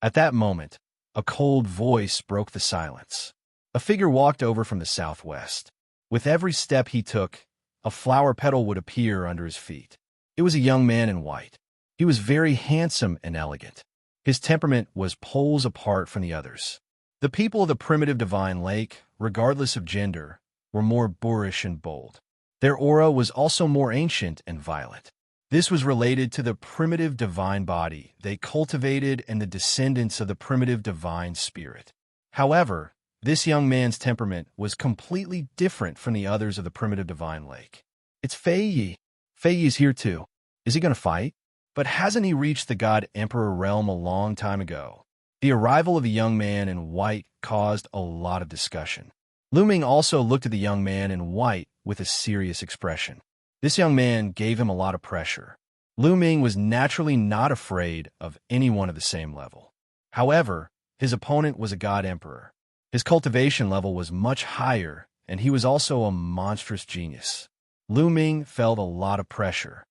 At that moment, a cold voice broke the silence. A figure walked over from the southwest. With every step he took, a flower petal would appear under his feet. It was a young man in white. He was very handsome and elegant. His temperament was poles apart from the others. The people of the primitive divine lake, regardless of gender, were more boorish and bold. Their aura was also more ancient and violent. This was related to the primitive divine body they cultivated and the descendants of the primitive divine spirit. However, this young man's temperament was completely different from the others of the primitive divine lake. It's Fei Yi. Fei Yi's here too. Is he going to fight? But hasn't he reached the God Emperor realm a long time ago? The arrival of the young man in white caused a lot of discussion. Lu Ming also looked at the young man in white with a serious expression. This young man gave him a lot of pressure. Lu Ming was naturally not afraid of anyone of the same level. However, his opponent was a God Emperor. His cultivation level was much higher, and he was also a monstrous genius. Lu Ming felt a lot of pressure.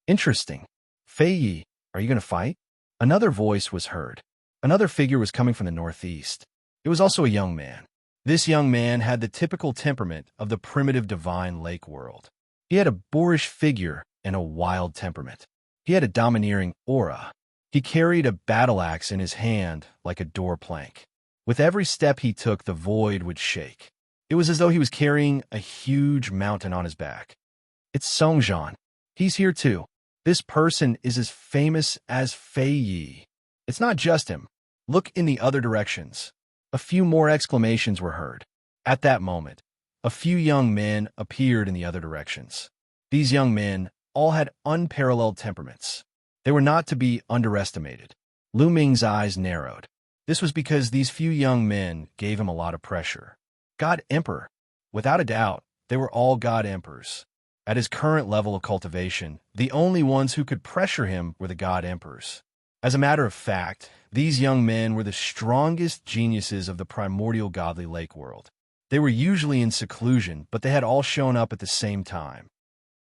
Interesting. Fei Yi, are you going to fight? Another voice was heard. Another figure was coming from the northeast. It was also a young man. This young man had the typical temperament of the primitive divine lake world. He had a boorish figure and a wild temperament. He had a domineering aura. He carried a battle axe in his hand like a door plank. With every step he took, the void would shake. It was as though he was carrying a huge mountain on his back. It's Songjin. He's here too. This person is as famous as Fei Yi. It's not just him. Look in the other directions. A few more exclamations were heard. At that moment, a few young men appeared in the other directions. These young men all had unparalleled temperaments. They were not to be underestimated. Lu Ming's eyes narrowed. This was because these few young men gave him a lot of pressure. God Emperor. Without a doubt, they were all God Emperors. At his current level of cultivation, the only ones who could pressure him were the God Emperors. As a matter of fact, these young men were the strongest geniuses of the primordial godly lake world. They were usually in seclusion, but they had all shown up at the same time.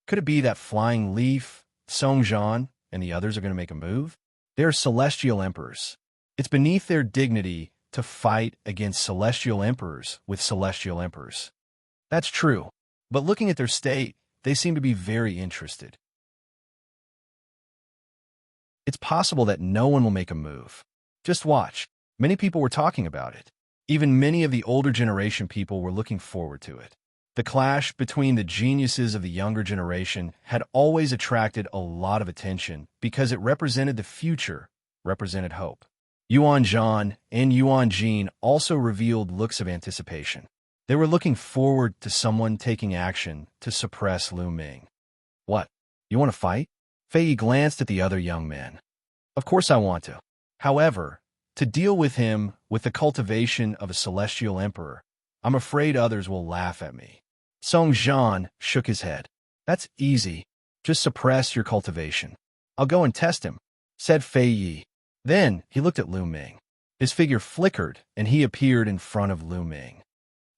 Could it be that Flying Leaf, Songjin, and the others are going to make a move? They are celestial emperors. It's beneath their dignity to fight against celestial emperors with celestial emperors. That's true, but looking at their state, they seem to be very interested. It's possible that no one will make a move. Just watch. Many people were talking about it. Even many of the older generation people were looking forward to it. The clash between the geniuses of the younger generation had always attracted a lot of attention because it represented the future, represented hope. Yuan Zhan and Yuan Jin also revealed looks of anticipation. They were looking forward to someone taking action to suppress Lu Ming. What? You want to fight? Fei Yi glanced at the other young man. Of course I want to. However, to deal with him with the cultivation of a celestial emperor, I'm afraid others will laugh at me. Song Zhan shook his head. That's easy. Just suppress your cultivation. I'll go and test him, said Fei Yi. Then he looked at Lu Ming. His figure flickered, and he appeared in front of Lu Ming.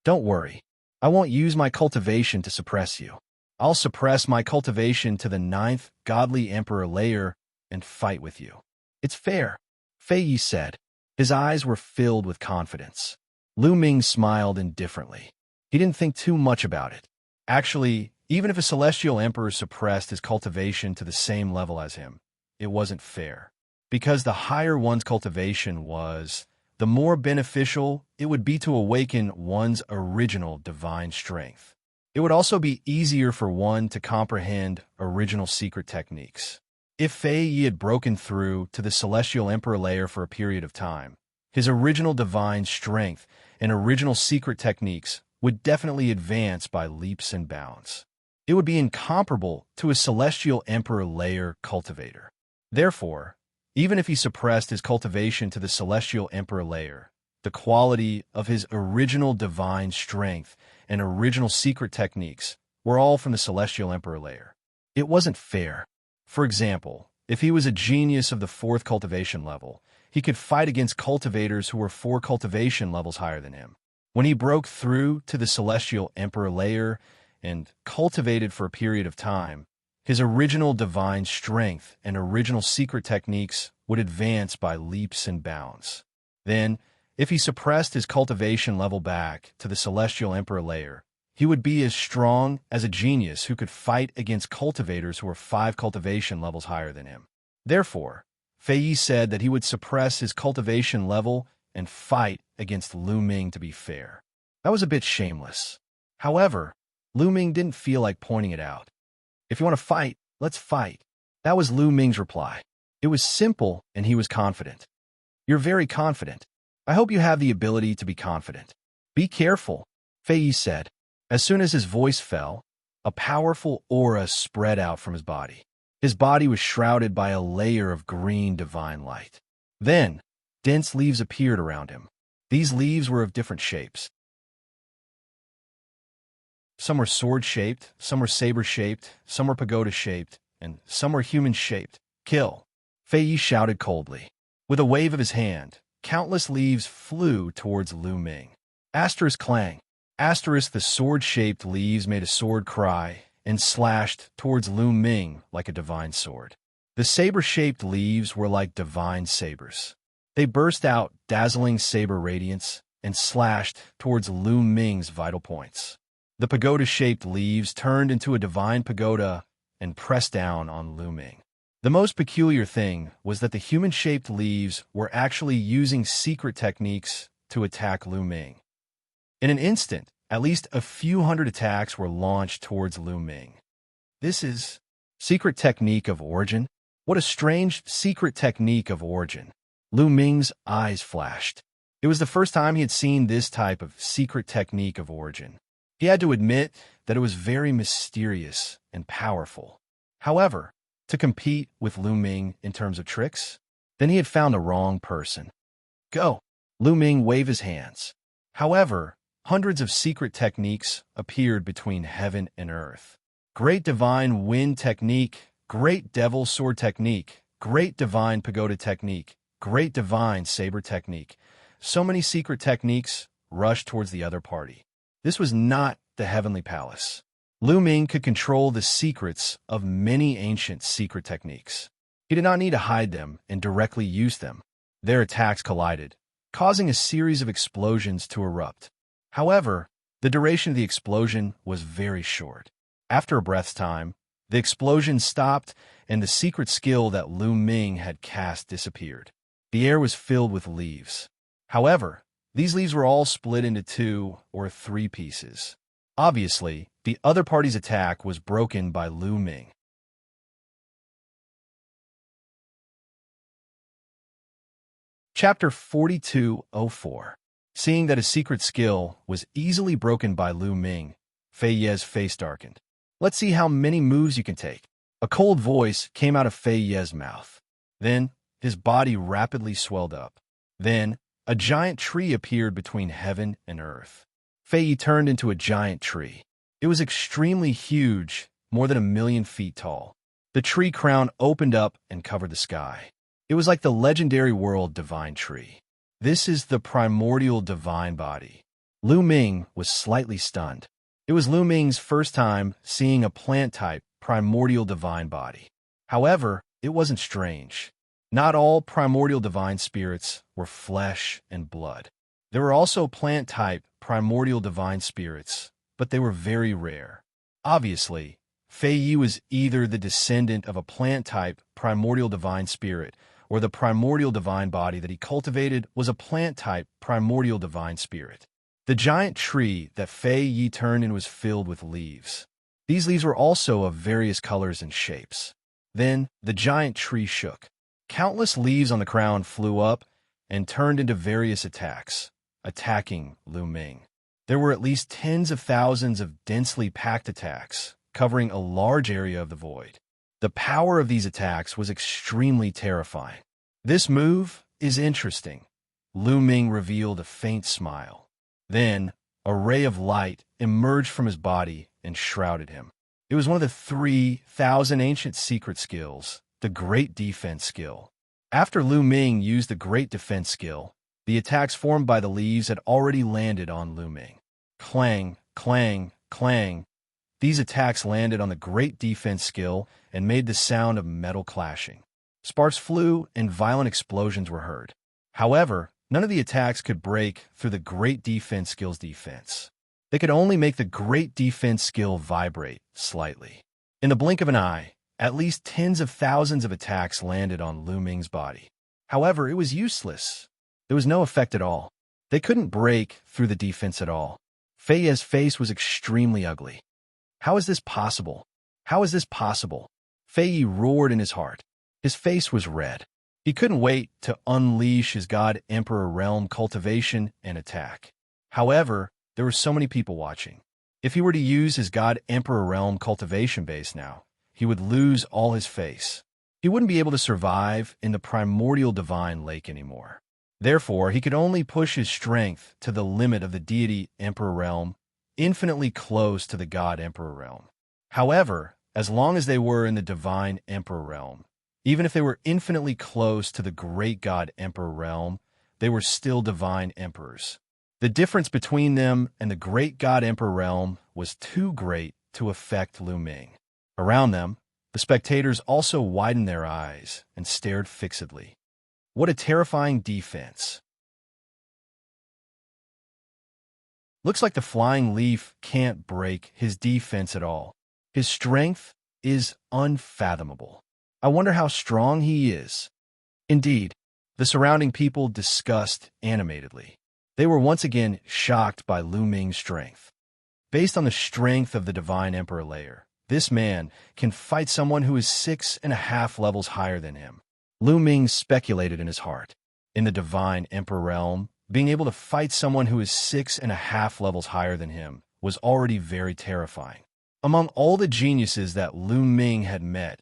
Don't worry. I won't use my cultivation to suppress you. I'll suppress my cultivation to the 9th godly emperor layer and fight with you. It's fair, Fei Yi said. His eyes were filled with confidence. Lu Ming smiled indifferently. He didn't think too much about it. Actually, even if a celestial emperor suppressed his cultivation to the same level as him, it wasn't fair. Because the higher one's cultivation was, the more beneficial it would be to awaken one's original divine strength. It would also be easier for one to comprehend original secret techniques. If Fei Yi had broken through to the celestial emperor layer for a period of time, his original divine strength and original secret techniques would definitely advance by leaps and bounds. It would be incomparable to a celestial emperor layer cultivator. Therefore, even if he suppressed his cultivation to the celestial emperor layer, the quality of his original divine strength and original secret techniques were all from the celestial emperor layer. It wasn't fair. For example, if he was a genius of the 4th cultivation level, he could fight against cultivators who were 4 cultivation levels higher than him. When he broke through to the celestial emperor layer and cultivated for a period of time, his original divine strength and original secret techniques would advance by leaps and bounds. Then, if he suppressed his cultivation level back to the celestial emperor layer, he would be as strong as a genius who could fight against cultivators who were 5 cultivation levels higher than him. Therefore, Fei Yi said that he would suppress his cultivation level and fight against Lu Ming to be fair. That was a bit shameless. However, Lu Ming didn't feel like pointing it out. If you want to fight, let's fight. That was Lu Ming's reply. It was simple, and he was confident. You're very confident. I hope you have the ability to be confident. Be careful, Fei Yi said. As soon as his voice fell, a powerful aura spread out from his body. His body was shrouded by a layer of green divine light. Then, dense leaves appeared around him. These leaves were of different shapes. Some were sword-shaped, some were saber-shaped, some were pagoda-shaped, and some were human-shaped. Kill! Fei Yi shouted coldly. With a wave of his hand, countless leaves flew towards Lu Ming. Asterisk clang. Asterisk the sword-shaped leaves made a sword cry and slashed towards Lu Ming like a divine sword. The saber-shaped leaves were like divine sabers. They burst out dazzling saber radiance and slashed towards Lu Ming's vital points. The pagoda-shaped leaves turned into a divine pagoda and pressed down on Lu Ming. The most peculiar thing was that the human-shaped leaves were actually using secret techniques to attack Lu Ming. In an instant, at least a few hundred attacks were launched towards Lu Ming. This is secret technique of origin? What a strange secret technique of origin. Lu Ming's eyes flashed. It was the first time he had seen this type of secret technique of origin. He had to admit that it was very mysterious and powerful. However, to compete with Lu Ming in terms of tricks, then he had found the wrong person. Go! Lu Ming waved his hands. However, hundreds of secret techniques appeared between heaven and earth. Great divine wind technique, great devil sword technique, great divine pagoda technique, great divine saber technique. So many secret techniques rushed towards the other party. This was not the heavenly palace. Lu Ming could control the secrets of many ancient secret techniques. He did not need to hide them and directly use them. Their attacks collided, causing a series of explosions to erupt. However, the duration of the explosion was very short. After a breath's time, The explosion stopped, and the secret skill that Lu Ming had cast disappeared. The air was filled with leaves. However, these leaves were all split into 2 or 3 pieces. Obviously, the other party's attack was broken by Lu Ming. Chapter 4204. Seeing that his secret skill was easily broken by Lu Ming, Fei Ye's face darkened. Let's see how many moves you can take. A cold voice came out of Fei Ye's mouth. Then, his body rapidly swelled up. Then, a giant tree appeared between heaven and earth. Fei Yi turned into a giant tree. It was extremely huge, more than 1,000,000 feet tall. The tree crown opened up and covered the sky. It was like the legendary world divine tree. This is the primordial divine body. Lu Ming was slightly stunned. It was Lu Ming's first time seeing a plant-type primordial divine body. However, it wasn't strange. Not all primordial divine spirits were flesh and blood. There were also plant-type primordial divine spirits, but they were very rare. Obviously, Fei Yi was either the descendant of a plant-type primordial divine spirit, or the primordial divine body that he cultivated was a plant-type primordial divine spirit. The giant tree that Fei Yi turned in was filled with leaves. These leaves were also of various colors and shapes. Then, the giant tree shook. Countless leaves on the crown flew up and turned into various attacks, attacking Lu Ming. There were at least tens of thousands of densely packed attacks, covering a large area of the void. The power of these attacks was extremely terrifying. This move is interesting. Lu Ming revealed a faint smile. Then, a ray of light emerged from his body and shrouded him. It was one of the 3,000 ancient secret skills, the Great Defense skill. After Lu Ming used the Great Defense skill, the attacks formed by the leaves had already landed on Lu Ming. Clang, clang, clang. These attacks landed on the Great Defense skill and made the sound of metal clashing. Sparks flew and violent explosions were heard. However, none of the attacks could break through the Great Defense skill's defense. They could only make the Great Defense skill vibrate slightly. In the blink of an eye, at least tens of thousands of attacks landed on Lu Ming's body. However, it was useless. There was no effect at all. They couldn't break through the defense at all. Fei Ye's face was extremely ugly. How is this possible? How is this possible? Fei Yi roared in his heart. His face was red. He couldn't wait to unleash his God Emperor Realm cultivation and attack. However, there were so many people watching. If he were to use his God Emperor Realm cultivation base now, he would lose all his face. He wouldn't be able to survive in the primordial divine lake anymore. Therefore, he could only push his strength to the limit of the deity Emperor Realm, infinitely close to the God Emperor Realm. However, as long as they were in the divine Emperor Realm, even if they were infinitely close to the great God Emperor Realm, they were still divine emperors. The difference between them and the great God Emperor Realm was too great to affect Lu Ming. Around them, the spectators also widened their eyes and stared fixedly. What a terrifying defense. Looks like the flying leaf can't break his defense at all. His strength is unfathomable. I wonder how strong he is. Indeed, the surrounding people discussed animatedly. They were once again shocked by Lu Ming's strength. Based on the strength of the Divine Emperor layer, this man can fight someone who is 6.5 levels higher than him. Lu Ming speculated in his heart. In the Divine Emperor realm, being able to fight someone who is 6.5 levels higher than him was already very terrifying. Among all the geniuses that Lu Ming had met,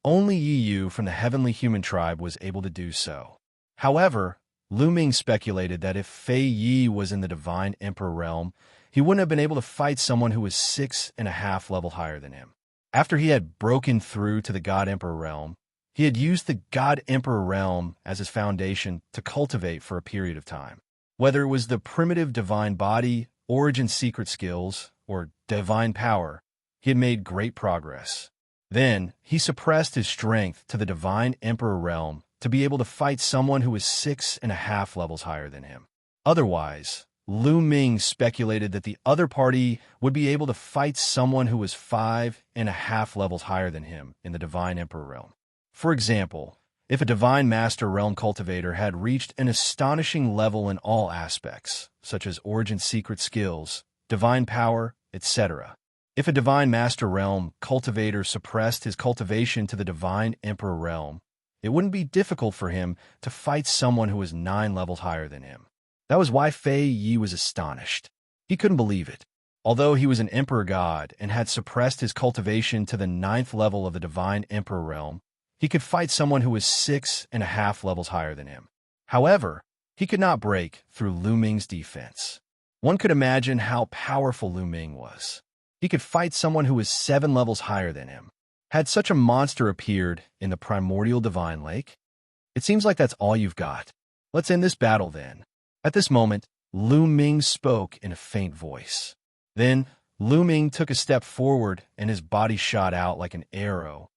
only Yi Yu from the Heavenly Human Tribe was able to do so. However, Lu Ming speculated that if Fei Yi was in the Divine Emperor realm, he wouldn't have been able to fight someone who was 6.5 level higher than him. After he had broken through to the God Emperor realm, he had used the God Emperor realm as his foundation to cultivate for a period of time. Whether it was the primitive divine body, origin secret skills, or divine power, he had made great progress. Then, he suppressed his strength to the Divine Emperor realm to be able to fight someone who was 6.5 levels higher than him. Otherwise, Lu Ming speculated that the other party would be able to fight someone who was 5.5 levels higher than him in the Divine Emperor realm. For example, if a Divine Master Realm Cultivator had reached an astonishing level in all aspects, such as origin secret skills, divine power, etc. If a Divine Master Realm Cultivator suppressed his cultivation to the Divine Emperor Realm, it wouldn't be difficult for him to fight someone who was 9 levels higher than him. That was why Fei Yi was astonished. He couldn't believe it. Although he was an Emperor God and had suppressed his cultivation to the 9th level of the Divine Emperor Realm, he could fight someone who was 6.5 levels higher than him. However, he could not break through Lu Ming's defense. One could imagine how powerful Lu Ming was. He could fight someone who was 7 levels higher than him. Had such a monster appeared in the primordial divine lake? It seems like that's all you've got. Let's end this battle then. At this moment, Lu Ming spoke in a faint voice. Then, Lu Ming took a step forward and his body shot out like an arrow,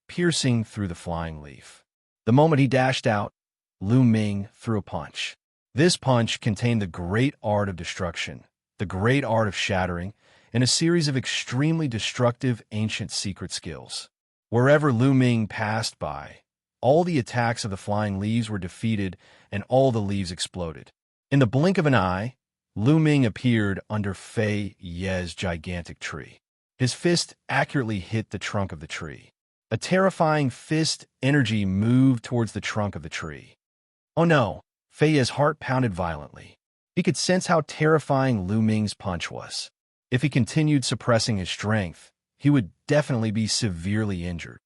piercing through the flying leaf. The moment he dashed out, Lu Ming threw a punch. This punch contained the great art of destruction, the great art of shattering, and a series of extremely destructive ancient secret skills. Wherever Lu Ming passed by, all the attacks of the flying leaves were defeated and all the leaves exploded. In the blink of an eye, Lu Ming appeared under Fei Ye's gigantic tree. His fist accurately hit the trunk of the tree. A terrifying fist energy moved towards the trunk of the tree. Oh no! Fei Ye's heart pounded violently. He could sense how terrifying Lu Ming's punch was. If he continued suppressing his strength, he would definitely be severely injured.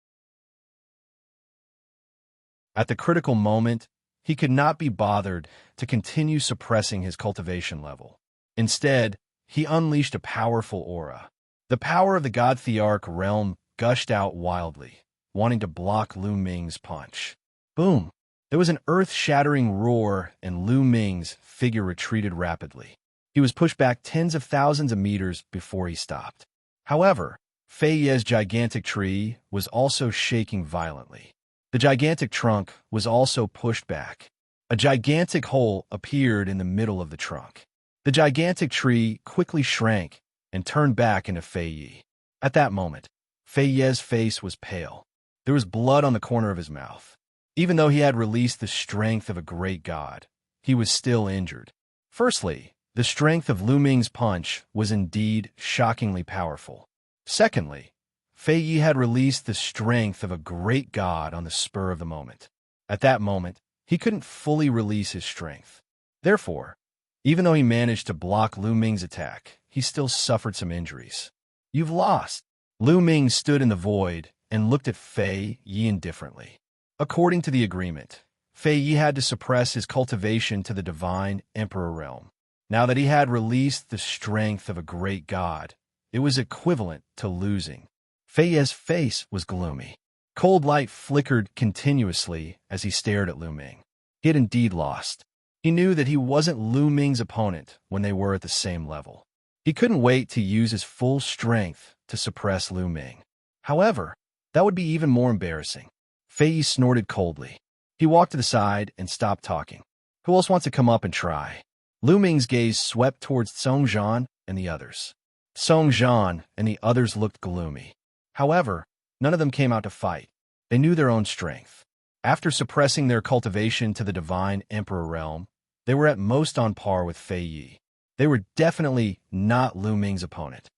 At the critical moment, he could not be bothered to continue suppressing his cultivation level. Instead, he unleashed a powerful aura. The power of the God Thearch realm gushed out wildly, wanting to block Lu Ming's punch. Boom! There was an earth-shattering roar, and Lu Ming's figure retreated rapidly. He was pushed back tens of thousands of meters before he stopped. However, Fei Ye's gigantic tree was also shaking violently. The gigantic trunk was also pushed back. A gigantic hole appeared in the middle of the trunk. The gigantic tree quickly shrank and turned back into Fei Yi. At that moment, Fei Ye's face was pale. There was blood on the corner of his mouth. Even though he had released the strength of a great god, he was still injured. Firstly, the strength of Lu Ming's punch was indeed shockingly powerful. Secondly, Fei Yi had released the strength of a great god on the spur of the moment. At that moment, he couldn't fully release his strength. Therefore, even though he managed to block Lu Ming's attack, he still suffered some injuries. You've lost. Lu Ming stood in the void and looked at Fei Yi indifferently. According to the agreement, Fei Yi had to suppress his cultivation to the Divine Emperor realm. Now that he had released the strength of a great god, it was equivalent to losing. Fei Yi's face was gloomy. Cold light flickered continuously as he stared at Lu Ming. He had indeed lost. He knew that he wasn't Lu Ming's opponent when they were at the same level. He couldn't wait to use his full strength to suppress Lu Ming. However, that would be even more embarrassing. Fei Yi snorted coldly. He walked to the side and stopped talking. Who else wants to come up and try? Lu Ming's gaze swept towards Song Zhan and the others. Song Zhan and the others looked gloomy. However, none of them came out to fight. They knew their own strength. After suppressing their cultivation to the Divine Emperor realm, they were at most on par with Fei Yi. They were definitely not Lu Ming's opponent.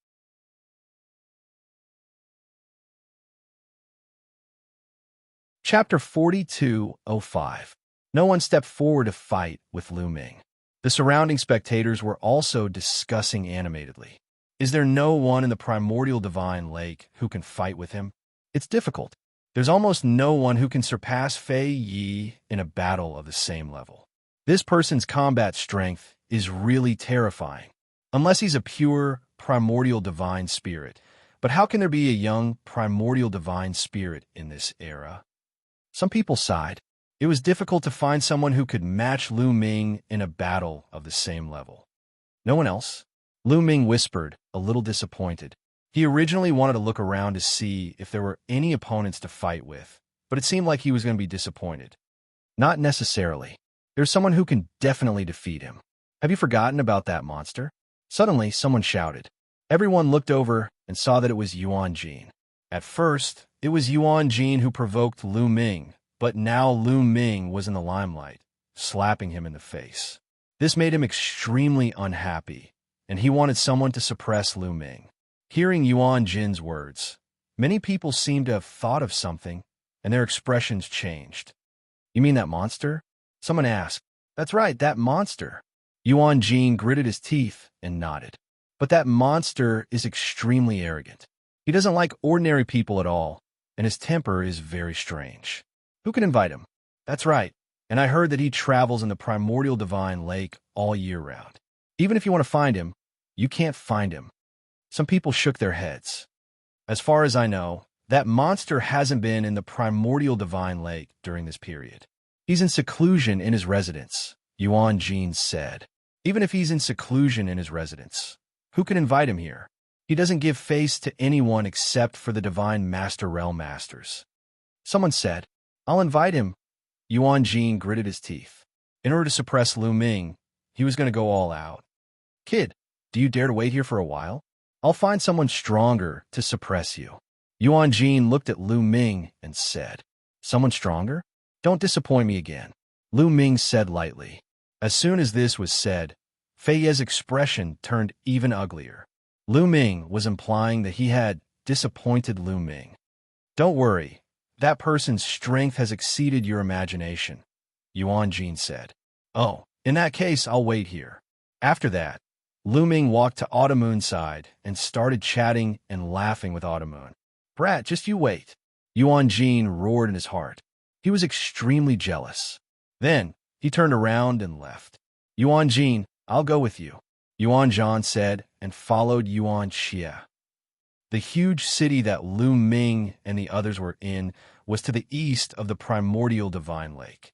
Chapter 42:05. No one stepped forward to fight with Lu Ming. The surrounding spectators were also discussing animatedly. Is there no one in the primordial divine lake who can fight with him? It's difficult. There's almost no one who can surpass Fei Yi in a battle of the same level. This person's combat strength is really terrifying. Unless he's a pure primordial divine spirit. But how can there be a young primordial divine spirit in this era? Some people sighed. It was difficult to find someone who could match Lu Ming in a battle of the same level. No one else? Lu Ming whispered, a little disappointed. He originally wanted to look around to see if there were any opponents to fight with, but it seemed like he was going to be disappointed. Not necessarily. There's someone who can definitely defeat him. Have you forgotten about that monster? Suddenly, someone shouted. Everyone looked over and saw that it was Yuan Jin. At first, it was Yuan Jin who provoked Lu Ming, but now Lu Ming was in the limelight, slapping him in the face. This made him extremely unhappy, and he wanted someone to suppress Lu Ming. Hearing Yuan Jin's words, many people seemed to have thought of something, and their expressions changed. You mean that monster? Someone asked. That's right, that monster. Yuan Jin gritted his teeth and nodded. But that monster is extremely arrogant. He doesn't like ordinary people at all, and his temper is very strange. Who can invite him? That's right, and I heard that he travels in the primordial divine lake all year round. Even if you want to find him, you can't find him. Some people shook their heads. As far as I know, that monster hasn't been in the primordial divine lake during this period. He's in seclusion in his residence, Yuan Jin said. Even if he's in seclusion in his residence, who can invite him here? He doesn't give face to anyone except for the divine master realm masters. Someone said, I'll invite him. Yuan Jin gritted his teeth. In order to suppress Lu Ming, he was going to go all out. Kid, do you dare to wait here for a while? I'll find someone stronger to suppress you. Yuan Jin looked at Lu Ming and said, Someone stronger? Don't disappoint me again. Lu Ming said lightly. As soon as this was said, Fei Ye's expression turned even uglier. Lu Ming was implying that he had disappointed Lu Ming. Don't worry, that person's strength has exceeded your imagination, Yuan Jin said. Oh, in that case, I'll wait here. After that, Lu Ming walked to Autumn's side and started chatting and laughing with Autumn. Brat, just you wait. Yuan Jin roared in his heart. He was extremely jealous. Then, he turned around and left. Yuan Jin, I'll go with you, Yuan Zhan said, and followed Xianxia. The huge city that Lu Ming and the others were in was to the east of the primordial divine lake.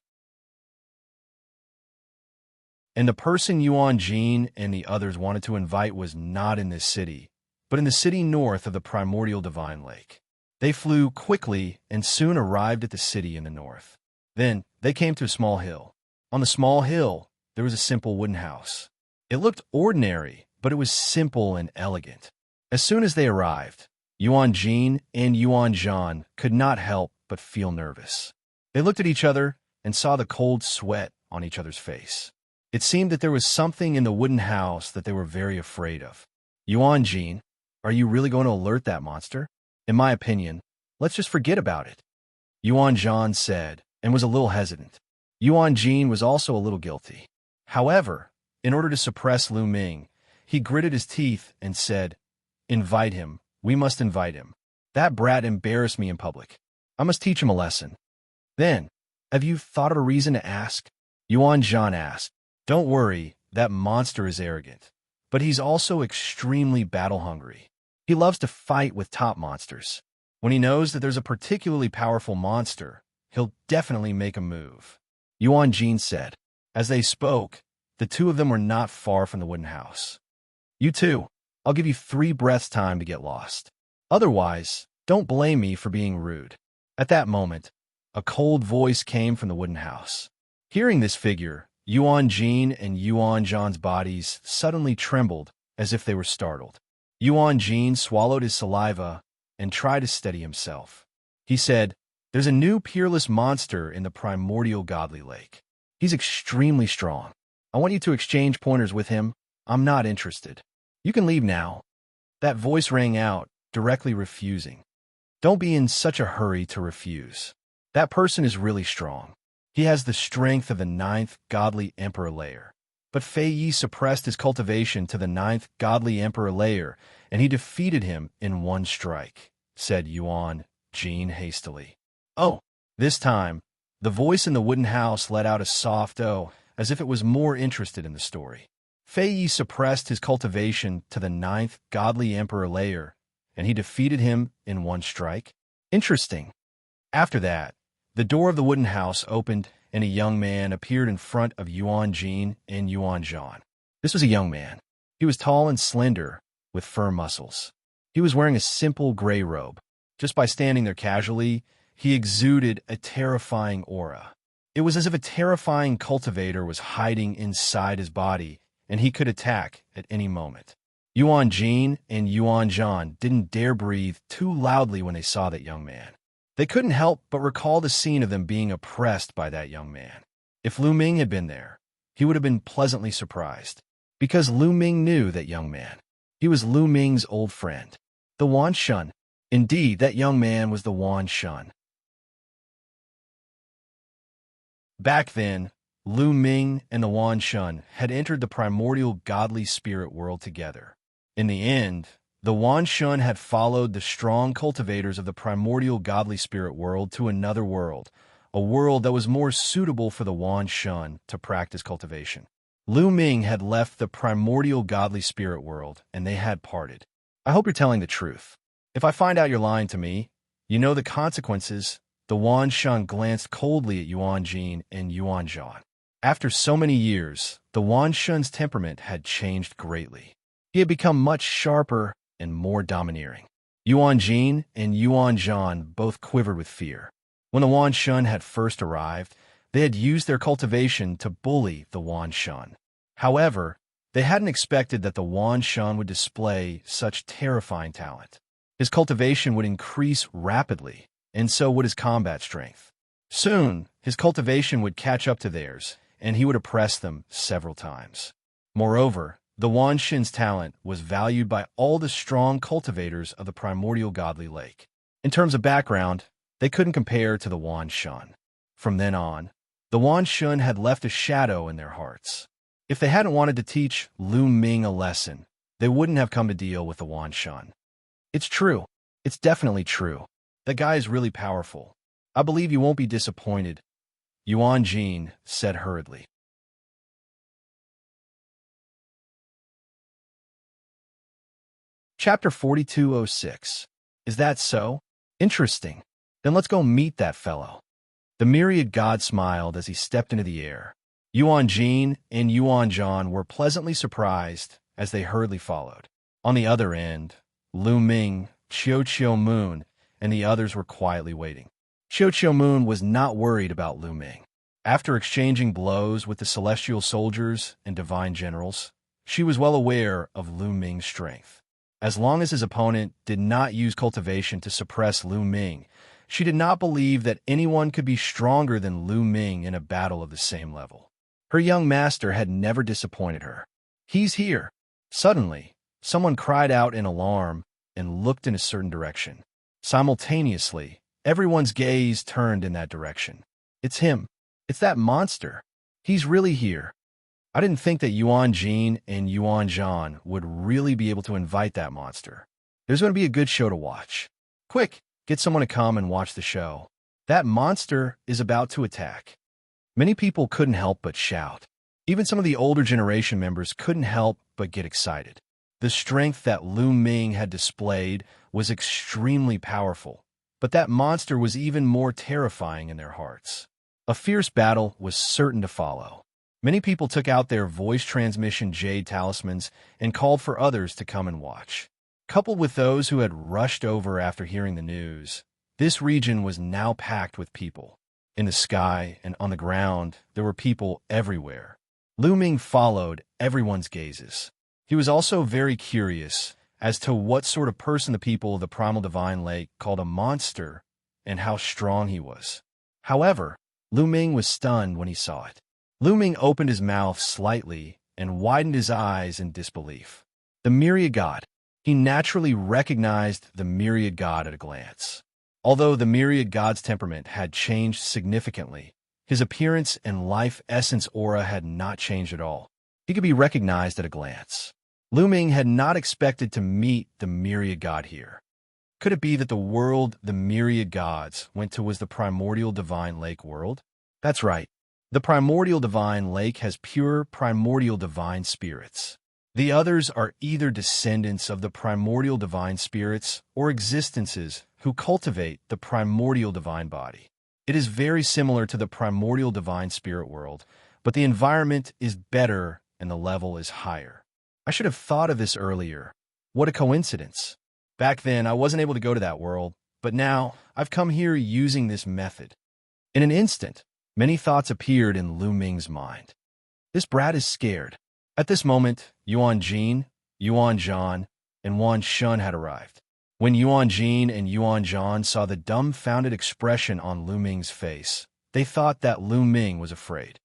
And the person Yuan Jin and the others wanted to invite was not in this city, but in the city north of the primordial divine lake. They flew quickly and soon arrived at the city in the north. Then they came to a small hill. On the small hill, there was a simple wooden house. It looked ordinary, but it was simple and elegant. As soon as they arrived, Yuan Jin and Yuan Zhan could not help but feel nervous. They looked at each other and saw the cold sweat on each other's face. It seemed that there was something in the wooden house that they were very afraid of. Yuan Jin, are you really going to alert that monster? In my opinion, let's just forget about it, Yuan Zhan said, and was a little hesitant. Yuan Jin was also a little guilty. However, in order to suppress Lu Ming, he gritted his teeth and said, Invite him. We must invite him. That brat embarrassed me in public. I must teach him a lesson. Then, have you thought of a reason to ask? Yuan Zhan asked. Don't worry, that monster is arrogant, but he's also extremely battle-hungry. He loves to fight with top monsters. When he knows that there's a particularly powerful monster, he'll definitely make a move, Yuan Jin said. As they spoke, the two of them were not far from the wooden house. You too. I'll give you 3 breaths time to get lost. Otherwise, don't blame me for being rude. At that moment, a cold voice came from the wooden house. Hearing this figure, Yuan Jin and Yuan Zhan's bodies suddenly trembled as if they were startled. Yuan Jin swallowed his saliva and tried to steady himself. He said, There's a new peerless monster in the primordial godly lake. He's extremely strong. I want you to exchange pointers with him. I'm not interested. You can leave now. That voice rang out, directly refusing. Don't be in such a hurry to refuse. That person is really strong. He has the strength of the 9th godly emperor layer. But Fei Yi suppressed his cultivation to the 9th godly emperor layer, and he defeated him in 1 strike, said Yuan Jin hastily. Oh, this time, the voice in the wooden house let out a soft "oh," as if it was more interested in the story. Fei Yi suppressed his cultivation to the 9th godly emperor layer, and he defeated him in 1 strike. Interesting. After that, the door of the wooden house opened, and a young man appeared in front of Yuan Jin and Yuan Zhan. This was a young man. He was tall and slender, with firm muscles. He was wearing a simple gray robe. Just by standing there casually, he exuded a terrifying aura. It was as if a terrifying cultivator was hiding inside his body, and he could attack at any moment. Yuan Jin and Yuan Zhan didn't dare breathe too loudly when they saw that young man. They couldn't help but recall the scene of them being oppressed by that young man. If Lu Ming had been there, he would have been pleasantly surprised, because Lu Ming knew that young man. He was Lu Ming's old friend, the Wan Shun. Indeed, that young man was the Wan Shun. Back then, Lu Ming and the Wan Shun had entered the primordial godly spirit world together. In the end, the Wan Shun had followed the strong cultivators of the primordial godly spirit world to another world, a world that was more suitable for the Wan Shun to practice cultivation. Lu Ming had left the primordial godly spirit world, and they had parted. I hope you're telling the truth. If I find out you're lying to me, you know the consequences. The Wan Shun glanced coldly at Yuan Jin and Yuan Zhan. After so many years, the Wan Shun's temperament had changed greatly. He had become much sharper and more domineering. Yuan Jin and Yuan Zhan both quivered with fear. When the Wan Shun had first arrived, they had used their cultivation to bully the Wan Shun. However, they hadn't expected that the Wan Shun would display such terrifying talent. His cultivation would increase rapidly, and so would his combat strength. Soon, his cultivation would catch up to theirs, and he would oppress them several times. Moreover, the Wan Shin's talent was valued by all the strong cultivators of the primordial godly lake. In terms of background, they couldn't compare to the Wan Shun. From then on, the Wan Shun had left a shadow in their hearts. If they hadn't wanted to teach Lu Ming a lesson, they wouldn't have come to deal with the Wan Shun. It's true. It's definitely true. That guy is really powerful. I believe you won't be disappointed, Yuan Jin said hurriedly. Chapter 4206. Is that so? Interesting. Then let's go meet that fellow. The myriad god smiled as he stepped into the air. Yuan Jin and Yuan Zhan were pleasantly surprised as they hurriedly followed. On the other end, Lu Ming, Qiu Moon, and the others were quietly waiting. Qiu Moon was not worried about Lu Ming. After exchanging blows with the celestial soldiers and divine generals, she was well aware of Lu Ming's strength. As long as his opponent did not use cultivation to suppress Lu Ming, she did not believe that anyone could be stronger than Lu Ming in a battle of the same level. Her young master had never disappointed her. He's here. Suddenly, someone cried out in alarm and looked in a certain direction. Simultaneously, everyone's gaze turned in that direction. It's him. It's that monster. He's really here. I didn't think that Yuan Jin and Yuan Zhan would really be able to invite that monster. There's going to be a good show to watch. Quick, get someone to come and watch the show. That monster is about to attack. Many people couldn't help but shout. Even some of the older generation members couldn't help but get excited. The strength that Lu Ming had displayed was extremely powerful, but that monster was even more terrifying in their hearts. A fierce battle was certain to follow. Many people took out their voice transmission jade talismans and called for others to come and watch. Coupled with those who had rushed over after hearing the news, this region was now packed with people. In the sky and on the ground, there were people everywhere. Lu Ming followed everyone's gazes. He was also very curious as to what sort of person the people of the Primal Divine Lake called a monster and how strong he was. However, Lu Ming was stunned when he saw it. Lu Ming opened his mouth slightly and widened his eyes in disbelief. The myriad god. He naturally recognized the myriad god at a glance. Although the myriad god's temperament had changed significantly, his appearance and life essence aura had not changed at all. He could be recognized at a glance. Lu Ming had not expected to meet the myriad god here. Could it be that the world the myriad gods went to was the primordial divine lake world? That's right. The primordial divine lake has pure primordial divine spirits. The others are either descendants of the primordial divine spirits or existences who cultivate the primordial divine body. It is very similar to the primordial divine spirit world, but the environment is better and the level is higher. I should have thought of this earlier. What a coincidence. Back then, I wasn't able to go to that world, but now I've come here using this method. In an instant, many thoughts appeared in Lu Ming's mind. This brat is scared. At this moment, Yuan Jin, Yuan Zhan, and Wan Shun had arrived. When Yuan Jin and Yuan Zhan saw the dumbfounded expression on Lu Ming's face, they thought that Lu Ming was afraid.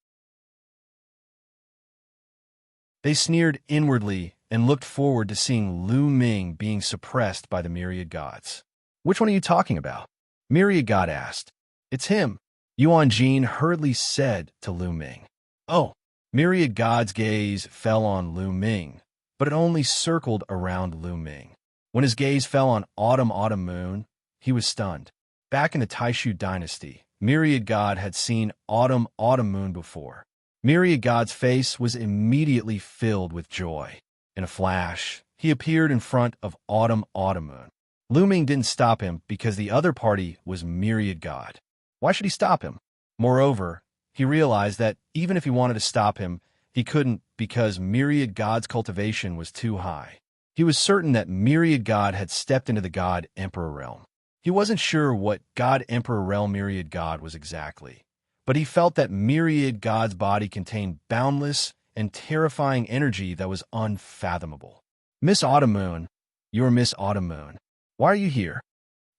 They sneered inwardly and looked forward to seeing Lu Ming being suppressed by the myriad gods. "Which one are you talking about?" Myriad God asked. "It's him," Yuan Jin hurriedly said to Lu Ming. "Oh." Myriad God's gaze fell on Lu Ming, but it only circled around Lu Ming. When his gaze fell on Autumn Moon, he was stunned. Back in the Taishu dynasty, Myriad God had seen Autumn Moon before. Myriad God's face was immediately filled with joy. In a flash, he appeared in front of Autumn Moon. Lu Ming didn't stop him because the other party was Myriad God. Why should he stop him? Moreover, he realized that even if he wanted to stop him, he couldn't because Myriad God's cultivation was too high. He was certain that Myriad God had stepped into the God Emperor realm. He wasn't sure what God Emperor realm Myriad God was exactly, but he felt that Myriad God's body contained boundless and terrifying energy that was unfathomable. "Miss Autumn Moon, you're Miss Autumn Moon. Why are you here?"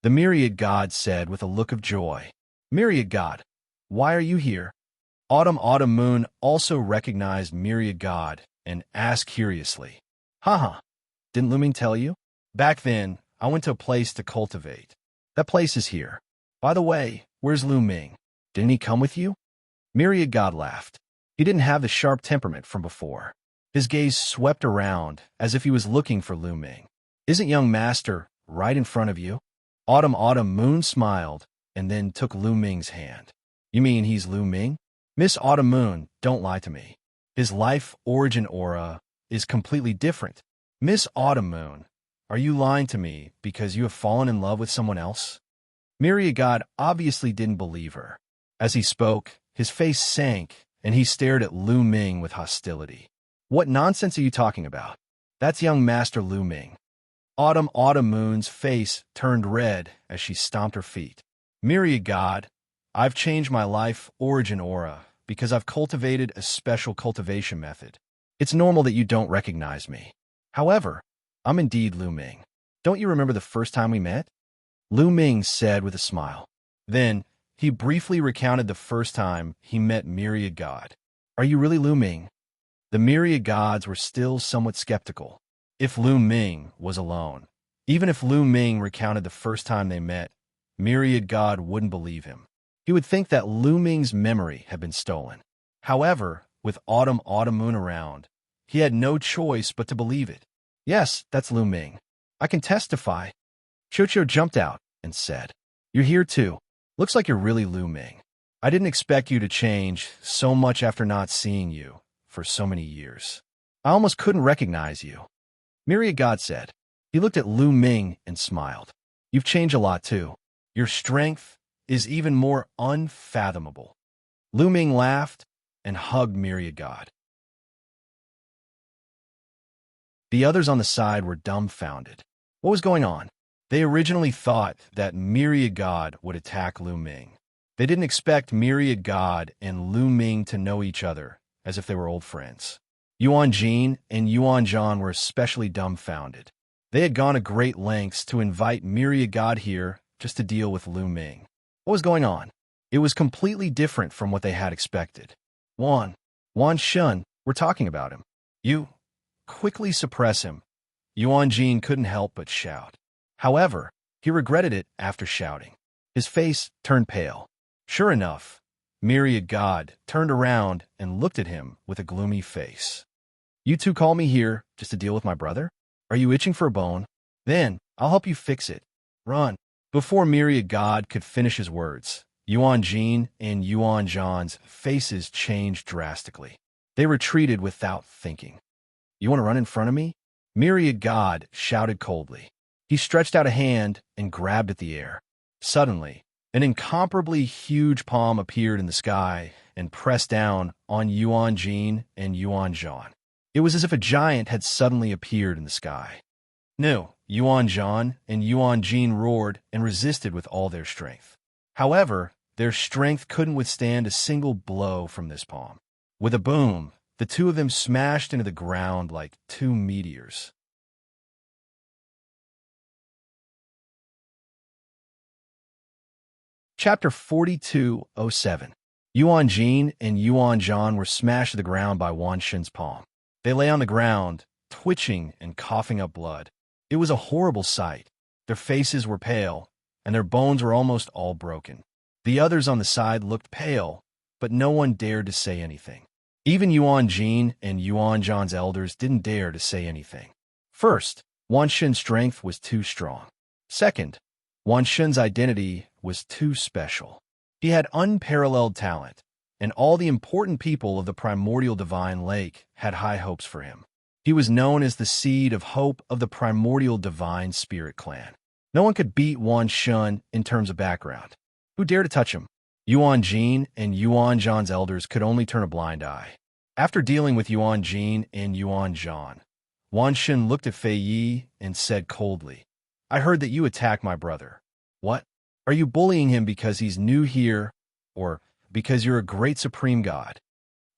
The Myriad God said with a look of joy. "Myriad God, why are you here?" Autumn Moon also recognized Myriad God and asked curiously, Haha, didn't Lu Ming tell you? Back then, I went to a place to cultivate. That place is here. By the way, where's Lu Ming? Didn't he come with you?" Myriad God laughed. He didn't have the sharp temperament from before. His gaze swept around as if he was looking for Lu Ming. "Isn't young master right in front of you?" Autumn Moon smiled and then took Lu Ming's hand. "You mean he's Lu Ming?" "Miss Autumn Moon, don't lie to me. His life origin aura is completely different." "Miss Autumn Moon, are you lying to me because you have fallen in love with someone else?" Myriad God obviously didn't believe her. As he spoke, his face sank, and he stared at Lu Ming with hostility. "What nonsense are you talking about? That's young Master Lu Ming." Autumn Moon's face turned red as she stomped her feet. "Myriad God, I've changed my life origin aura because I've cultivated a special cultivation method. It's normal that you don't recognize me. However, I'm indeed Lu Ming. Don't you remember the first time we met?" Lu Ming said with a smile. Then, he briefly recounted the first time he met Myriad God. "Are you really Lu Ming?" The Myriad Gods were still somewhat skeptical. If Lu Ming was alone, even if Lu Ming recounted the first time they met, Myriad God wouldn't believe him. He would think that Lu Ming's memory had been stolen. However, with Autumn Moon around, he had no choice but to believe it. "Yes, that's Lu Ming. I can testify." Xianxia jumped out and said, "You're here too. Looks like you're really Lu Ming. I didn't expect you to change so much after not seeing you for so many years. I almost couldn't recognize you." Myriad God said. He looked at Lu Ming and smiled. "You've changed a lot too. Your strength is even more unfathomable." Lu Ming laughed and hugged Myriad God. The others on the side were dumbfounded. What was going on? They originally thought that Myriad God would attack Lu Ming. They didn't expect Myriad God and Lu Ming to know each other as if they were old friends. Yuan Jin and Yuan Zhan were especially dumbfounded. They had gone to great lengths to invite Myriad God here just to deal with Lu Ming. What was going on? It was completely different from what they had expected. Wan Shun, we're talking about him. You quickly suppress him. Yuan Jin couldn't help but shout. However, he regretted it after shouting. His face turned pale. Sure enough, Myriad God turned around and looked at him with a gloomy face. "You two call me here just to deal with my brother? Are you itching for a bone? Then I'll help you fix it. Run." Before Myriad God could finish his words, Yuan Jin and Yuan Zhan's faces changed drastically. They retreated without thinking. "You want to run in front of me?" Myriad God shouted coldly. He stretched out a hand and grabbed at the air. Suddenly, an incomparably huge palm appeared in the sky and pressed down on Yuan Jin and Yuan Zhan. It was as if a giant had suddenly appeared in the sky. No, Yuan Zhan and Yuan Jin roared and resisted with all their strength. However, their strength couldn't withstand a single blow from this palm. With a boom, The two of them smashed into the ground like two meteors. Chapter 42:07. Yuan Jin and Yuan Zhan were smashed to the ground by Wan Xin's palm. They lay on the ground, twitching and coughing up blood. It was a horrible sight. Their faces were pale, and their bones were almost all broken. The others on the side looked pale, but no one dared to say anything. Even Yuan Jin and Yuan Zhan's elders didn't dare to say anything. First, Wan Xin's strength was too strong. Second, Wan Xin's identity was too special. He had unparalleled talent, and all the important people of the primordial divine lake had high hopes for him. He was known as the seed of hope of the primordial divine spirit clan. No one could beat Wan Xin in terms of background. Who dared to touch him? Yuan Jin and Yuan Zhan's elders could only turn a blind eye. After dealing with Yuan Jin and Yuan Zhan, Wan Xin looked at Fei Yi and said coldly, "I heard that you attacked my brother. What? Are you bullying him because he's new here, or because you're a great supreme god?"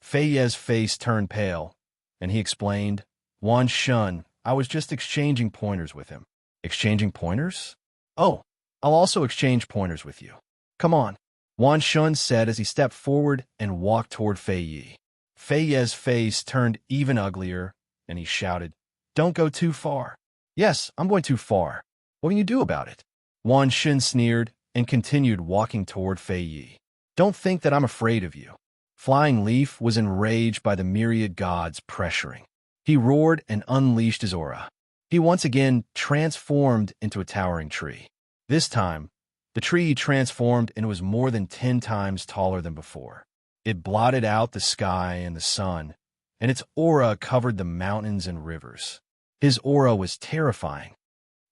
Fei Yi's face turned pale, and he explained, "Wan Xin, I was just exchanging pointers with him." "Exchanging pointers? Oh, I'll also exchange pointers with you. Come on," Wan Xin said as he stepped forward and walked toward Fei Yi. Fei Yi's face turned even uglier, and he shouted, "Don't go too far." "Yes, I'm going too far. What can you do about it?" Wan Xin sneered and continued walking toward Fei Yi. "Don't think that I'm afraid of you." Flying Leaf was enraged by the myriad gods pressuring. He roared and unleashed his aura. He once again transformed into a towering tree. This time, the tree transformed and was more than 10 times taller than before. It blotted out the sky and the sun, and its aura covered the mountains and rivers. His aura was terrifying.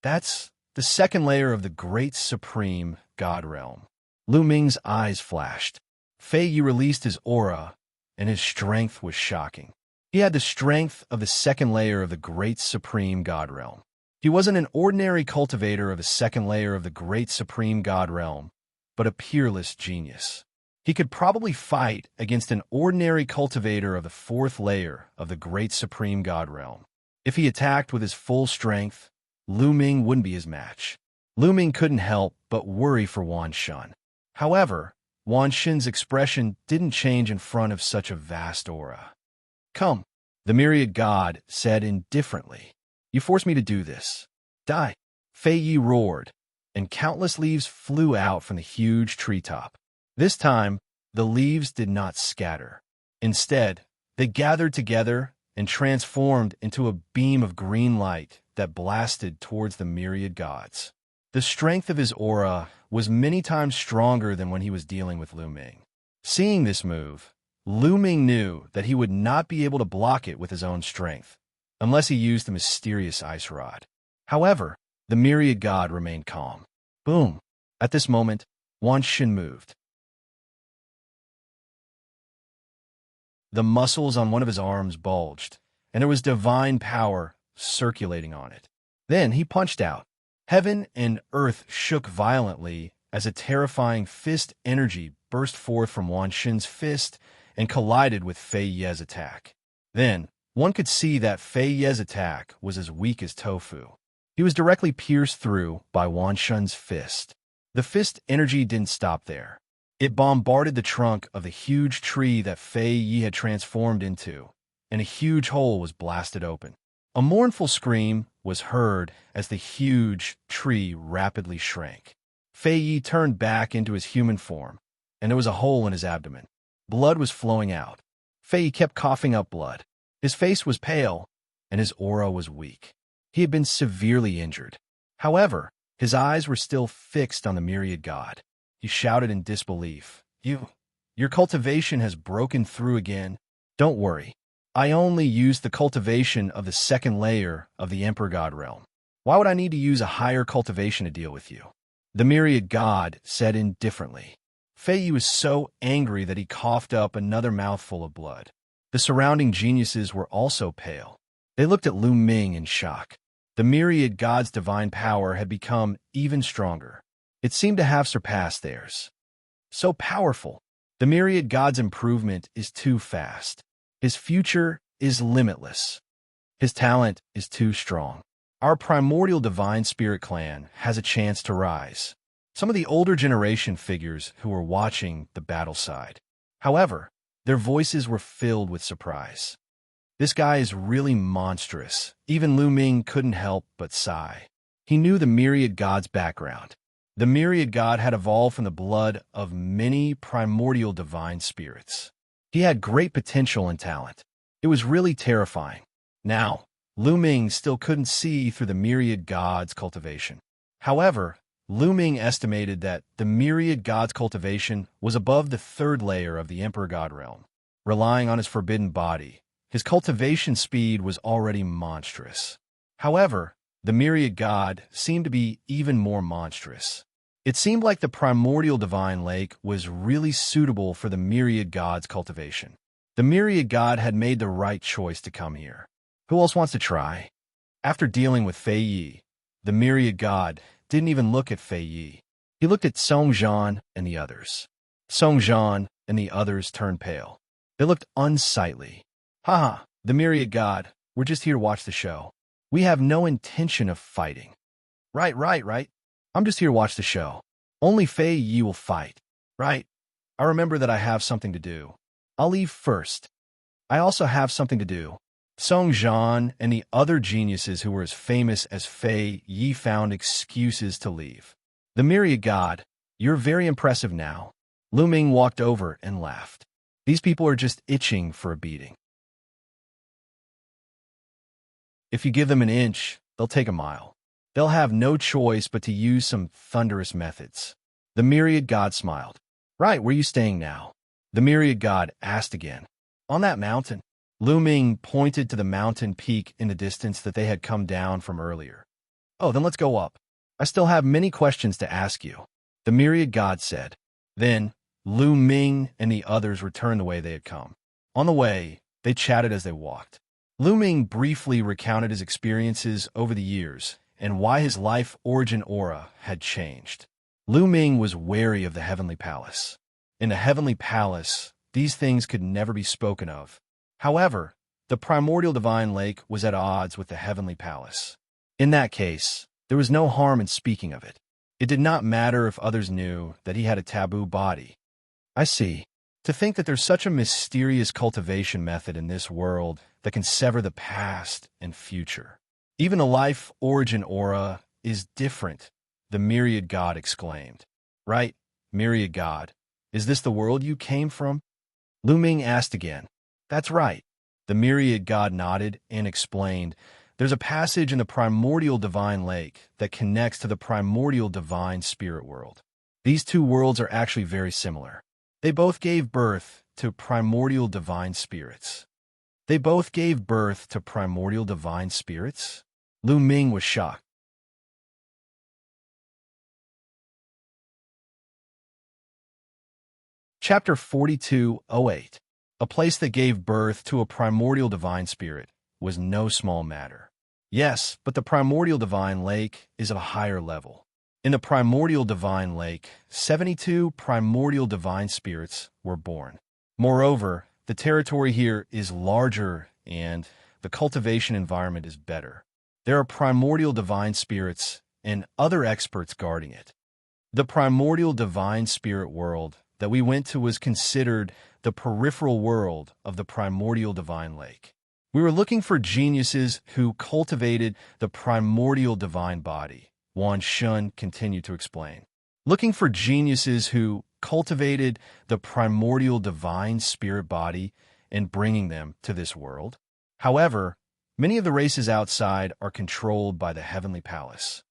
That's the second layer of the great supreme god realm. Lu Ming's eyes flashed. Fei Yi released his aura, and his strength was shocking. He had the strength of the second layer of the great supreme god realm. He wasn't an ordinary cultivator of the second layer of the great supreme god realm, but a peerless genius. He could probably fight against an ordinary cultivator of the fourth layer of the great supreme god realm. If he attacked with his full strength, Lu Ming wouldn't be his match. Lu Ming couldn't help but worry for Wan Xin. However, Wan Xin's expression didn't change in front of such a vast aura. "Come," the myriad god said indifferently. "You forced me to do this. Die." Fei Yi roared, and countless leaves flew out from the huge treetop. This time, the leaves did not scatter. Instead, they gathered together and transformed into a beam of green light that blasted towards the myriad gods. The strength of his aura was many times stronger than when he was dealing with Lu Ming. Seeing this move, Lu Ming knew that he would not be able to block it with his own strength, unless he used the mysterious ice rod. However, the myriad god remained calm. Boom! At this moment, Wan Xin moved. The muscles on one of his arms bulged, and there was divine power circulating on it. Then he punched out. Heaven and earth shook violently as a terrifying fist energy burst forth from Wan Xin's fist and collided with Fei Yi's attack. Then, one could see that Fei Yi's attack was as weak as tofu. He was directly pierced through by Wan Xin's fist. The fist energy didn't stop there. It bombarded the trunk of the huge tree that Fei Yi had transformed into, and a huge hole was blasted open. A mournful scream was heard as the huge tree rapidly shrank. Fei Yi turned back into his human form, and there was a hole in his abdomen. Blood was flowing out. Fei Yi kept coughing up blood. His face was pale, and his aura was weak. He had been severely injured. However, his eyes were still fixed on the myriad god. He shouted in disbelief, Your cultivation has broken through again. Don't worry. I only used the cultivation of the second layer of the Emperor God realm. Why would I need to use a higher cultivation to deal with you?" The myriad god said indifferently. Fei Yi was so angry that he coughed up another mouthful of blood. The surrounding geniuses were also pale. They looked at Lu Ming in shock. The myriad god's divine power had become even stronger. It seemed to have surpassed theirs. So powerful. The myriad god's improvement is too fast. His future is limitless. His talent is too strong. Our primordial divine spirit clan has a chance to rise. Some of the older generation figures who were watching the battle sighed. However, their voices were filled with surprise. This guy is really monstrous. Even Lu Ming couldn't help but sigh. He knew the myriad god's background. The myriad god had evolved from the blood of many primordial divine spirits. He had great potential and talent. It was really terrifying. Now, Lu Ming still couldn't see through the myriad god's cultivation. However, Lu Ming estimated that the myriad god's cultivation was above the third layer of the emperor god realm. Relying on his forbidden body, his cultivation speed was already monstrous. However, the myriad god seemed to be even more monstrous. It seemed like the primordial divine lake was really suitable for the myriad god's cultivation. The myriad god had made the right choice to come here. Who else wants to try? After dealing with Fei Yi, the myriad god didn't even look at Fei Yi. He looked at Song Zhan and the others. Song Zhan and the others turned pale. They looked unsightly. Haha, the myriad god, we're just here to watch the show. We have no intention of fighting. Right. I'm just here to watch the show. Only Fei Yi will fight. Right. I remember that I have something to do. I'll leave first. I also have something to do. Song Zhan and the other geniuses who were as famous as Fei Yi found excuses to leave. The myriad god, you're very impressive now. Lu Ming walked over and laughed. These people are just itching for a beating. If you give them an inch, they'll take a mile. They'll have no choice but to use some thunderous methods. The myriad god smiled. Right, where are you staying now? The myriad god asked again. On that mountain. Lu Ming pointed to the mountain peak in the distance that they had come down from earlier. Oh, then let's go up. I still have many questions to ask you. The myriad god said. Then, Lu Ming and the others returned the way they had come. On the way, they chatted as they walked. Lu Ming briefly recounted his experiences over the years and why his life origin aura had changed. Lu Ming was wary of the Heavenly Palace. In the Heavenly Palace, these things could never be spoken of. However, the primordial divine lake was at odds with the Heavenly Palace. In that case, there was no harm in speaking of it. It did not matter if others knew that he had a taboo body. I see. To think that there's such a mysterious cultivation method in this world that can sever the past and future. Even the life origin aura is different, the myriad god exclaimed. Right, myriad god, is this the world you came from? Lu Ming asked again. That's right. The myriad god nodded and explained, there's a passage in the primordial divine lake that connects to the primordial divine spirit world. These two worlds are actually very similar. They both gave birth to primordial divine spirits. They both gave birth to primordial divine spirits? Lu Ming was shocked. Chapter 4208. A place that gave birth to a primordial divine spirit was no small matter. Yes, but the primordial divine lake is of a higher level. In the primordial divine lake, 72 primordial divine spirits were born. Moreover, the territory here is larger and the cultivation environment is better. There are primordial divine spirits and other experts guarding it. The primordial divine spirit world that we went to was considered the peripheral world of the primordial divine lake. We were looking for geniuses who cultivated the primordial divine body, Wan Shun continued to explain. Looking for geniuses who cultivated the primordial divine spirit body and bringing them to this world. However, many of the races outside are controlled by the Heavenly Palace.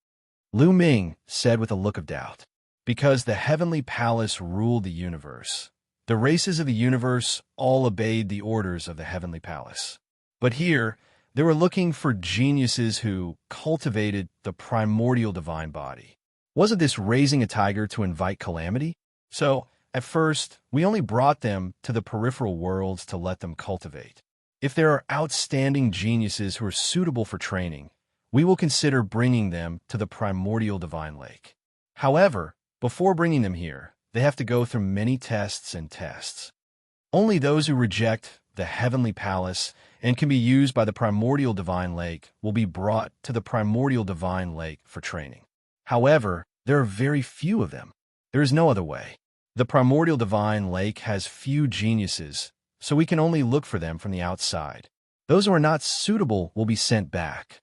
Lu Ming said with a look of doubt, because the Heavenly Palace ruled the universe. The races of the universe all obeyed the orders of the Heavenly Palace. But here, they were looking for geniuses who cultivated the primordial divine body. Wasn't this raising a tiger to invite calamity? So, at first, we only brought them to the peripheral worlds to let them cultivate. If there are outstanding geniuses who are suitable for training, we will consider bringing them to the primordial divine lake. However, before bringing them here, they have to go through many tests and tests. Only those who reject the heavenly palace, and can be used by the primordial divine lake will be brought to the primordial divine lake for training. However, there are very few of them. There is no other way. The primordial divine lake has few geniuses, so we can only look for them from the outside. Those who are not suitable will be sent back,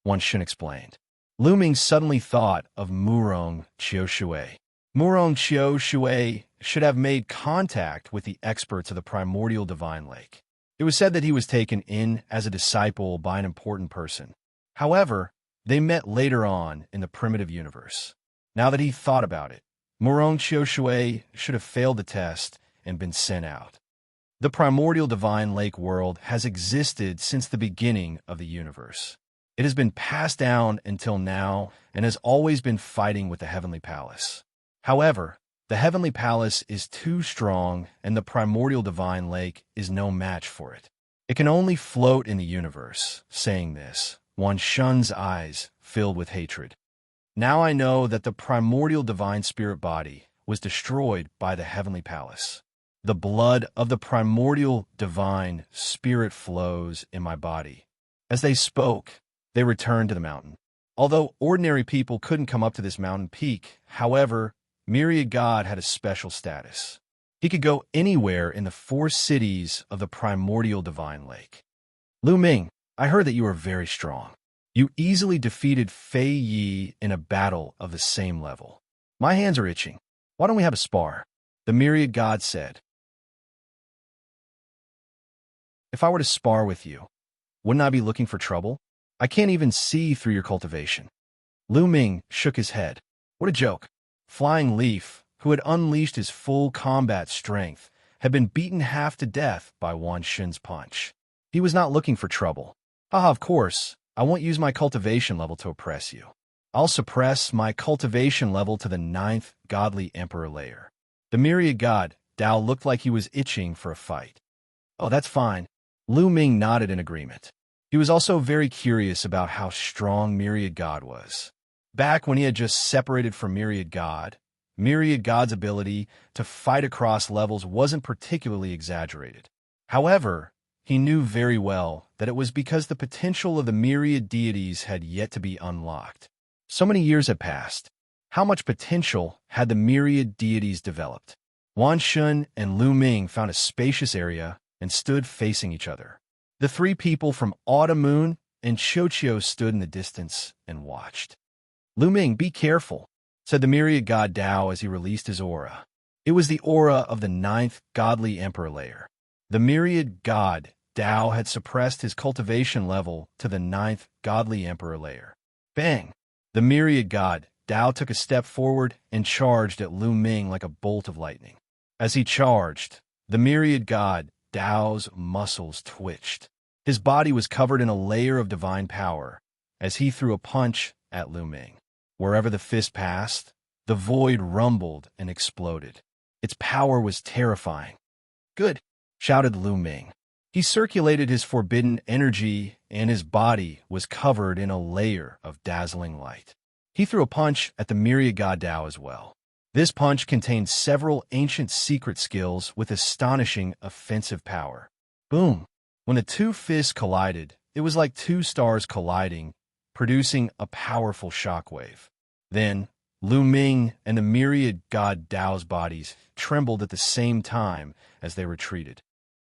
Wuxia explained. Lu Ming suddenly thought of Murong Qiushui. Murong Qiushui should have made contact with the experts of the primordial divine lake. It was said that he was taken in as a disciple by an important person. However, they met later on in the primitive universe. Now that he thought about it, Murong Qiushui should have failed the test and been sent out. The primordial divine lake world has existed since the beginning of the universe. It has been passed down until now and has always been fighting with the heavenly palace. However, the heavenly palace is too strong and the primordial divine lake is no match for it. It can only float in the universe. Saying this, Wuxia's eyes filled with hatred. Now I know that the primordial divine spirit body was destroyed by the heavenly palace. The blood of the primordial divine spirit flows in my body. As they spoke, they returned to the mountain. Although ordinary people couldn't come up to this mountain peak, however, Myriad God had a special status. He could go anywhere in the 4 cities of the primordial divine lake. Lu Ming, I heard that you are very strong. You easily defeated Fei Yi in a battle of the same level. My hands are itching. Why don't we have a spar? The Myriad God said. If I were to spar with you, wouldn't I be looking for trouble? I can't even see through your cultivation. Lu Ming shook his head. What a joke. Flying Leaf, who had unleashed his full combat strength, had been beaten half to death by Wuxia's punch. He was not looking for trouble. Haha, of course, I won't use my cultivation level to oppress you. I'll suppress my cultivation level to the 9th godly emperor layer. The Myriad God, Dao, looked like he was itching for a fight. Oh, that's fine. Lu Ming nodded in agreement. He was also very curious about how strong Myriad God was. Back when he had just separated from Myriad God's ability to fight across levels wasn't particularly exaggerated. However, he knew very well that it was because the potential of the myriad deities had yet to be unlocked. So many years had passed. How much potential had the myriad deities developed? Wuxia and Lu Ming found a spacious area and stood facing each other. The 3 people from Autumn Moon and Xianxia stood in the distance and watched. Lu Ming, be careful, said the myriad god Dao as he released his aura. It was the aura of the 9th godly emperor layer. The myriad god Dao had suppressed his cultivation level to the 9th godly emperor layer. Bang! The myriad god Dao took a step forward and charged at Lu Ming like a bolt of lightning. As he charged, the myriad god Dao's muscles twitched. His body was covered in a layer of divine power as he threw a punch at Lu Ming. Wherever the fist passed, the void rumbled and exploded. Its power was terrifying. Good, shouted Lu Ming. He circulated his forbidden energy and his body was covered in a layer of dazzling light. He threw a punch at the myriad god Dao as well. This punch contained several ancient secret skills with astonishing offensive power. Boom! When the 2 fists collided, it was like 2 stars colliding, producing a powerful shockwave. Then, Lu Ming and the myriad god Dao's bodies trembled at the same time as they retreated.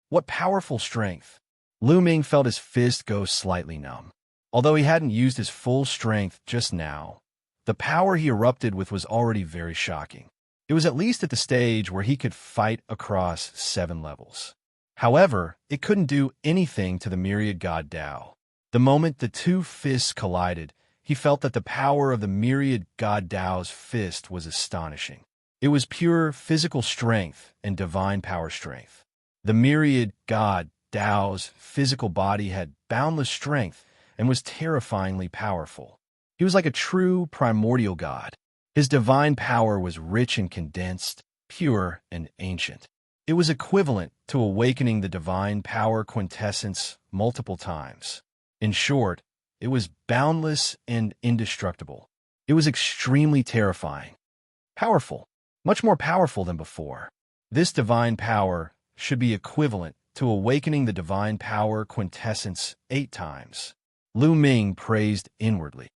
What powerful strength! Lu Ming felt his fist go slightly numb. Although he hadn't used his full strength just now, the power he erupted with was already very shocking. It was at least at the stage where he could fight across 7 levels. However, it couldn't do anything to the myriad god Dao. The moment the 2 fists collided, he felt that the power of the myriad god Dao's fist was astonishing. It was pure physical strength and divine power strength. The myriad god Dao's physical body had boundless strength and was terrifyingly powerful. He was like a true primordial god. His divine power was rich and condensed, pure and ancient. It was equivalent to awakening the divine power quintessence multiple times. In short, it was boundless and indestructible. It was extremely terrifying. Powerful, much more powerful than before. This divine power should be equivalent to awakening the divine power quintessence 8 times. Lu Ming praised inwardly.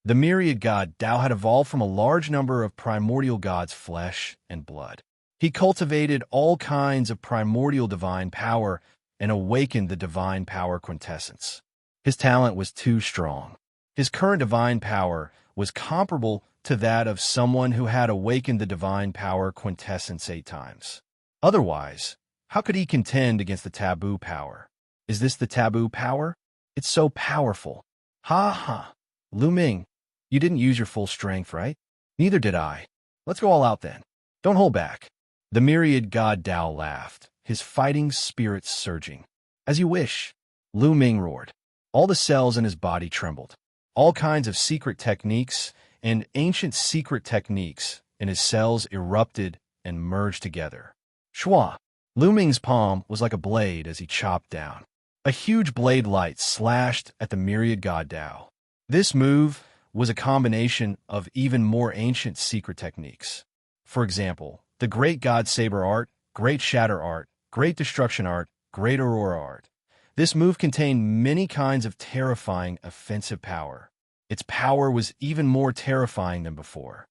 The myriad god Tao had evolved from a large number of primordial gods' flesh and blood. He cultivated all kinds of primordial divine power and awakened the divine power quintessence. His talent was too strong. His current divine power was comparable to that of someone who had awakened the divine power quintessence 8 times. Otherwise, how could he contend against the taboo power? Is this the taboo power? It's so powerful. Ha ha. Lu Ming, you didn't use your full strength, right? Neither did I. Let's go all out then. Don't hold back. The myriad god Tao laughed, his fighting spirits surging. As you wish. Lu Ming roared. All the cells in his body trembled. All kinds of secret techniques and ancient secret techniques in his cells erupted and merged together. Shua! Lu Ming's palm was like a blade as he chopped down. A huge blade light slashed at the myriad god Tao. This move was a combination of even more ancient secret techniques. For example, the Great God Saber Art, Great Shatter Art, Great Destruction Art, Great Aurora Art. This move contained many kinds of terrifying offensive power. Its power was even more terrifying than before.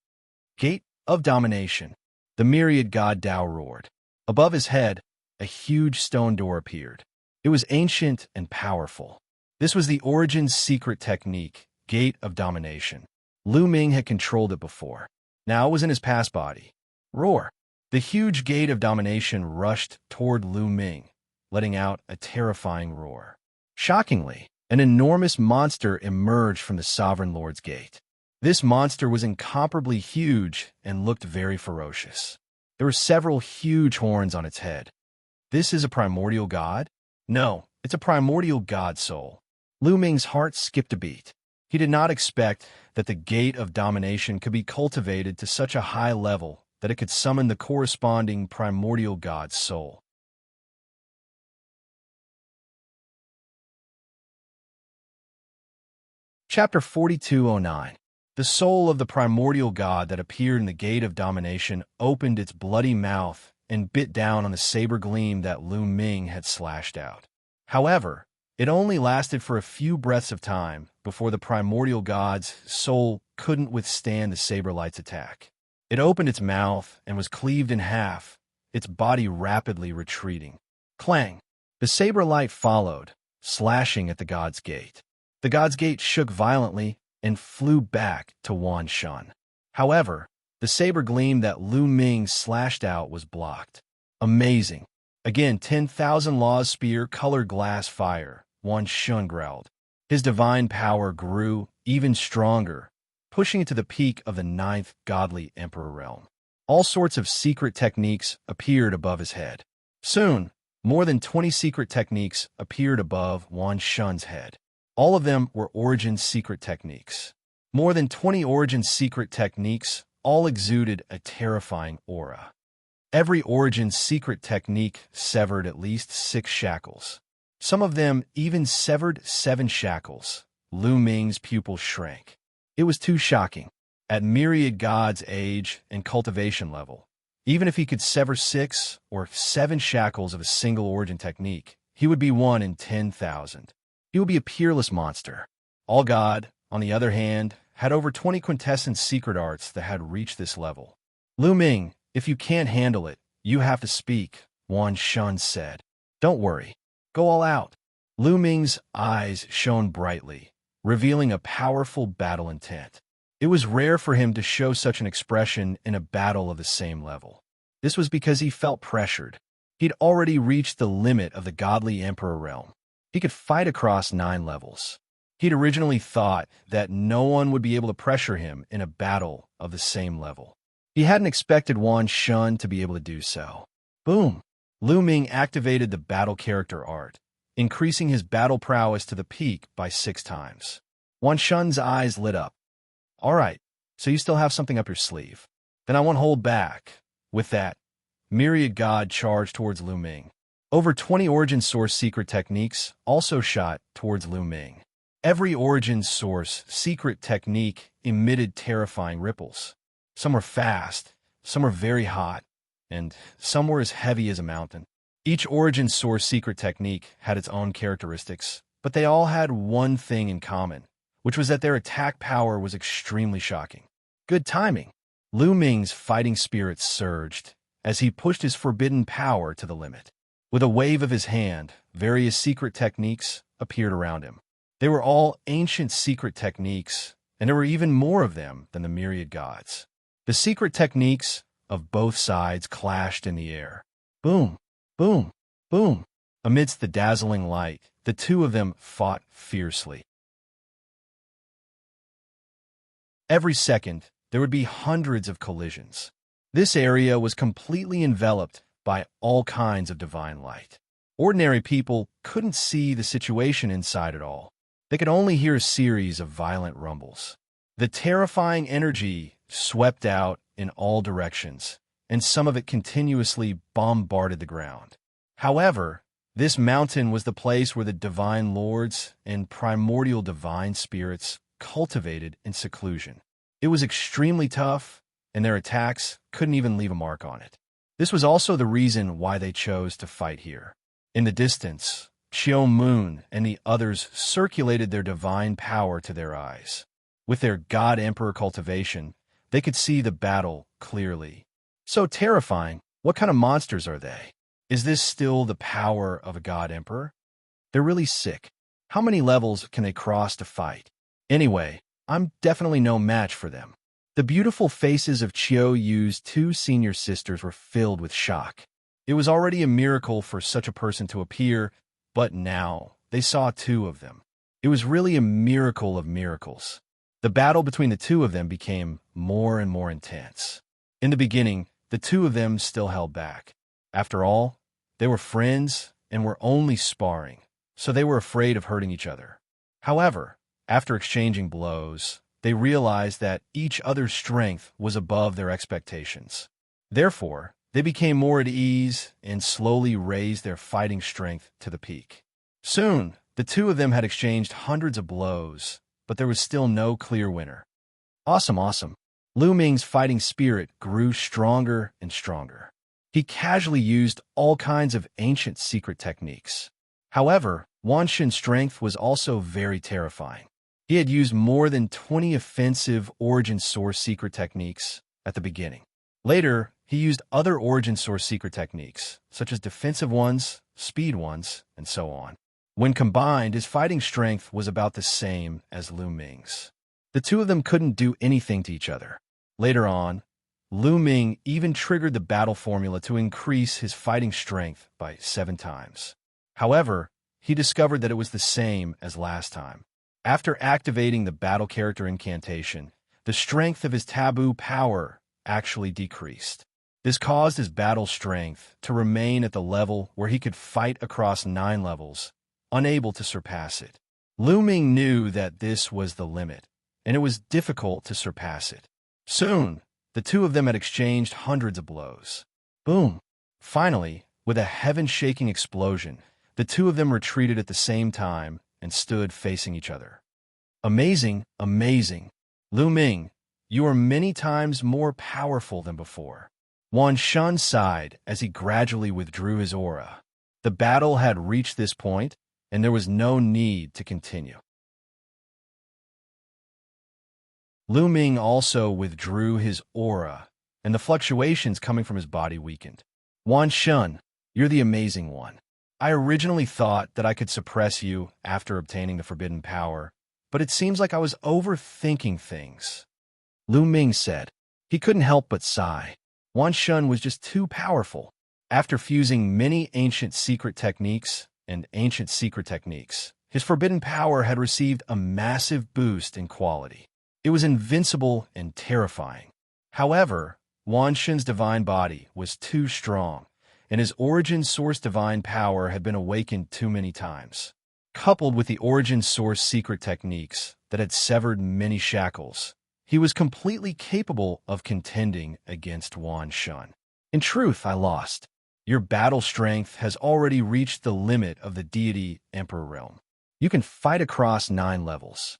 Gate of Domination. The myriad god Tao roared. Above his head, a huge stone door appeared. It was ancient and powerful. This was the Origin's secret technique, Gate of Domination. Lu Ming had controlled it before. Now it was in his past body. Roar! The huge Gate of Domination rushed toward Lu Ming, letting out a terrifying roar. Shockingly, an enormous monster emerged from the Sovereign Lord's gate. This monster was incomparably huge and looked very ferocious. There were several huge horns on its head. This is a primordial god? No, it's a primordial god soul. Lu Ming's heart skipped a beat. He did not expect that the Gate of Domination could be cultivated to such a high level that it could summon the corresponding primordial god's soul. Chapter 4209. The soul of the primordial god that appeared in the Gate of Domination opened its bloody mouth and bit down on the saber gleam that Lu Ming had slashed out. However, it only lasted for a few breaths of time before the primordial god's soul couldn't withstand the saber light's attack. It opened its mouth and was cleaved in half, its body rapidly retreating. Clang! The saber light followed, slashing at the god's gate. The god's gate shook violently and flew back to Wan Shun. However, the saber gleam that Lu Ming slashed out was blocked. Amazing! Again, 10,000 Law's spear colored glass fire, Wan Shun growled. His divine power grew even stronger, pushing it to the peak of the 9th godly emperor realm. All sorts of secret techniques appeared above his head. Soon, more than 20 secret techniques appeared above Wan Shun's head. All of them were Origin's secret techniques. More than 20 Origin's secret techniques all exuded a terrifying aura. Every Origin's secret technique severed at least 6 shackles. Some of them even severed 7 shackles. Lu Ming's pupils shrank. It was too shocking. At myriad god's age and cultivation level, even if he could sever 6 or 7 shackles of a single Origin technique, he would be 1 in 10,000. He would be a peerless monster. All God, on the other hand, had over 20 quintessence secret arts that had reached this level. Lu Ming, if you can't handle it, you have to speak, Wan Shun said. Don't worry. Go all out. Lu Ming's eyes shone brightly, revealing a powerful battle intent. It was rare for him to show such an expression in a battle of the same level. This was because he felt pressured. He'd already reached the limit of the godly emperor realm. He could fight across 9 levels. He'd originally thought that no one would be able to pressure him in a battle of the same level. He hadn't expected Wan Shun to be able to do so. Boom! Lu Ming activated the battle character art, increasing his battle prowess to the peak by 6 times. Wan Shun's eyes lit up. All right, so you still have something up your sleeve. Then I won't hold back. With that, myriad god charged towards Lu Ming. Over 20 Origin Source secret techniques also shot towards Lu Ming. Every Origin Source secret technique emitted terrifying ripples. Some were fast, some were very hot, and some were as heavy as a mountain. Each origin source secret technique had its own characteristics, but they all had one thing in common, which was that their attack power was extremely shocking. Good timing. Lu Ming's fighting spirit surged as he pushed his forbidden power to the limit. With a wave of his hand, various secret techniques appeared around him. They were all ancient secret techniques, and there were even more of them than the myriad gods. The secret techniques of both sides clashed in the air. Boom, boom, boom. Amidst the dazzling light, the two of them fought fiercely. Every second, there would be hundreds of collisions. This area was completely enveloped by all kinds of divine light. Ordinary people couldn't see the situation inside at all. They could only hear a series of violent rumbles. The terrifying energy swept out in all directions, and some of it continuously bombarded the ground. However, this mountain was the place where the divine lords and primordial divine spirits cultivated in seclusion. It was extremely tough, and their attacks couldn't even leave a mark on it. This was also the reason why they chose to fight here. In the distance, Qiu Moon and the others circulated their divine power to their eyes. With their God Emperor cultivation, they could see the battle clearly. So terrifying. What kind of monsters are they? Is this still the power of a God Emperor? They're really sick. How many levels can they cross to fight? Anyway, I'm definitely no match for them. The beautiful faces of Qiu Yu's two senior sisters were filled with shock. It was already a miracle for such a person to appear, but now they saw two of them. It was really a miracle of miracles. The battle between the two of them became more and more intense. In the beginning, the two of them still held back. After all, they were friends and were only sparring, so they were afraid of hurting each other. However, after exchanging blows, they realized that each other's strength was above their expectations. Therefore, they became more at ease and slowly raised their fighting strength to the peak. Soon, the two of them had exchanged hundreds of blows, but there was still no clear winner. Awesome. Lu Ming's fighting spirit grew stronger and stronger. He casually used all kinds of ancient secret techniques. However, Wan Xin's strength was also very terrifying. He had used more than 20 offensive origin source secret techniques at the beginning. Later, he used other origin source secret techniques, such as defensive ones, speed ones, and so on. When combined, his fighting strength was about the same as Lu Ming's. The two of them couldn't do anything to each other. Later on, Lu Ming even triggered the battle formula to increase his fighting strength by 7 times. However, he discovered that it was the same as last time. After activating the battle character incantation, the strength of his taboo power actually decreased. This caused his battle strength to remain at the level where he could fight across 9 levels, unable to surpass it. Lu Ming knew that this was the limit, and it was difficult to surpass it. Soon, the two of them had exchanged hundreds of blows. Boom! Finally, with a heaven-shaking explosion, the two of them retreated at the same time and stood facing each other. Amazing. Lu Ming, you are many times more powerful than before. Wan Xun sighed as he gradually withdrew his aura. The battle had reached this point, and there was no need to continue. Lu Ming also withdrew his aura, and the fluctuations coming from his body weakened. Wan Xun, you're the amazing one. I originally thought that I could suppress you after obtaining the forbidden power, but it seems like I was overthinking things. Lu Ming said. He couldn't help but sigh. Wan Xun was just too powerful. After fusing many ancient secret techniques, his forbidden power had received a massive boost in quality. It was invincible and terrifying. However, Wan Xun's divine body was too strong, and his origin source divine power had been awakened too many times. Coupled with the origin source secret techniques that had severed many shackles, he was completely capable of contending against Wan Xun. In truth, I lost. Your battle strength has already reached the limit of the deity Emperor realm. You can fight across 9 levels.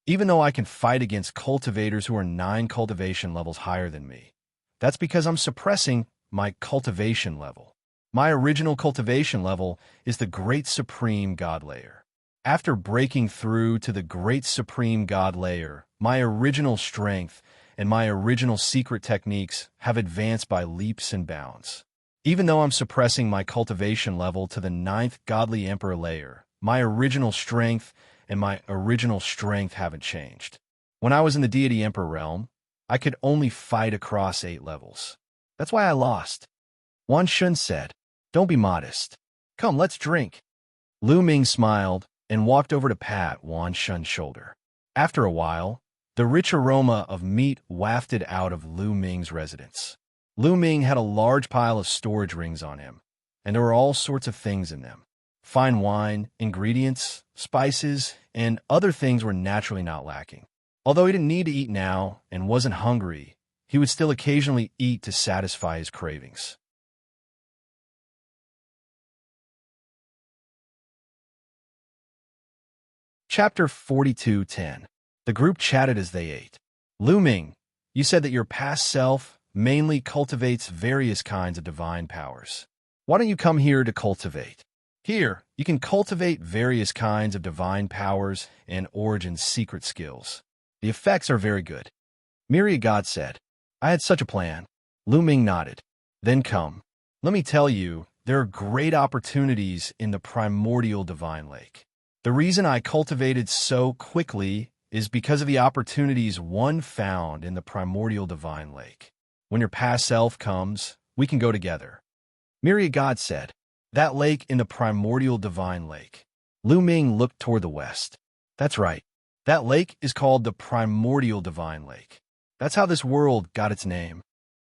Even though I can fight against cultivators who are 9 cultivation levels higher than me, that's because I'm suppressing my cultivation level. My original cultivation level is the Great Supreme God layer. After breaking through to the Great Supreme God layer, my original strength and my original secret techniques have advanced by leaps and bounds. Even though I'm suppressing my cultivation level to the 9th Godly Emperor layer, my original strength and my original strength haven't changed. When I was in the Deity Emperor realm, I could only fight across 8 levels. That's why I lost. Wan Shun said, "Don't be modest. Come, let's drink." Lu Ming smiled and walked over to pat Wan Shun's shoulder. After a while, the rich aroma of meat wafted out of Lu Ming's residence. Lu Ming had a large pile of storage rings on him, and there were all sorts of things in them. Fine wine, ingredients, spices, and other things were naturally not lacking. Although he didn't need to eat now and wasn't hungry, he would still occasionally eat to satisfy his cravings. Chapter 42:10. The group chatted as they ate. Lu Ming, you said that your past self mainly cultivates various kinds of divine powers. Why don't you come here to cultivate? Here, you can cultivate various kinds of divine powers and Origin's secret skills. The effects are very good. Myriad God said, I had such a plan. Lu Ming nodded. Then come. Let me tell you, there are great opportunities in the primordial divine lake. The reason I cultivated so quickly is because of the opportunities one found in the primordial divine lake. When your past self comes, we can go together. Myriad God said, that lake in the primordial divine lake. Lu Ming looked toward the west. That's right. That lake is called the primordial divine lake. That's how this world got its name.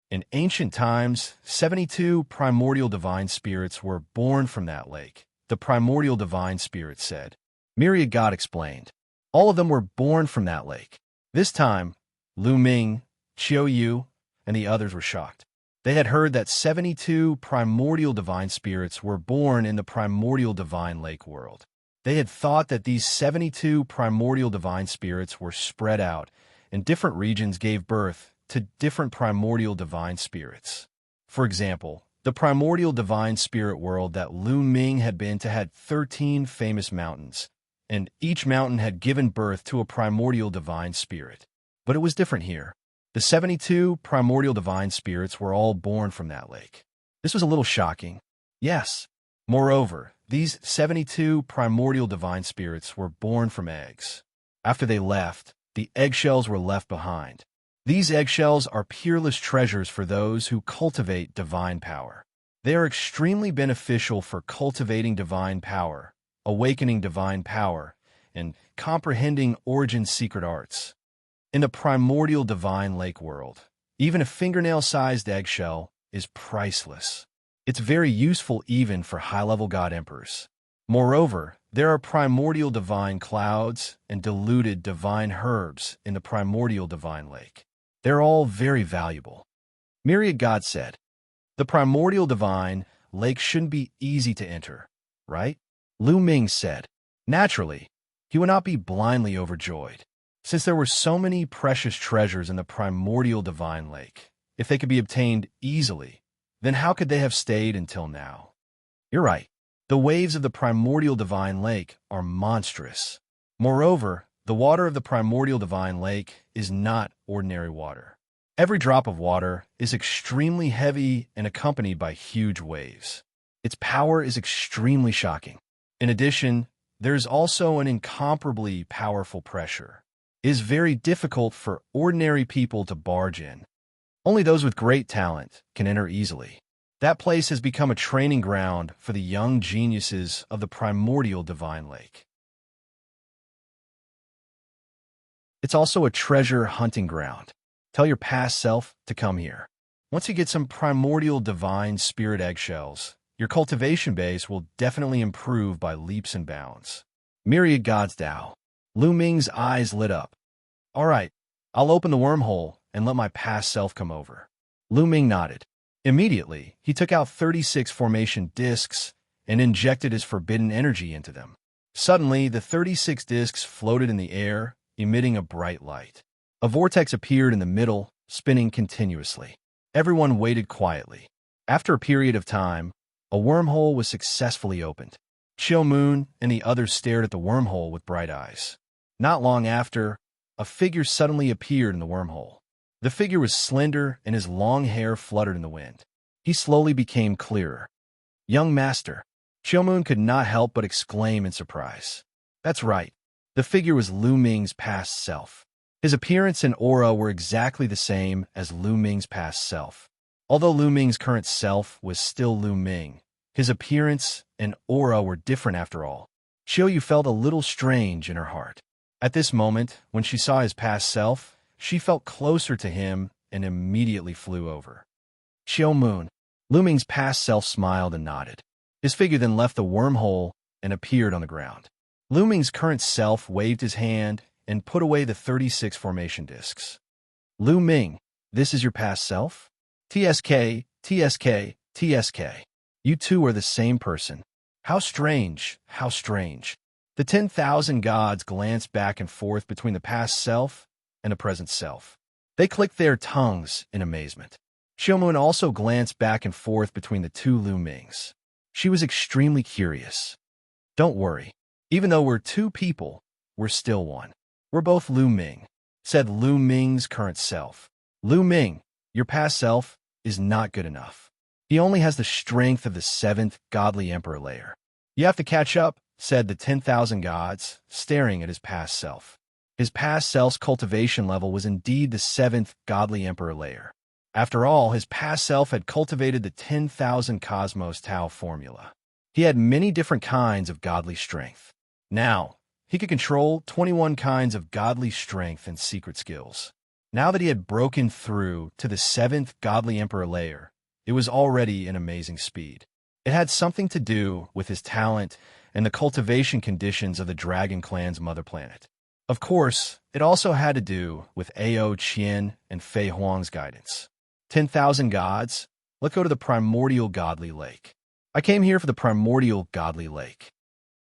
In ancient times, 72 primordial divine spirits were born from that lake, the primordial divine spirit said. Myriad God explained. All of them were born from that lake. This time, Lu Ming, Qiu Yu, and the others were shocked. They had heard that 72 primordial divine spirits were born in the primordial divine lake world. They had thought that these 72 primordial divine spirits were spread out, and different regions gave birth to different primordial divine spirits. For example, the primordial divine spirit world that Lu Ming had been to had 13 famous mountains, and each mountain had given birth to a primordial divine spirit. But it was different here. The 72 primordial divine spirits were all born from that lake. This was a little shocking. Yes. Moreover, these 72 primordial divine spirits were born from eggs. After they left, the eggshells were left behind. These eggshells are peerless treasures for those who cultivate divine power. They are extremely beneficial for cultivating divine power, awakening divine power, and comprehending Origin's secret arts. In the primordial divine lake world, even a fingernail-sized eggshell is priceless. It's very useful even for high-level god emperors. Moreover, there are primordial divine clouds and diluted divine herbs in the primordial divine lake. They're all very valuable. Myriad God said, the primordial divine lake shouldn't be easy to enter, right? Lu Ming said, naturally, he would not be blindly overjoyed. Since there were so many precious treasures in the primordial divine lake, if they could be obtained easily, then how could they have stayed until now? You're right. The waves of the primordial divine lake are monstrous. Moreover, the water of the primordial divine lake is not ordinary water. Every drop of water is extremely heavy and accompanied by huge waves. Its power is extremely shocking. In addition, there is also an incomparably powerful pressure. It is very difficult for ordinary people to barge in. Only those with great talent can enter easily. That place has become a training ground for the young geniuses of the primordial divine lake. It's also a treasure hunting ground. Tell your past self to come here. Once you get some primordial divine spirit eggshells, your cultivation base will definitely improve by leaps and bounds. Myriad Gods Dao. Lu Ming's eyes lit up. All right, I'll open the wormhole and let my past self come over. Lu Ming nodded. Immediately, he took out 36 formation discs and injected his forbidden energy into them. Suddenly, the 36 discs floated in the air, emitting a bright light. A vortex appeared in the middle, spinning continuously. Everyone waited quietly. After a period of time, a wormhole was successfully opened. Chiu Moon and the others stared at the wormhole with bright eyes. Not long after, a figure suddenly appeared in the wormhole. The figure was slender and his long hair fluttered in the wind. He slowly became clearer. "Young master." Chiu Moon could not help but exclaim in surprise. That's right. The figure was Lu Ming's past self. His appearance and aura were exactly the same as Lu Ming's past self. Although Lu Ming's current self was still Lu Ming, his appearance and aura were different after all. Xiu Yu felt a little strange in her heart. At this moment, when she saw his past self, she felt closer to him and immediately flew over. "Chiu Moon." Lu Ming's past self smiled and nodded. His figure then left the wormhole and appeared on the ground. Lu Ming's current self waved his hand and put away the 36 formation discs. "Lu Ming, this is your past self? TSK, TSK, TSK. You two are the same person. How strange, how strange." The 10,000 gods glanced back and forth between the past self and the present self. They clicked their tongues in amazement. Chiu Moon also glanced back and forth between the two Lu Mings. She was extremely curious. "Don't worry. Even though we're two people, we're still one. We're both Lu Ming," said Lu Ming's current self. "Lu Ming, your past self is not good enough. He only has the strength of the 7th godly emperor layer. You have to catch up," said the 10,000 gods, staring at his past self. His past self's cultivation level was indeed the 7th godly emperor layer. After all, his past self had cultivated the 10,000 Cosmos Tau formula. He had many different kinds of godly strength. Now, he could control 21 kinds of godly strength and secret skills. Now that he had broken through to the 7th godly emperor layer, it was already an amazing speed. It had something to do with his talent and the cultivation conditions of the Dragon Clan's mother planet. Of course, it also had to do with Ao Qian and Fei Huang's guidance. 10,000 gods, let's go to the primordial godly lake. I came here for the primordial godly lake.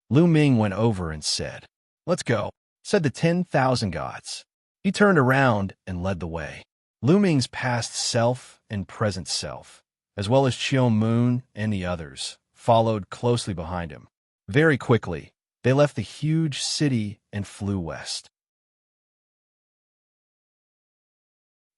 Lu Ming went over and said, "Let's go," said the 10,000 gods. He turned around and led the way. Lu Ming's past self and present self, as well as Chiu Moon and the others, followed closely behind him. Very quickly, they left the huge city and flew west.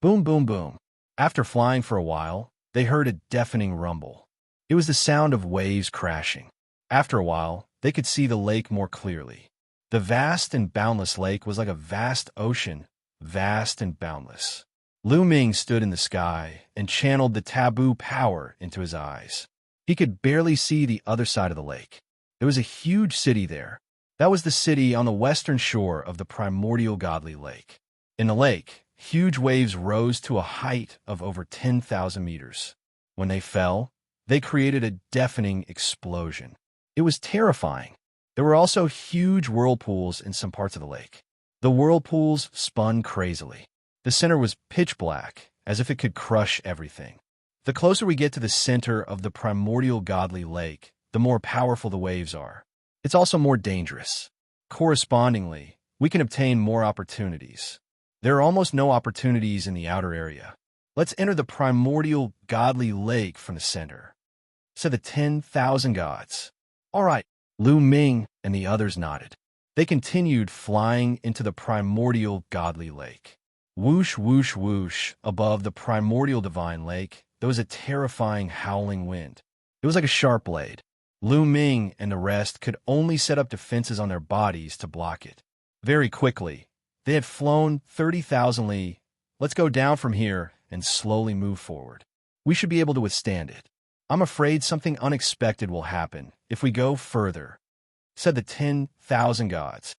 Boom, boom, boom. After flying for a while, they heard a deafening rumble. It was the sound of waves crashing. After a while, they could see the lake more clearly. The vast and boundless lake was like a vast ocean, vast and boundless. Lu Ming stood in the sky and channeled the taboo power into his eyes. He could barely see the other side of the lake. There was a huge city there. That was the city on the western shore of the primordial godly lake. In the lake, huge waves rose to a height of over 10,000 meters. When they fell, they created a deafening explosion. It was terrifying. There were also huge whirlpools in some parts of the lake. The whirlpools spun crazily. The center was pitch black, as if it could crush everything. The closer we get to the center of the primordial godly lake, the more powerful the waves are. It's also more dangerous. Correspondingly, we can obtain more opportunities. There are almost no opportunities in the outer area. Let's enter the primordial godly lake from the center, said the 10,000 gods. All right, Lu Ming and the others nodded. They continued flying into the primordial godly lake. Whoosh, whoosh, whoosh, above the primordial divine lake, there was a terrifying howling wind. It was like a sharp blade. Lu Ming and the rest could only set up defenses on their bodies to block it. Very quickly, they had flown 30,000 li. Let's go down from here and slowly move forward. We should be able to withstand it. I'm afraid something unexpected will happen if we go further, said the 10,000 gods.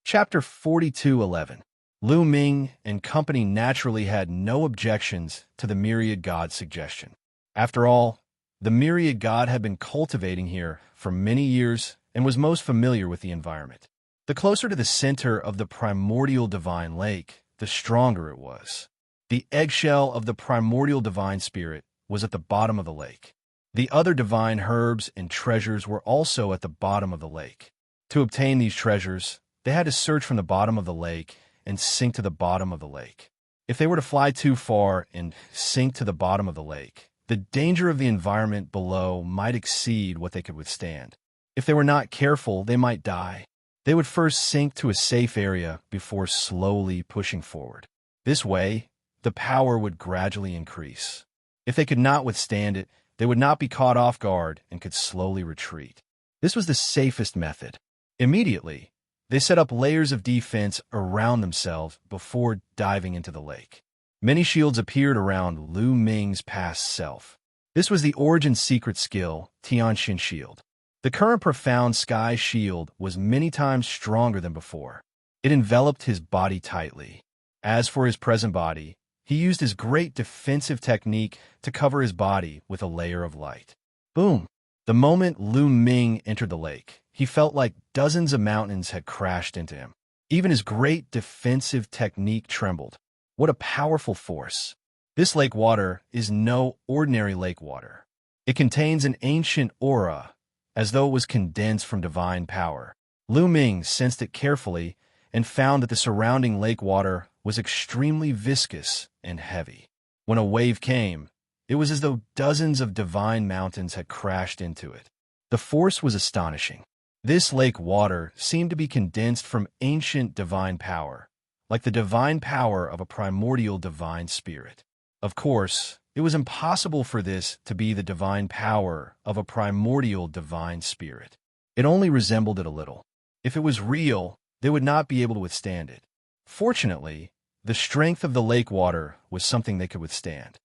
Chapter 42:11. Lu Ming and company naturally had no objections to the myriad god's suggestion. After all, the myriad god had been cultivating here for many years and was most familiar with the environment. The closer to the center of the primordial divine lake, the stronger it was. The eggshell of the primordial divine spirit was at the bottom of the lake. The other divine herbs and treasures were also at the bottom of the lake. To obtain these treasures, they had to search from the bottom of the lake and sink to the bottom of the lake. If they were to fly too far and sink to the bottom of the lake, the danger of the environment below might exceed what they could withstand. If they were not careful, they might die. They would first sink to a safe area before slowly pushing forward. This way, the power would gradually increase. If they could not withstand it, they would not be caught off guard and could slowly retreat. This was the safest method. Immediately, they set up layers of defense around themselves before diving into the lake. Many shields appeared around Lu Ming's past self. This was the origin secret skill, Xianxia shield. The current profound sky shield was many times stronger than before. It enveloped his body tightly. As for his present body, he used his great defensive technique to cover his body with a layer of light. Boom! The moment Lu Ming entered the lake, he felt like dozens of mountains had crashed into him. Even his great defensive technique trembled. What a powerful force! This lake water is no ordinary lake water. It contains an ancient aura, as though it was condensed from divine power. Lu Ming sensed it carefully and found that the surrounding lake water was extremely viscous and heavy. When a wave came, it was as though dozens of divine mountains had crashed into it. The force was astonishing. This lake water seemed to be condensed from ancient divine power, like the divine power of a primordial divine spirit. Of course, it was impossible for this to be the divine power of a primordial divine spirit. It only resembled it a little. If it was real, they would not be able to withstand it. Fortunately, the strength of the lake water was something they could withstand.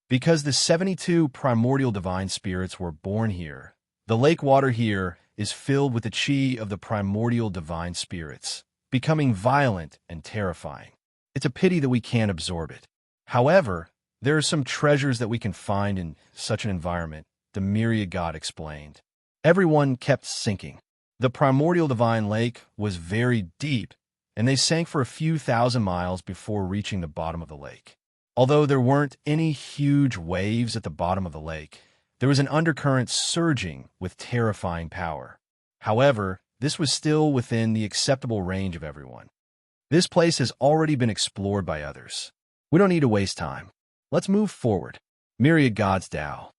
Because the 72 primordial divine spirits were born here, the lake water here is filled with the chi of the primordial divine spirits, becoming violent and terrifying. It's a pity that we can't absorb it. However, there are some treasures that we can find in such an environment, the myriad god explained. Everyone kept sinking. The primordial divine lake was very deep, and they sank for a few thousand miles before reaching the bottom of the lake. Although there weren't any huge waves at the bottom of the lake, there was an undercurrent surging with terrifying power. However, this was still within the acceptable range of everyone. This place has already been explored by others. We don't need to waste time. Let's move forward. Myriad Gods Tao.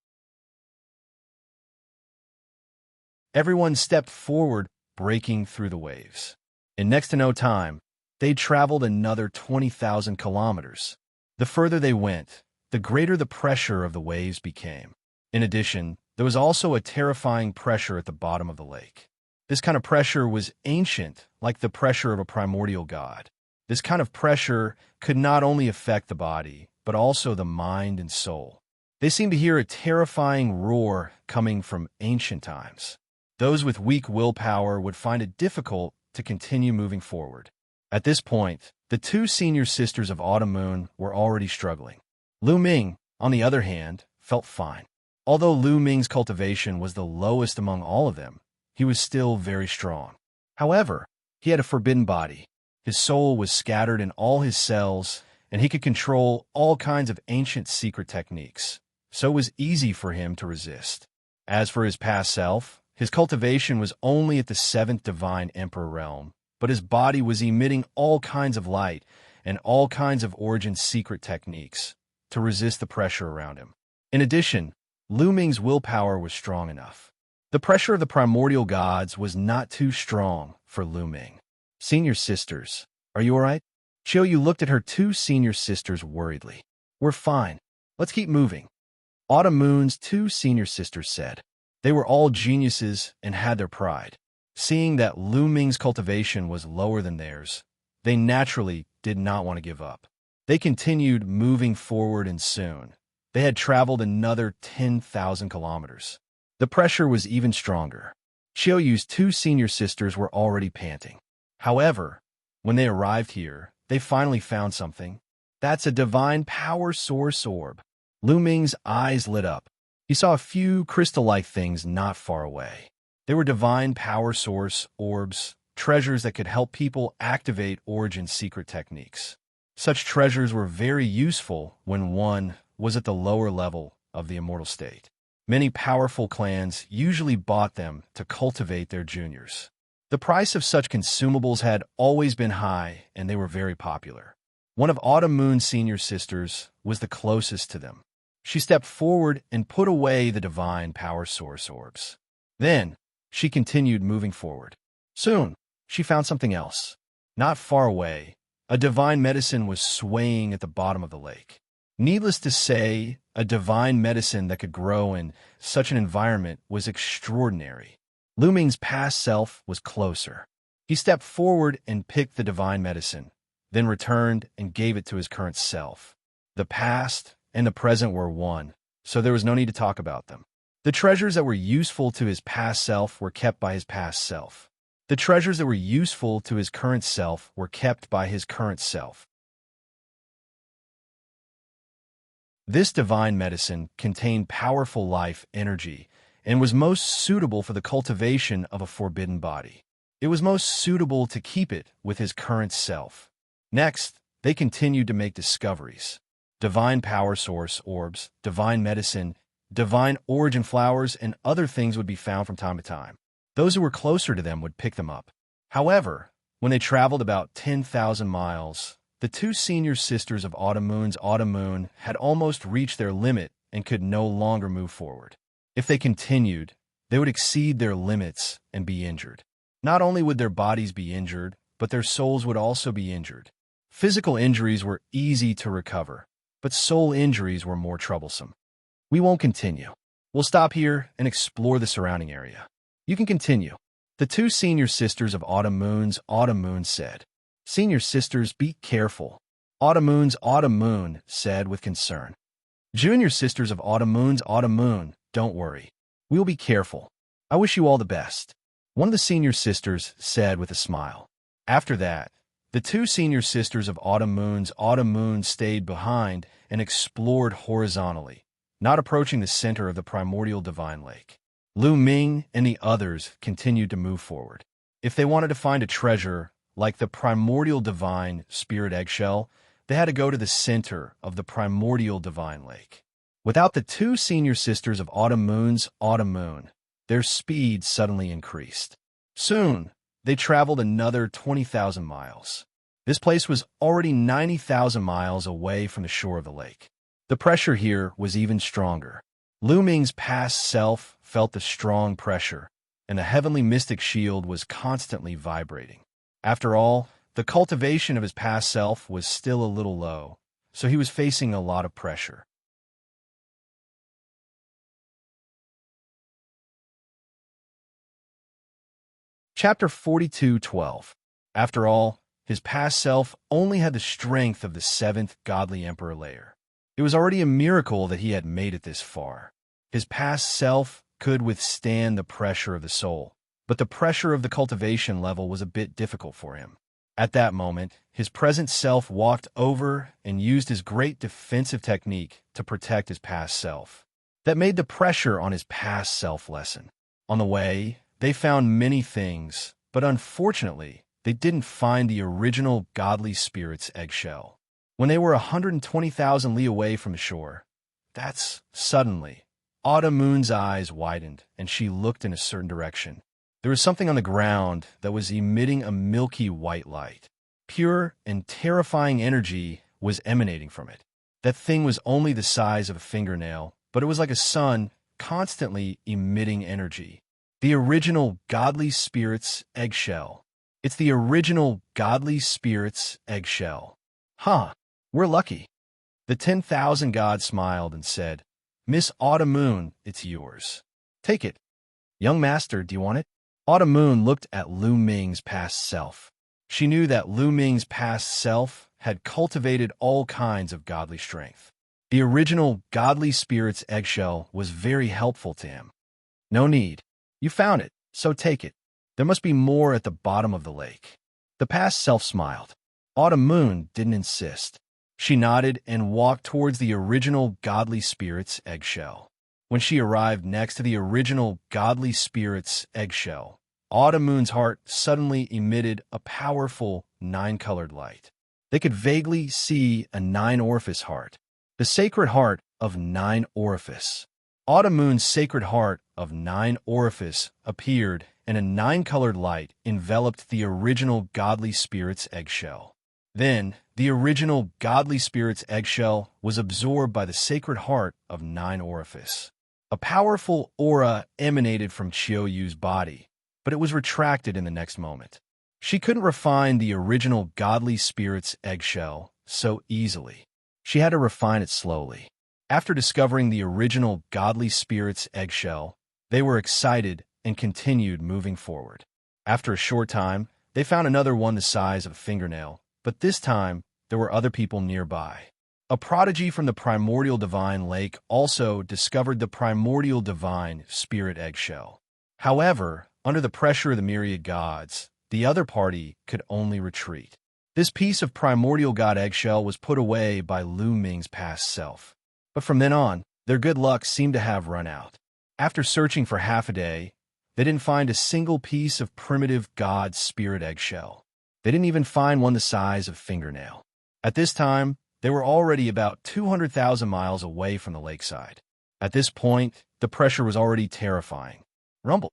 Everyone stepped forward, breaking through the waves. In next to no time, they traveled another 20,000 kilometers. The further they went, the greater the pressure of the waves became. In addition, there was also a terrifying pressure at the bottom of the lake. This kind of pressure was ancient, like the pressure of a primordial god. This kind of pressure could not only affect the body, but also the mind and soul. They seemed to hear a terrifying roar coming from ancient times. Those with weak willpower would find it difficult to continue moving forward. At this point, the two senior sisters of Autumn Moon were already struggling. Lu Ming, on the other hand, felt fine. Although Lu Ming's cultivation was the lowest among all of them, he was still very strong. However, he had a forbidden body. His soul was scattered in all his cells, and he could control all kinds of ancient secret techniques, so it was easy for him to resist. As for his past self, his cultivation was only at the 7th Divine Emperor realm, but his body was emitting all kinds of light and all kinds of origin secret techniques to resist the pressure around him. In addition, Lu Ming's willpower was strong enough. The pressure of the primordial gods was not too strong for Lu Ming. Senior sisters, are you all right? Xiaoyu looked at her two senior sisters worriedly. We're fine. Let's keep moving. Autumn Moon's two senior sisters said. They were all geniuses and had their pride. Seeing that Lu Ming's cultivation was lower than theirs, they naturally did not want to give up. They continued moving forward, and soon they had traveled another 10,000 kilometers. The pressure was even stronger. Xiaoyu's two senior sisters were already panting. However, when they arrived here, they finally found something. That's a divine power source orb. Lu Ming's eyes lit up. He saw a few crystal-like things not far away. They were divine power source orbs, treasures that could help people activate origin secret techniques. Such treasures were very useful when one was at the lower level of the immortal state. Many powerful clans usually bought them to cultivate their juniors. The price of such consumables had always been high, and they were very popular. One of Autumn Moon's senior sisters was the closest to them. She stepped forward and put away the divine power source orbs. Then, she continued moving forward. Soon, she found something else. Not far away, a divine medicine was swaying at the bottom of the lake. Needless to say, a divine medicine that could grow in such an environment was extraordinary. Lu Ming's past self was closer. He stepped forward and picked the divine medicine, then returned and gave it to his current self. The past and the present were one, so there was no need to talk about them. The treasures that were useful to his past self were kept by his past self. The treasures that were useful to his current self were kept by his current self. This divine medicine contained powerful life energy and was most suitable for the cultivation of a forbidden body. It was most suitable to keep it with his current self. Next, they continued to make discoveries. Divine power source orbs, divine medicine, divine origin flowers, and other things would be found from time to time. Those who were closer to them would pick them up. However, when they traveled about 10,000 miles, the two senior sisters of Autumn Moon had almost reached their limit and could no longer move forward. If they continued, they would exceed their limits and be injured. Not only would their bodies be injured, but their souls would also be injured. Physical injuries were easy to recover, but soul injuries were more troublesome. We won't continue. We'll stop here and explore the surrounding area. You can continue. The two senior sisters of Autumn Moon said. Senior sisters, be careful. Autumn Moon said with concern. Junior sisters of Autumn Moon, don't worry. We'll be careful. I wish you all the best. One of the senior sisters said with a smile. After that, the two senior sisters of Autumn Moon stayed behind and explored horizontally, not approaching the center of the primordial divine lake. Lu Ming and the others continued to move forward. If they wanted to find a treasure, like the primordial divine spirit eggshell, they had to go to the center of the primordial divine lake. Without the two senior sisters of Autumn Moon, their speed suddenly increased. Soon, they traveled another 20,000 miles. This place was already 90,000 miles away from the shore of the lake. The pressure here was even stronger. Lu Ming's past self felt the strong pressure, and the heavenly mystic shield was constantly vibrating. After all, the cultivation of his past self was still a little low, so he was facing a lot of pressure. Chapter 42:12. After all, his past self only had the strength of the seventh godly emperor layer. It was already a miracle that he had made it this far. His past self could withstand the pressure of the soul, but the pressure of the cultivation level was a bit difficult for him. At that moment, his present self walked over and used his great defensive technique to protect his past self. That made the pressure on his past self lessen. On the way, they found many things, but unfortunately, they didn't find the original godly spirit's eggshell. When they were 120,000 li away from the shore, suddenly, Autumn Moon's eyes widened, and she looked in a certain direction. There was something on the ground that was emitting a milky white light. Pure and terrifying energy was emanating from it. That thing was only the size of a fingernail, but it was like a sun constantly emitting energy. The original godly spirit's eggshell. It's the original godly spirit's eggshell. Huh, we're lucky. The 10,000 gods smiled and said, Miss Autumn Moon, it's yours. Take it. Young master, do you want it? Autumn Moon looked at Lu Ming's past self. She knew that Lu Ming's past self had cultivated all kinds of godly strength. The original godly spirit's eggshell was very helpful to him. No need. You found it, so take it. There must be more at the bottom of the lake. The past self smiled. Autumn Moon didn't insist. She nodded and walked towards the original godly spirit's eggshell. When she arrived next to the original godly spirit's eggshell, Autumn Moon's heart suddenly emitted a powerful 9-colored light. They could vaguely see a 9-orifice heart, the sacred heart of 9 orifice. Autumn Moon's sacred heart of 9 orifice appeared, and a 9-colored light enveloped the original godly spirit's eggshell. Then, the original godly spirit's eggshell was absorbed by the sacred heart of 9 orifice. A powerful aura emanated from Qiuyu's body, but it was retracted in the next moment. She couldn't refine the original godly spirit's eggshell so easily. She had to refine it slowly. After discovering the original godly spirit's eggshell, they were excited and continued moving forward. After a short time, they found another one the size of a fingernail, but this time there were other people nearby. A prodigy from the primordial divine lake also discovered the primordial divine spirit eggshell. However, under the pressure of the myriad gods, the other party could only retreat. This piece of primordial god eggshell was put away by Lu Ming's past self. But from then on, their good luck seemed to have run out. After searching for half a day, they didn't find a single piece of primitive god spirit eggshell. They didn't even find one the size of a fingernail. At this time, they were already about 200,000 miles away from the lakeside. At this point, the pressure was already terrifying. Rumble.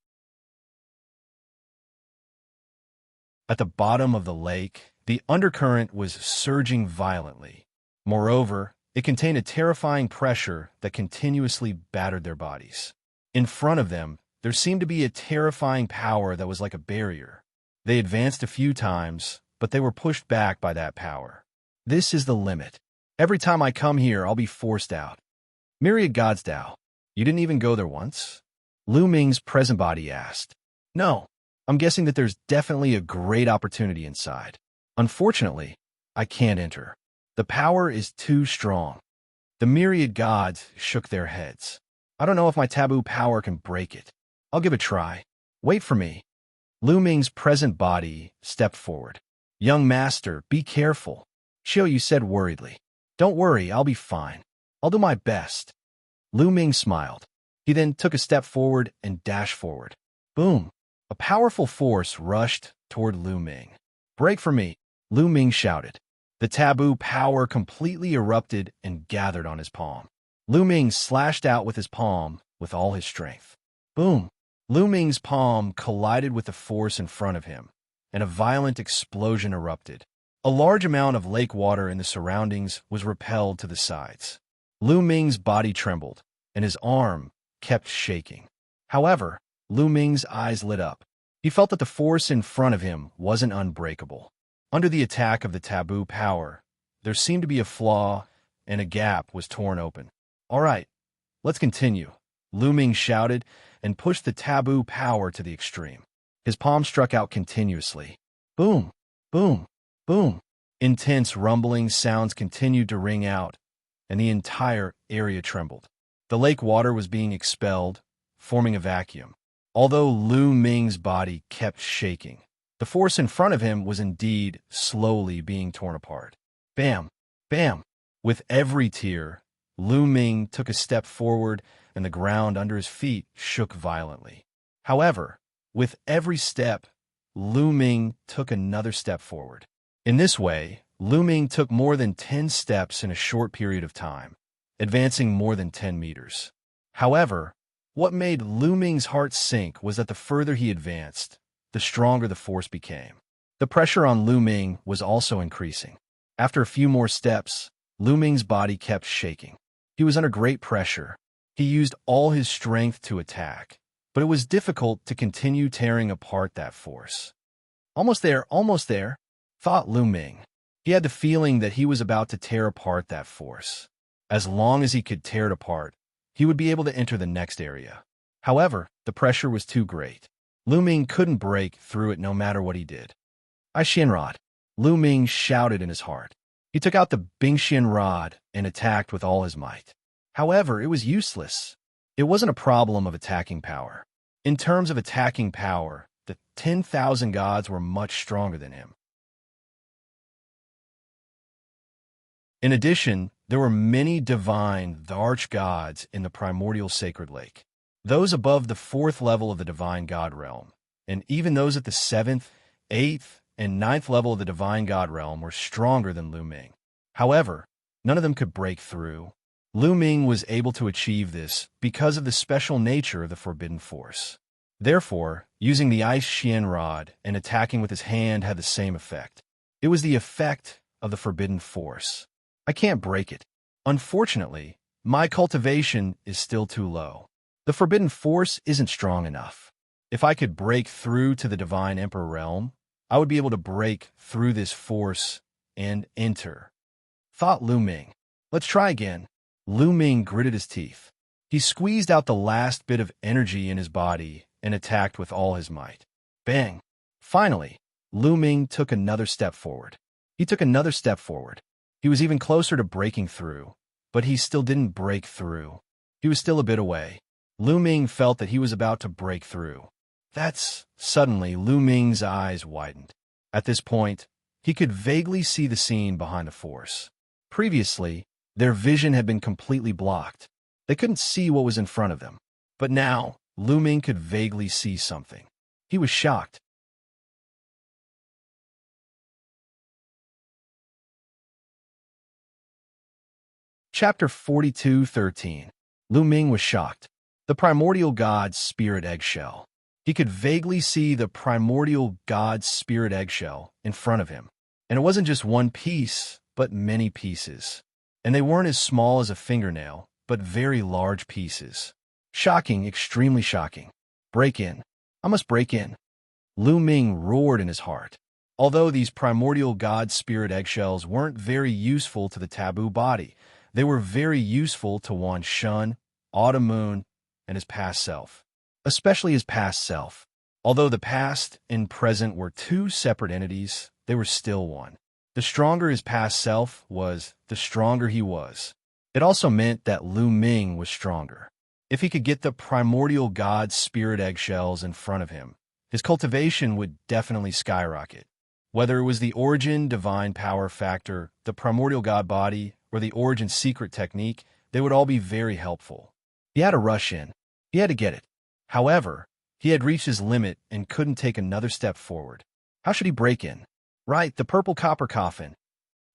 At the bottom of the lake, the undercurrent was surging violently. Moreover, it contained a terrifying pressure that continuously battered their bodies. In front of them, there seemed to be a terrifying power that was like a barrier. They advanced a few times, but they were pushed back by that power. This is the limit. Every time I come here, I'll be forced out. Myriad Gods Dao, you didn't even go there once? Lu Ming's present body asked. No, I'm guessing that there's definitely a great opportunity inside. Unfortunately, I can't enter. The power is too strong. The myriad gods shook their heads. I don't know if my taboo power can break it. I'll give it a try. Wait for me. Lu Ming's present body stepped forward. Young master, be careful. Xianxia said worriedly. Don't worry, I'll be fine. I'll do my best. Lu Ming smiled. He then took a step forward and dashed forward. Boom! A powerful force rushed toward Lu Ming. Break for me, Lu Ming shouted. The taboo power completely erupted and gathered on his palm. Lu Ming slashed out with his palm with all his strength. Boom! Lu Ming's palm collided with the force in front of him, and a violent explosion erupted. A large amount of lake water in the surroundings was repelled to the sides. Lu Ming's body trembled, and his arm kept shaking. However, Lu Ming's eyes lit up. He felt that the force in front of him wasn't unbreakable. Under the attack of the taboo power, there seemed to be a flaw, and a gap was torn open. All right, let's continue, Lu Ming shouted and pushed the taboo power to the extreme. His palm struck out continuously. Boom, boom, boom. Intense rumbling sounds continued to ring out, and the entire area trembled. The lake water was being expelled, forming a vacuum. Although Lu Ming's body kept shaking, the force in front of him was indeed slowly being torn apart. Bam! Bam! With every tear, Lu Ming took a step forward, and the ground under his feet shook violently. However, with every step, Lu Ming took another step forward. In this way, Lu Ming took more than 10 steps in a short period of time, advancing more than 10 meters. However, what made Lu Ming's heart sink was that the further he advanced, the stronger the force became. The pressure on Lu Ming was also increasing. After a few more steps, Lu Ming's body kept shaking. He was under great pressure. He used all his strength to attack, but it was difficult to continue tearing apart that force. Almost there, thought Lu Ming. He had the feeling that he was about to tear apart that force. As long as he could tear it apart, he would be able to enter the next area. However, the pressure was too great. Lu Ming couldn't break through it no matter what he did. I Xianrod, Lu Ming shouted in his heart. He took out the Bingxian rod and attacked with all his might. However, it was useless. It wasn't a problem of attacking power. In terms of attacking power, the 10,000 gods were much stronger than him. In addition, there were many divine, the arch-gods in the primordial sacred lake. Those above the 4th level of the divine god realm, and even those at the 7th, 8th, and 9th level of the divine god realm were stronger than Lu Ming. However, none of them could break through. Lu Ming was able to achieve this because of the special nature of the forbidden force. Therefore, using the ice Xian rod and attacking with his hand had the same effect. It was the effect of the forbidden force. I can't break it. Unfortunately, my cultivation is still too low. The forbidden force isn't strong enough. If I could break through to the Divine Emperor realm, I would be able to break through this force and enter, thought Lu Ming. Let's try again. Lu Ming gritted his teeth. He squeezed out the last bit of energy in his body and attacked with all his might. Bang! Finally, Lu Ming took another step forward. He took another step forward. He was even closer to breaking through, but he still didn't break through. He was still a bit away. Lu Ming felt that he was about to break through. Suddenly, Lu Ming's eyes widened. At this point, he could vaguely see the scene behind the force. Previously, their vision had been completely blocked. They couldn't see what was in front of them. But now, Lu Ming could vaguely see something. He was shocked. Chapter 42:13. Lu Ming was shocked. The primordial god's spirit eggshell. He could vaguely see the primordial god's spirit eggshell in front of him. And it wasn't just one piece, but many pieces. And they weren't as small as a fingernail, but very large pieces. Shocking, extremely shocking. Break in. I must break in. Lu Ming roared in his heart. Although these primordial god spirit eggshells weren't very useful to the taboo body, they were very useful to Wan Shun, Autumn Moon, and his past self. Especially his past self. Although the past and present were two separate entities, they were still one. The stronger his past self was, the stronger he was. It also meant that Lu Ming was stronger. If he could get the primordial god spirit eggshells in front of him, his cultivation would definitely skyrocket. Whether it was the origin divine power factor, the primordial god body, or the origin secret technique, they would all be very helpful. He had to rush in. He had to get it. However, he had reached his limit and couldn't take another step forward. How should he break in? Right, the purple copper coffin.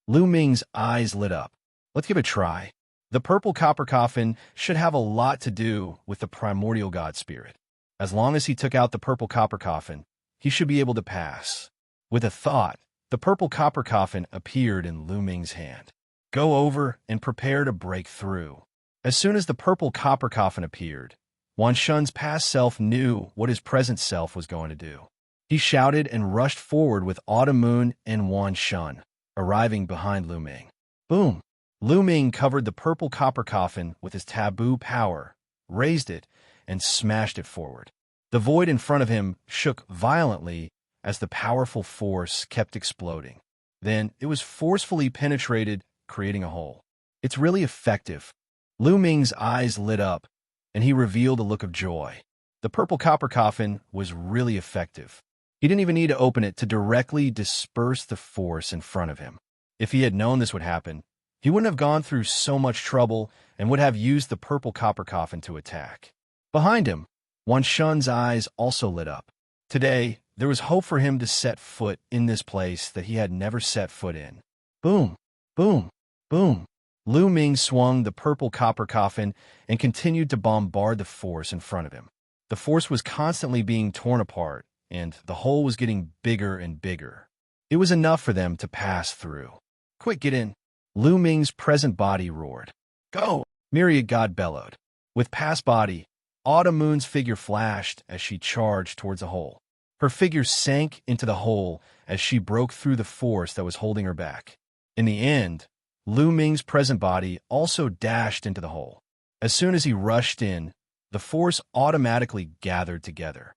Lu Ming's eyes lit up. Let's give it a try. The purple copper coffin should have a lot to do with the primordial god spirit. As long as he took out the purple copper coffin, he should be able to pass. With a thought, the purple copper coffin appeared in Lu Ming's hand. Go over and prepare to break through. As soon as the purple copper coffin appeared, Wan Shun's past self knew what his present self was going to do. He shouted and rushed forward with Autumn Moon and Wan Shun, arriving behind Lu Ming. Boom! Lu Ming covered the purple copper coffin with his taboo power, raised it, and smashed it forward. The void in front of him shook violently as the powerful force kept exploding. Then it was forcefully penetrated, creating a hole. It's really effective. Lu Ming's eyes lit up, and he revealed a look of joy. The purple copper coffin was really effective. He didn't even need to open it to directly disperse the force in front of him. If he had known this would happen, he wouldn't have gone through so much trouble and would have used the purple copper coffin to attack. Behind him, Wan Shun's eyes also lit up. Today, there was hope for him to set foot in this place that he had never set foot in. Boom! Boom! Boom! Lu Ming swung the purple copper coffin and continued to bombard the force in front of him. The force was constantly being torn apart, and the hole was getting bigger and bigger. It was enough for them to pass through. Quick, get in! Lu Ming's present body roared. Go! Myriad God bellowed. With past body, Autumn Moon's figure flashed as she charged towards the hole. Her figure sank into the hole as she broke through the force that was holding her back. In the end, Lu Ming's present body also dashed into the hole. As soon as he rushed in, the force automatically gathered together.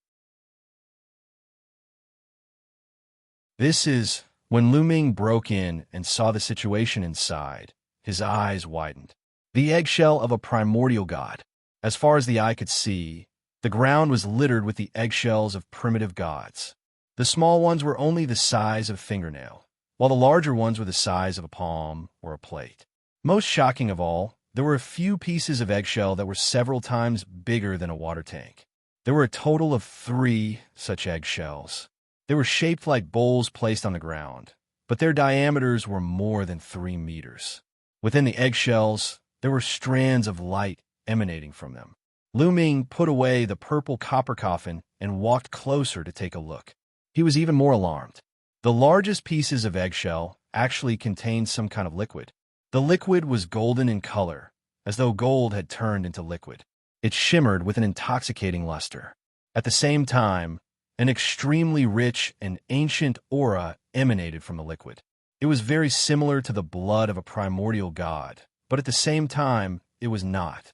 This is when Lu Ming broke in and saw the situation inside. His eyes widened. The eggshell of a primordial god. As far as the eye could see, the ground was littered with the eggshells of primitive gods. The small ones were only the size of a fingernail, while the larger ones were the size of a palm or a plate. Most shocking of all, there were a few pieces of eggshell that were several times bigger than a water tank. There were a total of 3 such eggshells. They were shaped like bowls placed on the ground, but their diameters were more than 3 meters. Within the eggshells, there were strands of light emanating from them. Lu Ming put away the purple copper coffin and walked closer to take a look. He was even more alarmed. The largest pieces of eggshell actually contained some kind of liquid. The liquid was golden in color, as though gold had turned into liquid. It shimmered with an intoxicating luster. At the same time, an extremely rich and ancient aura emanated from the liquid. It was very similar to the blood of a primordial god, but at the same time, it was not.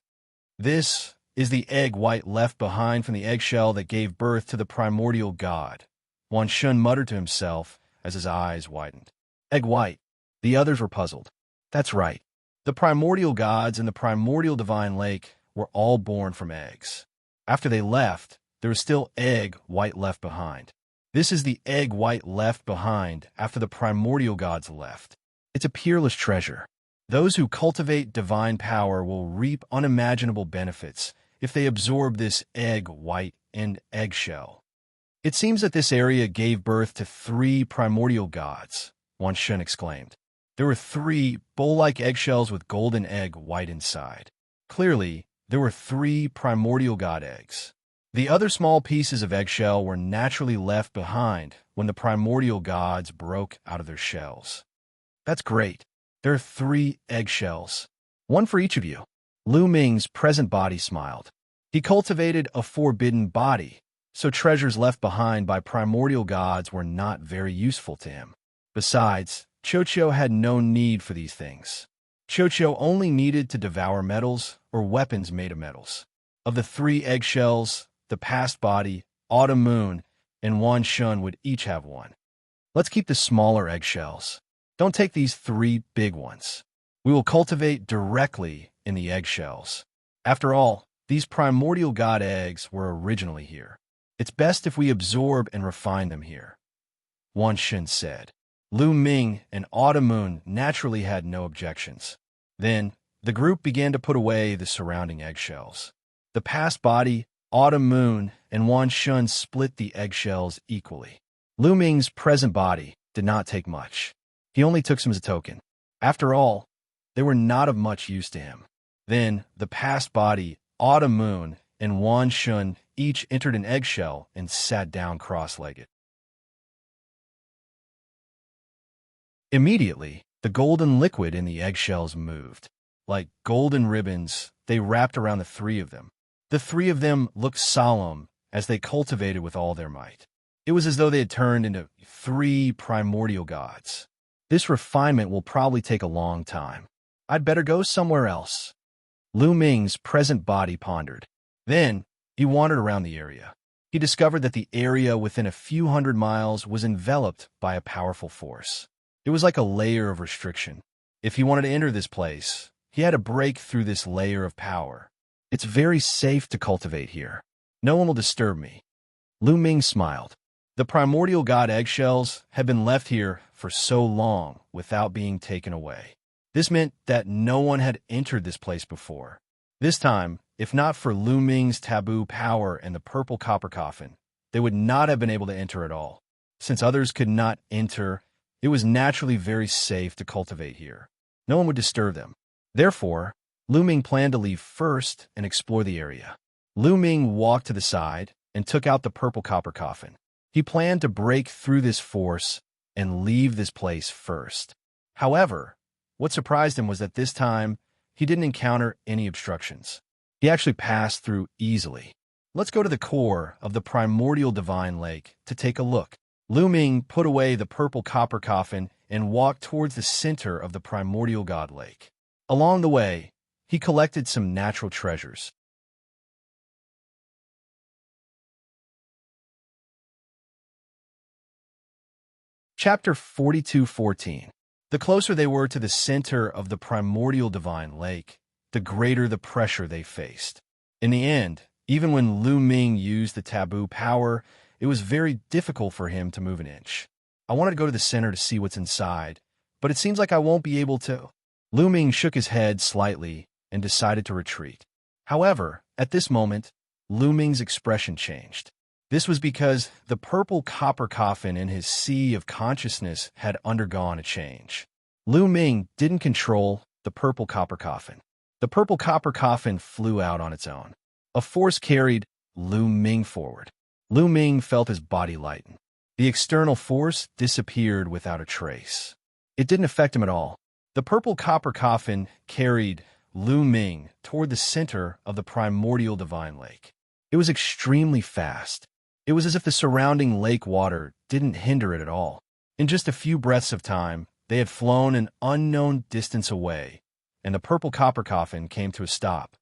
This is the egg white left behind from the eggshell that gave birth to the primordial god, Wan Shun muttered to himself as his eyes widened. Egg white. The others were puzzled. That's right. The primordial gods in the primordial divine lake were all born from eggs. After they left, there was still egg white left behind. This is the egg white left behind after the primordial gods left. It's a peerless treasure. Those who cultivate divine power will reap unimaginable benefits if they absorb this egg white and eggshell. It seems that this area gave birth to 3 primordial gods, Wan Shun exclaimed. There were 3 bowl-like eggshells with golden egg white inside. Clearly, there were 3 primordial god eggs. The other small pieces of eggshell were naturally left behind when the primordial gods broke out of their shells. That's great. There are 3 eggshells, 1 for each of you. Lu Ming's present body smiled. He cultivated a forbidden body, so treasures left behind by primordial gods were not very useful to him. Besides, Qiuqiu had no need for these things. Qiuqiu only needed to devour metals or weapons made of metals. Of the 3 eggshells, the past body, Autumn Moon, and Wan Shun would each have 1. Let's keep the smaller eggshells. Don't take these 3 big ones. We will cultivate directly in the eggshells. After all, these primordial god eggs were originally here. It's best if we absorb and refine them here, Wan Shun said. Lu Ming and Autumn Moon naturally had no objections. Then, the group began to put away the surrounding eggshells. The past body, Autumn Moon, and Wan Shun split the eggshells equally. Lu Ming's present body did not take much. He only took some as a token. After all, they were not of much use to him. Then, the past body, Autumn Moon, and Wan Shun each entered an eggshell and sat down cross-legged. Immediately, the golden liquid in the eggshells moved. Like golden ribbons, they wrapped around the 3 of them. The 3 of them looked solemn as they cultivated with all their might. It was as though they had turned into 3 primordial gods. This refinement will probably take a long time. I'd better go somewhere else. Lu Ming's present body pondered. Then, he wandered around the area. He discovered that the area within a few hundred miles was enveloped by a powerful force. It was like a layer of restriction. If he wanted to enter this place, he had to break through this layer of power. It's very safe to cultivate here. No one will disturb me. Lu Ming smiled. The primordial god eggshells had been left here for so long without being taken away. This meant that no one had entered this place before. This time, if not for Lu Ming's taboo power and the purple copper coffin, they would not have been able to enter at all. Since others could not enter, it was naturally very safe to cultivate here. No one would disturb them. Therefore, Lu Ming planned to leave first and explore the area. Lu Ming walked to the side and took out the purple copper coffin. He planned to break through this force and leave this place first. However, what surprised him was that this time, he didn't encounter any obstructions. He actually passed through easily. Let's go to the core of the primordial divine lake to take a look. Lu Ming put away the purple copper coffin and walked towards the center of the primordial god lake. Along the way, he collected some natural treasures. Chapter 42:14. The closer they were to the center of the primordial divine lake, the greater the pressure they faced. In the end, even when Lu Ming used the taboo power, it was very difficult for him to move an inch. I wanted to go to the center to see what's inside, but it seems like I won't be able to. Lu Ming shook his head slightly and decided to retreat. However, at this moment, Lu Ming's expression changed. This was because the purple copper coffin in his sea of consciousness had undergone a change. Lu Ming didn't control the purple copper coffin. The purple copper coffin flew out on its own. A force carried Lu Ming forward. Lu Ming felt his body lighten. The external force disappeared without a trace. It didn't affect him at all. The purple copper coffin carried Lu Ming toward the center of the primordial divine lake. It was extremely fast. It was as if the surrounding lake water didn't hinder it at all. In just a few breaths of time, they had flown an unknown distance away, and the purple copper coffin came to a stop.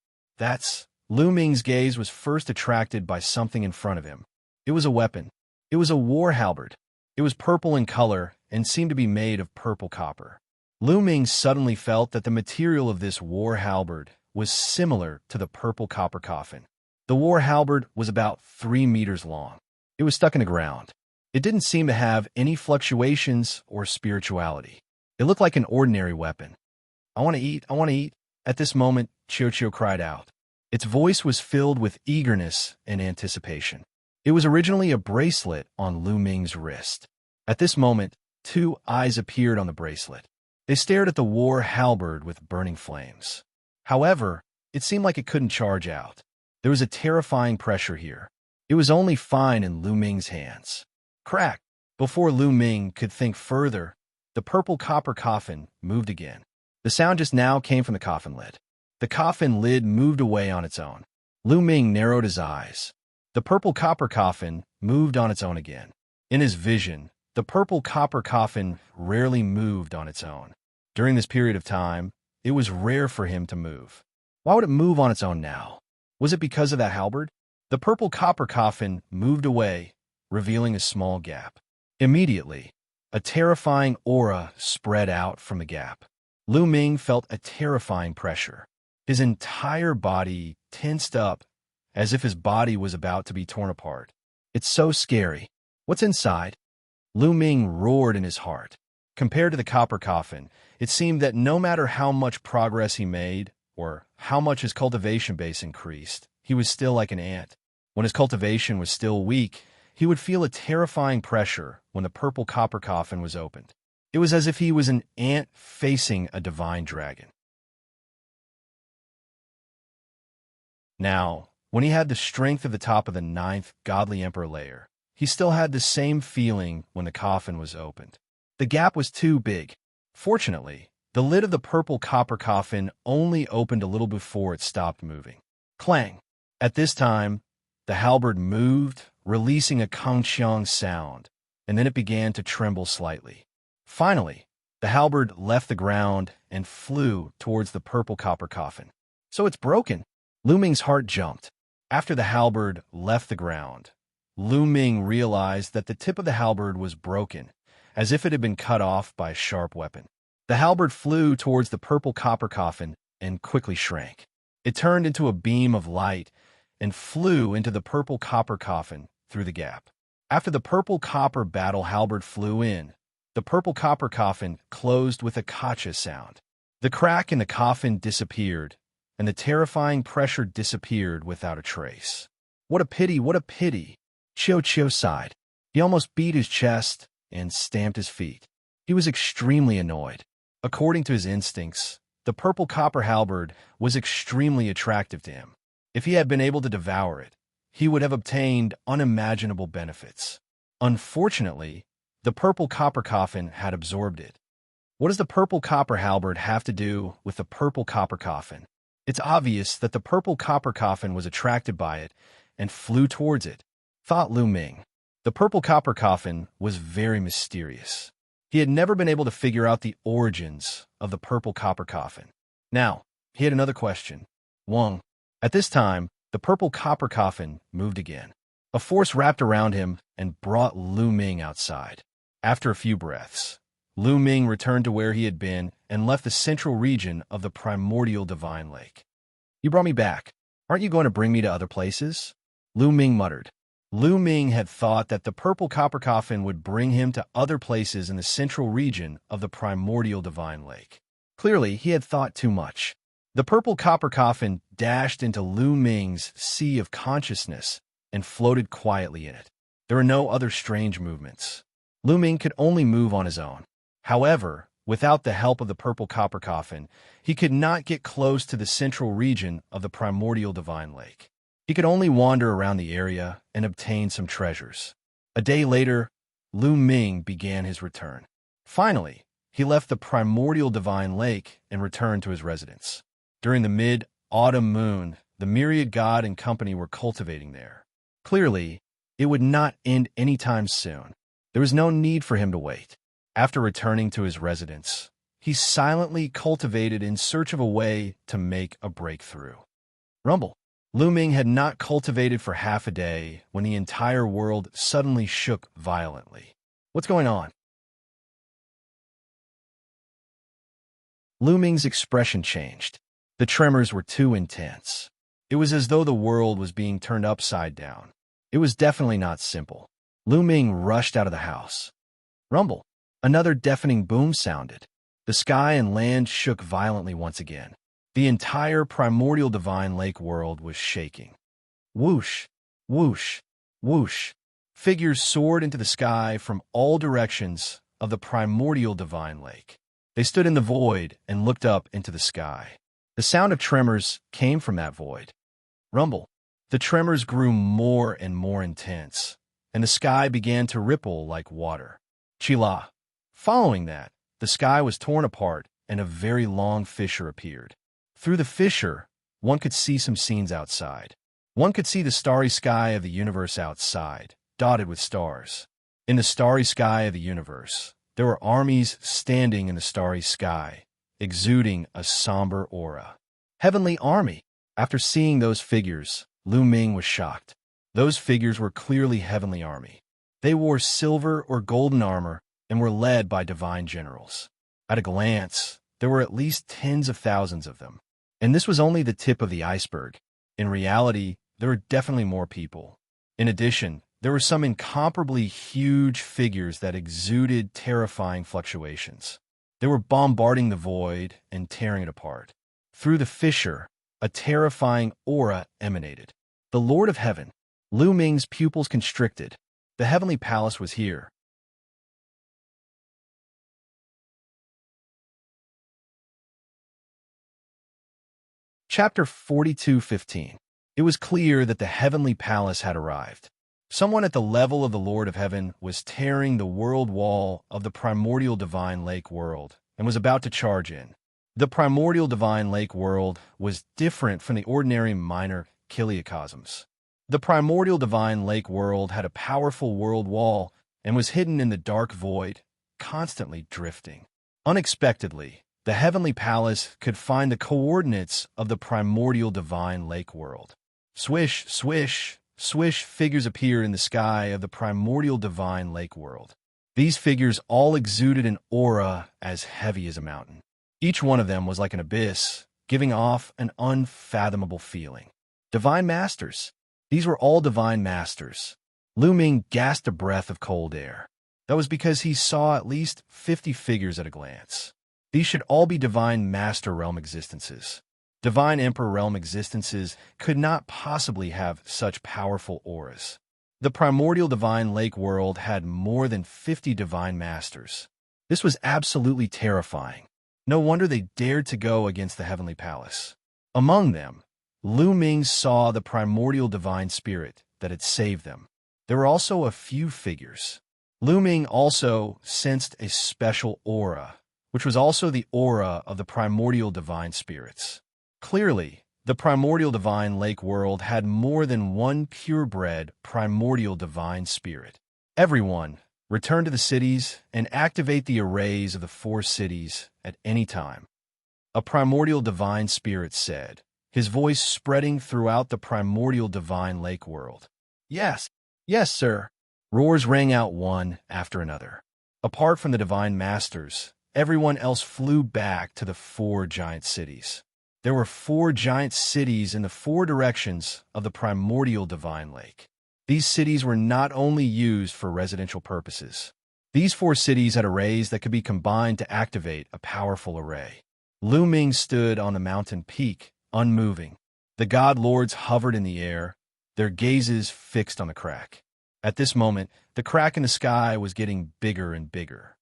Lu Ming's gaze was first attracted by something in front of him. It was a weapon. It was a war halberd. It was purple in color and seemed to be made of purple copper. Lu Ming suddenly felt that the material of this war halberd was similar to the purple copper coffin. The war halberd was about 3 meters long. It was stuck in the ground. It didn't seem to have any fluctuations or spirituality. It looked like an ordinary weapon. "I want to eat, I want to eat." At this moment, Xianxia cried out. Its voice was filled with eagerness and anticipation. It was originally a bracelet on Lu Ming's wrist. At this moment, 2 eyes appeared on the bracelet. They stared at the war halberd with burning flames. However, it seemed like it couldn't charge out. There was a terrifying pressure here. It was only fine in Lu Ming's hands. Crack! Before Lu Ming could think further, the purple copper coffin moved again. The sound just now came from the coffin lid. The coffin lid moved away on its own. Lu Ming narrowed his eyes. The purple copper coffin moved on its own again. In his vision, the purple copper coffin rarely moved on its own. During this period of time, it was rare for him to move. Why would it move on its own now? Was it because of that halberd? The purple copper coffin moved away, revealing a small gap. Immediately, a terrifying aura spread out from the gap. Lu Ming felt a terrifying pressure. His entire body tensed up, as if his body was about to be torn apart. "It's so scary. What's inside?" Lu Ming roared in his heart. Compared to the copper coffin, it seemed that no matter how much progress he made, or how much his cultivation base increased, he was still like an ant. When his cultivation was still weak, he would feel a terrifying pressure when the purple copper coffin was opened. It was as if he was an ant facing a divine dragon. Now, when he had the strength of the top of the 9th godly emperor layer, he still had the same feeling when the coffin was opened. The gap was too big. Fortunately, the lid of the purple copper coffin only opened a little before it stopped moving. Clang! At this time, the halberd moved, releasing a kangxiang sound, and then it began to tremble slightly. Finally, the halberd left the ground and flew towards the purple copper coffin. "So it's broken." Lu Ming's heart jumped. After the halberd left the ground, Lu Ming realized that the tip of the halberd was broken, as if it had been cut off by a sharp weapon. The halberd flew towards the purple copper coffin and quickly shrank. It turned into a beam of light and flew into the purple copper coffin through the gap. After the purple copper battle halberd flew in, the purple copper coffin closed with a kacha sound. The crack in the coffin disappeared, and the terrifying pressure disappeared without a trace. "What a pity, what a pity!" Xianxia sighed. He almost beat his chest and stamped his feet. He was extremely annoyed. According to his instincts, the purple copper halberd was extremely attractive to him. If he had been able to devour it, he would have obtained unimaginable benefits. Unfortunately, the purple copper coffin had absorbed it. What does the purple copper halberd have to do with the purple copper coffin? It's obvious that the purple copper coffin was attracted by it and flew towards it, thought Lu Ming. The purple copper coffin was very mysterious. He had never been able to figure out the origins of the purple copper coffin. Now, he had another question. Wang. At this time, the purple copper coffin moved again. A force wrapped around him and brought Lu Ming outside. After a few breaths, Lu Ming returned to where he had been and left the central region of the primordial divine lake. "You brought me back. Aren't you going to bring me to other places?" Lu Ming muttered. Lu Ming had thought that the purple copper coffin would bring him to other places in the central region of the primordial divine lake. Clearly, he had thought too much. The purple copper coffin dashed into Lu Ming's sea of consciousness and floated quietly in it. There were no other strange movements. Lu Ming could only move on his own. However, Without the help of the purple copper coffin, he could not get close to the central region of the primordial divine lake. He could only wander around the area and obtain some treasures. A day later, Lu Ming began his return. Finally, he left the primordial divine lake and returned to his residence. During the mid-autumn moon, the myriad god and company were cultivating there. Clearly, it would not end anytime soon. There was no need for him to wait. After returning to his residence, he silently cultivated in search of a way to make a breakthrough. Rumble. Lu Ming had not cultivated for half a day when the entire world suddenly shook violently. What's going on? Lu Ming's expression changed. The tremors were too intense. It was as though the world was being turned upside down. It was definitely not simple. Lu Ming rushed out of the house. Rumble. Another deafening boom sounded. The sky and land shook violently once again. The entire primordial divine lake world was shaking. Whoosh, whoosh, whoosh. Figures soared into the sky from all directions of the primordial divine lake. They stood in the void and looked up into the sky. The sound of tremors came from that void. Rumble. The tremors grew more and more intense, and the sky began to ripple like water. Chila. Following that, the sky was torn apart and a very long fissure appeared. Through the fissure, one could see some scenes outside. One could see the starry sky of the universe outside, dotted with stars. In the starry sky of the universe, there were armies standing in the starry sky, exuding a somber aura. Heavenly army! After seeing those figures, Lu Ming was shocked. Those figures were clearly heavenly army. They wore silver or golden armor and were led by divine generals. At a glance, there were at least tens of thousands of them. And this was only the tip of the iceberg. In reality, there were definitely more people. In addition, there were some incomparably huge figures that exuded terrifying fluctuations. They were bombarding the void and tearing it apart. Through the fissure, a terrifying aura emanated. The Lord of Heaven. Lu Ming's pupils constricted. The heavenly palace was here. Chapter 42:15. It was clear that the heavenly palace had arrived. Someone at the level of the Lord of Heaven was tearing the world wall of the primordial divine lake world and was about to charge in. The primordial divine lake world was different from the ordinary minor kiliocosms. The primordial divine lake world had a powerful world wall and was hidden in the dark void, constantly drifting. Unexpectedly, the heavenly palace could find the coordinates of the primordial divine lake world. Swish, swish, swish, figures appeared in the sky of the primordial divine lake world. These figures all exuded an aura as heavy as a mountain. Each one of them was like an abyss, giving off an unfathomable feeling. Divine masters. These were all divine masters. Lu Ming gasped a breath of cold air. That was because he saw at least 50 figures at a glance. These should all be divine master realm existences. Divine emperor realm existences could not possibly have such powerful auras. The primordial divine lake world had more than 50 divine masters. This was absolutely terrifying. No wonder they dared to go against the heavenly palace. Among them, Lu Ming saw the primordial divine spirit that had saved them. There were also a few figures. Lu Ming also sensed a special aura, which was also the aura of the primordial divine spirits. Clearly, the primordial divine lake world had more than one purebred primordial divine spirit. Everyone, return to the cities and activate the arrays of the 4 cities at any time. A primordial divine spirit said, his voice spreading throughout the primordial divine lake world. Yes, yes, sir. Roars rang out one after another. Apart from the divine masters, everyone else flew back to the 4 giant cities. There were 4 giant cities in the 4 directions of the primordial divine lake. These cities were not only used for residential purposes. These 4 cities had arrays that could be combined to activate a powerful array. Lu Ming stood on the mountain peak, unmoving. The god lords hovered in the air, their gazes fixed on the crack. At this moment, the crack in the sky was getting bigger and bigger.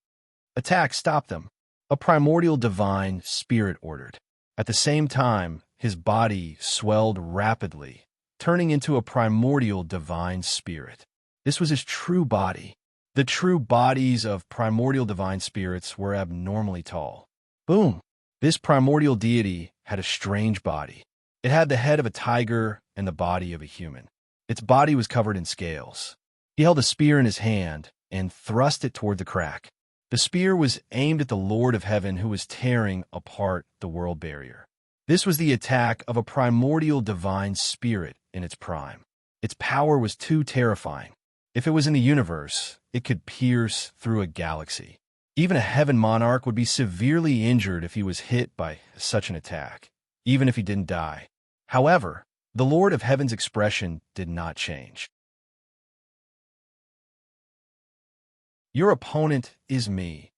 Attack! Stop them! a primordial divine spirit ordered. At the same time, his body swelled rapidly, turning into a primordial divine spirit. This was his true body. The true bodies of primordial divine spirits were abnormally tall. Boom! This primordial deity had a strange body. It had the head of a tiger and the body of a human. Its body was covered in scales. He held a spear in his hand and thrust it toward the crack. The spear was aimed at the Lord of Heaven, who was tearing apart the world barrier. This was the attack of a primordial divine spirit in its prime. Its power was too terrifying. If it was in the universe, it could pierce through a galaxy. Even a heaven monarch would be severely injured if he was hit by such an attack, even if he didn't die. However, the Lord of Heaven's expression did not change. "Your opponent is me."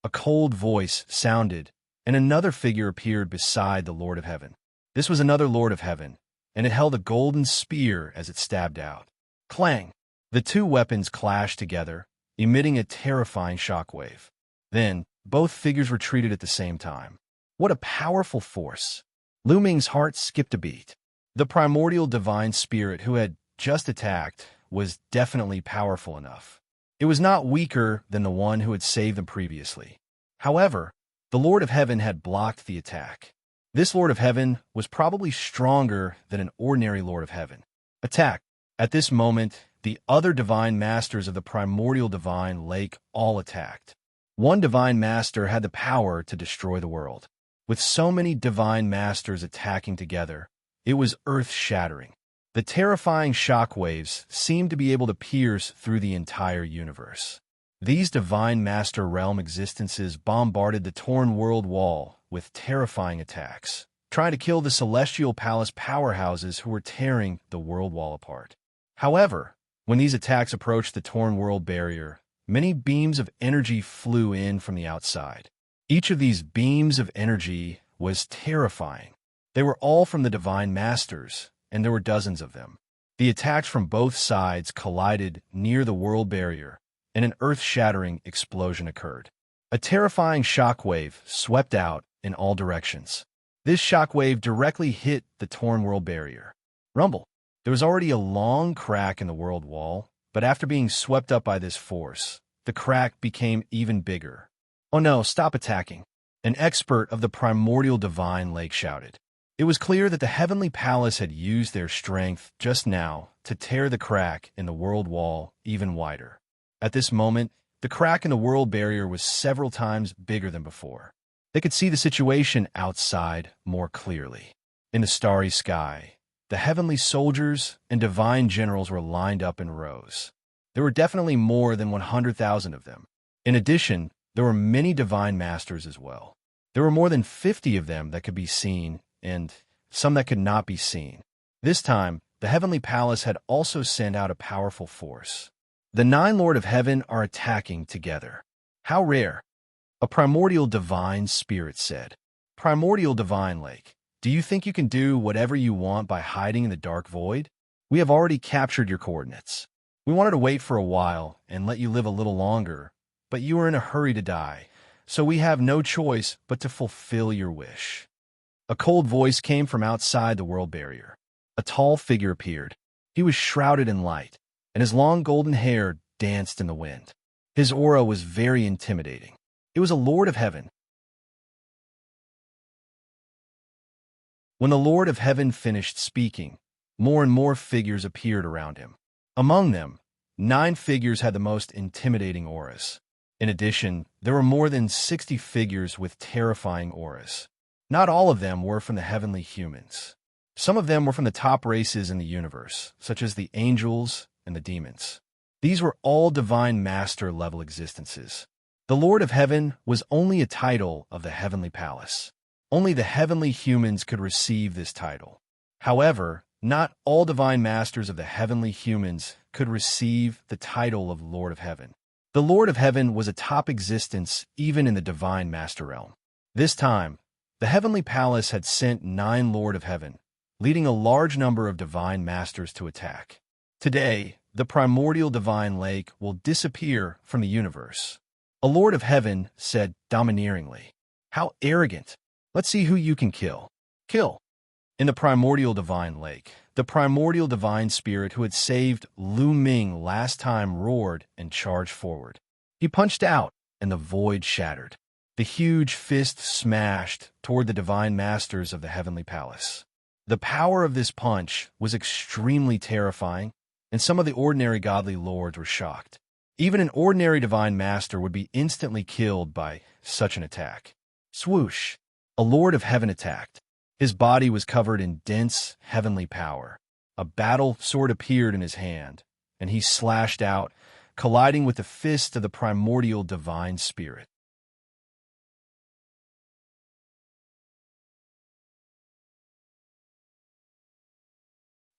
A cold voice sounded, and another figure appeared beside the Lord of Heaven. This was another Lord of Heaven, and it held a golden spear as it stabbed out. Clang! The two weapons clashed together, emitting a terrifying shockwave. Then, both figures retreated at the same time. What a powerful force! Lu Ming's heart skipped a beat. The primordial divine spirit who had just attacked was definitely powerful enough. It was not weaker than the one who had saved them previously. However, the Lord of Heaven had blocked the attack. This Lord of Heaven was probably stronger than an ordinary Lord of Heaven. Attack! At this moment, the other divine masters of the primordial divine lake all attacked. One divine master had the power to destroy the world. With so many divine masters attacking together, it was earth-shattering. The terrifying shockwaves seemed to be able to pierce through the entire universe. These divine master realm existences bombarded the torn world wall with terrifying attacks, trying to kill the celestial palace powerhouses who were tearing the world wall apart. However, when these attacks approached the torn world barrier, many beams of energy flew in from the outside. Each of these beams of energy was terrifying. They were all from the divine masters, and there were dozens of them. The attacks from both sides collided near the world barrier, and an earth-shattering explosion occurred. A terrifying shockwave swept out in all directions. This shockwave directly hit the torn world barrier. Rumble! There was already a long crack in the world wall, but after being swept up by this force, the crack became even bigger. "Oh no, stop attacking!" An expert of the primordial divine lake shouted. It was clear that the heavenly palace had used their strength just now to tear the crack in the world wall even wider. At this moment, the crack in the world barrier was several times bigger than before. They could see the situation outside more clearly. In the starry sky, the heavenly soldiers and divine generals were lined up in rows. There were definitely more than 100,000 of them. In addition, there were many divine masters as well. There were more than 50 of them that could be seen, and some that could not be seen. This time, the heavenly palace had also sent out a powerful force. The 9 Lord of Heaven are attacking together. How rare! A primordial divine spirit said. "Primordial divine lake, do you think you can do whatever you want by hiding in the dark void? We have already captured your coordinates. We wanted to wait for a while and let you live a little longer, but you are in a hurry to die, so we have no choice but to fulfill your wish." A cold voice came from outside the world barrier. A tall figure appeared. He was shrouded in light, and his long golden hair danced in the wind. His aura was very intimidating. It was a Lord of Heaven. When the Lord of Heaven finished speaking, more and more figures appeared around him. Among them, 9 figures had the most intimidating auras. In addition, there were more than 60 figures with terrifying auras. Not all of them were from the heavenly humans. Some of them were from the top races in the universe, such as the angels and the demons. These were all divine master-level existences. The Lord of Heaven was only a title of the heavenly palace. Only the heavenly humans could receive this title. However, not all divine masters of the heavenly humans could receive the title of Lord of Heaven. The Lord of Heaven was a top existence even in the divine master realm. This time, the heavenly palace had sent 9 Lord of Heaven, leading a large number of divine masters to attack. Today, the primordial divine lake will disappear from the universe. A Lord of Heaven said domineeringly. How arrogant! Let's see who you can kill. Kill! In the primordial divine lake, the primordial divine spirit who had saved Lu Ming last time roared and charged forward. He punched out, and the void shattered. The huge fist smashed toward the divine masters of the heavenly palace. The power of this punch was extremely terrifying, and some of the ordinary godly lords were shocked. Even an ordinary divine master would be instantly killed by such an attack. Swoosh! A lord of heaven attacked. His body was covered in dense, heavenly power. A battle sword appeared in his hand, and he slashed out, colliding with the fist of the primordial divine spirit.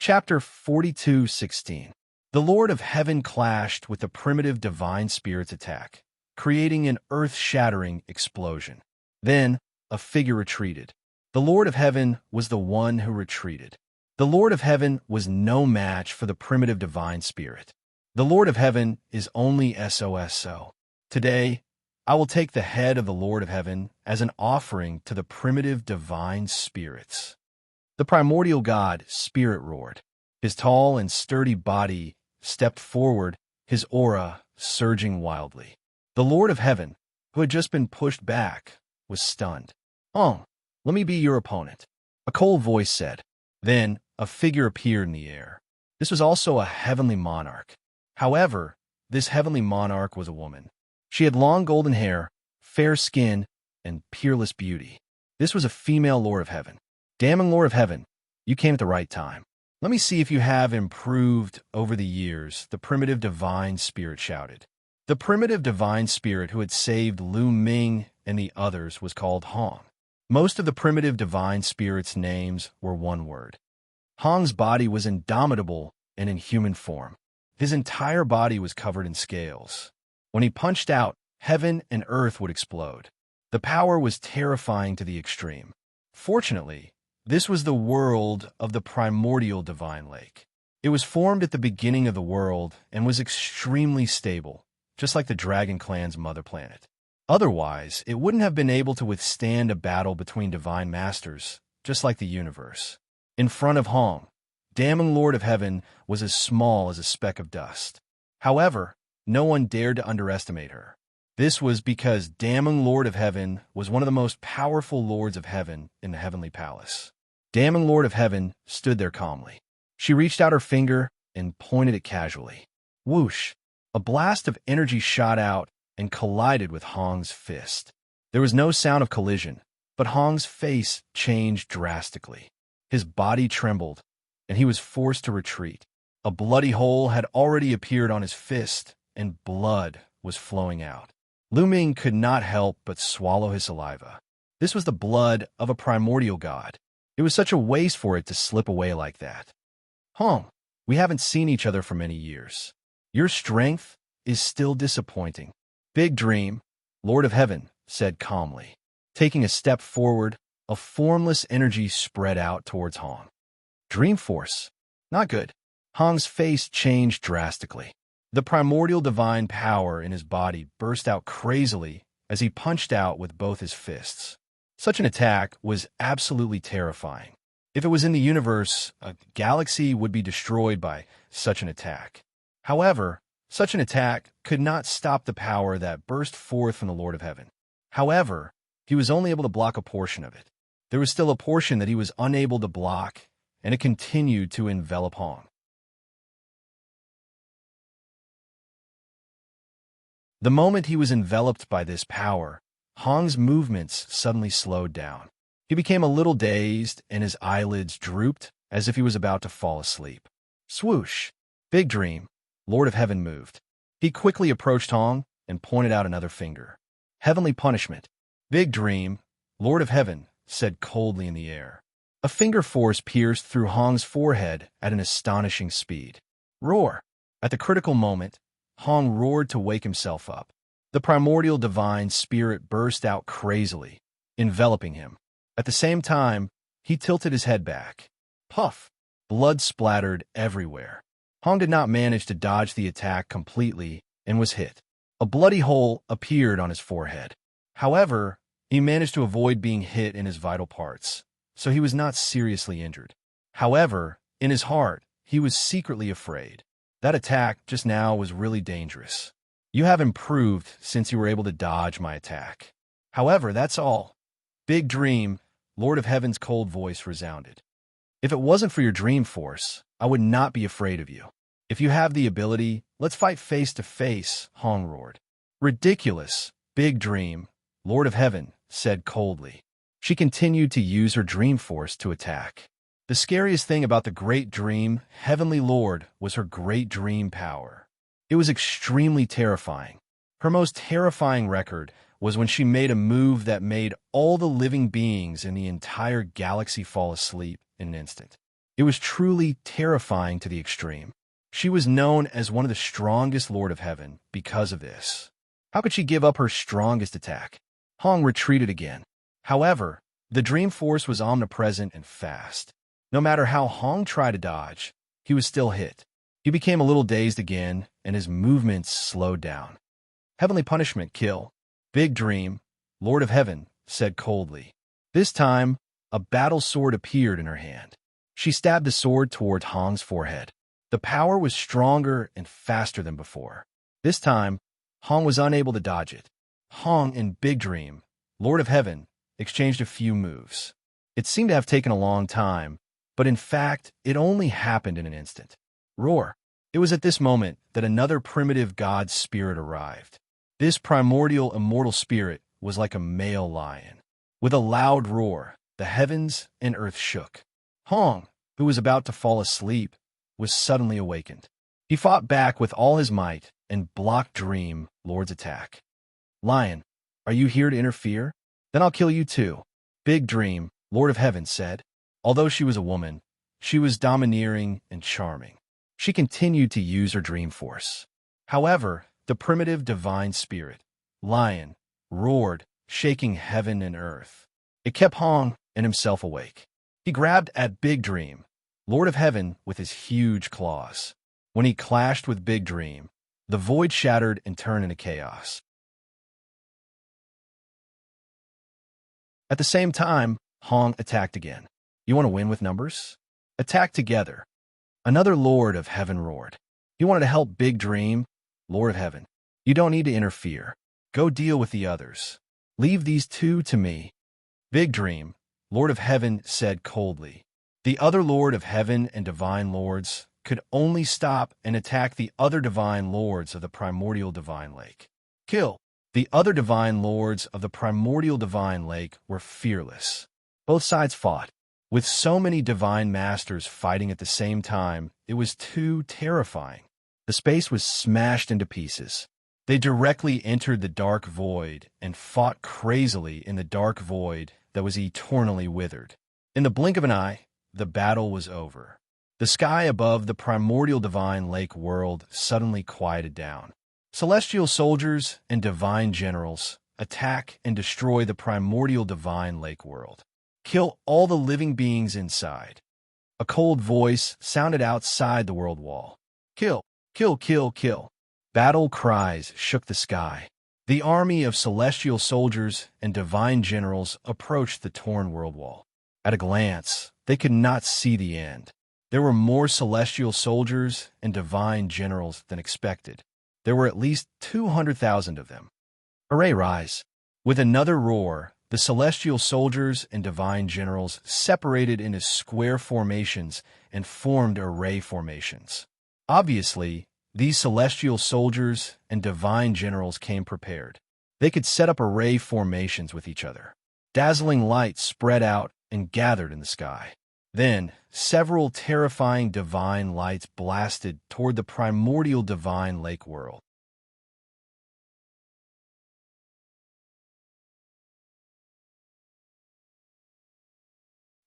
Chapter 42:16. The Lord of Heaven clashed with the primitive divine spirit's attack, creating an earth-shattering explosion. Then, a figure retreated. The Lord of Heaven was the one who retreated. The Lord of Heaven was no match for the primitive divine spirit. The Lord of Heaven is only SOSO. Today, I will take the head of the Lord of Heaven as an offering to the primitive divine spirits. The primordial god spirit roared. His tall and sturdy body stepped forward, his aura surging wildly. The Lord of Heaven, who had just been pushed back, was stunned. Let me be your opponent," a cold voice said. Then a figure appeared in the air. This was also a heavenly monarch. However, this heavenly monarch was a woman. She had long golden hair, fair skin, and peerless beauty. This was a female Lord of Heaven. "Damning Lord of Heaven, you came at the right time. Let me see if you have improved over the years," the primitive divine spirit shouted. The primitive divine spirit who had saved Lu Ming and the others was called Hong. Most of the primitive divine spirits' names were one word. Hong's body was indomitable and in human form. His entire body was covered in scales. When he punched out, heaven and earth would explode. The power was terrifying to the extreme. Fortunately, this was the world of the primordial divine lake. It was formed at the beginning of the world and was extremely stable, just like the Dragon Clan's mother planet. Otherwise, it wouldn't have been able to withstand a battle between divine masters, just like the universe. In front of Hong, Damning Lord of Heaven was as small as a speck of dust. However, no one dared to underestimate her. This was because Damning Lord of Heaven was one of the most powerful lords of heaven in the heavenly palace. Damning Lord of Heaven stood there calmly. She reached out her finger and pointed it casually. Whoosh! A blast of energy shot out and collided with Hong's fist. There was no sound of collision, but Hong's face changed drastically. His body trembled, and he was forced to retreat. A bloody hole had already appeared on his fist, and blood was flowing out. Lu Ming could not help but swallow his saliva. This was the blood of a primordial god. It was such a waste for it to slip away like that. Hong, we haven't seen each other for many years. Your strength is still disappointing. Big dream, Lord of Heaven said calmly. Taking a step forward, a formless energy spread out towards Hong. Dream force. Not good. Hong's face changed drastically. The primordial divine power in his body burst out crazily as he punched out with both his fists. Such an attack was absolutely terrifying. If it was in the universe, a galaxy would be destroyed by such an attack. However, such an attack could not stop the power that burst forth from the Lord of Heaven. However, he was only able to block a portion of it. There was still a portion that he was unable to block, and it continued to envelop Hong. The moment he was enveloped by this power, Hong's movements suddenly slowed down. He became a little dazed, and his eyelids drooped as if he was about to fall asleep. Swoosh! Big dream. Lord of Heaven moved. He quickly approached Hong and pointed out another finger. Heavenly punishment. Big dream. Lord of Heaven said coldly in the air. A finger force pierced through Hong's forehead at an astonishing speed. Roar! At the critical moment, Hong roared to wake himself up. The primordial divine spirit burst out crazily, enveloping him. At the same time, he tilted his head back. Puff! Blood splattered everywhere. Hong did not manage to dodge the attack completely and was hit. A bloody hole appeared on his forehead. However, He managed to avoid being hit in his vital parts, so he was not seriously injured. However, in his heart, he was secretly afraid. That attack just now was really dangerous. You have improved since you were able to dodge my attack. However, that's all. Big Dream, Lord of Heaven's cold voice resounded. If it wasn't for your dream force, I would not be afraid of you. If you have the ability, let's fight face to face, Hong roared. Ridiculous, Big Dream, Lord of Heaven said coldly. She continued to use her dream force to attack. The scariest thing about the Great Dream, Heavenly Lord, was her great dream power. It was extremely terrifying. Her most terrifying record was when she made a move that made all the living beings in the entire galaxy fall asleep in an instant. It was truly terrifying to the extreme. She was known as one of the strongest Lord of Heaven because of this. How could she give up her strongest attack? Hong retreated again. However, the dream force was omnipresent and fast. No matter how Hong tried to dodge, he was still hit. He became a little dazed again, and his movements slowed down. Heavenly punishment, kill. Big Dream, Lord of Heaven, said coldly. This time, a battle sword appeared in her hand. She stabbed the sword toward Hong's forehead. The power was stronger and faster than before. This time, Hong was unable to dodge it. Hong and Big Dream, Lord of Heaven, exchanged a few moves. It seemed to have taken a long time, but in fact, it only happened in an instant. Roar! It was at this moment that another primitive god spirit arrived. This primordial immortal spirit was like a male lion. With a loud roar, the heavens and earth shook. Hong, who was about to fall asleep, was suddenly awakened. He fought back with all his might and blocked Dream Lord's attack. Lion, are you here to interfere? Then I'll kill you too. Big Dream, Lord of Heaven said. Although she was a woman, she was domineering and charming. She continued to use her dream force. However, the primitive divine spirit, Lion, roared, shaking heaven and earth. It kept Hong and himself awake. He grabbed at Big Dream, Lord of Heaven, with his huge claws. When he clashed with Big Dream, the void shattered and turned into chaos. At the same time, Hong attacked again. You want to win with numbers? Attack together. Another Lord of Heaven roared. He wanted to help Big Dream, Lord of Heaven. You don't need to interfere. Go deal with the others. Leave these two to me. Big Dream, Lord of Heaven said coldly. The other Lord of Heaven and Divine Lords could only stop and attack the other Divine Lords of the Primordial Divine Lake. Kill. The other Divine Lords of the Primordial Divine Lake were fearless. Both sides fought. With so many Divine Masters fighting at the same time, it was too terrifying. The space was smashed into pieces. They directly entered the dark void and fought crazily in the dark void that was eternally withered. In the blink of an eye, the battle was over. The sky above the Primordial Divine Lake world suddenly quieted down. Celestial soldiers and divine generals attack and destroy the Primordial Divine Lake world. Kill all the living beings inside. A cold voice sounded outside the world wall. Kill, kill, kill, kill. Battle cries shook the sky. The army of celestial soldiers and divine generals approached the torn world wall. At a glance, they could not see the end. There were more celestial soldiers and divine generals than expected. There were at least 200,000 of them. Array rise. With another roar, the celestial soldiers and divine generals separated into square formations and formed array formations. Obviously, these celestial soldiers and divine generals came prepared. They could set up array formations with each other. Dazzling light spread out and gathered in the sky. Then, several terrifying divine lights blasted toward the Primordial Divine Lake world.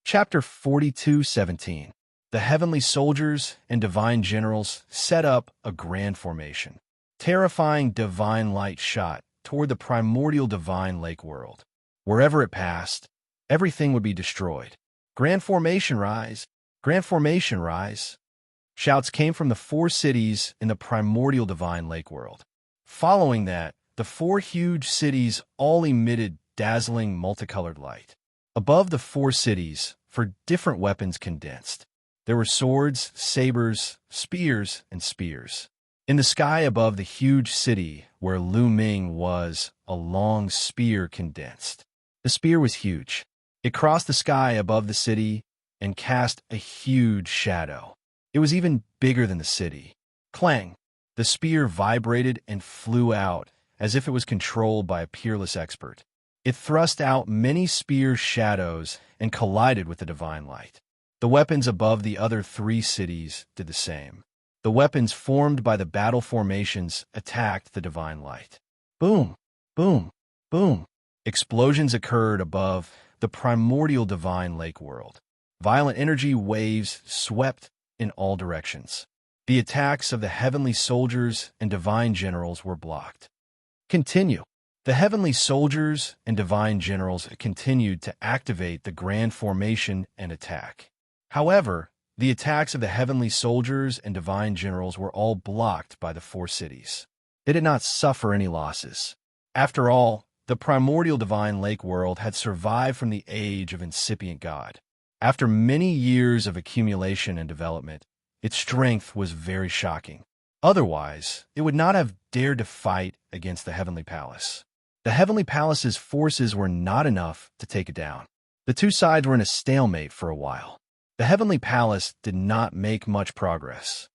Chapter 42:17. The heavenly soldiers and divine generals set up a grand formation. Terrifying divine light shot toward the Primordial Divine Lake world. Wherever it passed, everything would be destroyed. Grand formation rise! Grand formation rise! Shouts came from the 4 cities in the Primordial Divine Lake world. Following that, the 4 huge cities all emitted dazzling multicolored light. Above the four cities, for different weapons condensed. There were swords, sabers, spears, and spears. In the sky above the huge city where Lu Ming was, a long spear condensed. The spear was huge. It crossed the sky above the city and cast a huge shadow. It was even bigger than the city. Clang! The spear vibrated and flew out as if it was controlled by a peerless expert. It thrust out many spear shadows and collided with the divine light. The weapons above the other three cities did the same. The weapons formed by the battle formations attacked the divine light. Boom! Boom! Boom! Explosions occurred above the primordial divine lake world. Violent energy waves swept in all directions. The attacks of the heavenly soldiers and divine generals were blocked. Continue. The heavenly soldiers and divine generals continued to activate the grand formation and attack. However, the attacks of the heavenly soldiers and divine generals were all blocked by the four cities. They did not suffer any losses. After all, the primordial divine lake world had survived from the age of incipient God. After many years of accumulation and development, its strength was very shocking. Otherwise, it would not have dared to fight against the Heavenly Palace. The Heavenly Palace's forces were not enough to take it down. The two sides were in a stalemate for a while. The Heavenly Palace did not make much progress.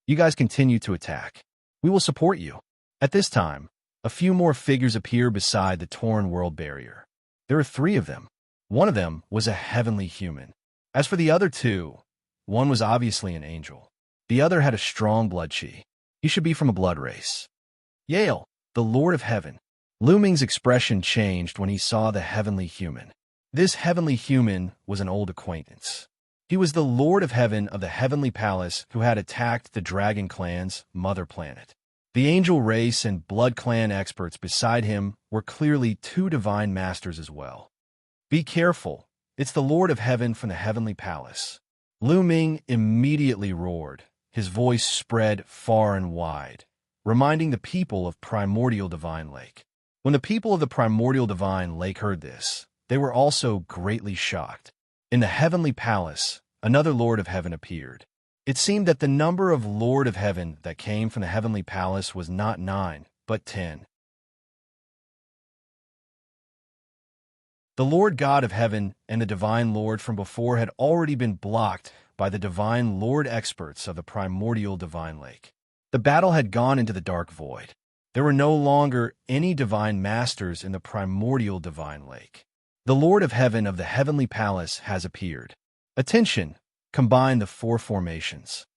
You guys continue to attack. We will support you. At this time, a few more figures appear beside the torn world barrier. There are three of them. One of them was a heavenly human. As for the other two, one was obviously an angel. The other had a strong blood chi. He should be from a blood race. Yale, the Lord of Heaven. Lu Ming's expression changed when he saw the heavenly human. This heavenly human was an old acquaintance. He was the Lord of Heaven of the Heavenly Palace who had attacked the Dragon Clan's mother planet. The angel race and blood clan experts beside him were clearly two divine masters as well. Be careful, it's the Lord of Heaven from the Heavenly Palace. Lu Ming immediately roared. His voice spread far and wide, reminding the people of Primordial Divine Lake. When the people of the Primordial Divine Lake heard this, they were also greatly shocked. In the Heavenly Palace, another Lord of Heaven appeared. It seemed that the number of Lord of Heaven that came from the Heavenly Palace was not 9, but 10. The Lord God of Heaven and the Divine Lord from before had already been blocked by the Divine Lord experts of the Primordial Divine Lake. The battle had gone into the dark void. There were no longer any divine masters in the Primordial Divine Lake. The Lord of Heaven of the Heavenly Palace has appeared. Attention! Combine the four formations.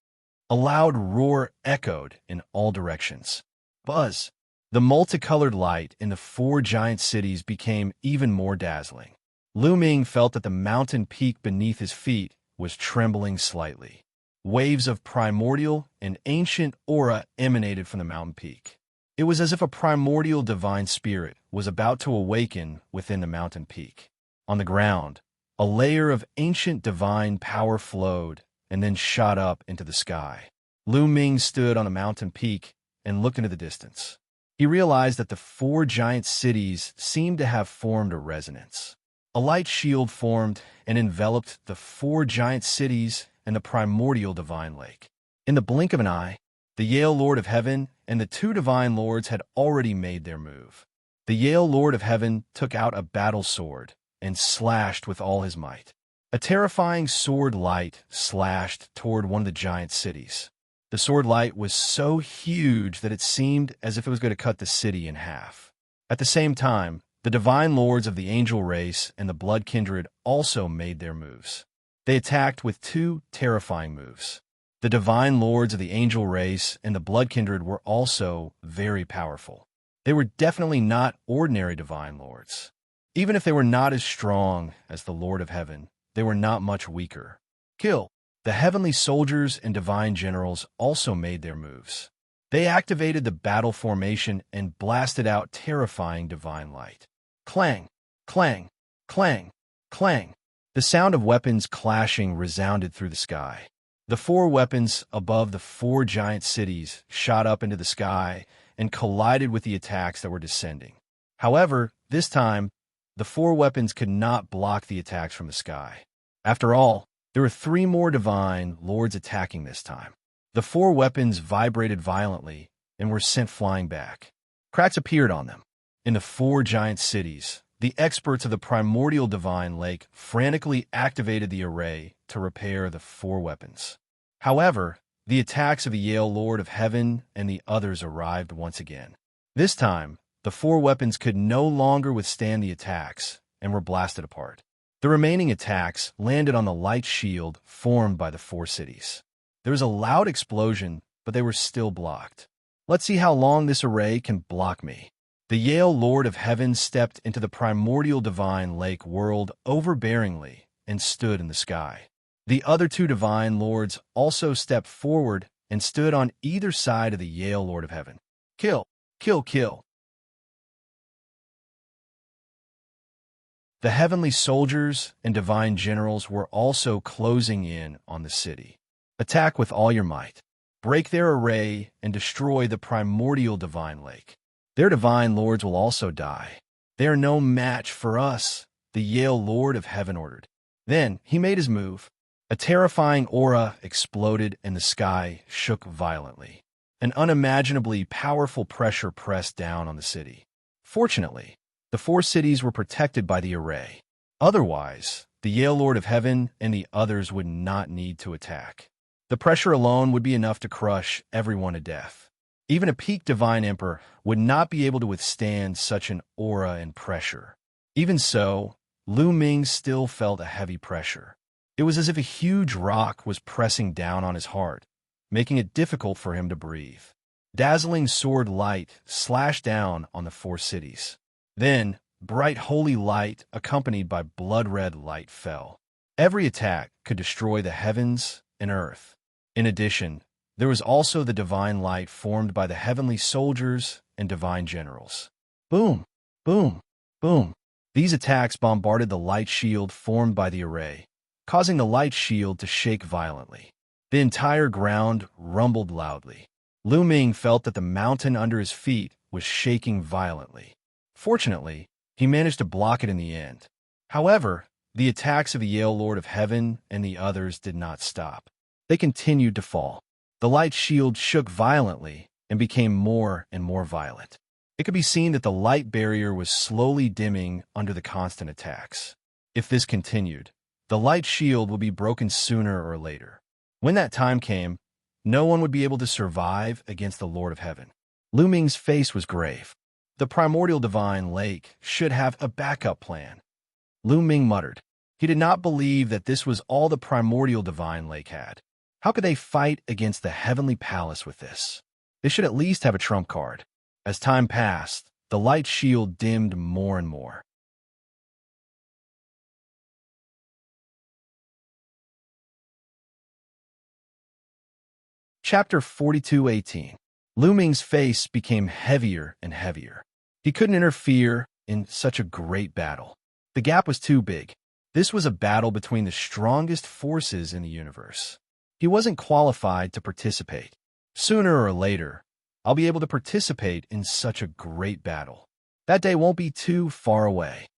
A loud roar echoed in all directions. Buzz! The multicolored light in the four giant cities became even more dazzling. Lu Ming felt that the mountain peak beneath his feet was trembling slightly. Waves of primordial and ancient aura emanated from the mountain peak. It was as if a primordial divine spirit was about to awaken within the mountain peak. On the ground, a layer of ancient divine power flowed and then shot up into the sky. Lu Ming stood on a mountain peak and looked into the distance. He realized that the four giant cities seemed to have formed a resonance. A light shield formed and enveloped the four giant cities and the primordial divine lake. In the blink of an eye, the Yale Lord of Heaven and the two divine lords had already made their move. The Yale Lord of Heaven took out a battle sword and slashed with all his might. A terrifying sword light slashed toward one of the giant cities. The sword light was so huge that it seemed as if it was going to cut the city in half. At the same time, the divine lords of the angel race and the blood kindred also made their moves. They attacked with two terrifying moves. The divine lords of the angel race and the blood kindred were also very powerful. They were definitely not ordinary divine lords. Even if they were not as strong as the Lord of Heaven, they were not much weaker. Kill! The heavenly soldiers and divine generals also made their moves. They activated the battle formation and blasted out terrifying divine light. Clang! Clang! Clang! Clang! The sound of weapons clashing resounded through the sky. The four weapons above the four giant cities shot up into the sky and collided with the attacks that were descending. However, this time, the four weapons could not block the attacks from the sky. After all, there were three more divine lords attacking this time. The four weapons vibrated violently and were sent flying back. Cracks appeared on them. In the four giant cities, the experts of the primordial divine lake frantically activated the array to repair the four weapons. However, the attacks of the Yale Lord of Heaven and the others arrived once again. This time, the four weapons could no longer withstand the attacks and were blasted apart. The remaining attacks landed on the light shield formed by the four cities. There was a loud explosion, but they were still blocked. Let's see how long this array can block me. The Yale Lord of Heaven stepped into the primordial divine lake world overbearingly and stood in the sky. The other two divine lords also stepped forward and stood on either side of the Yale Lord of Heaven. Kill, kill, kill. The heavenly soldiers and divine generals were also closing in on the city. Attack with all your might. Break their array and destroy the primordial divine lake. Their divine lords will also die. They are no match for us, the Yale Lord of Heaven ordered. Then he made his move. A terrifying aura exploded and the sky shook violently. An unimaginably powerful pressure pressed down on the city. Fortunately, the four cities were protected by the array. Otherwise, the Yale Lord of Heaven and the others would not need to attack. The pressure alone would be enough to crush everyone to death. Even a peak divine emperor would not be able to withstand such an aura and pressure. Even so, Lu Ming still felt a heavy pressure. It was as if a huge rock was pressing down on his heart, making it difficult for him to breathe. Dazzling sword light slashed down on the four cities. Then, bright holy light accompanied by blood-red light fell. Every attack could destroy the heavens and earth. In addition, there was also the divine light formed by the heavenly soldiers and divine generals. Boom, boom, boom. These attacks bombarded the light shield formed by the array, causing the light shield to shake violently. The entire ground rumbled loudly. Lu Ming felt that the mountain under his feet was shaking violently. Fortunately, he managed to block it in the end. However, the attacks of the Yale Lord of Heaven and the others did not stop. They continued to fall. The light shield shook violently and became more and more violent. It could be seen that the light barrier was slowly dimming under the constant attacks. If this continued, the light shield would be broken sooner or later. When that time came, no one would be able to survive against the Lord of Heaven. Lu Ming's face was grave. The primordial divine lake should have a backup plan. Lu Ming muttered. He did not believe that this was all the primordial divine lake had. How could they fight against the heavenly palace with this? They should at least have a trump card. As time passed, the light shield dimmed more and more. Chapter 42:18. Lu Ming's face became heavier and heavier. He couldn't interfere in such a great battle. The gap was too big. This was a battle between the strongest forces in the universe. He wasn't qualified to participate. Sooner or later, I'll be able to participate in such a great battle. That day won't be too far away.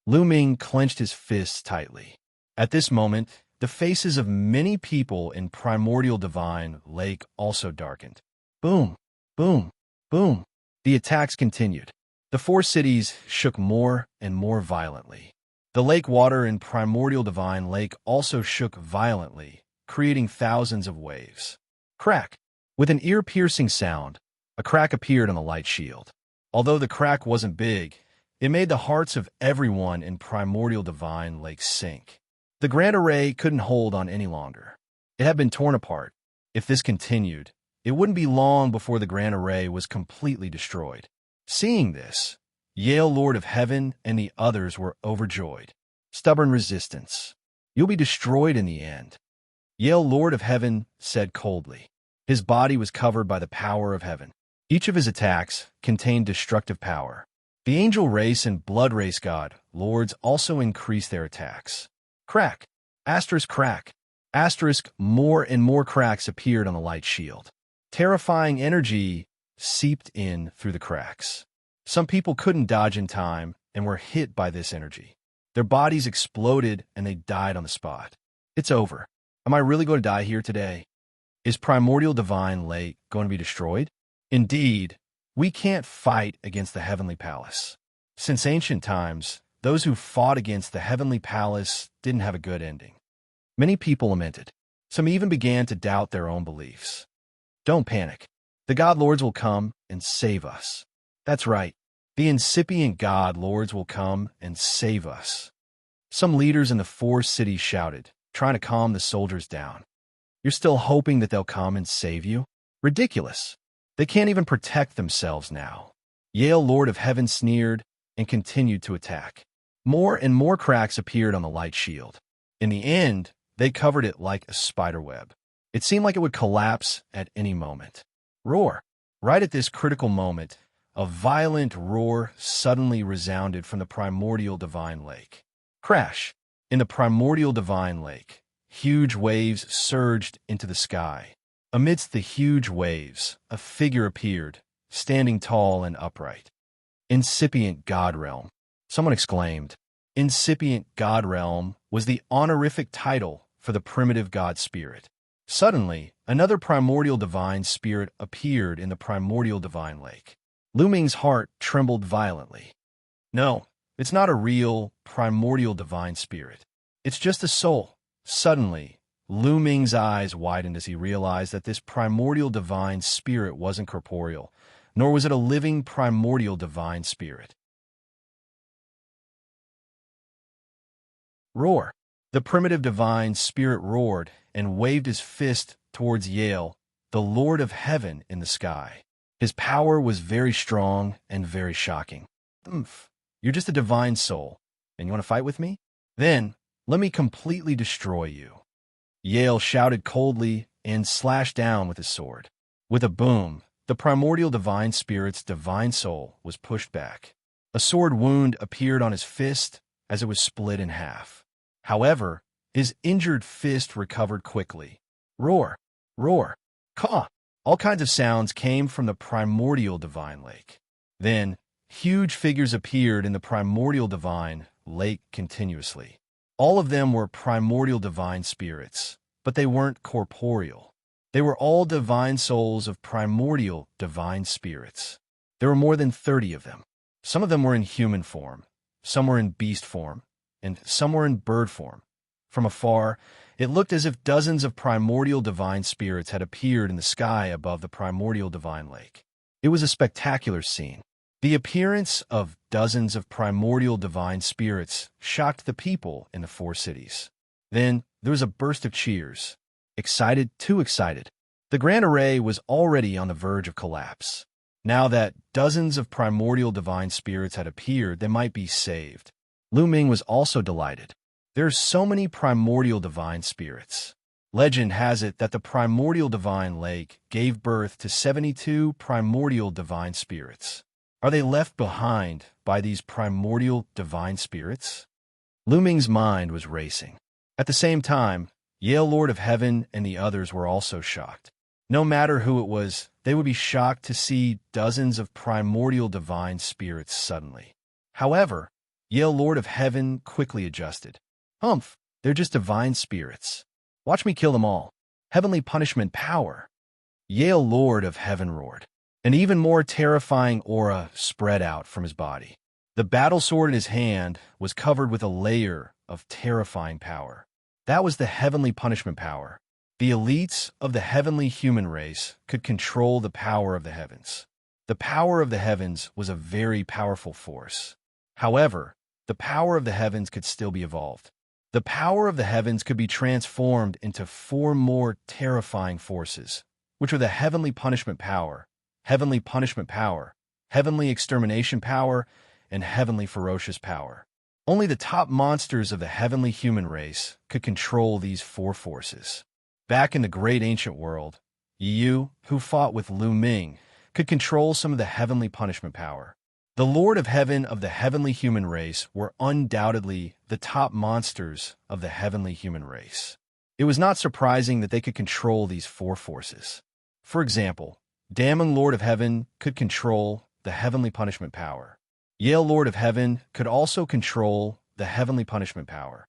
Lu Ming clenched his fists tightly. At this moment, the faces of many people in Primordial Divine Lake also darkened. Boom, boom, boom. The attacks continued. The four cities shook more and more violently. The lake water in Primordial Divine Lake also shook violently, creating thousands of waves. Crack! With an ear-piercing sound, a crack appeared on the light shield. Although the crack wasn't big, it made the hearts of everyone in Primordial Divine Lake sink. The Grand Array couldn't hold on any longer. It had been torn apart. If this continued, it wouldn't be long before the Grand Array was completely destroyed. Seeing this, Yale Lord of Heaven and the others were overjoyed. Stubborn resistance. You'll be destroyed in the end. Yale Lord of Heaven said coldly. His body was covered by the power of heaven. Each of his attacks contained destructive power. The angel race and blood race god lords also increased their attacks. Crack. Asterisk crack. Asterisk more and more cracks appeared on the light shield. Terrifying energy seeped in through the cracks. Some people couldn't dodge in time, and were hit by this energy. Their bodies exploded and they died on the spot. It's over. Am I really going to die here today? Is Primordial Divine Lake going to be destroyed? Indeed, we can't fight against the Heavenly Palace. Since ancient times, those who fought against the Heavenly Palace didn't have a good ending. Many people lamented. Some even began to doubt their own beliefs. Don't panic. The God Lords will come and save us. That's right. The incipient God Lords will come and save us. Some leaders in the 4 cities shouted, trying to calm the soldiers down. You're still hoping that they'll come and save you? Ridiculous. They can't even protect themselves now. Yale, Lord of Heaven, sneered and continued to attack. More and more cracks appeared on the light shield. In the end, they covered it like a spider web. It seemed like it would collapse at any moment. Roar! Right at this critical moment, a violent roar suddenly resounded from the Primordial Divine Lake. Crash! In the Primordial Divine Lake, huge waves surged into the sky. Amidst the huge waves, a figure appeared, standing tall and upright. Incipient God Realm. Someone exclaimed. Incipient God Realm was the honorific title for the primitive God Spirit. Suddenly, another Primordial Divine Spirit appeared in the Primordial Divine Lake. Lu Ming's heart trembled violently. No, it's not a real Primordial Divine Spirit. It's just a soul. Suddenly, Lu Ming's eyes widened as he realized that this Primordial Divine Spirit wasn't corporeal, nor was it a living Primordial Divine Spirit. Roar! The primitive Divine Spirit roared and waved his fist towards Yale, the Lord of Heaven in the sky. His power was very strong and very shocking. You're just a divine soul, and you want to fight with me? Then, let me completely destroy you. Yale shouted coldly and slashed down with his sword. With a boom, the Primordial Divine Spirit's divine soul was pushed back. A sword wound appeared on his fist as it was split in half. However, his injured fist recovered quickly. Roar! Roar! Caw! All kinds of sounds came from the Primordial Divine Lake. Then, huge figures appeared in the Primordial Divine Lake continuously. All of them were Primordial Divine Spirits, but they weren't corporeal. They were all divine souls of Primordial Divine Spirits. There were more than 30 of them. Some of them were in human form, some were in beast form, and some were in bird form. From afar, it looked as if dozens of Primordial Divine Spirits had appeared in the sky above the Primordial Divine Lake. It was a spectacular scene. The appearance of dozens of Primordial Divine Spirits shocked the people in the 4 cities. Then there was a burst of cheers. Excited, too excited. The Grand Array was already on the verge of collapse. Now that dozens of Primordial Divine Spirits had appeared, they might be saved. Lu Ming was also delighted. There are so many Primordial Divine Spirits. Legend has it that the Primordial Divine Lake gave birth to 72 Primordial Divine Spirits. Are they left behind by these Primordial Divine Spirits? Lu Ming's mind was racing. At the same time, Yale, Lord of Heaven, and the others were also shocked. No matter who it was, they would be shocked to see dozens of Primordial Divine Spirits suddenly. However, Yale, Lord of Heaven, quickly adjusted. They're just divine spirits. Watch me kill them all. Heavenly punishment power. Yale, Lord of Heaven, roared. An even more terrifying aura spread out from his body. The battle sword in his hand was covered with a layer of terrifying power. That was the heavenly punishment power. The elites of the heavenly human race could control the power of the heavens. The power of the heavens was a very powerful force. However, the power of the heavens could still be evolved. The power of the heavens could be transformed into 4 more terrifying forces, which were the heavenly punishment power, heavenly punishment power, heavenly extermination power, and heavenly ferocious power. Only the top monsters of the heavenly human race could control these 4 forces. Back in the great ancient world, Yu, who fought with Lu Ming, could control some of the heavenly punishment power. The Lord of Heaven of the heavenly human race were undoubtedly the top monsters of the heavenly human race. It was not surprising that they could control these 4 forces. For example, Damon, Lord of Heaven, could control the heavenly punishment power. Yale, Lord of Heaven, could also control the heavenly punishment power.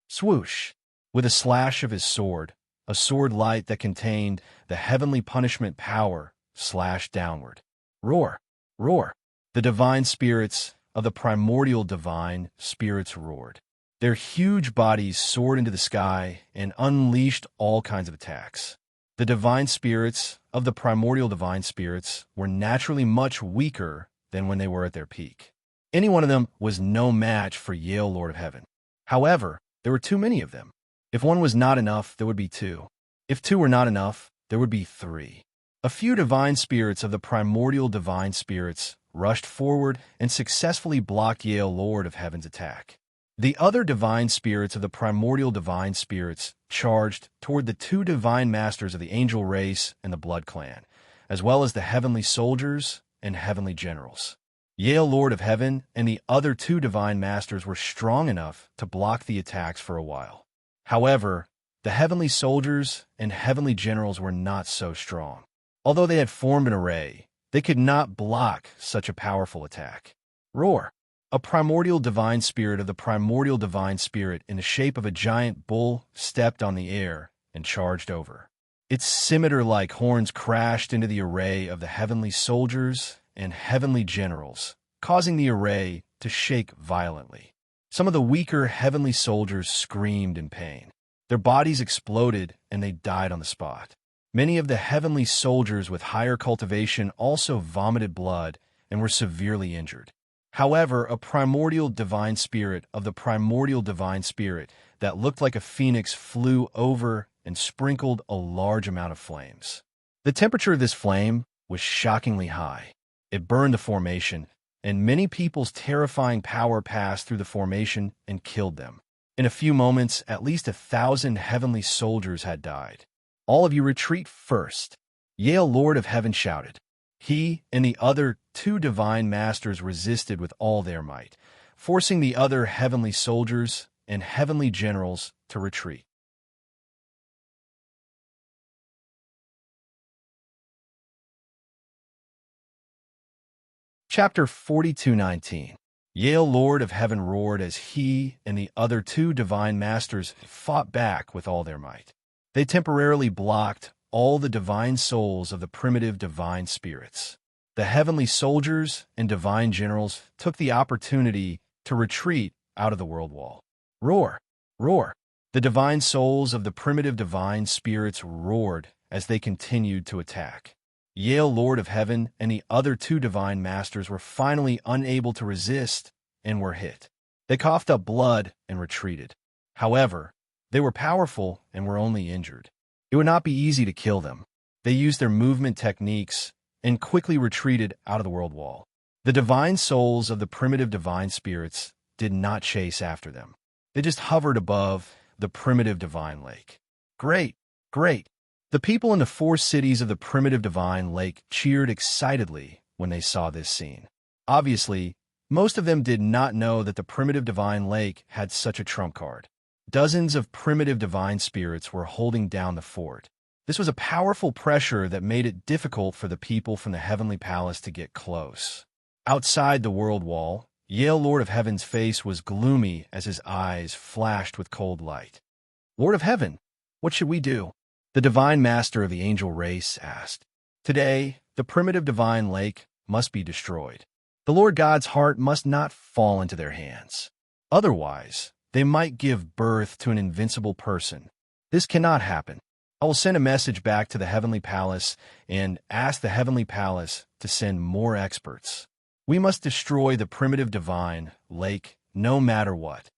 Swoosh! With a slash of his sword, a sword light that contained the heavenly punishment power slashed downward. Roar! Roar! The divine spirits of the primordial divine spirits roared. Their huge bodies soared into the sky and unleashed all kinds of attacks. The divine spirits of the primordial divine spirits were naturally much weaker than when they were at their peak. Any one of them was no match for Yale, Lord of Heaven. However, there were too many of them. If one was not enough, there would be two. If two were not enough, there would be three. A few divine spirits of the primordial divine spirits rushed forward and successfully blocked Yale, Lord of Heaven's attack. The other divine spirits of the primordial divine spirits charged toward the two divine masters of the angel race and the blood clan, as well as the heavenly soldiers and heavenly generals. Yale, Lord of Heaven, and the other two divine masters were strong enough to block the attacks for a while. However, the heavenly soldiers and heavenly generals were not so strong. Although they had formed an array, they could not block such a powerful attack. Roar! A primordial divine spirit of the primordial divine spirit in the shape of a giant bull stepped on the air and charged over. Its scimitar-like horns crashed into the array of the heavenly soldiers and heavenly generals, causing the array to shake violently. Some of the weaker heavenly soldiers screamed in pain. Their bodies exploded and they died on the spot. Many of the heavenly soldiers with higher cultivation also vomited blood and were severely injured. However, a primordial divine spirit of the primordial divine spirit that looked like a phoenix flew over and sprinkled a large amount of flames. The temperature of this flame was shockingly high. It burned the formation, and many people's terrifying power passed through the formation and killed them. In a few moments, at least 1,000 heavenly soldiers had died. All of you retreat first, Yale, Lord of Heaven shouted. He and the other two divine masters resisted with all their might, forcing the other heavenly soldiers and heavenly generals to retreat. Chapter 42:19. Yale, Lord of Heaven roared as he and the other two divine masters fought back with all their might. They temporarily blocked all the divine souls of the primitive divine spirits. The heavenly soldiers and divine generals took the opportunity to retreat out of the world wall. Roar! Roar! The divine souls of the primitive divine spirits roared as they continued to attack. Yale, Lord of Heaven, and the other two divine masters were finally unable to resist and were hit. They coughed up blood and retreated. However, they were powerful and were only injured. It would not be easy to kill them. They used their movement techniques and quickly retreated out of the world wall. The divine souls of the primitive divine spirits did not chase after them. They just hovered above the primitive divine lake. Great! Great! The people in the 4 cities of the primitive divine lake cheered excitedly when they saw this scene. Obviously, most of them did not know that the primitive divine lake had such a trump card. Dozens of primitive divine spirits were holding down the fort. This was a powerful pressure that made it difficult for the people from the heavenly palace to get close. Outside the world wall, Yale, Lord of Heaven's face was gloomy as his eyes flashed with cold light. Lord of Heaven, what should we do? The divine master of the angel race asked. Today, the primitive divine lake must be destroyed. The Lord God's heart must not fall into their hands. Otherwise, they might give birth to an invincible person. This cannot happen. I will send a message back to the heavenly palace and ask the heavenly palace to send more experts. We must destroy the primitive divine lake no matter what.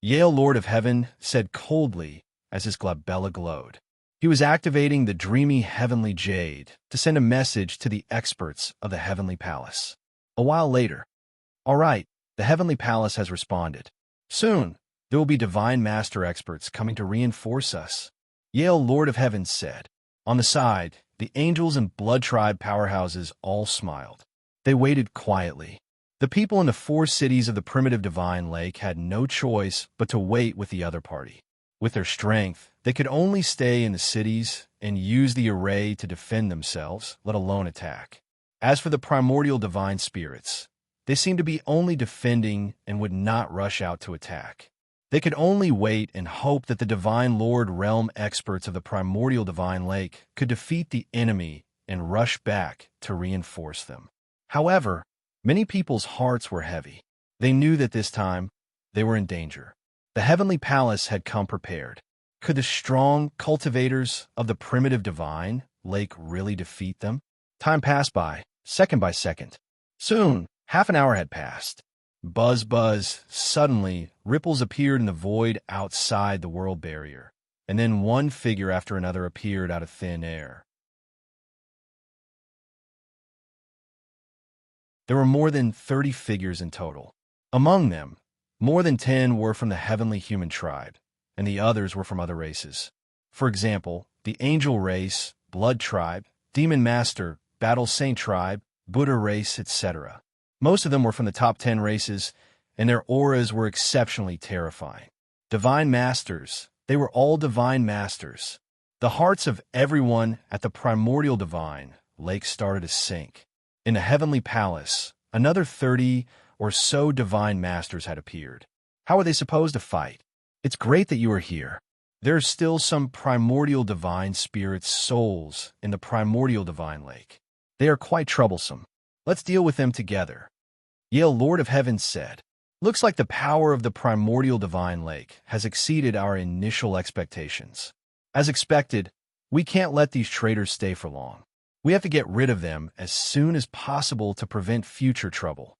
Yale, Lord of Heaven, said coldly as his glabella glowed. He was activating the dreamy heavenly jade to send a message to the experts of the heavenly palace. A while later, all right, the heavenly palace has responded. Soon, there will be divine master experts coming to reinforce us. Yale, Lord of Heaven, said. On the side, the angels and blood tribe powerhouses all smiled. They waited quietly. The people in the 4 cities of the primitive divine lake had no choice but to wait with the other party. With their strength, they could only stay in the cities and use the array to defend themselves, let alone attack. As for the primordial divine spirits, they seemed to be only defending and would not rush out to attack. They could only wait and hope that the Divine Lord realm experts of the primordial divine lake could defeat the enemy and rush back to reinforce them. However, many people's hearts were heavy. They knew that this time they were in danger. The heavenly palace had come prepared. Could the strong cultivators of the primitive divine lake really defeat them? Time passed by second. Soon, half an hour had passed. Buzz, buzz. Suddenly, ripples appeared in the void outside the world barrier, and then one figure after another appeared out of thin air. There were more than 30 figures in total. Among them, more than 10 were from the heavenly human tribe, and the others were from other races. For example, the angel race, blood tribe, demon master, battle saint tribe, Buddha race, etc. Most of them were from the top 10 races, and their auras were exceptionally terrifying. Divine masters, they were all divine masters. The hearts of everyone at the primordial divine lake started to sink. In the heavenly palace, another 30 or so divine masters had appeared. How are they supposed to fight? It's great that you are here. There are still some primordial divine spirits' souls in the primordial divine lake. They are quite troublesome. Let's deal with them together. Yale, Lord of Heaven, said. Looks like the power of the primordial divine lake has exceeded our initial expectations. As expected, we can't let these traitors stay for long. We have to get rid of them as soon as possible to prevent future trouble.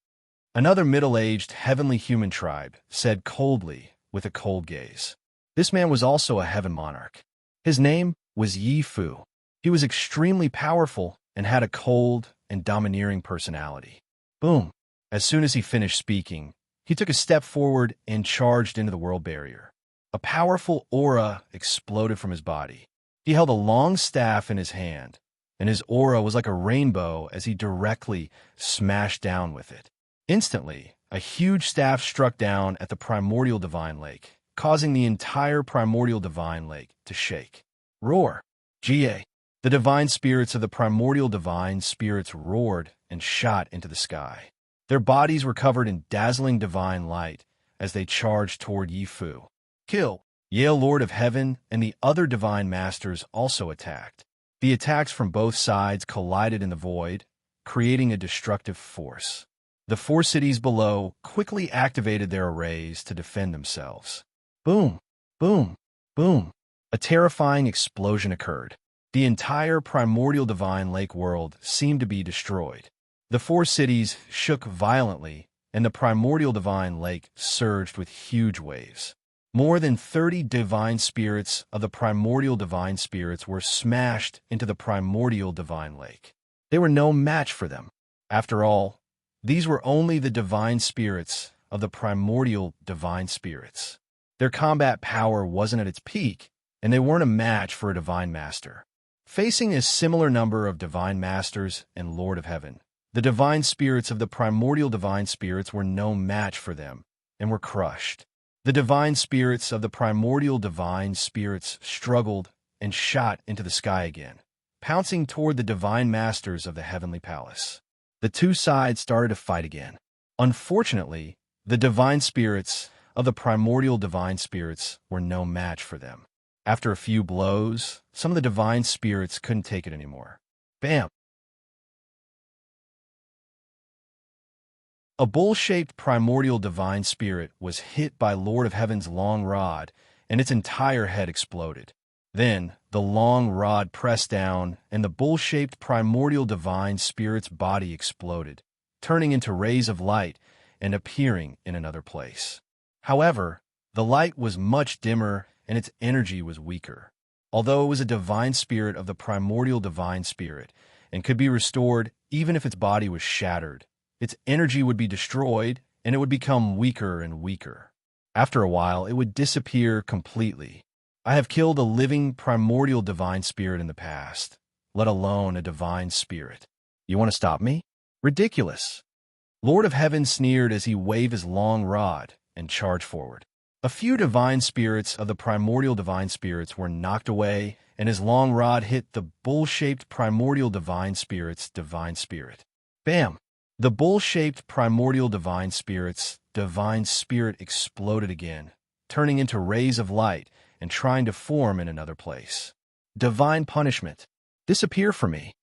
Another middle-aged heavenly human tribe said coldly with a cold gaze. This man was also a heaven monarch. His name was Yi Fu. He was extremely powerful and had a cold and domineering personality. Boom! As soon as he finished speaking, he took a step forward and charged into the world barrier. A powerful aura exploded from his body. He held a long staff in his hand, and his aura was like a rainbow as he directly smashed down with it. Instantly, a huge staff struck down at the primordial divine lake, causing the entire primordial divine lake to shake. Roar! Ga! The divine spirits of the primordial divine spirits roared and shot into the sky. Their bodies were covered in dazzling divine light as they charged toward Yi Fu. Kill! Yale, Lord of Heaven, and the other divine masters also attacked. The attacks from both sides collided in the void, creating a destructive force. The 4 cities below quickly activated their arrays to defend themselves. Boom! Boom! Boom! A terrifying explosion occurred. The entire primordial divine lake world seemed to be destroyed. The 4 cities shook violently, and the primordial divine lake surged with huge waves. More than 30 divine spirits of the primordial divine spirits were smashed into the primordial divine lake. They were no match for them. After all, these were only the divine spirits of the primordial divine spirits. Their combat power wasn't at its peak, and they weren't a match for a divine master. Facing a similar number of divine masters and Lord of Heaven, the divine spirits of the primordial divine spirits were no match for them and were crushed. The divine spirits of the primordial divine spirits struggled and shot into the sky again, pouncing toward the divine masters of the heavenly palace. The 2 sides started to fight again. Unfortunately, the divine spirits of the primordial divine spirits were no match for them. After a few blows, some of the divine spirits couldn't take it anymore. Bam! A bull-shaped primordial divine spirit was hit by Lord of Heaven's long rod, and its entire head exploded. Then, the long rod pressed down, and the bull-shaped primordial divine spirit's body exploded, turning into rays of light and appearing in another place. However, the light was much dimmer and its energy was weaker. Although it was a divine spirit of the primordial divine spirit and could be restored even if its body was shattered, its energy would be destroyed and it would become weaker and weaker. After a while, it would disappear completely. I have killed a living primordial divine spirit in the past, let alone a divine spirit. You want to stop me? Ridiculous. Lord of Heaven sneered as he waved his long rod and charged forward. A few divine spirits of the primordial divine spirits were knocked away, and his long rod hit the bull-shaped primordial divine spirit's divine spirit. Bam! The bull-shaped primordial divine spirit's divine spirit exploded again, turning into rays of light and trying to form in another place. Divine punishment. Disappear from me.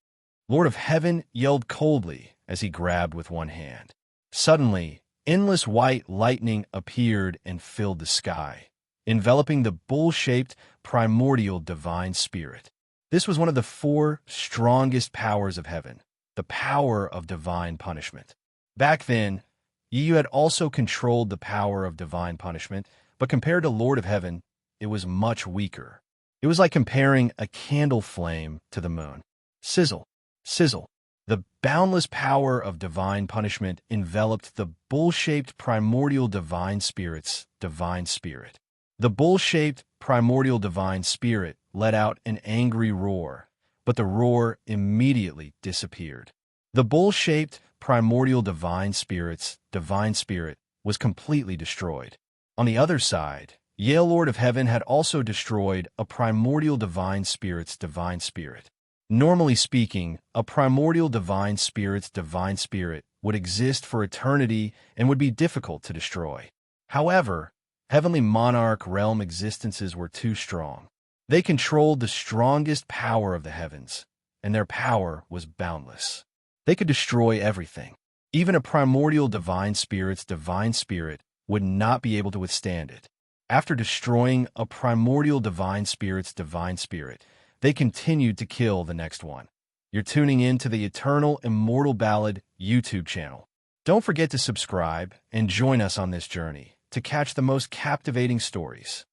Lord of Heaven yelled coldly as he grabbed with one hand. Suddenly, endless white lightning appeared and filled the sky, enveloping the bull-shaped primordial divine spirit. This was one of the 4 strongest powers of heaven, the power of divine punishment. Back then, Yu had also controlled the power of divine punishment, but compared to Lord of Heaven, it was much weaker. It was like comparing a candle flame to the moon. Sizzle, sizzle. The boundless power of divine punishment enveloped the bull-shaped primordial divine spirit's divine spirit. The bull-shaped primordial divine spirit let out an angry roar, but the roar immediately disappeared. The bull-shaped primordial divine spirit's divine spirit was completely destroyed. On the other side, Yale Lord of Heaven had also destroyed a primordial divine spirit's divine spirit. Normally speaking, a primordial divine spirit's divine spirit would exist for eternity and would be difficult to destroy. However, heavenly monarch realm existences were too strong. They controlled the strongest power of the heavens, and their power was boundless. They could destroy everything. Even a primordial divine spirit's divine spirit would not be able to withstand it. After destroying a primordial divine spirit's divine spirit, they continued to kill the next one. You're tuning in to the Eternal Immortal Ballad YouTube channel. Don't forget to subscribe and join us on this journey to catch the most captivating stories.